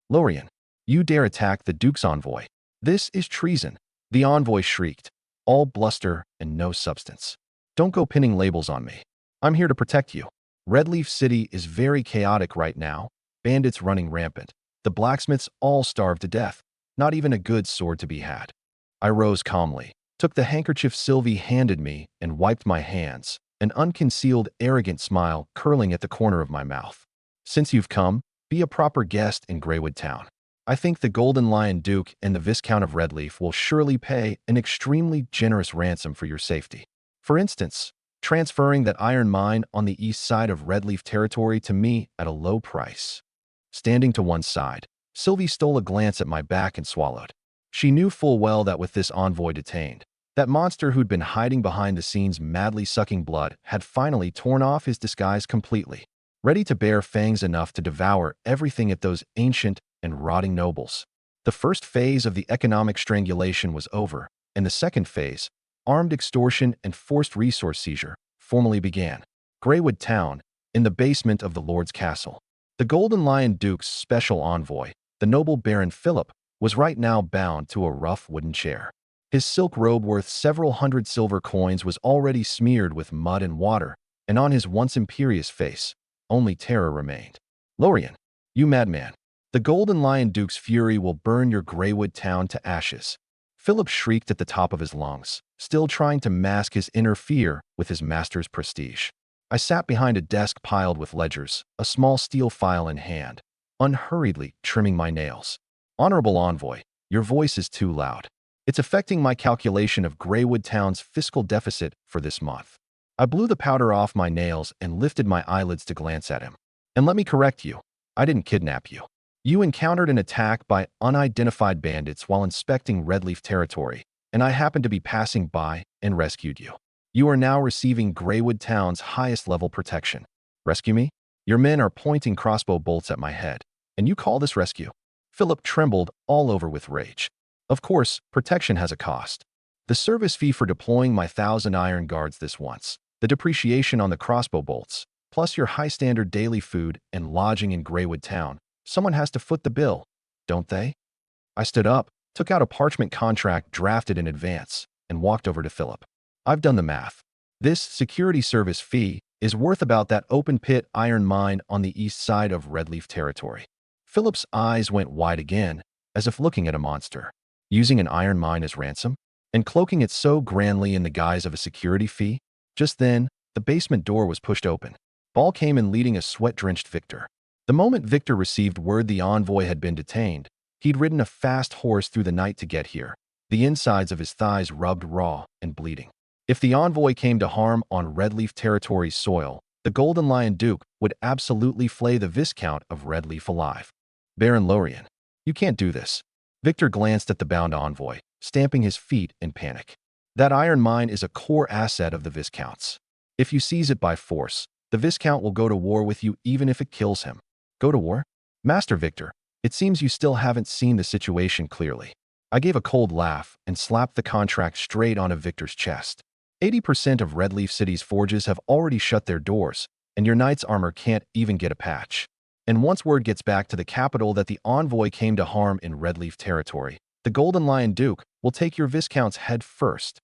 Lorien, you dare attack the Duke's envoy. This is treason, the envoy shrieked, all bluster and no substance. Don't go pinning labels on me. I'm here to protect you. Redleaf City is very chaotic right now, bandits running rampant, the blacksmiths all starved to death, not even a good sword to be had. I rose calmly, took the handkerchief Sylvie handed me and wiped my hands, an unconcealed arrogant smile curling at the corner of my mouth. Since you've come, be a proper guest in Greywood Town. I think the Golden Lion Duke and the Viscount of Redleaf will surely pay an extremely generous ransom for your safety. For instance, transferring that iron mine on the east side of Redleaf territory to me at a low price. Standing to one side, Sylvie stole a glance at my back and swallowed. She knew full well that with this envoy detained, that monster who'd been hiding behind the scenes madly sucking blood had finally torn off his disguise completely, ready to bare fangs enough to devour everything at those ancient and rotting nobles. The first phase of the economic strangulation was over, and the second phase, armed extortion and forced resource seizure, formally began. Greywood Town, in the basement of the Lord's castle. The Golden Lion Duke's special envoy, the noble Baron Philip, was right now bound to a rough wooden chair. His silk robe worth several hundred silver coins was already smeared with mud and water, and on his once imperious face, only terror remained. Lorien, you madman. The Golden Lion Duke's fury will burn your Greywood Town to ashes. Philip shrieked at the top of his lungs, still trying to mask his inner fear with his master's prestige. I sat behind a desk piled with ledgers, a small steel file in hand, unhurriedly trimming my nails. Honorable envoy, your voice is too loud. It's affecting my calculation of Greywood Town's fiscal deficit for this month. I blew the powder off my nails and lifted my eyelids to glance at him. And let me correct you, I didn't kidnap you. You encountered an attack by unidentified bandits while inspecting Redleaf territory, and I happened to be passing by and rescued you. You are now receiving Greywood Town's highest level protection. Rescue me? Your men are pointing crossbow bolts at my head, and you call this rescue? Philip trembled all over with rage. Of course, protection has a cost. The service fee for deploying my 1,000 iron guards this once, the depreciation on the crossbow bolts, plus your high-standard daily food and lodging in Greywood Town. Someone has to foot the bill, don't they? I stood up, took out a parchment contract drafted in advance, and walked over to Philip. I've done the math. This security service fee is worth about that open-pit iron mine on the east side of Redleaf territory. Philip's eyes went wide again, as if looking at a monster. Using an iron mine as ransom? And cloaking it so grandly in the guise of a security fee? Just then, the basement door was pushed open. Ball came in leading a sweat-drenched Victor. The moment Victor received word the envoy had been detained, he'd ridden a fast horse through the night to get here, the insides of his thighs rubbed raw and bleeding. If the envoy came to harm on Redleaf territory's soil, the Golden Lion Duke would absolutely flay the Viscount of Redleaf alive. Baron Lorien, you can't do this. Victor glanced at the bound envoy, stamping his feet in panic. That iron mine is a core asset of the Viscount's. If you seize it by force, the Viscount will go to war with you even if it kills him. Go to war? Master Victor, it seems you still haven't seen the situation clearly. I gave a cold laugh and slapped the contract straight onto Victor's chest. 80% of Redleaf City's forges have already shut their doors, and your knight's armor can't even get a patch. And once word gets back to the capital that the envoy came to harm in Redleaf territory, the Golden Lion Duke will take your Viscount's head first.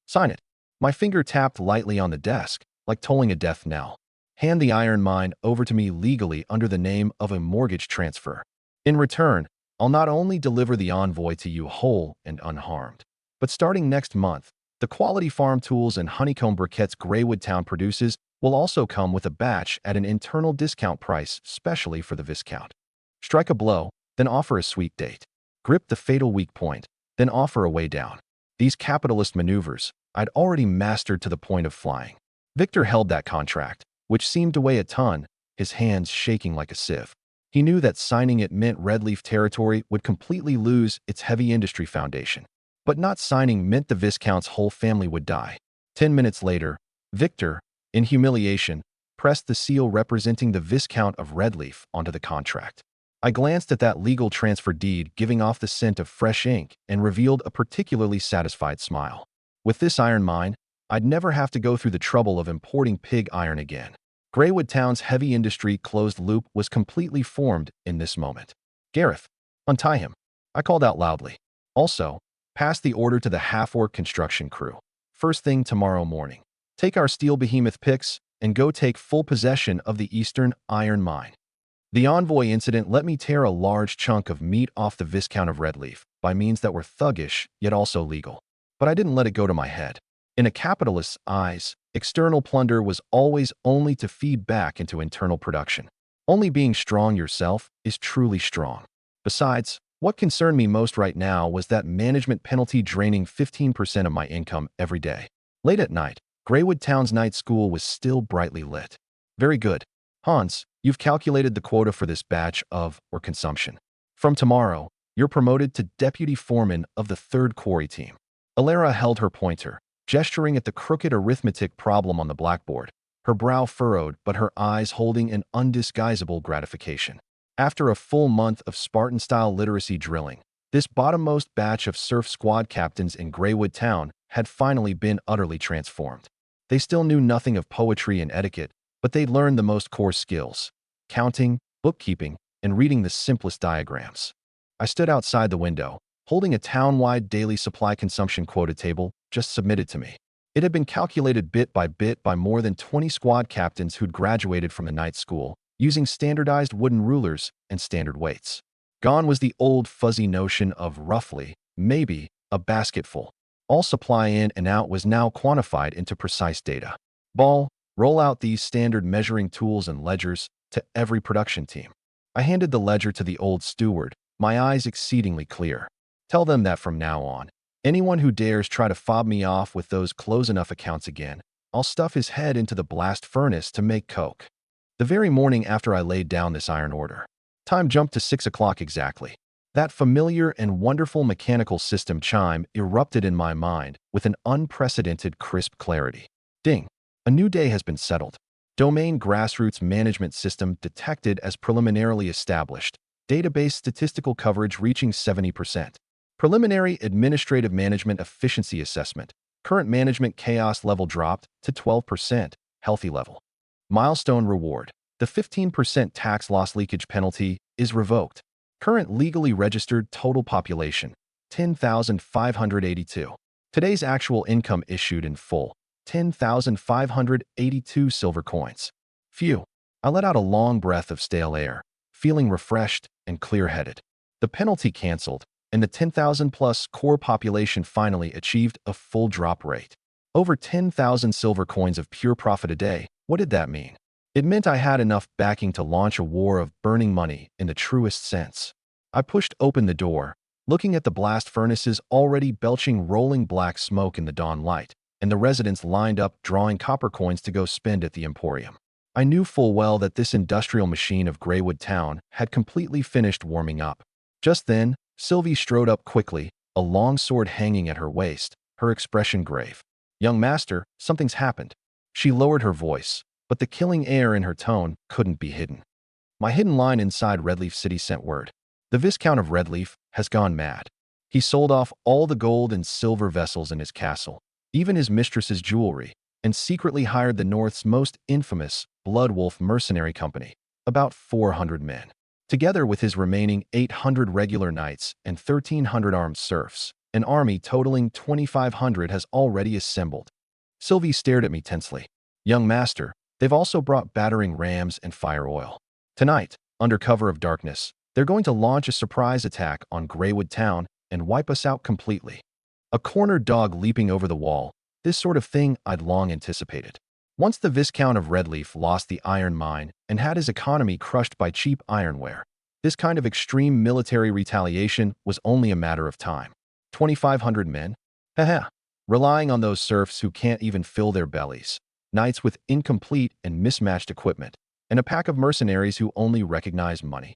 Sign it. My finger tapped lightly on the desk, like tolling a death knell. Hand the iron mine over to me legally under the name of a mortgage transfer. In return, I'll not only deliver the envoy to you whole and unharmed, but starting next month, the quality farm tools and honeycomb briquettes Greywood Town produces will also come with a batch at an internal discount price specially for the Viscount. Strike a blow, then offer a sweet date. Grip the fatal weak point, then offer a way down. These capitalist maneuvers I'd already mastered to the point of flying. Victor held that contract, which seemed to weigh a ton, his hands shaking like a sieve. He knew that signing it meant Redleaf territory would completely lose its heavy industry foundation. But not signing meant the Viscount's whole family would die. 10 minutes later, Victor, in humiliation, pressed the seal representing the Viscount of Redleaf onto the contract. I glanced at that legal transfer deed giving off the scent of fresh ink and revealed a particularly satisfied smile. With this iron mine, I'd never have to go through the trouble of importing pig iron again. Greywood Town's heavy industry closed loop was completely formed in this moment. Gareth, untie him, I called out loudly. Also, pass the order to the half-orc construction crew. First thing tomorrow morning. Take our steel behemoth picks and go take full possession of the eastern iron mine. The envoy incident let me tear a large chunk of meat off the Viscount of Redleaf by means that were thuggish yet also legal. But I didn't let it go to my head. In a capitalist's eyes, external plunder was always only to feed back into internal production. Only being strong yourself is truly strong. Besides, what concerned me most right now was that management penalty draining 15% of my income every day. Late at night, Greywood Town's night school was still brightly lit. Very good. Hans, you've calculated the quota for this batch of, or consumption. From tomorrow, you're promoted to deputy foreman of the 3rd quarry team. Alara held her pointer, gesturing at the crooked arithmetic problem on the blackboard, her brow furrowed but her eyes holding an undisguisable gratification. After a full month of Spartan-style literacy drilling, this bottommost batch of surf squad captains in Greywood Town had finally been utterly transformed. They still knew nothing of poetry and etiquette, but they'd learned the most core skills: counting, bookkeeping, and reading the simplest diagrams. I stood outside the window, holding a town-wide daily supply consumption quota table just submitted to me. It had been calculated bit by more than 20 squad captains who'd graduated from the night school, using standardized wooden rulers and standard weights. Gone was the old fuzzy notion of roughly, maybe, a basketful. All supply in and out was now quantified into precise data. Ball, roll out these standard measuring tools and ledgers to every production team. I handed the ledger to the old steward, my eyes exceedingly clear. Tell them that from now on, anyone who dares try to fob me off with those close-enough accounts again, I'll stuff his head into the blast furnace to make coke. The very morning after I laid down this iron order, time jumped to 6 o'clock exactly. That familiar and wonderful mechanical system chime erupted in my mind with an unprecedented crisp clarity. Ding! A new day has been settled. Domain grassroots management system detected as preliminarily established. Database statistical coverage reaching 70%. Preliminary administrative management efficiency assessment. Current management chaos level dropped to 12%. Healthy level. Milestone reward. The 15% tax loss leakage penalty is revoked. Current legally registered total population, 10,582. Today's actual income issued in full, 10,582 silver coins. Phew. I let out a long breath of stale air, feeling refreshed and clear-headed. The penalty canceled, and the 10,000-plus core population finally achieved a full drop rate. Over 10,000 silver coins of pure profit a day. What did that mean? It meant I had enough backing to launch a war of burning money in the truest sense. I pushed open the door, looking at the blast furnaces already belching rolling black smoke in the dawn light, and the residents lined up drawing copper coins to go spend at the Emporium. I knew full well that this industrial machine of Greywood Town had completely finished warming up. Just then, Sylvie strode up quickly, a long sword hanging at her waist, her expression grave. "Young master, something's happened." She lowered her voice, but the killing air in her tone couldn't be hidden. My hidden line inside Redleaf City sent word. The Viscount of Redleaf has gone mad. He sold off all the gold and silver vessels in his castle, even his mistress's jewelry, and secretly hired the North's most infamous Blood Wolf mercenary company, about 400 men. Together with his remaining 800 regular knights and 1,300 armed serfs, an army totaling 2,500 has already assembled. Sylvie stared at me tensely. "Young master, they've also brought battering rams and fire oil. Tonight, under cover of darkness, They're going to launch a surprise attack on Greywood Town and wipe us out completely. A cornered dog leaping over the wall, this sort of thing I'd long anticipated. Once the Viscount of Redleaf lost the iron mine and had his economy crushed by cheap ironware, this kind of extreme military retaliation was only a matter of time. 2,500 men? Haha. Relying on those serfs who can't even fill their bellies, knights with incomplete and mismatched equipment, and a pack of mercenaries who only recognize money.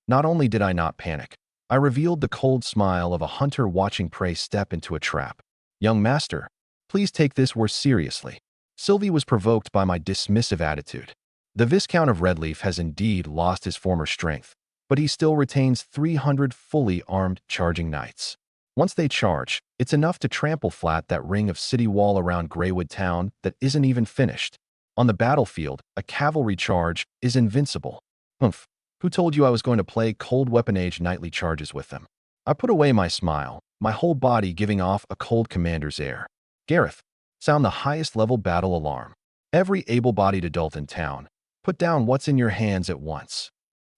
Not only did I not panic, I revealed the cold smile of a hunter watching prey step into a trap. Young master, please take this war seriously. Sylvie was provoked by my dismissive attitude. The Viscount of Redleaf has indeed lost his former strength, but he still retains 300 fully armed charging knights. Once they charge, it's enough to trample flat that ring of city wall around Greywood Town that isn't even finished. On the battlefield, a cavalry charge is invincible. Humph, who told you I was going to play cold weapon age nightly charges with them? I put away my smile, my whole body giving off a cold commander's air. Gareth, sound the highest level battle alarm. Every able-bodied adult in town, put down what's in your hands at once.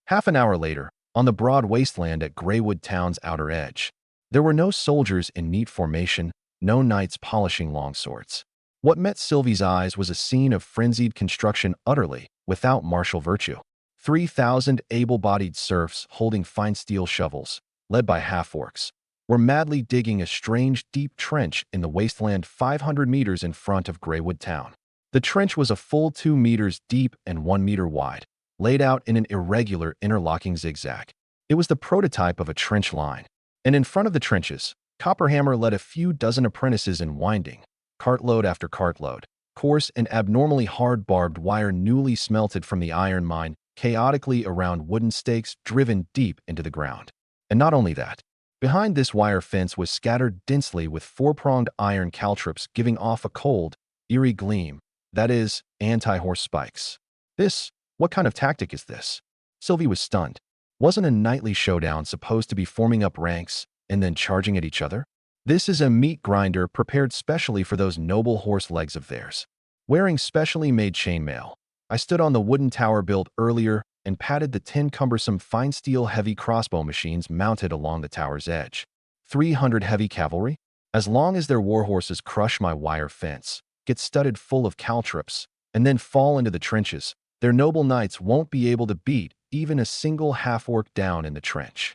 Half an hour later, on the broad wasteland at Greywood Town's outer edge, there were no soldiers in neat formation, no knights polishing longswords. What met Sylvie's eyes was a scene of frenzied construction utterly without martial virtue. 3,000 able-bodied serfs holding fine steel shovels, led by half-orcs, were madly digging a strange deep trench in the wasteland 500 meters in front of Greywood Town. The trench was a full 2 meters deep and 1 meter wide, laid out in an irregular interlocking zigzag. It was the prototype of a trench line. And in front of the trenches, Copperhammer led a few dozen apprentices in winding, cartload after cartload, coarse and abnormally hard barbed wire newly smelted from the iron mine, chaotically around wooden stakes driven deep into the ground. And not only that, behind this wire fence was scattered densely with four-pronged iron caltrops giving off a cold, eerie gleam, that is, anti-horse spikes. What kind of tactic is this? Sylvie was stunned. Wasn't a knightly showdown supposed to be forming up ranks and then charging at each other? This is a meat grinder prepared specially for those noble horse legs of theirs. Wearing specially made chainmail, I stood on the wooden tower built earlier and patted the 10 cumbersome fine steel heavy crossbow machines mounted along the tower's edge. 300 heavy cavalry? As long as their warhorses crush my wire fence, get studded full of caltrops, and then fall into the trenches, their noble knights won't be able to beat even a single half-orc down in the trench.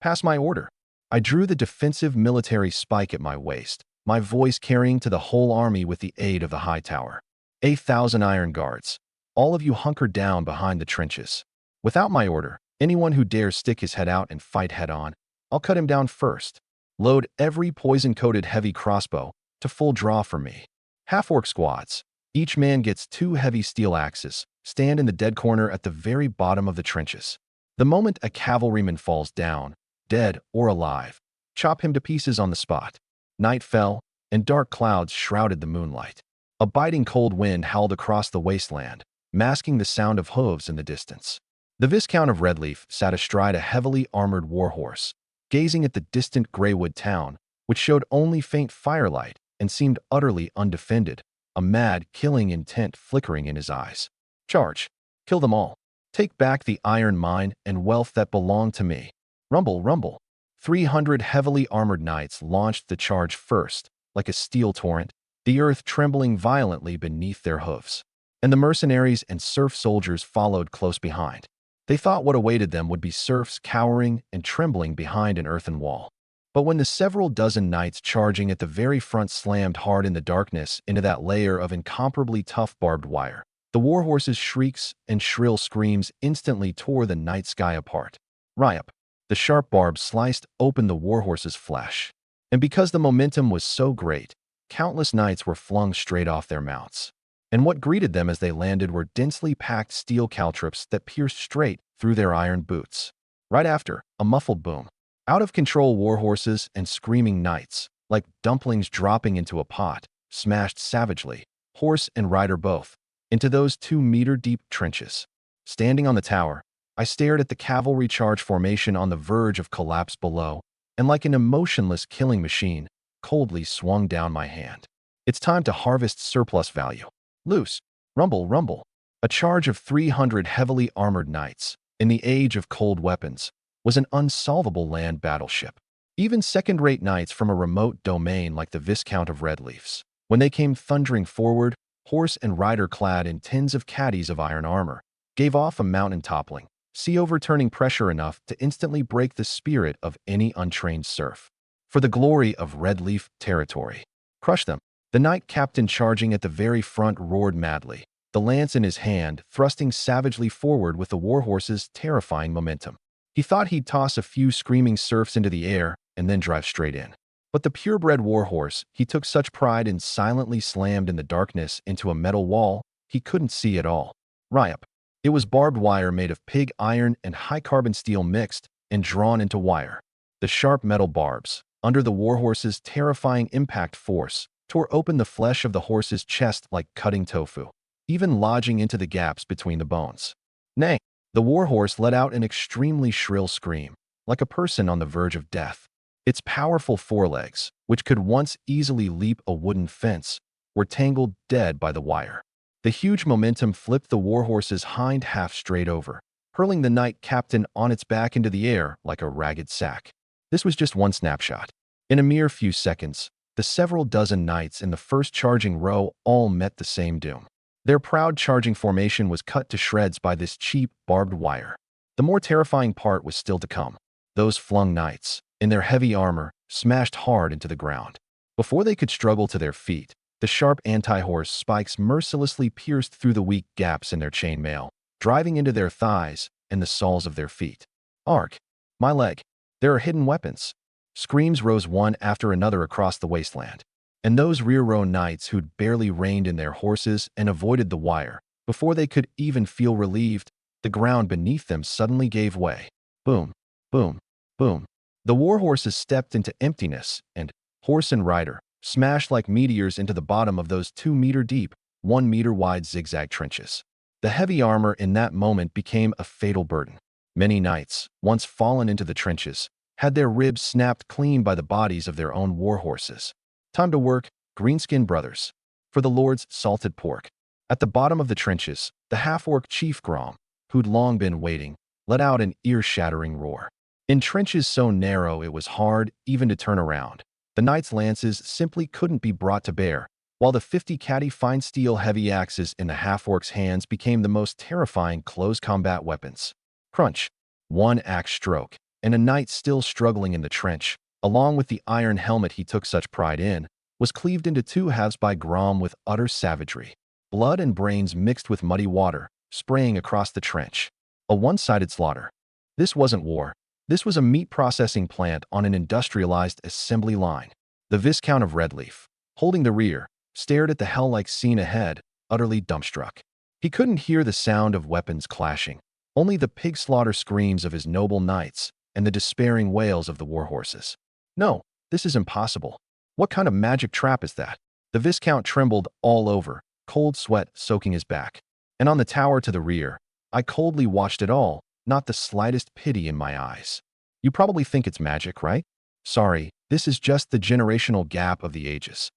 Pass my order. I drew the defensive military spike at my waist, my voice carrying to the whole army with the aid of the high tower. 8,000 iron guards. All of you hunker down behind the trenches. Without my order, anyone who dares stick his head out and fight head-on, I'll cut him down first. Load every poison-coated heavy crossbow to full draw for me. Half-orc squads. Each man gets 2 heavy steel axes. Stand in the dead corner at the very bottom of the trenches. The moment a cavalryman falls down, dead or alive, chop him to pieces on the spot. Night fell, and dark clouds shrouded the moonlight. A biting cold wind howled across the wasteland, masking the sound of hooves in the distance. The Viscount of Redleaf sat astride a heavily armored warhorse, gazing at the distant Greywood Town, which showed only faint firelight and seemed utterly undefended, a mad, killing intent flickering in his eyes. Charge. Kill them all. Take back the iron mine and wealth that belong to me. Rumble, rumble. 300 heavily armored knights launched the charge first, like a steel torrent, the earth trembling violently beneath their hoofs. And the mercenaries and serf soldiers followed close behind. They thought what awaited them would be serfs cowering and trembling behind an earthen wall. But when the several dozen knights charging at the very front slammed hard in the darkness into that layer of incomparably tough barbed wire, the warhorses' shrieks and shrill screams instantly tore the night sky apart. Ryup! The sharp barbs sliced open the warhorses' flesh. And because the momentum was so great, countless knights were flung straight off their mounts. And what greeted them as they landed were densely packed steel caltrops that pierced straight through their iron boots. Right after, a muffled boom. Out-of-control warhorses and screaming knights, like dumplings dropping into a pot, smashed savagely, horse and rider both, into those 2-meter-deep trenches. Standing on the tower, I stared at the cavalry charge formation on the verge of collapse below, and like an emotionless killing machine, coldly swung down my hand. It's time to harvest surplus value. Loose. Rumble, rumble. A charge of 300 heavily armored knights, in the age of cold weapons, was an unsolvable land battleship. Even second-rate knights from a remote domain like the Viscount of Redleaf's, when they came thundering forward, horse and rider clad in tins of caddies of iron armor, gave off a mountain-toppling, sea-overturning pressure enough to instantly break the spirit of any untrained serf. For the glory of Redleaf territory. Crush them. The knight captain charging at the very front roared madly, the lance in his hand, thrusting savagely forward with the warhorse's terrifying momentum. He thought he'd toss a few screaming serfs into the air and then drive straight in. But the purebred warhorse he took such pride in silently slammed in the darkness into a metal wall he couldn't see at all. Ryup. It was barbed wire made of pig iron and high-carbon steel mixed and drawn into wire. The sharp metal barbs, under the warhorse's terrifying impact force, tore open the flesh of the horse's chest like cutting tofu, even lodging into the gaps between the bones. Nay, the warhorse let out an extremely shrill scream, like a person on the verge of death. Its powerful forelegs, which could once easily leap a wooden fence, were tangled dead by the wire. The huge momentum flipped the warhorse's hind half straight over, hurling the knight captain on its back into the air like a ragged sack. This was just one snapshot. In a mere few seconds, the several dozen knights in the first charging row all met the same doom. Their proud charging formation was cut to shreds by this cheap, barbed wire. The more terrifying part was still to come. Those flung knights, in their heavy armor, smashed hard into the ground. Before they could struggle to their feet, the sharp anti-horse spikes mercilessly pierced through the weak gaps in their chainmail, driving into their thighs and the soles of their feet. Ark! My leg! There are hidden weapons! Screams rose one after another across the wasteland. And those rear-row knights who'd barely reined in their horses and avoided the wire, before they could even feel relieved, the ground beneath them suddenly gave way. Boom, boom, boom. The warhorses stepped into emptiness, and horse and rider smashed like meteors into the bottom of those 2-meter-deep, 1-meter-wide zigzag trenches. The heavy armor in that moment became a fatal burden. Many knights, once fallen into the trenches, had their ribs snapped clean by the bodies of their own warhorses. Time to work, greenskin brothers. For the Lord's salted pork. At the bottom of the trenches, the half-orc chief Grom, who'd long been waiting, let out an ear-shattering roar. In trenches so narrow it was hard even to turn around, the knights' lances simply couldn't be brought to bear, while the 50 caddy fine steel heavy axes in the half-orc's hands became the most terrifying close-combat weapons. Crunch. One axe stroke, and a knight still struggling in the trench, along with the iron helmet he took such pride in, was cleaved into two halves by Grom with utter savagery. Blood and brains mixed with muddy water, spraying across the trench. A one-sided slaughter. This wasn't war. This was a meat processing plant on an industrialized assembly line. The Viscount of Redleaf, holding the rear, stared at the hell-like scene ahead, utterly dumbstruck. He couldn't hear the sound of weapons clashing, only the pig slaughter screams of his noble knights and the despairing wails of the warhorses. No, this is impossible. What kind of magic trap is that? The Viscount trembled all over, cold sweat soaking his back. And on the tower to the rear, I coldly watched it all, not the slightest pity in my eyes. You probably think it's magic, right? Sorry, this is just the generational gap of the ages.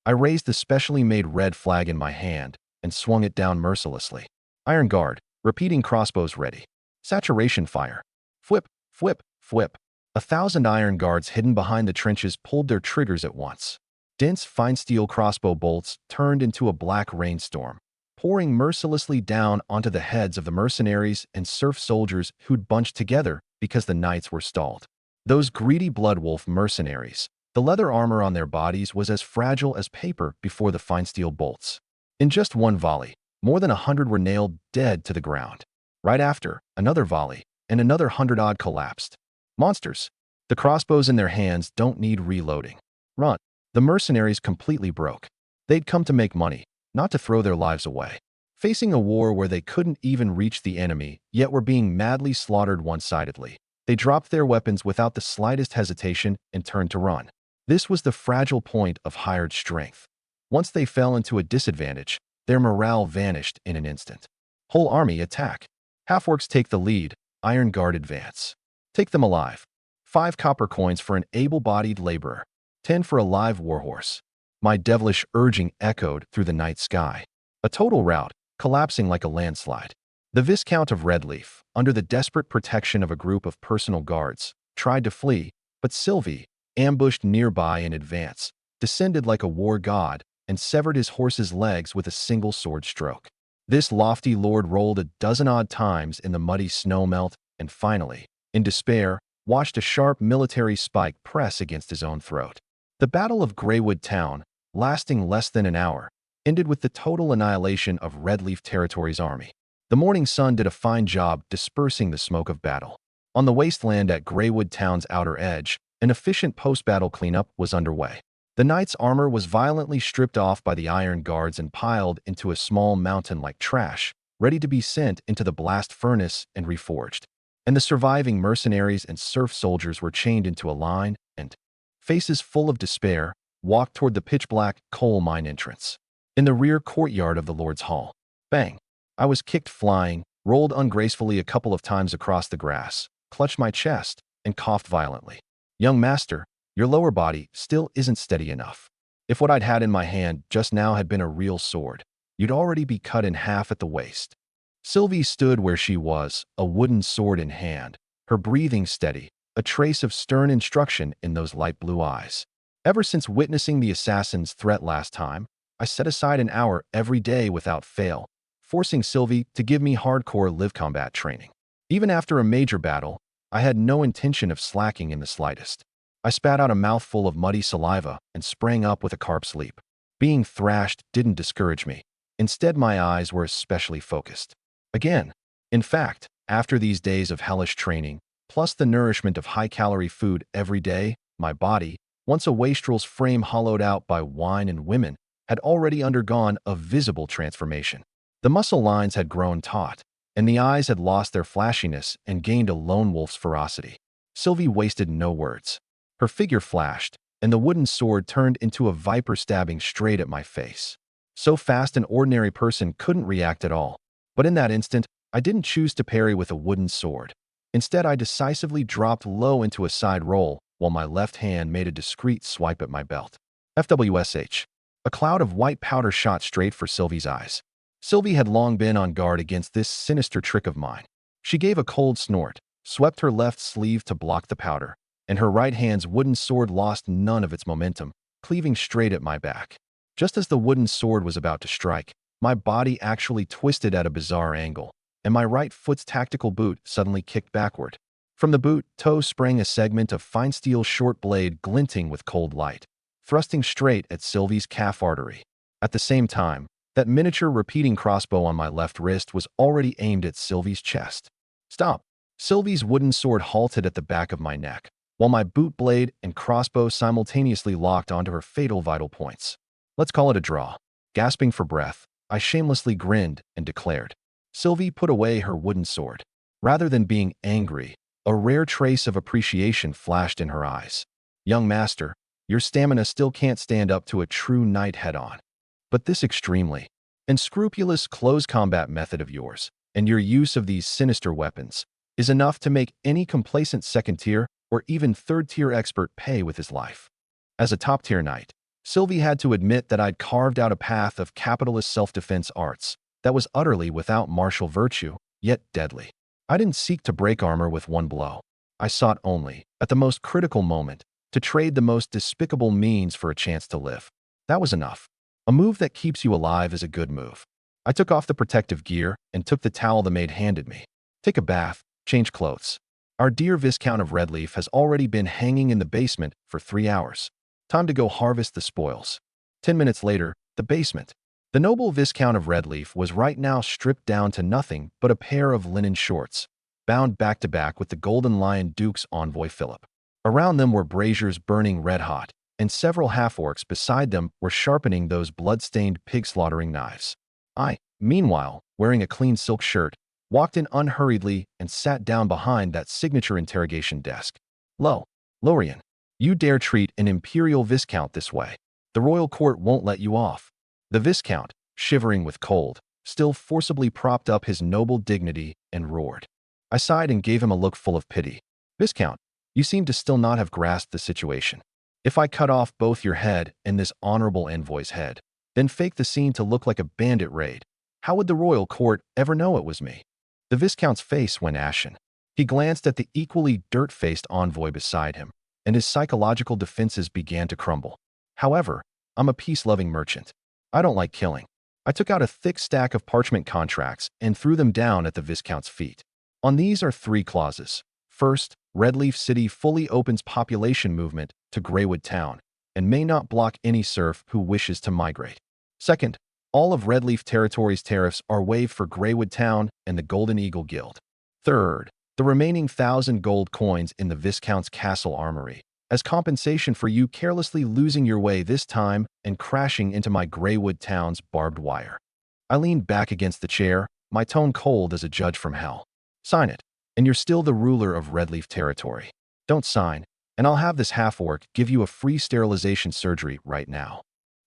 I raised the specially made red flag in my hand and swung it down mercilessly. Iron guard, repeating crossbows ready. Saturation fire. Fwip, fwip, fwip. 1,000 iron guards hidden behind the trenches pulled their triggers at once. Dense fine steel crossbow bolts turned into a black rainstorm, pouring mercilessly down onto the heads of the mercenaries and serf soldiers who'd bunched together because the knights were stalled. Those greedy bloodwolf mercenaries, the leather armor on their bodies was as fragile as paper before the fine steel bolts. In just one volley, more than 100 were nailed dead to the ground. Right after, another volley, and another 100-odd collapsed. Monsters. The crossbows in their hands don't need reloading. Run. The mercenaries completely broke. They'd come to make money, not to throw their lives away. Facing a war where they couldn't even reach the enemy, yet were being madly slaughtered one-sidedly, they dropped their weapons without the slightest hesitation and turned to run. This was the fragile point of hired strength. Once they fell into a disadvantage, their morale vanished in an instant. Whole army attack. Half-orcs take the lead, iron guard advance. Take them alive. 5 copper coins for an able-bodied laborer. 10 for a live warhorse. My devilish urging echoed through the night sky. A total rout, collapsing like a landslide. The Viscount of Redleaf, under the desperate protection of a group of personal guards, tried to flee, but Sylvie, ambushed nearby in advance, descended like a war god and severed his horse's legs with a single sword stroke. This lofty lord rolled a dozen odd times in the muddy snowmelt and finally, in despair, watched a sharp military spike press against his own throat. The Battle of Greywood Town, lasting less than an hour, ended with the total annihilation of Redleaf Territory's army. The morning sun did a fine job dispersing the smoke of battle. On the wasteland at Greywood Town's outer edge, an efficient post-battle cleanup was underway. The knight's armor was violently stripped off by the iron guards and piled into a small mountain like trash, ready to be sent into the blast furnace and reforged. And the surviving mercenaries and serf soldiers were chained into a line and, faces full of despair, walked toward the pitch-black coal mine entrance. In the rear courtyard of the Lord's Hall, bang! I was kicked flying, rolled ungracefully a couple of times across the grass, clutched my chest, and coughed violently. Young master, your lower body still isn't steady enough. If what I'd had in my hand just now had been a real sword, you'd already be cut in half at the waist. Sylvie stood where she was, a wooden sword in hand, her breathing steady, a trace of stern instruction in those light blue eyes. Ever since witnessing the assassin's threat last time, I set aside an hour every day without fail, forcing Sylvie to give me hardcore live combat training. Even after a major battle, I had no intention of slacking in the slightest. I spat out a mouthful of muddy saliva and sprang up with a carp's leap. Being thrashed didn't discourage me. Instead, my eyes were especially focused. Again, in fact, after these days of hellish training, plus the nourishment of high-calorie food every day, my body, once a wastrel's frame hollowed out by wine and women, had already undergone a visible transformation. The muscle lines had grown taut, and the eyes had lost their flashiness and gained a lone wolf's ferocity. Sylvie wasted no words. Her figure flashed, and the wooden sword turned into a viper stabbing straight at my face. So fast an ordinary person couldn't react at all. But in that instant, I didn't choose to parry with a wooden sword. Instead, I decisively dropped low into a side roll, while my left hand made a discreet swipe at my belt. FWSH. A cloud of white powder shot straight for Sylvie's eyes. Sylvie had long been on guard against this sinister trick of mine. She gave a cold snort, swept her left sleeve to block the powder, and her right hand's wooden sword lost none of its momentum, cleaving straight at my back. Just as the wooden sword was about to strike, my body actually twisted at a bizarre angle, and my right foot's tactical boot suddenly kicked backward. From the boot toe sprang a segment of fine steel short blade glinting with cold light, thrusting straight at Sylvie's calf artery. At the same time, that miniature repeating crossbow on my left wrist was already aimed at Sylvie's chest. Stop! Sylvie's wooden sword halted at the back of my neck, while my boot blade and crossbow simultaneously locked onto her fatal vital points. Let's call it a draw. Gasping for breath, I shamelessly grinned and declared. Sylvie put away her wooden sword. Rather than being angry, a rare trace of appreciation flashed in her eyes. Young master, your stamina still can't stand up to a true knight head-on. But this extremely unscrupulous close combat method of yours, and your use of these sinister weapons, is enough to make any complacent second-tier or even third-tier expert pay with his life. As a top-tier knight, Sylvie had to admit that I'd carved out a path of capitalist self-defense arts that was utterly without martial virtue, yet deadly. I didn't seek to break armor with one blow. I sought only, at the most critical moment, to trade the most despicable means for a chance to live. That was enough. A move that keeps you alive is a good move. I took off the protective gear and took the towel the maid handed me. Take a bath, change clothes. Our dear Viscount of Redleaf has already been hanging in the basement for 3 hours. Time to go harvest the spoils. 10 minutes later, the basement. The noble Viscount of Redleaf was right now stripped down to nothing but a pair of linen shorts, bound back to back with the Golden Lion Duke's envoy Philip. Around them were braziers burning red-hot, and several half-orcs beside them were sharpening those blood-stained pig-slaughtering knives. I, meanwhile, wearing a clean silk shirt, walked in unhurriedly and sat down behind that signature interrogation desk. Lo, Lorien, you dare treat an imperial viscount this way. The royal court won't let you off. The viscount, shivering with cold, still forcibly propped up his noble dignity and roared. I sighed and gave him a look full of pity. Viscount, you seem to still not have grasped the situation. If I cut off both your head and this honorable envoy's head, then fake the scene to look like a bandit raid, how would the royal court ever know it was me? The Viscount's face went ashen. He glanced at the equally dirt-faced envoy beside him, and his psychological defenses began to crumble. However, I'm a peace-loving merchant. I don't like killing. I took out a thick stack of parchment contracts and threw them down at the Viscount's feet. On these are 3 clauses. First, Redleaf City fully opens population movement to Greywood Town and may not block any serf who wishes to migrate. Second, all of Redleaf Territory's tariffs are waived for Greywood Town and the Golden Eagle Guild. Third, the remaining 1,000 gold coins in the Viscount's castle armory, as compensation for you carelessly losing your way this time and crashing into my Greywood Town's barbed wire. I leaned back against the chair, my tone cold as a judge from hell. Sign it, and you're still the ruler of Redleaf Territory. Don't sign, and I'll have this half-orc give you a free sterilization surgery right now.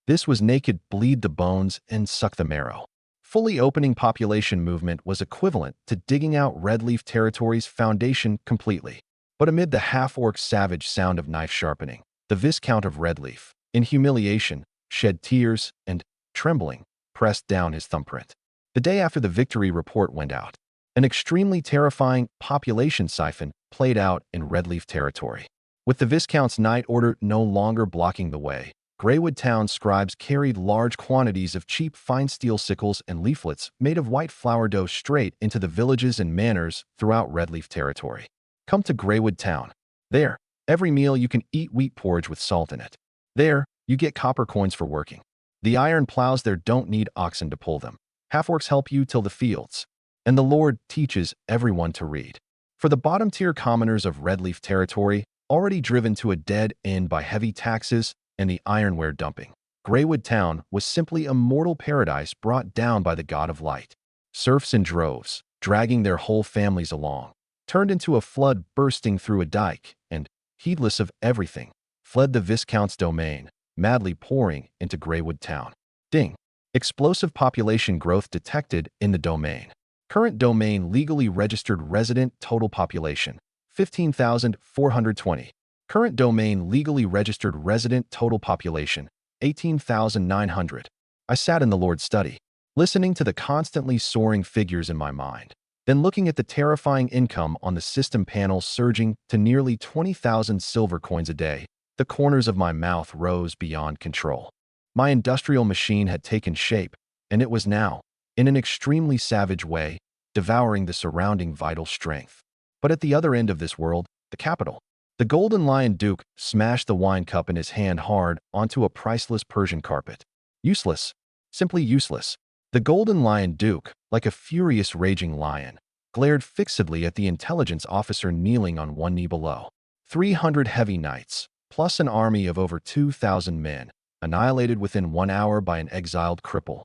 This was naked bleed the bones and suck the marrow. Fully opening population movement was equivalent to digging out Redleaf Territory's foundation completely. But amid the half-orc's savage sound of knife sharpening, the Viscount of Redleaf, in humiliation, shed tears and, trembling, pressed down his thumbprint. The day after the victory report went out, an extremely terrifying population siphon played out in Redleaf Territory. With the Viscount's night order no longer blocking the way, Greywood Town scribes carried large quantities of cheap fine steel sickles and leaflets made of white flour dough straight into the villages and manors throughout Redleaf Territory. Come to Greywood Town. There, every meal you can eat wheat porridge with salt in it. There, you get copper coins for working. The iron plows there don't need oxen to pull them. Half-orcs help you till the fields. And the Lord teaches everyone to read. For the bottom-tier commoners of Redleaf Territory, already driven to a dead end by heavy taxes and the ironware dumping, Greywood Town was simply a mortal paradise brought down by the god of light. Serfs in droves, dragging their whole families along, turned into a flood bursting through a dike and, heedless of everything, fled the Viscount's domain, madly pouring into Greywood Town. Ding. Explosive population growth detected in the domain. Current domain legally registered resident total population, 15,420. Current domain legally registered resident total population, 18,900. I sat in the Lord's study, listening to the constantly soaring figures in my mind, then looking at the terrifying income on the system panel surging to nearly 20,000 silver coins a day. The corners of my mouth rose beyond control. My industrial machine had taken shape, and it was now, in an extremely savage way, devouring the surrounding vital strength. But at the other end of this world, the capital, the Golden Lion Duke smashed the wine cup in his hand hard onto a priceless Persian carpet. Useless. Simply useless. The Golden Lion Duke, like a furious raging lion, glared fixedly at the intelligence officer kneeling on one knee below. 300 heavy knights, plus an army of over 2,000 men, annihilated within 1 hour by an exiled cripple.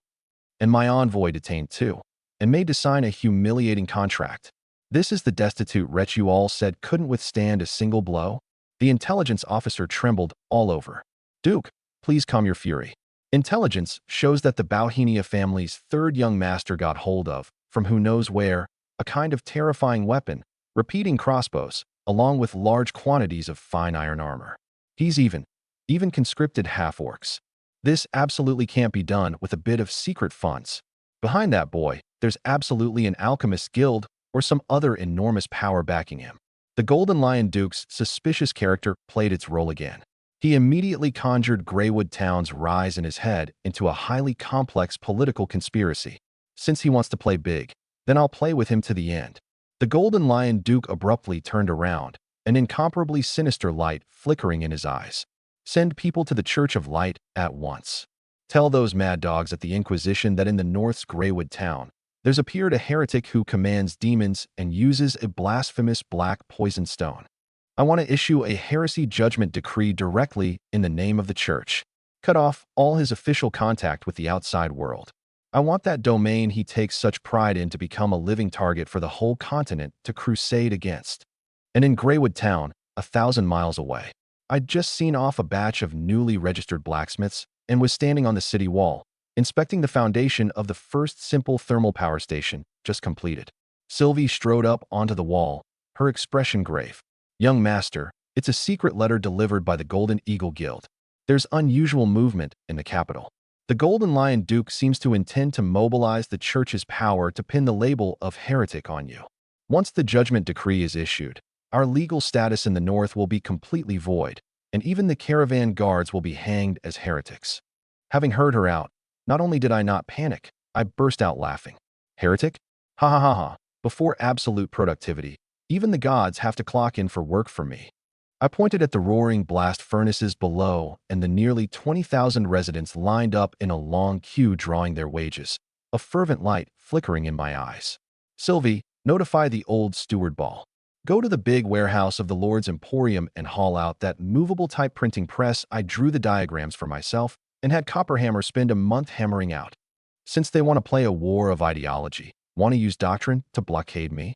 And my envoy detained too, and made to sign a humiliating contract. This is the destitute wretch you all said couldn't withstand a single blow? The intelligence officer trembled all over. Duke, please calm your fury. Intelligence shows that the Bauhinia family's 3rd young master got hold of, from who knows where, a kind of terrifying weapon, repeating crossbows, along with large quantities of fine iron armor. He's even conscripted half-orcs. This absolutely can't be done with a bit of secret funds. Behind that boy, there's absolutely an alchemist guild or some other enormous power backing him. The Golden Lion Duke's suspicious character played its role again. He immediately conjured Greywood Town's rise in his head into a highly complex political conspiracy. Since he wants to play big, then I'll play with him to the end. The Golden Lion Duke abruptly turned around, an incomparably sinister light flickering in his eyes. Send people to the Church of Light at once. Tell those mad dogs at the Inquisition that in the North's Greywood Town, there's appeared a heretic who commands demons and uses a blasphemous black poison stone. I want to issue a heresy judgment decree directly in the name of the church. Cut off all his official contact with the outside world. I want that domain he takes such pride in to become a living target for the whole continent to crusade against. And in Greywood Town, 1,000 miles away, I'd just seen off a batch of newly registered blacksmiths and was standing on the city wall, inspecting the foundation of the first simple thermal power station just completed. Sylvie strode up onto the wall, her expression grave. Young master, it's a secret letter delivered by the Golden Eagle Guild. There's unusual movement in the capital. The Golden Lion Duke seems to intend to mobilize the church's power to pin the label of heretic on you. Once the judgment decree is issued, our legal status in the north will be completely void, and even the caravan guards will be hanged as heretics. Having heard her out, not only did I not panic, I burst out laughing. Heretic? Ha ha ha ha. Before absolute productivity, even the gods have to clock in for work for me. I pointed at the roaring blast furnaces below and the nearly 20,000 residents lined up in a long queue drawing their wages, a fervent light flickering in my eyes. Sylvie, notify the old steward ball. Go to the big warehouse of the Lord's Emporium and haul out that movable type printing press I drew the diagrams for myself and had Copperhammer spend a month hammering out. Since they want to play a war of ideology, want to use doctrine to blockade me?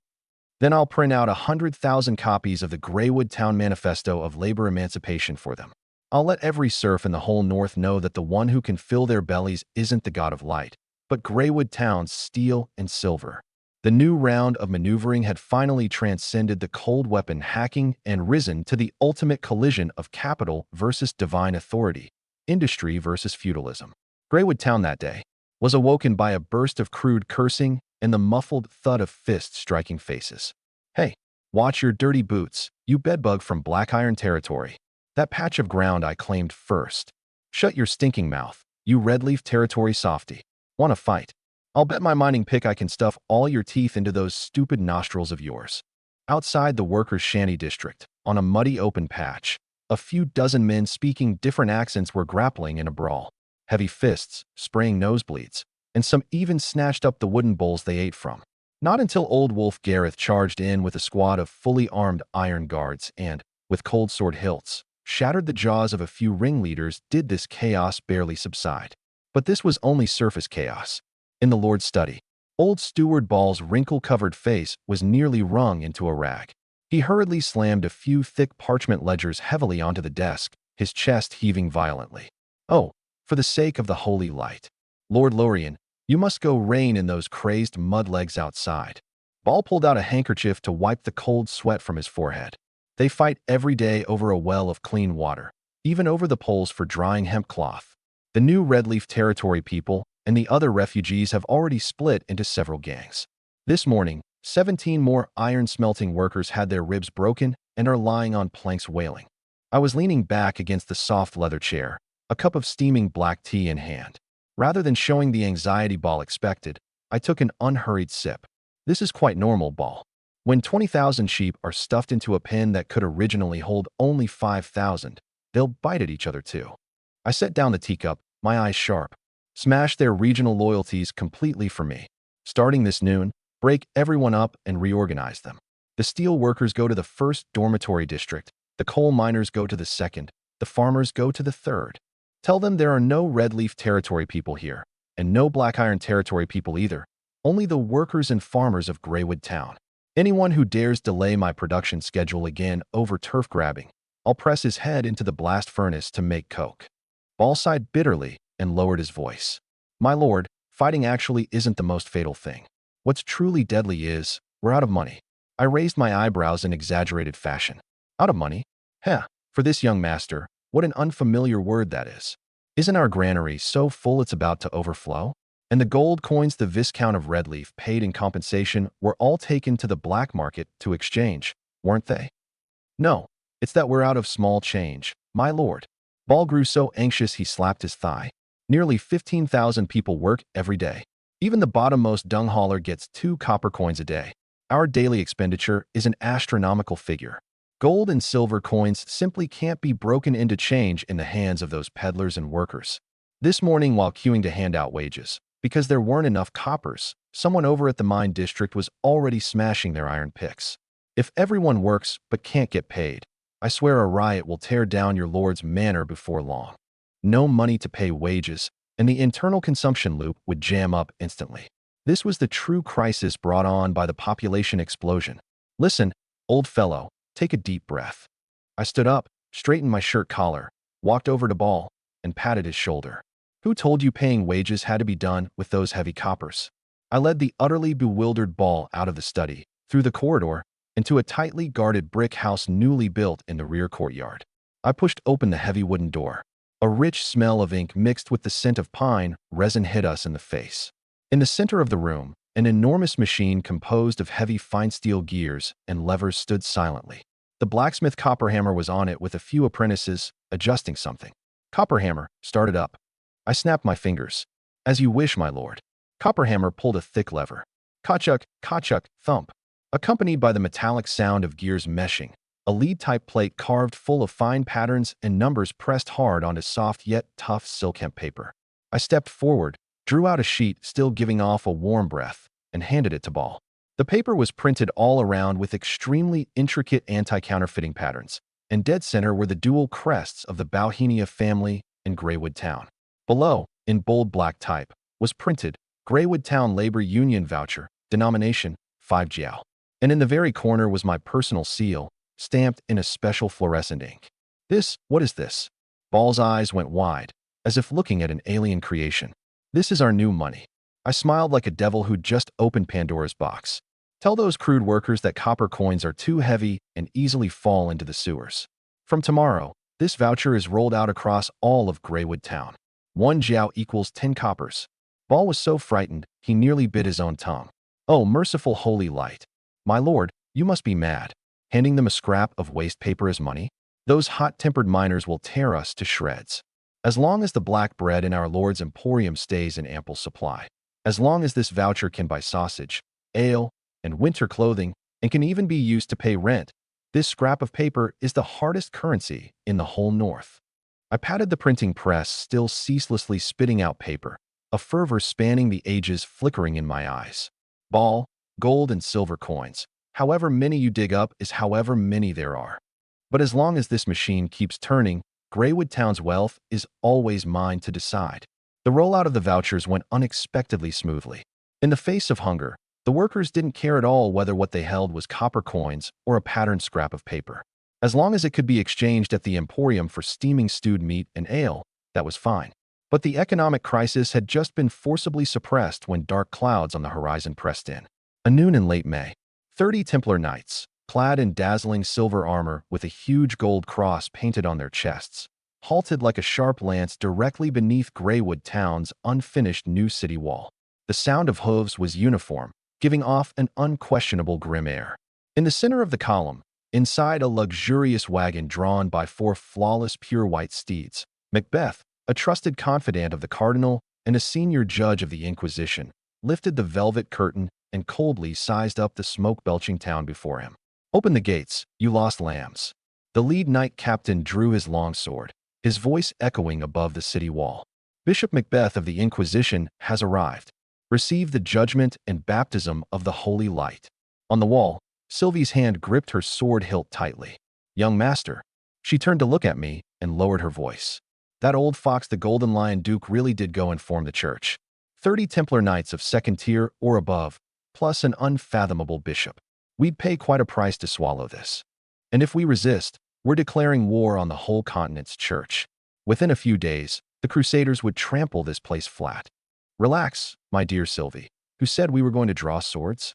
Then I'll print out 100,000 copies of the Greywood Town Manifesto of Labor Emancipation for them. I'll let every serf in the whole North know that the one who can fill their bellies isn't the god of light, but Greywood Town's steel and silver. The new round of maneuvering had finally transcended the cold weapon hacking and risen to the ultimate collision of capital versus divine authority, industry versus feudalism. Greywood Town that day was awoken by a burst of crude cursing and the muffled thud of fists striking faces. Hey, watch your dirty boots, you bedbug from Black Iron territory. That patch of ground I claimed first. Shut your stinking mouth, you Redleaf territory softy. Want to fight? I'll bet my mining pick I can stuff all your teeth into those stupid nostrils of yours. Outside the workers' shanty district, on a muddy open patch, a few dozen men speaking different accents were grappling in a brawl. Heavy fists, spraying nosebleeds, and some even snatched up the wooden bowls they ate from. Not until old Wolf Gareth charged in with a squad of fully armed iron guards and, with cold sword hilts, shattered the jaws of a few ringleaders did this chaos barely subside. But this was only surface chaos. In the Lord's study, old Steward Ball's wrinkle-covered face was nearly wrung into a rag. He hurriedly slammed a few thick parchment ledgers heavily onto the desk, his chest heaving violently. Oh, for the sake of the holy light. Lord Lorien, you must go reign in those crazed mud legs outside. Ball pulled out a handkerchief to wipe the cold sweat from his forehead. They fight every day over a well of clean water, even over the poles for drying hemp cloth. The new Redleaf territory people and the other refugees have already split into several gangs. This morning, 17 more iron-smelting workers had their ribs broken and are lying on planks wailing. I was leaning back against the soft leather chair, a cup of steaming black tea in hand. Rather than showing the anxiety Ball expected, I took an unhurried sip. This is quite normal, Ball. When 20,000 sheep are stuffed into a pen that could originally hold only 5,000, they'll bite at each other too. I set down the teacup, my eyes sharp. Smash their regional loyalties completely for me. Starting this noon, break everyone up and reorganize them. The steel workers go to the first dormitory district, the coal miners go to the second, the farmers go to the third. Tell them there are no Redleaf territory people here, and no Black Iron territory people either, only the workers and farmers of Greywood Town. Anyone who dares delay my production schedule again over turf grabbing, I'll press his head into the blast furnace to make coke. Ball sighed bitterly and lowered his voice. My lord, fighting actually isn't the most fatal thing. What's truly deadly is, we're out of money. I raised my eyebrows in exaggerated fashion. Out of money? Heh, for this young master, what an unfamiliar word that is. Isn't our granary so full it's about to overflow? And the gold coins the Viscount of Redleaf paid in compensation were all taken to the black market to exchange, weren't they? No, it's that we're out of small change, my lord. Ball grew so anxious he slapped his thigh. Nearly 15,000 people work every day. Even the bottommost dung hauler gets 2 copper coins a day. Our daily expenditure is an astronomical figure. Gold and silver coins simply can't be broken into change in the hands of those peddlers and workers. This morning, while queuing to hand out wages, because there weren't enough coppers, someone over at the mine district was already smashing their iron picks. If everyone works but can't get paid, I swear a riot will tear down your lord's manor before long. No money to pay wages, and the internal consumption loop would jam up instantly. This was the true crisis brought on by the population explosion. Listen, old fellow, take a deep breath. I stood up, straightened my shirt collar, walked over to Ball, and patted his shoulder. Who told you paying wages had to be done with those heavy coppers? I led the utterly bewildered Ball out of the study, through the corridor, into a tightly guarded brick house newly built in the rear courtyard. I pushed open the heavy wooden door. A rich smell of ink mixed with the scent of pine resin hit us in the face. In the center of the room, an enormous machine composed of heavy fine steel gears and levers stood silently. The blacksmith Copperhammer was on it with a few apprentices, adjusting something. Copperhammer started up. I snapped my fingers. As you wish, my lord. Copperhammer pulled a thick lever. Kachuk, thump. Accompanied by the metallic sound of gears meshing, a lead-type plate carved full of fine patterns and numbers pressed hard onto soft yet tough silk-hemp paper. I stepped forward, drew out a sheet still giving off a warm breath, and handed it to Ball. The paper was printed all around with extremely intricate anti-counterfeiting patterns, and dead center were the dual crests of the Bauhinia family and Greywood Town. Below, in bold black type, was printed Greywood Town Labor Union Voucher, denomination 5 Jiao. And in the very corner was my personal seal, stamped in a special fluorescent ink. What is this? Ball's eyes went wide, as if looking at an alien creation. This is our new money. I smiled like a devil who'd just opened Pandora's box. Tell those crude workers that copper coins are too heavy and easily fall into the sewers. From tomorrow, this voucher is rolled out across all of Greywood Town. 1 jiao equals 10 coppers. Ball was so frightened, he nearly bit his own tongue. Oh, merciful holy light. My lord, you must be mad. Handing them a scrap of waste paper as money? Those hot-tempered miners will tear us to shreds. As long as the black bread in our lord's emporium stays in ample supply. As long as this voucher can buy sausage, ale, and winter clothing, and can even be used to pay rent, this scrap of paper is the hardest currency in the whole North. I patted the printing press, still ceaselessly spitting out paper, a fervor spanning the ages flickering in my eyes. Ball, gold and silver coins. However many you dig up is however many there are. But as long as this machine keeps turning, Greywood Town's wealth is always mine to decide. The rollout of the vouchers went unexpectedly smoothly. In the face of hunger, the workers didn't care at all whether what they held was copper coins or a patterned scrap of paper. As long as it could be exchanged at the emporium for steaming stewed meat and ale, that was fine. But the economic crisis had just been forcibly suppressed when dark clouds on the horizon pressed in. A noon in late May. 30 Templar knights, clad in dazzling silver armor with a huge gold cross painted on their chests, halted like a sharp lance directly beneath Greywood Town's unfinished new city wall. The sound of hooves was uniform, giving off an unquestionable grim air. In the center of the column, inside a luxurious wagon drawn by 4 flawless pure white steeds, Macbeth, a trusted confidant of the cardinal and a senior judge of the Inquisition, lifted the velvet curtain and coldly sized up the smoke-belching town before him. Open the gates, you lost lambs. The lead knight captain drew his long sword, his voice echoing above the city wall. Bishop Macbeth of the Inquisition has arrived. Receive the judgment and baptism of the holy light. On the wall, Sylvie's hand gripped her sword hilt tightly. Young master. She turned to look at me and lowered her voice. That old fox the Golden Lion Duke really did go and form the church. 30 Templar knights of 2nd tier or above, plus an unfathomable bishop. We'd pay quite a price to swallow this. And if we resist, we're declaring war on the whole continent's church. Within a few days, the Crusaders would trample this place flat. Relax, my dear Sylvie. Who said we were going to draw swords?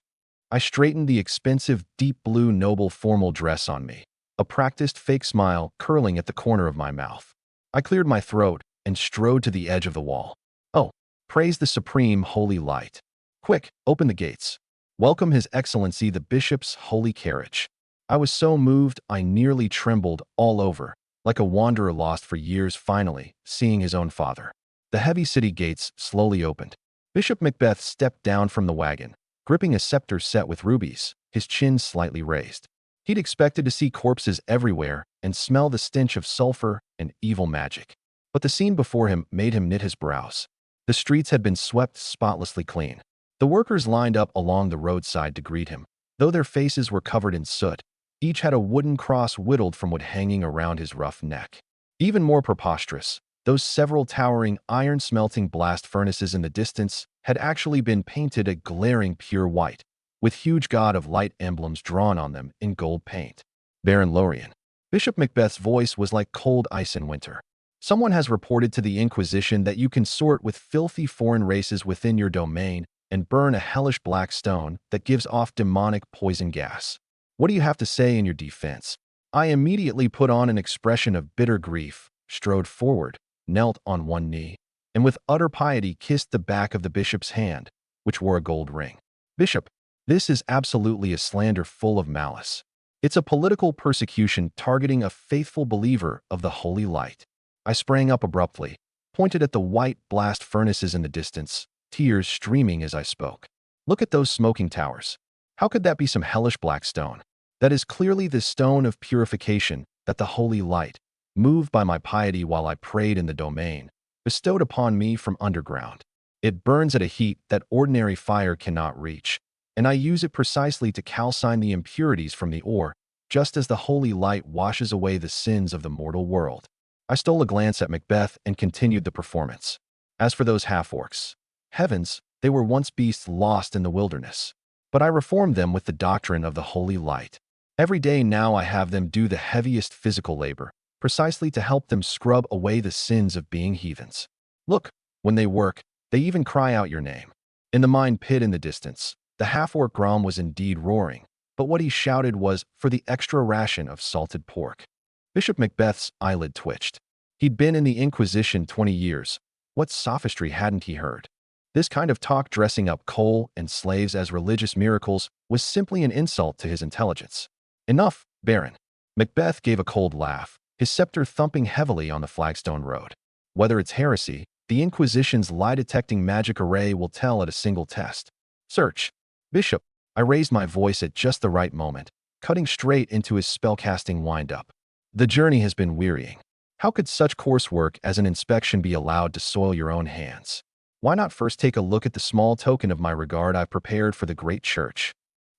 I straightened the expensive, deep blue noble formal dress on me, a practiced fake smile curling at the corner of my mouth. I cleared my throat and strode to the edge of the wall. Oh, praise the supreme holy light. Quick, open the gates. Welcome His Excellency the Bishop's holy carriage. I was so moved I nearly trembled all over, like a wanderer lost for years finally, seeing his own father. The heavy city gates slowly opened. Bishop Macbeth stepped down from the wagon, gripping a scepter set with rubies, his chin slightly raised. He'd expected to see corpses everywhere and smell the stench of sulfur and evil magic. But the scene before him made him knit his brows. The streets had been swept spotlessly clean. The workers lined up along the roadside to greet him. Though their faces were covered in soot, each had a wooden cross whittled from wood hanging around his rough neck. Even more preposterous, those several towering iron-smelting blast furnaces in the distance had actually been painted a glaring pure white, with huge God of Light emblems drawn on them in gold paint. Baron Lorien. Bishop Macbeth's voice was like cold ice in winter. Someone has reported to the Inquisition that you consort with filthy foreign races within your domain and burn a hellish black stone that gives off demonic poison gas. What do you have to say in your defense? I immediately put on an expression of bitter grief, strode forward, knelt on one knee, and with utter piety kissed the back of the bishop's hand, which wore a gold ring. Bishop, this is absolutely a slander full of malice. It's a political persecution targeting a faithful believer of the holy light. I sprang up abruptly, pointed at the white blast furnaces in the distance, tears streaming as I spoke. Look at those smoking towers. How could that be some hellish black stone? That is clearly the stone of purification that the holy light, moved by my piety while I prayed in the domain, bestowed upon me from underground. It burns at a heat that ordinary fire cannot reach, and I use it precisely to calcine the impurities from the ore, just as the holy light washes away the sins of the mortal world. I stole a glance at Macbeth and continued the performance. As for those half-orcs, heavens, they were once beasts lost in the wilderness. But I reformed them with the doctrine of the holy light. Every day now I have them do the heaviest physical labor, precisely to help them scrub away the sins of being heathens. Look, when they work, they even cry out your name. In the mine pit in the distance, the half-orc Grom was indeed roaring, but what he shouted was for the extra ration of salted pork. Bishop Macbeth's eyelid twitched. He'd been in the Inquisition 20 years. What sophistry hadn't he heard? This kind of talk dressing up coal and slaves as religious miracles was simply an insult to his intelligence. Enough, Baron. Macbeth gave a cold laugh, his scepter thumping heavily on the flagstone road. Whether it's heresy, the Inquisition's lie-detecting magic array will tell at a single test. Search. Bishop, I raised my voice at just the right moment, cutting straight into his spellcasting wind-up. The journey has been wearying. How could such coarse work as an inspection be allowed to soil your own hands? Why not first take a look at the small token of my regard I've prepared for the great church?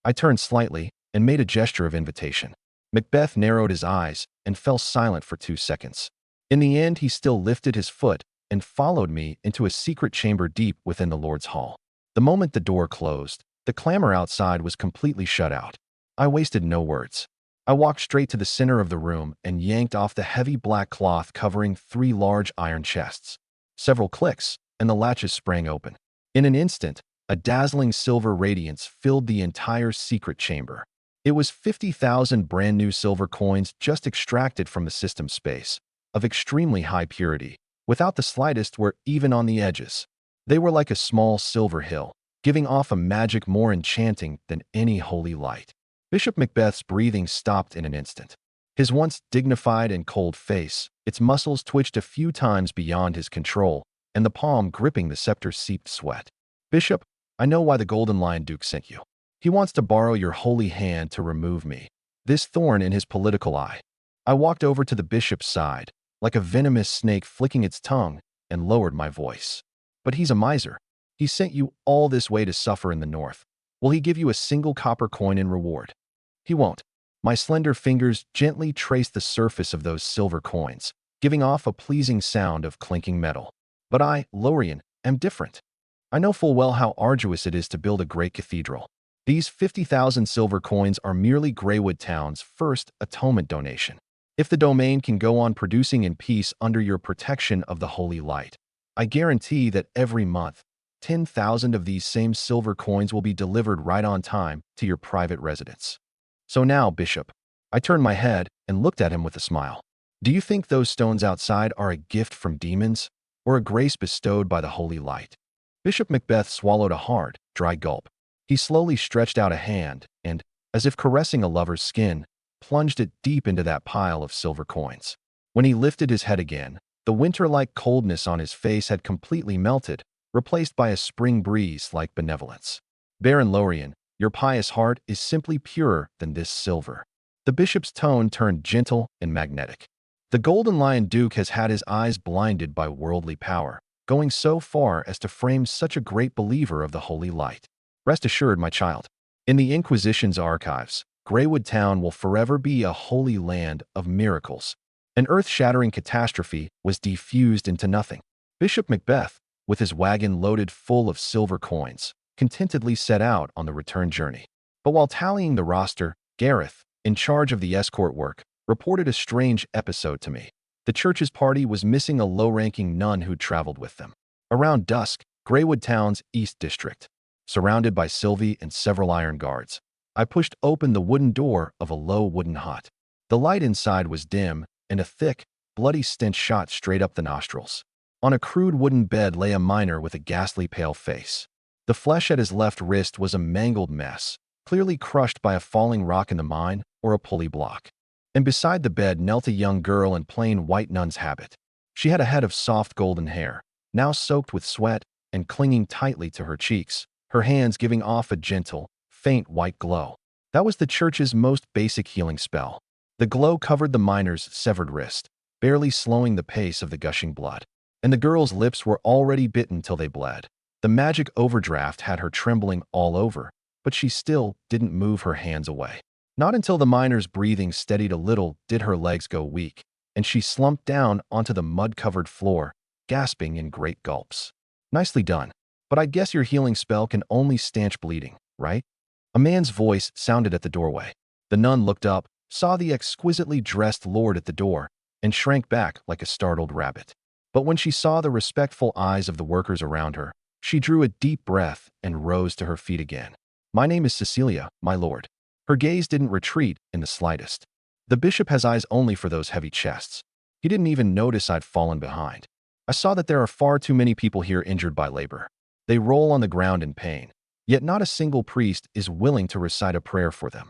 I turned slightly and made a gesture of invitation. Macbeth narrowed his eyes and fell silent for 2 seconds. In the end, he still lifted his foot and followed me into a secret chamber deep within the Lord's Hall. The moment the door closed, the clamor outside was completely shut out. I wasted no words. I walked straight to the center of the room and yanked off the heavy black cloth covering 3 large iron chests. Several clicks, and the latches sprang open. In an instant, a dazzling silver radiance filled the entire secret chamber. It was 50,000 brand new silver coins just extracted from the system space, of extremely high purity, without the slightest wear even on the edges. They were like a small silver hill, giving off a magic more enchanting than any holy light. Bishop Macbeth's breathing stopped in an instant. His once dignified and cold face, its muscles twitched a few times beyond his control, and the palm gripping the scepter seeped sweat. Bishop, I know why the Golden Lion Duke sent you. He wants to borrow your holy hand to remove me, this thorn in his political eye. I walked over to the bishop's side, like a venomous snake flicking its tongue, and lowered my voice. But he's a miser. He sent you all this way to suffer in the north. Will he give you a single copper coin in reward? He won't. My slender fingers gently traced the surface of those silver coins, giving off a pleasing sound of clinking metal. But I, Lorien, am different. I know full well how arduous it is to build a great cathedral. These 50,000 silver coins are merely Greywood Town's first atonement donation. If the domain can go on producing in peace under your protection of the holy light, I guarantee that every month, 10,000 of these same silver coins will be delivered right on time to your private residence. So now, Bishop, I turned my head and looked at him with a smile. Do you think those stones outside are a gift from demons, or a grace bestowed by the holy light? Bishop Macbeth swallowed a hard, dry gulp. He slowly stretched out a hand and, as if caressing a lover's skin, plunged it deep into that pile of silver coins. When he lifted his head again, the winter-like coldness on his face had completely melted, replaced by a spring breeze like benevolence. Baron Lorien, your pious heart is simply purer than this silver. The bishop's tone turned gentle and magnetic. The Golden Lion Duke has had his eyes blinded by worldly power, going so far as to frame such a great believer of the holy light. Rest assured, my child, in the Inquisition's archives, Greywood Town will forever be a holy land of miracles. An earth-shattering catastrophe was defused into nothing. Bishop Macbeth, with his wagon loaded full of silver coins, contentedly set out on the return journey. But while tallying the roster, Gareth, in charge of the escort work, reported a strange episode to me. The church's party was missing a low-ranking nun who'd traveled with them. Around dusk, Greywood Town's East District, surrounded by Sylvie and several iron guards, I pushed open the wooden door of a low wooden hut. The light inside was dim, and a thick, bloody stench shot straight up the nostrils. On a crude wooden bed lay a miner with a ghastly pale face. The flesh at his left wrist was a mangled mess, clearly crushed by a falling rock in the mine or a pulley block. And beside the bed knelt a young girl in plain white nun's habit. She had a head of soft golden hair, now soaked with sweat and clinging tightly to her cheeks, her hands giving off a gentle, faint white glow. That was the church's most basic healing spell. The glow covered the miner's severed wrist, barely slowing the pace of the gushing blood. And the girl's lips were already bitten till they bled. The magic overdraft had her trembling all over, but she still didn't move her hands away. Not until the miner's breathing steadied a little did her legs go weak, and she slumped down onto the mud-covered floor, gasping in great gulps. Nicely done, but I guess your healing spell can only stanch bleeding, right? A man's voice sounded at the doorway. The nun looked up, saw the exquisitely dressed lord at the door, and shrank back like a startled rabbit. But when she saw the respectful eyes of the workers around her, she drew a deep breath and rose to her feet again. "My name is Cecilia, my lord." Her gaze didn't retreat in the slightest. The bishop has eyes only for those heavy chests. He didn't even notice I'd fallen behind. "I saw that there are far too many people here injured by labor. They roll on the ground in pain, yet not a single priest is willing to recite a prayer for them."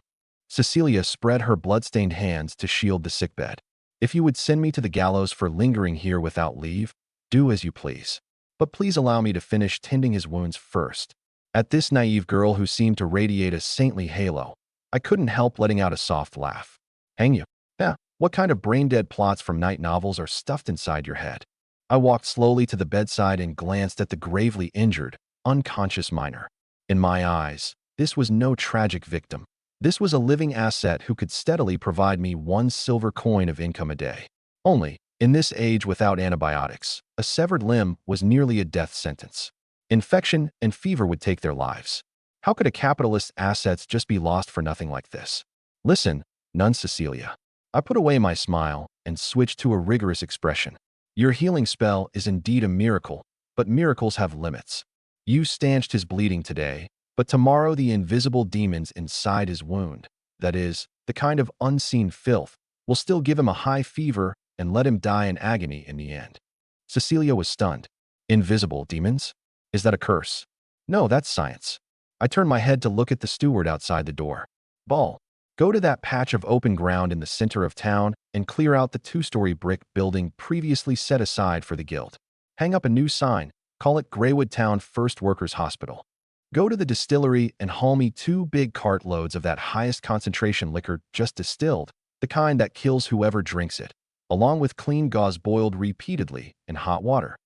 Cecilia spread her blood-stained hands to shield the sickbed. "If you would send me to the gallows for lingering here without leave, do as you please. But please allow me to finish tending his wounds first." At this naive girl who seemed to radiate a saintly halo, I couldn't help letting out a soft laugh. "Hang you? Yeah, what kind of brain-dead plots from night novels are stuffed inside your head?" I walked slowly to the bedside and glanced at the gravely injured, unconscious miner. In my eyes, this was no tragic victim. This was a living asset who could steadily provide me 1 silver coin of income a day. Only, in this age without antibiotics, a severed limb was nearly a death sentence. Infection and fever would take their lives. How could a capitalist's assets just be lost for nothing like this? "Listen, Nun Cecilia." I put away my smile and switched to a rigorous expression. "Your healing spell is indeed a miracle, but miracles have limits. You stanched his bleeding today, but tomorrow the invisible demons inside his wound, that is, the kind of unseen filth, will still give him a high fever and let him die in agony in the end." Cecilia was stunned. "Invisible demons? Is that a curse?" "No, that's science." I turned my head to look at the steward outside the door. "Ball, go to that patch of open ground in the center of town and clear out the 2-story brick building previously set aside for the guild. Hang up a new sign, call it Greywood Town First Workers Hospital. Go to the distillery and haul me 2 big cartloads of that highest concentration liquor just distilled, the kind that kills whoever drinks it, along with clean gauze boiled repeatedly in hot water."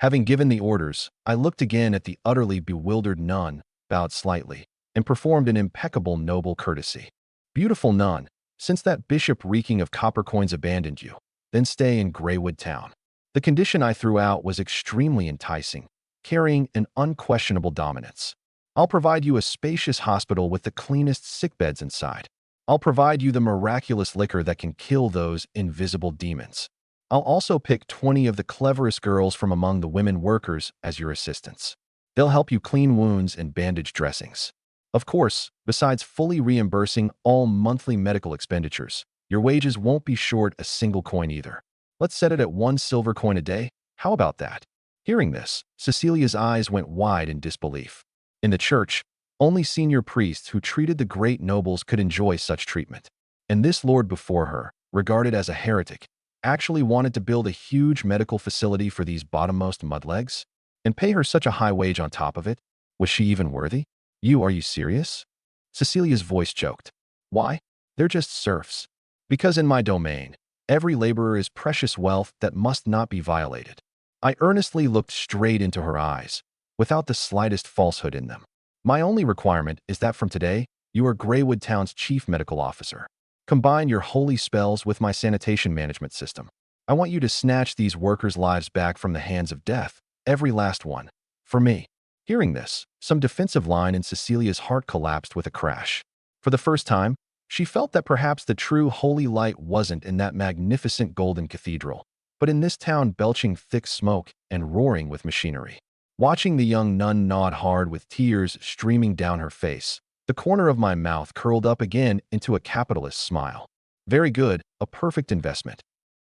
Having given the orders, I looked again at the utterly bewildered nun, bowed slightly, and performed an impeccable noble courtesy. "Beautiful nun, since that bishop reeking of copper coins abandoned you, then stay in Greywood Town." The condition I threw out was extremely enticing, carrying an unquestionable dominance. "I'll provide you a spacious hospital with the cleanest sickbeds inside. I'll provide you the miraculous liquor that can kill those invisible demons. I'll also pick 20 of the cleverest girls from among the women workers as your assistants. They'll help you clean wounds and bandage dressings. Of course, besides fully reimbursing all monthly medical expenditures, your wages won't be short a single coin either. Let's set it at 1 silver coin a day. How about that?" Hearing this, Cecilia's eyes went wide in disbelief. In the church, only senior priests who treated the great nobles could enjoy such treatment. And this lord before her, regarded as a heretic, actually wanted to build a huge medical facility for these bottommost mudlegs? And pay her such a high wage on top of it? Was she even worthy? Are you serious?" Cecilia's voice choked. "Why? They're just serfs. Because in my domain, every laborer is precious wealth that must not be violated." I earnestly looked straight into her eyes, without the slightest falsehood in them. "My only requirement is that from today, you are Greywood Town's chief medical officer. Combine your holy spells with my sanitation management system. I want you to snatch these workers' lives back from the hands of death, every last one, for me." Hearing this, some defensive line in Cecilia's heart collapsed with a crash. For the first time, she felt that perhaps the true holy light wasn't in that magnificent golden cathedral, but in this town belching thick smoke and roaring with machinery. Watching the young nun nod hard with tears streaming down her face, the corner of my mouth curled up again into a capitalist smile. "Very good, a perfect investment.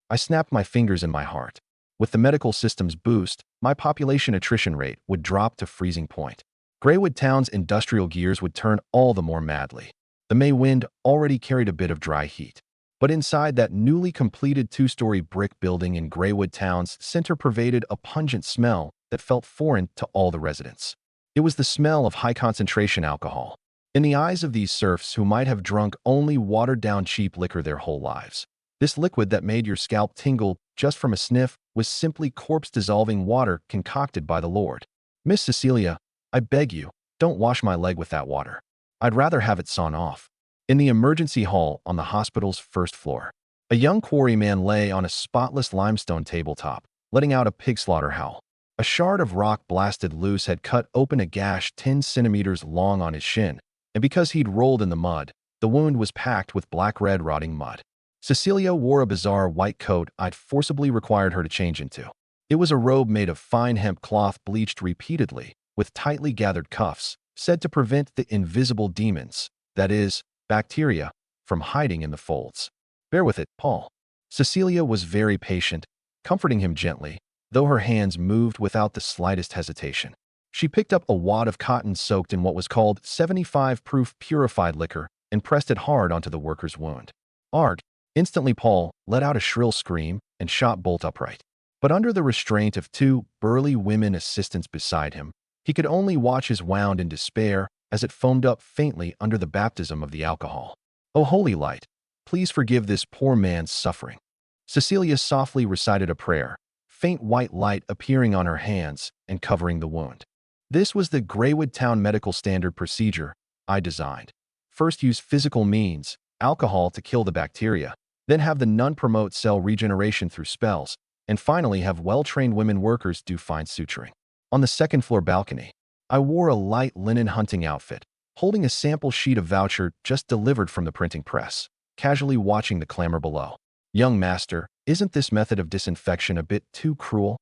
I snapped my fingers in my heart. With the medical system's boost, my population attrition rate would drop to freezing point. Greywood Town's industrial gears would turn all the more madly. The May wind already carried a bit of dry heat. But inside that newly completed two-story brick building in Greywood Town's center pervaded a pungent smell that felt foreign to all the residents. It was the smell of high-concentration alcohol. In the eyes of these serfs who might have drunk only watered-down cheap liquor their whole lives, this liquid that made your scalp tingle just from a sniff was simply corpse-dissolving water concocted by the Lord. Miss Cecilia, I beg you, don't wash my leg with that water. I'd rather have it sawn off. In the emergency hall on the hospital's first floor, a young quarryman lay on a spotless limestone tabletop, letting out a pig slaughter howl. A shard of rock blasted loose had cut open a gash 10 centimeters long on his shin, and because he'd rolled in the mud, the wound was packed with black-red rotting mud. Cecilia wore a bizarre white coat I'd forcibly required her to change into. It was a robe made of fine hemp cloth bleached repeatedly, with tightly gathered cuffs, said to prevent the invisible demons, that is, bacteria, from hiding in the folds. Bear with it, Paul. Cecilia was very patient, comforting him gently, though her hands moved without the slightest hesitation. She picked up a wad of cotton soaked in what was called 75 proof purified liquor and pressed it hard onto the worker's wound. Art. Instantly Paul let out a shrill scream and shot bolt upright. But under the restraint of two burly women assistants beside him, he could only watch his wound in despair as it foamed up faintly under the baptism of the alcohol. "O holy light, please forgive this poor man's suffering." Cecilia softly recited a prayer, faint white light appearing on her hands and covering the wound. This was the Greywood Town medical standard procedure I designed. First use physical means, alcohol to kill the bacteria, then have the nun promote cell regeneration through spells, and finally have well-trained women workers do fine suturing. On the second-floor balcony, I wore a light linen hunting outfit, holding a sample sheet of voucher just delivered from the printing press, casually watching the clamor below. "Young master, isn't this method of disinfection a bit too cruel?"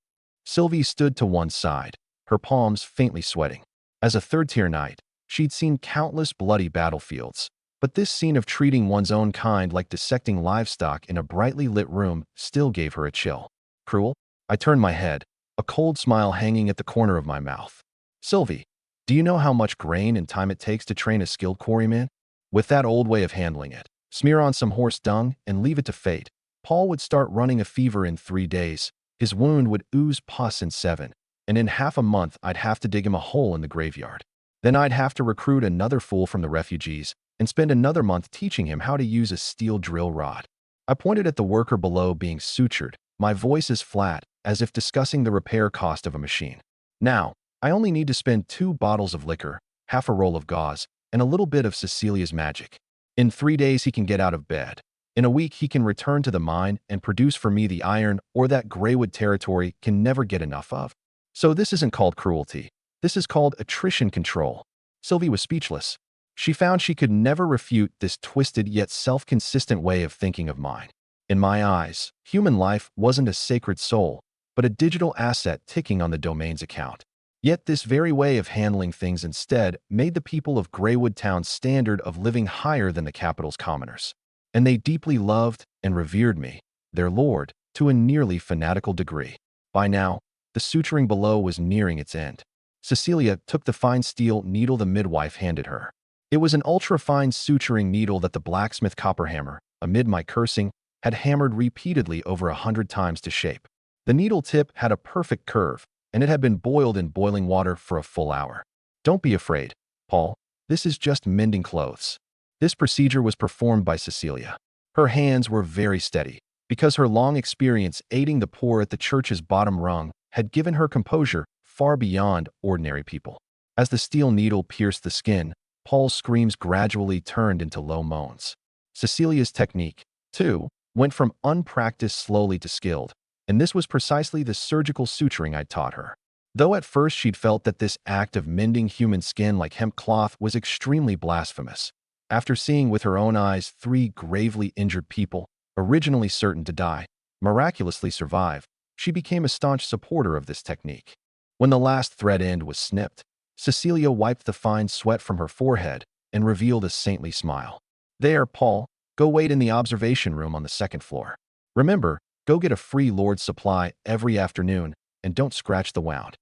Sylvie stood to one side, her palms faintly sweating. As a third-tier knight, she'd seen countless bloody battlefields, but this scene of treating one's own kind like dissecting livestock in a brightly lit room still gave her a chill. "Cruel?" I turned my head, a cold smile hanging at the corner of my mouth. "Sylvie, do you know how much grain and time it takes to train a skilled quarryman? With that old way of handling it, smear on some horse dung and leave it to fate. Paul would start running a fever in 3 days, his wound would ooze pus in 7, and in half a month I'd have to dig him a hole in the graveyard. Then I'd have to recruit another fool from the refugees and spend another month teaching him how to use a steel drill rod." I pointed at the worker below being sutured, my voice as flat as if discussing the repair cost of a machine. "Now, I only need to spend 2 bottles of liquor, half a roll of gauze, and a little bit of Cecilia's magic. In 3 days he can get out of bed. In a week he can return to the mine and produce for me the iron or that Greywood territory can never get enough of. So this isn't called cruelty. This is called attrition control." Sylvie was speechless. She found she could never refute this twisted yet self-consistent way of thinking of mine. In my eyes, human life wasn't a sacred soul, but a digital asset ticking on the domain's account. Yet this very way of handling things instead made the people of Greywood Town's standard of living higher than the capital's commoners. And they deeply loved and revered me, their lord, to a nearly fanatical degree. By now, the suturing below was nearing its end. Cecilia took the fine steel needle the midwife handed her. It was an ultra-fine suturing needle that the blacksmith copperhammer, amid my cursing, had hammered repeatedly over 100 times to shape. The needle tip had a perfect curve, and it had been boiled in boiling water for a full hour. "Don't be afraid, Paul. This is just mending clothes." This procedure was performed by Cecilia. Her hands were very steady, because her long experience aiding the poor at the church's bottom rung had given her composure far beyond ordinary people. As the steel needle pierced the skin, Paul's screams gradually turned into low moans. Cecilia's technique, too, went from unpracticed slowly to skilled, and this was precisely the surgical suturing I'd taught her. Though at first she'd felt that this act of mending human skin like hemp cloth was extremely blasphemous, after seeing with her own eyes 3 gravely injured people, originally certain to die, miraculously survive, she became a staunch supporter of this technique. When the last thread end was snipped, Cecilia wiped the fine sweat from her forehead and revealed a saintly smile. "There, Paul, go wait in the observation room on the 2nd floor. Remember, Go get a free Lord's supply every afternoon, and don't scratch the wound.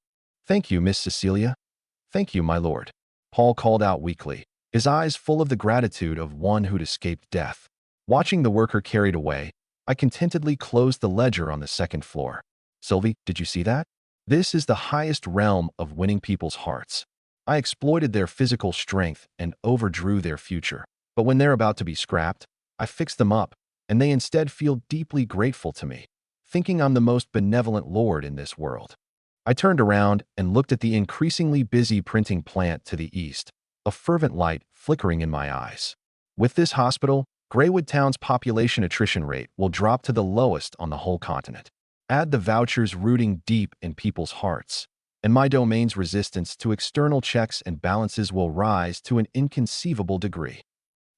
Thank you, Miss Cecilia. Thank you, my lord. Paul called out weakly, his eyes full of the gratitude of one who'd escaped death. Watching the worker carried away, I contentedly closed the ledger on the second floor. Sylvie, did you see that? This is the highest realm of winning people's hearts. I exploited their physical strength and overdrew their future. But when they're about to be scrapped, I fix them up, and they instead feel deeply grateful to me, thinking I'm the most benevolent lord in this world. I turned around and looked at the increasingly busy printing plant to the east, a fervent light flickering in my eyes. With this hospital, Greywood Town's population attrition rate will drop to the lowest on the whole continent. Add the vouchers rooting deep in people's hearts, and my domain's resistance to external checks and balances will rise to an inconceivable degree.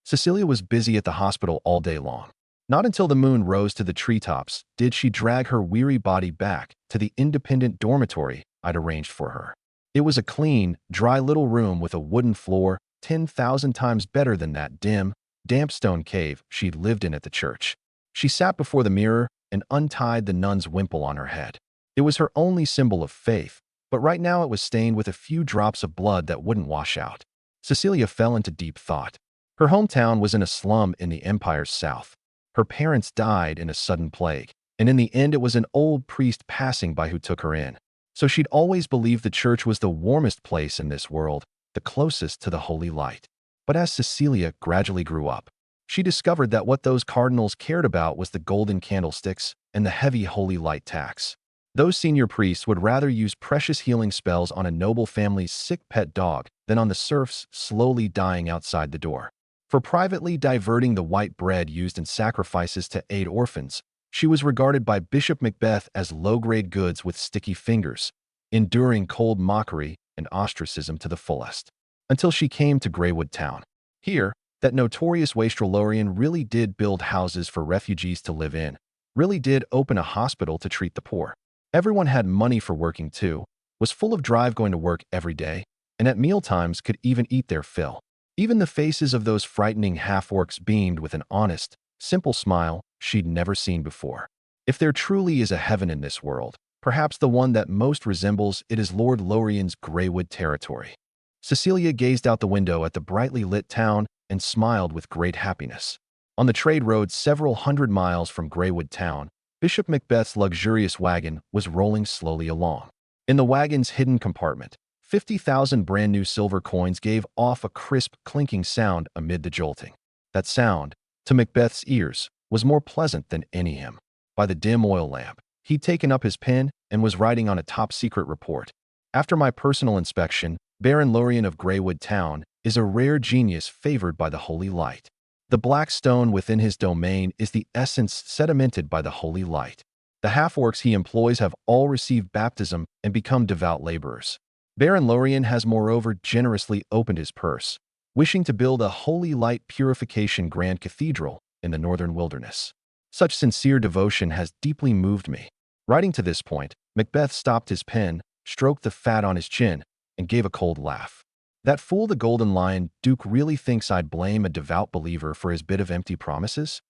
Cecilia was busy at the hospital all day long. Not until the moon rose to the treetops did she drag her weary body back to the independent dormitory I'd arranged for her. It was a clean, dry little room with a wooden floor 10,000 times better than that dim, damp stone cave she'd lived in at the church. She sat before the mirror and untied the nun's wimple on her head. It was her only symbol of faith, but right now it was stained with a few drops of blood that wouldn't wash out. Cecilia fell into deep thought. Her hometown was in a slum in the empire's south. Her parents died in a sudden plague, and in the end it was an old priest passing by who took her in. So she'd always believed the church was the warmest place in this world, the closest to the holy light. But as Cecilia gradually grew up, she discovered that what those cardinals cared about was the golden candlesticks and the heavy holy light tax. Those senior priests would rather use precious healing spells on a noble family's sick pet dog than on the serfs slowly dying outside the door. For privately diverting the white bread used in sacrifices to aid orphans, she was regarded by Bishop Macbeth as low-grade goods with sticky fingers, enduring cold mockery and ostracism to the fullest. Until she came to Greywood Town. Here, that notorious wastrel Lorien really did build houses for refugees to live in, really did open a hospital to treat the poor. Everyone had money for working too, was full of drive going to work every day, and at mealtimes could even eat their fill. Even the faces of those frightening half-orcs beamed with an honest, simple smile she'd never seen before. If there truly is a heaven in this world, perhaps the one that most resembles it is Lord Lorien's Greywood territory. Cecilia gazed out the window at the brightly lit town and smiled with great happiness. On the trade road several hundred miles from Greywood Town, Bishop Macbeth's luxurious wagon was rolling slowly along. In the wagon's hidden compartment, 50,000 brand-new silver coins gave off a crisp, clinking sound amid the jolting. That sound, to Macbeth's ears, was more pleasant than any hymn. By the dim oil lamp, he'd taken up his pen and was writing on a top-secret report. After my personal inspection, Baron Lorien of Greywood Town is a rare genius favored by the holy light. The black stone within his domain is the essence sedimented by the holy light. The half-orcs he employs have all received baptism and become devout laborers. Baron Lorien has moreover generously opened his purse, wishing to build a holy light purification grand cathedral in the northern wilderness. Such sincere devotion has deeply moved me. Writing to this point, Macbeth stopped his pen, stroked the fat on his chin, and gave a cold laugh. That fool the Golden Lion Duke really thinks I'd blame a devout believer for his bit of empty promises?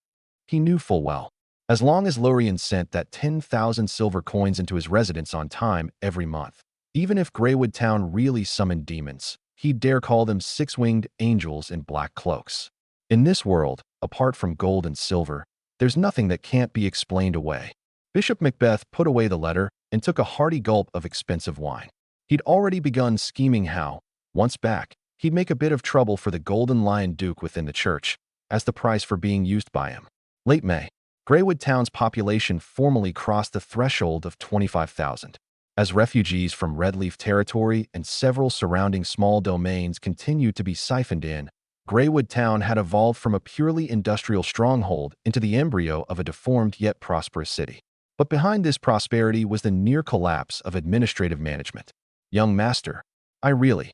He knew full well. As long as Lorien sent that 10,000 silver coins into his residence on time every month, even if Greywood Town really summoned demons, he'd dare call them six-winged angels in black cloaks. In this world, apart from gold and silver, there's nothing that can't be explained away. Bishop Macbeth put away the letter and took a hearty gulp of expensive wine. He'd already begun scheming how, once back, he'd make a bit of trouble for the Golden Lion Duke within the church, as the price for being used by him. Late May, Greywood Town's population formally crossed the threshold of 25,000. As refugees from Redleaf territory and several surrounding small domains continued to be siphoned in, Greywood Town had evolved from a purely industrial stronghold into the embryo of a deformed yet prosperous city. But behind this prosperity was the near collapse of administrative management. Young master, I really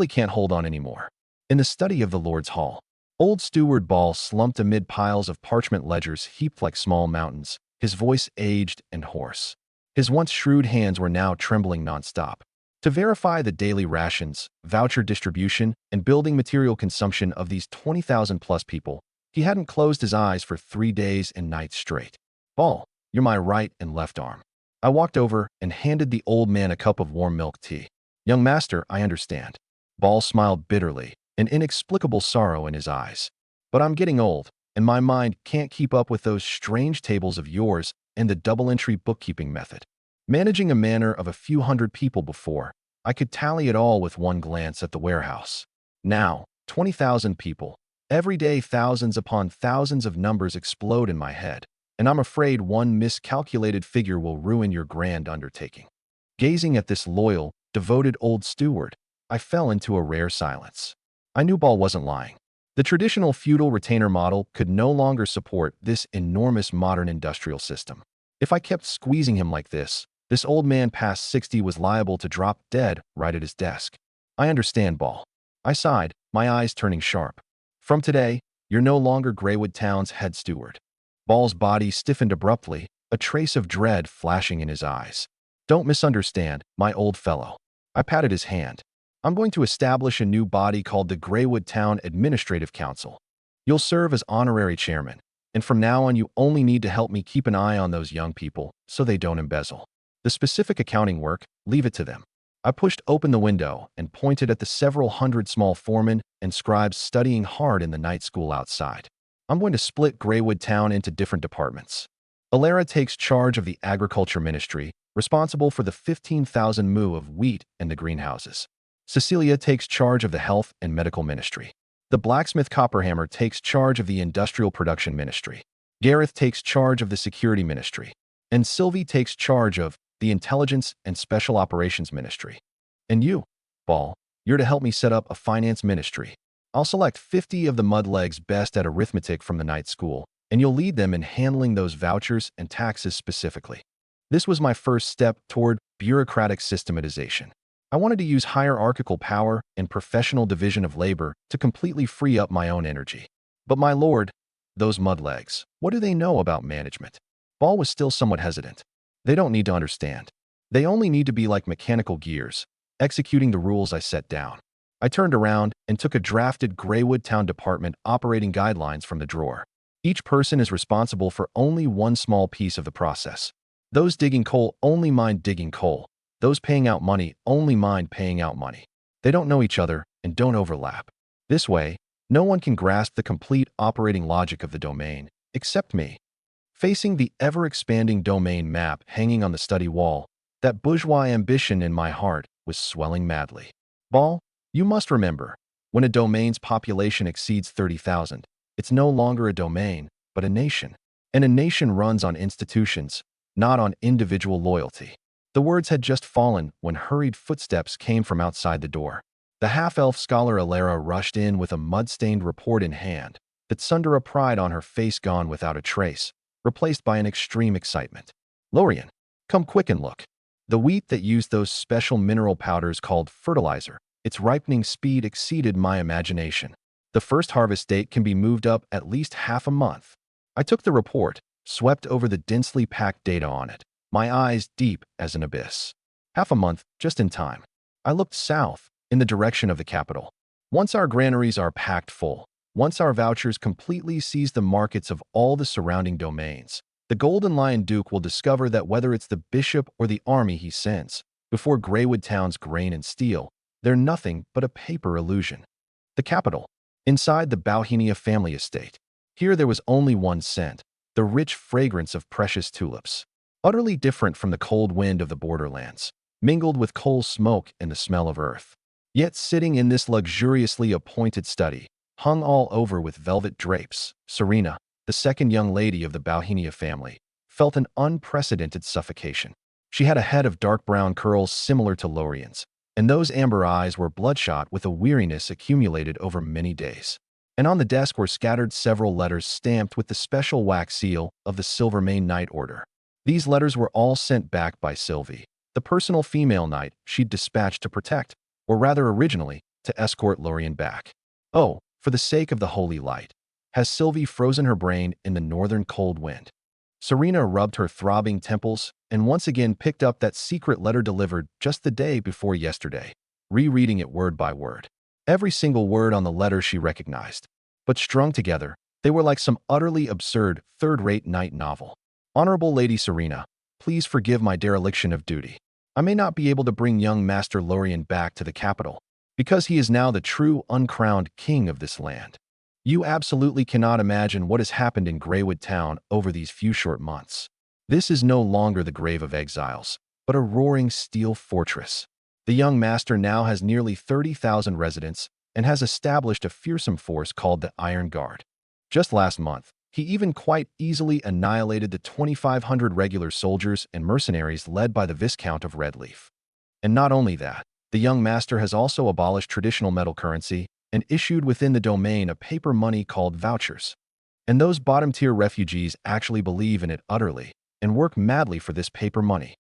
can't hold on anymore. In the study of the Lord's Hall, old Steward Ball slumped amid piles of parchment ledgers heaped like small mountains, his voice aged and hoarse. His once shrewd hands were now trembling nonstop. To verify the daily rations, voucher distribution, and building material consumption of these 20,000-plus people, he hadn't closed his eyes for 3 days and nights straight. Ball, You're my right and left arm. I walked over and handed the old man a cup of warm milk tea. Young master, I understand. Ball smiled bitterly, an inexplicable sorrow in his eyes. But I'm getting old, and my mind can't keep up with those strange tables of yours and the double-entry bookkeeping method. Managing a manor of a few hundred people before, I could tally it all with one glance at the warehouse. Now, 20,000 people. Every day thousands upon thousands of numbers explode in my head, and I'm afraid one miscalculated figure will ruin your grand undertaking. Gazing at this loyal, devoted old steward, I fell into a rare silence. I knew Ball wasn't lying. The traditional feudal retainer model could no longer support this enormous modern industrial system. If I kept squeezing him like this old man past 60 was liable to drop dead right at his desk. I understand, Ball. I sighed, my eyes turning sharp. From today, you're no longer Greywood Town's head steward. Ball's body stiffened abruptly, a trace of dread flashing in his eyes. Don't misunderstand, my old fellow. I patted his hand. I'm going to establish a new body called the Greywood Town Administrative Council. You'll serve as honorary chairman, and from now on you only need to help me keep an eye on those young people so they don't embezzle. The specific accounting work, leave it to them. I pushed open the window and pointed at the several hundred small foremen and scribes studying hard in the night school outside. I'm going to split Greywood Town into different departments. Alara takes charge of the Agriculture Ministry, responsible for the 15,000 mu of wheat and the greenhouses. Cecilia takes charge of the Health and Medical Ministry. The blacksmith Copperhammer takes charge of the Industrial Production Ministry. Gareth takes charge of the Security Ministry. And Sylvie takes charge of the Intelligence and Special Operations Ministry. And you, Ball, you're to help me set up a finance ministry. I'll select 50 of the mudlegs best at arithmetic from the night school, and you'll lead them in handling those vouchers and taxes specifically. This was my first step toward bureaucratic systematization. I wanted to use hierarchical power and professional division of labor to completely free up my own energy. But my lord, those mudlegs, what do they know about management? Ball was still somewhat hesitant. They don't need to understand. They only need to be like mechanical gears, executing the rules I set down. I turned around and took a drafted Greywood Town Department operating guidelines from the drawer. Each person is responsible for only one small piece of the process. Those digging coal only mind digging coal. Those paying out money only mind paying out money. They don't know each other and don't overlap. This way, no one can grasp the complete operating logic of the domain, except me. Facing the ever-expanding domain map hanging on the study wall, that bourgeois ambition in my heart was swelling madly. Ball, you must remember, when a domain's population exceeds 30,000, it's no longer a domain, but a nation. And a nation runs on institutions, not on individual loyalty. The words had just fallen when hurried footsteps came from outside the door. The half-elf scholar Alara rushed in with a mud-stained report in hand, the tsundere pride on her face gone without a trace, replaced by an extreme excitement. Lorien, come quick and look. The wheat that used those special mineral powders called fertilizer, its ripening speed exceeded my imagination. The first harvest date can be moved up at least half a month. I took the report, swept over the densely packed data on it, my eyes deep as an abyss. Half a month, just in time. I looked south, in the direction of the capital. Once our granaries are packed full, once our vouchers completely seize the markets of all the surrounding domains, the Golden Lion Duke will discover that whether it's the bishop or the army he sends, before Greywood Town's grain and steel, they're nothing but a paper illusion. The capital, inside the Bauhinia family estate. Here there was only one scent, the rich fragrance of precious tulips. Utterly different from the cold wind of the borderlands, mingled with coal smoke and the smell of earth. Yet sitting in this luxuriously appointed study, hung all over with velvet drapes, Serena, the second young lady of the Bauhinia family, felt an unprecedented suffocation. She had a head of dark brown curls similar to Lorien's, and those amber eyes were bloodshot with a weariness accumulated over many days. And on the desk were scattered several letters stamped with the special wax seal of the Silvermane Knight Order. These letters were all sent back by Sylvie, the personal female knight she'd dispatched to protect, or rather originally, to escort Lorien back. Oh, for the sake of the holy light, has Sylvie frozen her brain in the northern cold wind? Serena rubbed her throbbing temples and once again picked up that secret letter delivered just the day before yesterday, rereading it word by word. Every single word on the letter she recognized, but strung together, they were like some utterly absurd, third-rate night novel. Honorable Lady Serena, please forgive my dereliction of duty. I may not be able to bring young Master Lorien back to the capital, because he is now the true uncrowned king of this land. You absolutely cannot imagine what has happened in Greywood Town over these few short months. This is no longer the grave of exiles, but a roaring steel fortress. The young master now has nearly 30,000 residents and has established a fearsome force called the Iron Guard. Just last month, he even quite easily annihilated the 2,500 regular soldiers and mercenaries led by the Viscount of Redleaf. And not only that, the young master has also abolished traditional metal currency and issued within the domain a paper money called vouchers. And those bottom-tier refugees actually believe in it utterly and work madly for this paper money.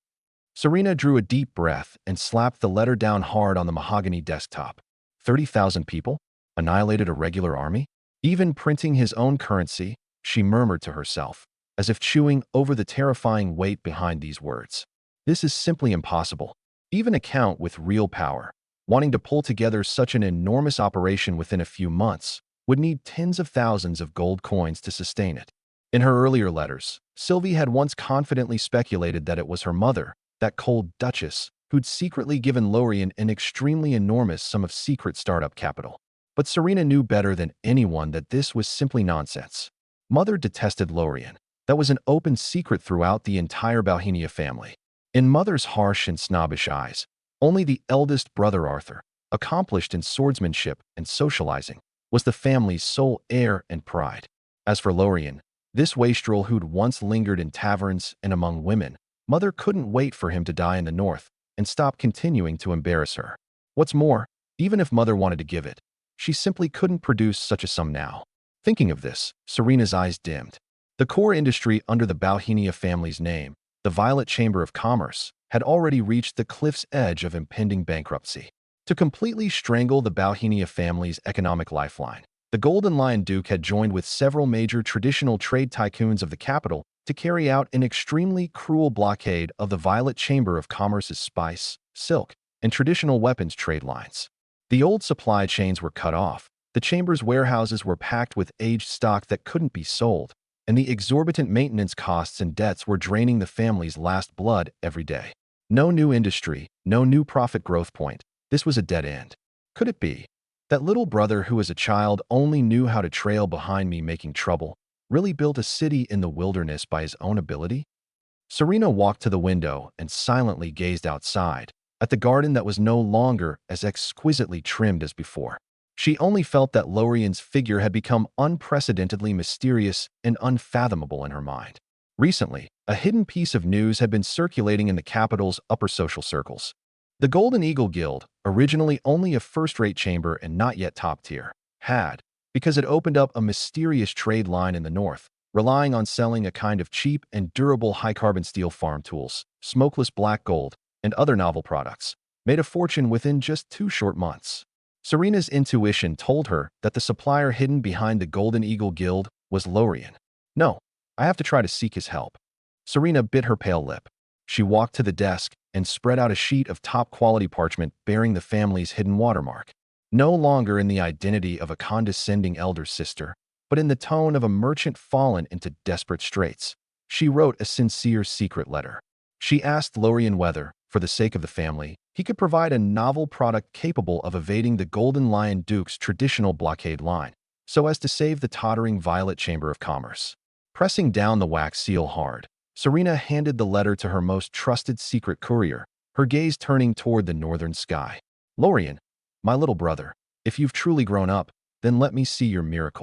Serena drew a deep breath and slapped the letter down hard on the mahogany desktop. 30,000 people? Annihilated a regular army? Even printing his own currency? She murmured to herself, as if chewing over the terrifying weight behind these words. This is simply impossible. Even a count with real power, wanting to pull together such an enormous operation within a few months, would need tens of thousands of gold coins to sustain it. In her earlier letters, Sylvie had once confidently speculated that it was her mother, that cold duchess, who'd secretly given Lorien an extremely enormous sum of secret startup capital. But Serena knew better than anyone that this was simply nonsense. Mother detested Lorien. That was an open secret throughout the entire Balhinia family. In Mother's harsh and snobbish eyes, only the eldest brother Arthur, accomplished in swordsmanship and socializing, was the family's sole heir and pride. As for Lorien, this wastrel who'd once lingered in taverns and among women, Mother couldn't wait for him to die in the north and stop continuing to embarrass her. What's more, even if Mother wanted to give it, she simply couldn't produce such a sum now. Thinking of this, Serena's eyes dimmed. The core industry under the Balhinia family's name, the Violet Chamber of Commerce, had already reached the cliff's edge of impending bankruptcy. To completely strangle the Balhinia family's economic lifeline, the Golden Lion Duke had joined with several major traditional trade tycoons of the capital to carry out an extremely cruel blockade of the Violet Chamber of Commerce's spice, silk, and traditional weapons trade lines. The old supply chains were cut off, the chamber's warehouses were packed with aged stock that couldn't be sold, and the exorbitant maintenance costs and debts were draining the family's last blood every day. No new industry, no new profit growth point. This was a dead end. Could it be that little brother who as a child only knew how to trail behind me making trouble, really built a city in the wilderness by his own ability? Serena walked to the window and silently gazed outside, at the garden that was no longer as exquisitely trimmed as before. She only felt that Lorien's figure had become unprecedentedly mysterious and unfathomable in her mind. Recently, a hidden piece of news had been circulating in the capital's upper social circles. The Golden Eagle Guild, originally only a first-rate chamber and not yet top-tier, had, because it opened up a mysterious trade line in the north, relying on selling a kind of cheap and durable high-carbon steel farm tools, smokeless black gold, and other novel products, made a fortune within just 2 short months. Serena's intuition told her that the supplier hidden behind the Golden Eagle Guild was Lorien. No, I have to try to seek his help. Serena bit her pale lip. She walked to the desk and spread out a sheet of top-quality parchment bearing the family's hidden watermark. No longer in the identity of a condescending elder sister, but in the tone of a merchant fallen into desperate straits, she wrote a sincere secret letter. She asked Lorien whether, for the sake of the family, he could provide a novel product capable of evading the Golden Lion Duke's traditional blockade line, so as to save the tottering Violet Chamber of Commerce. Pressing down the wax seal hard, Serena handed the letter to her most trusted secret courier, her gaze turning toward the northern sky. Lorien, my little brother, if you've truly grown up, then let me see your miracle.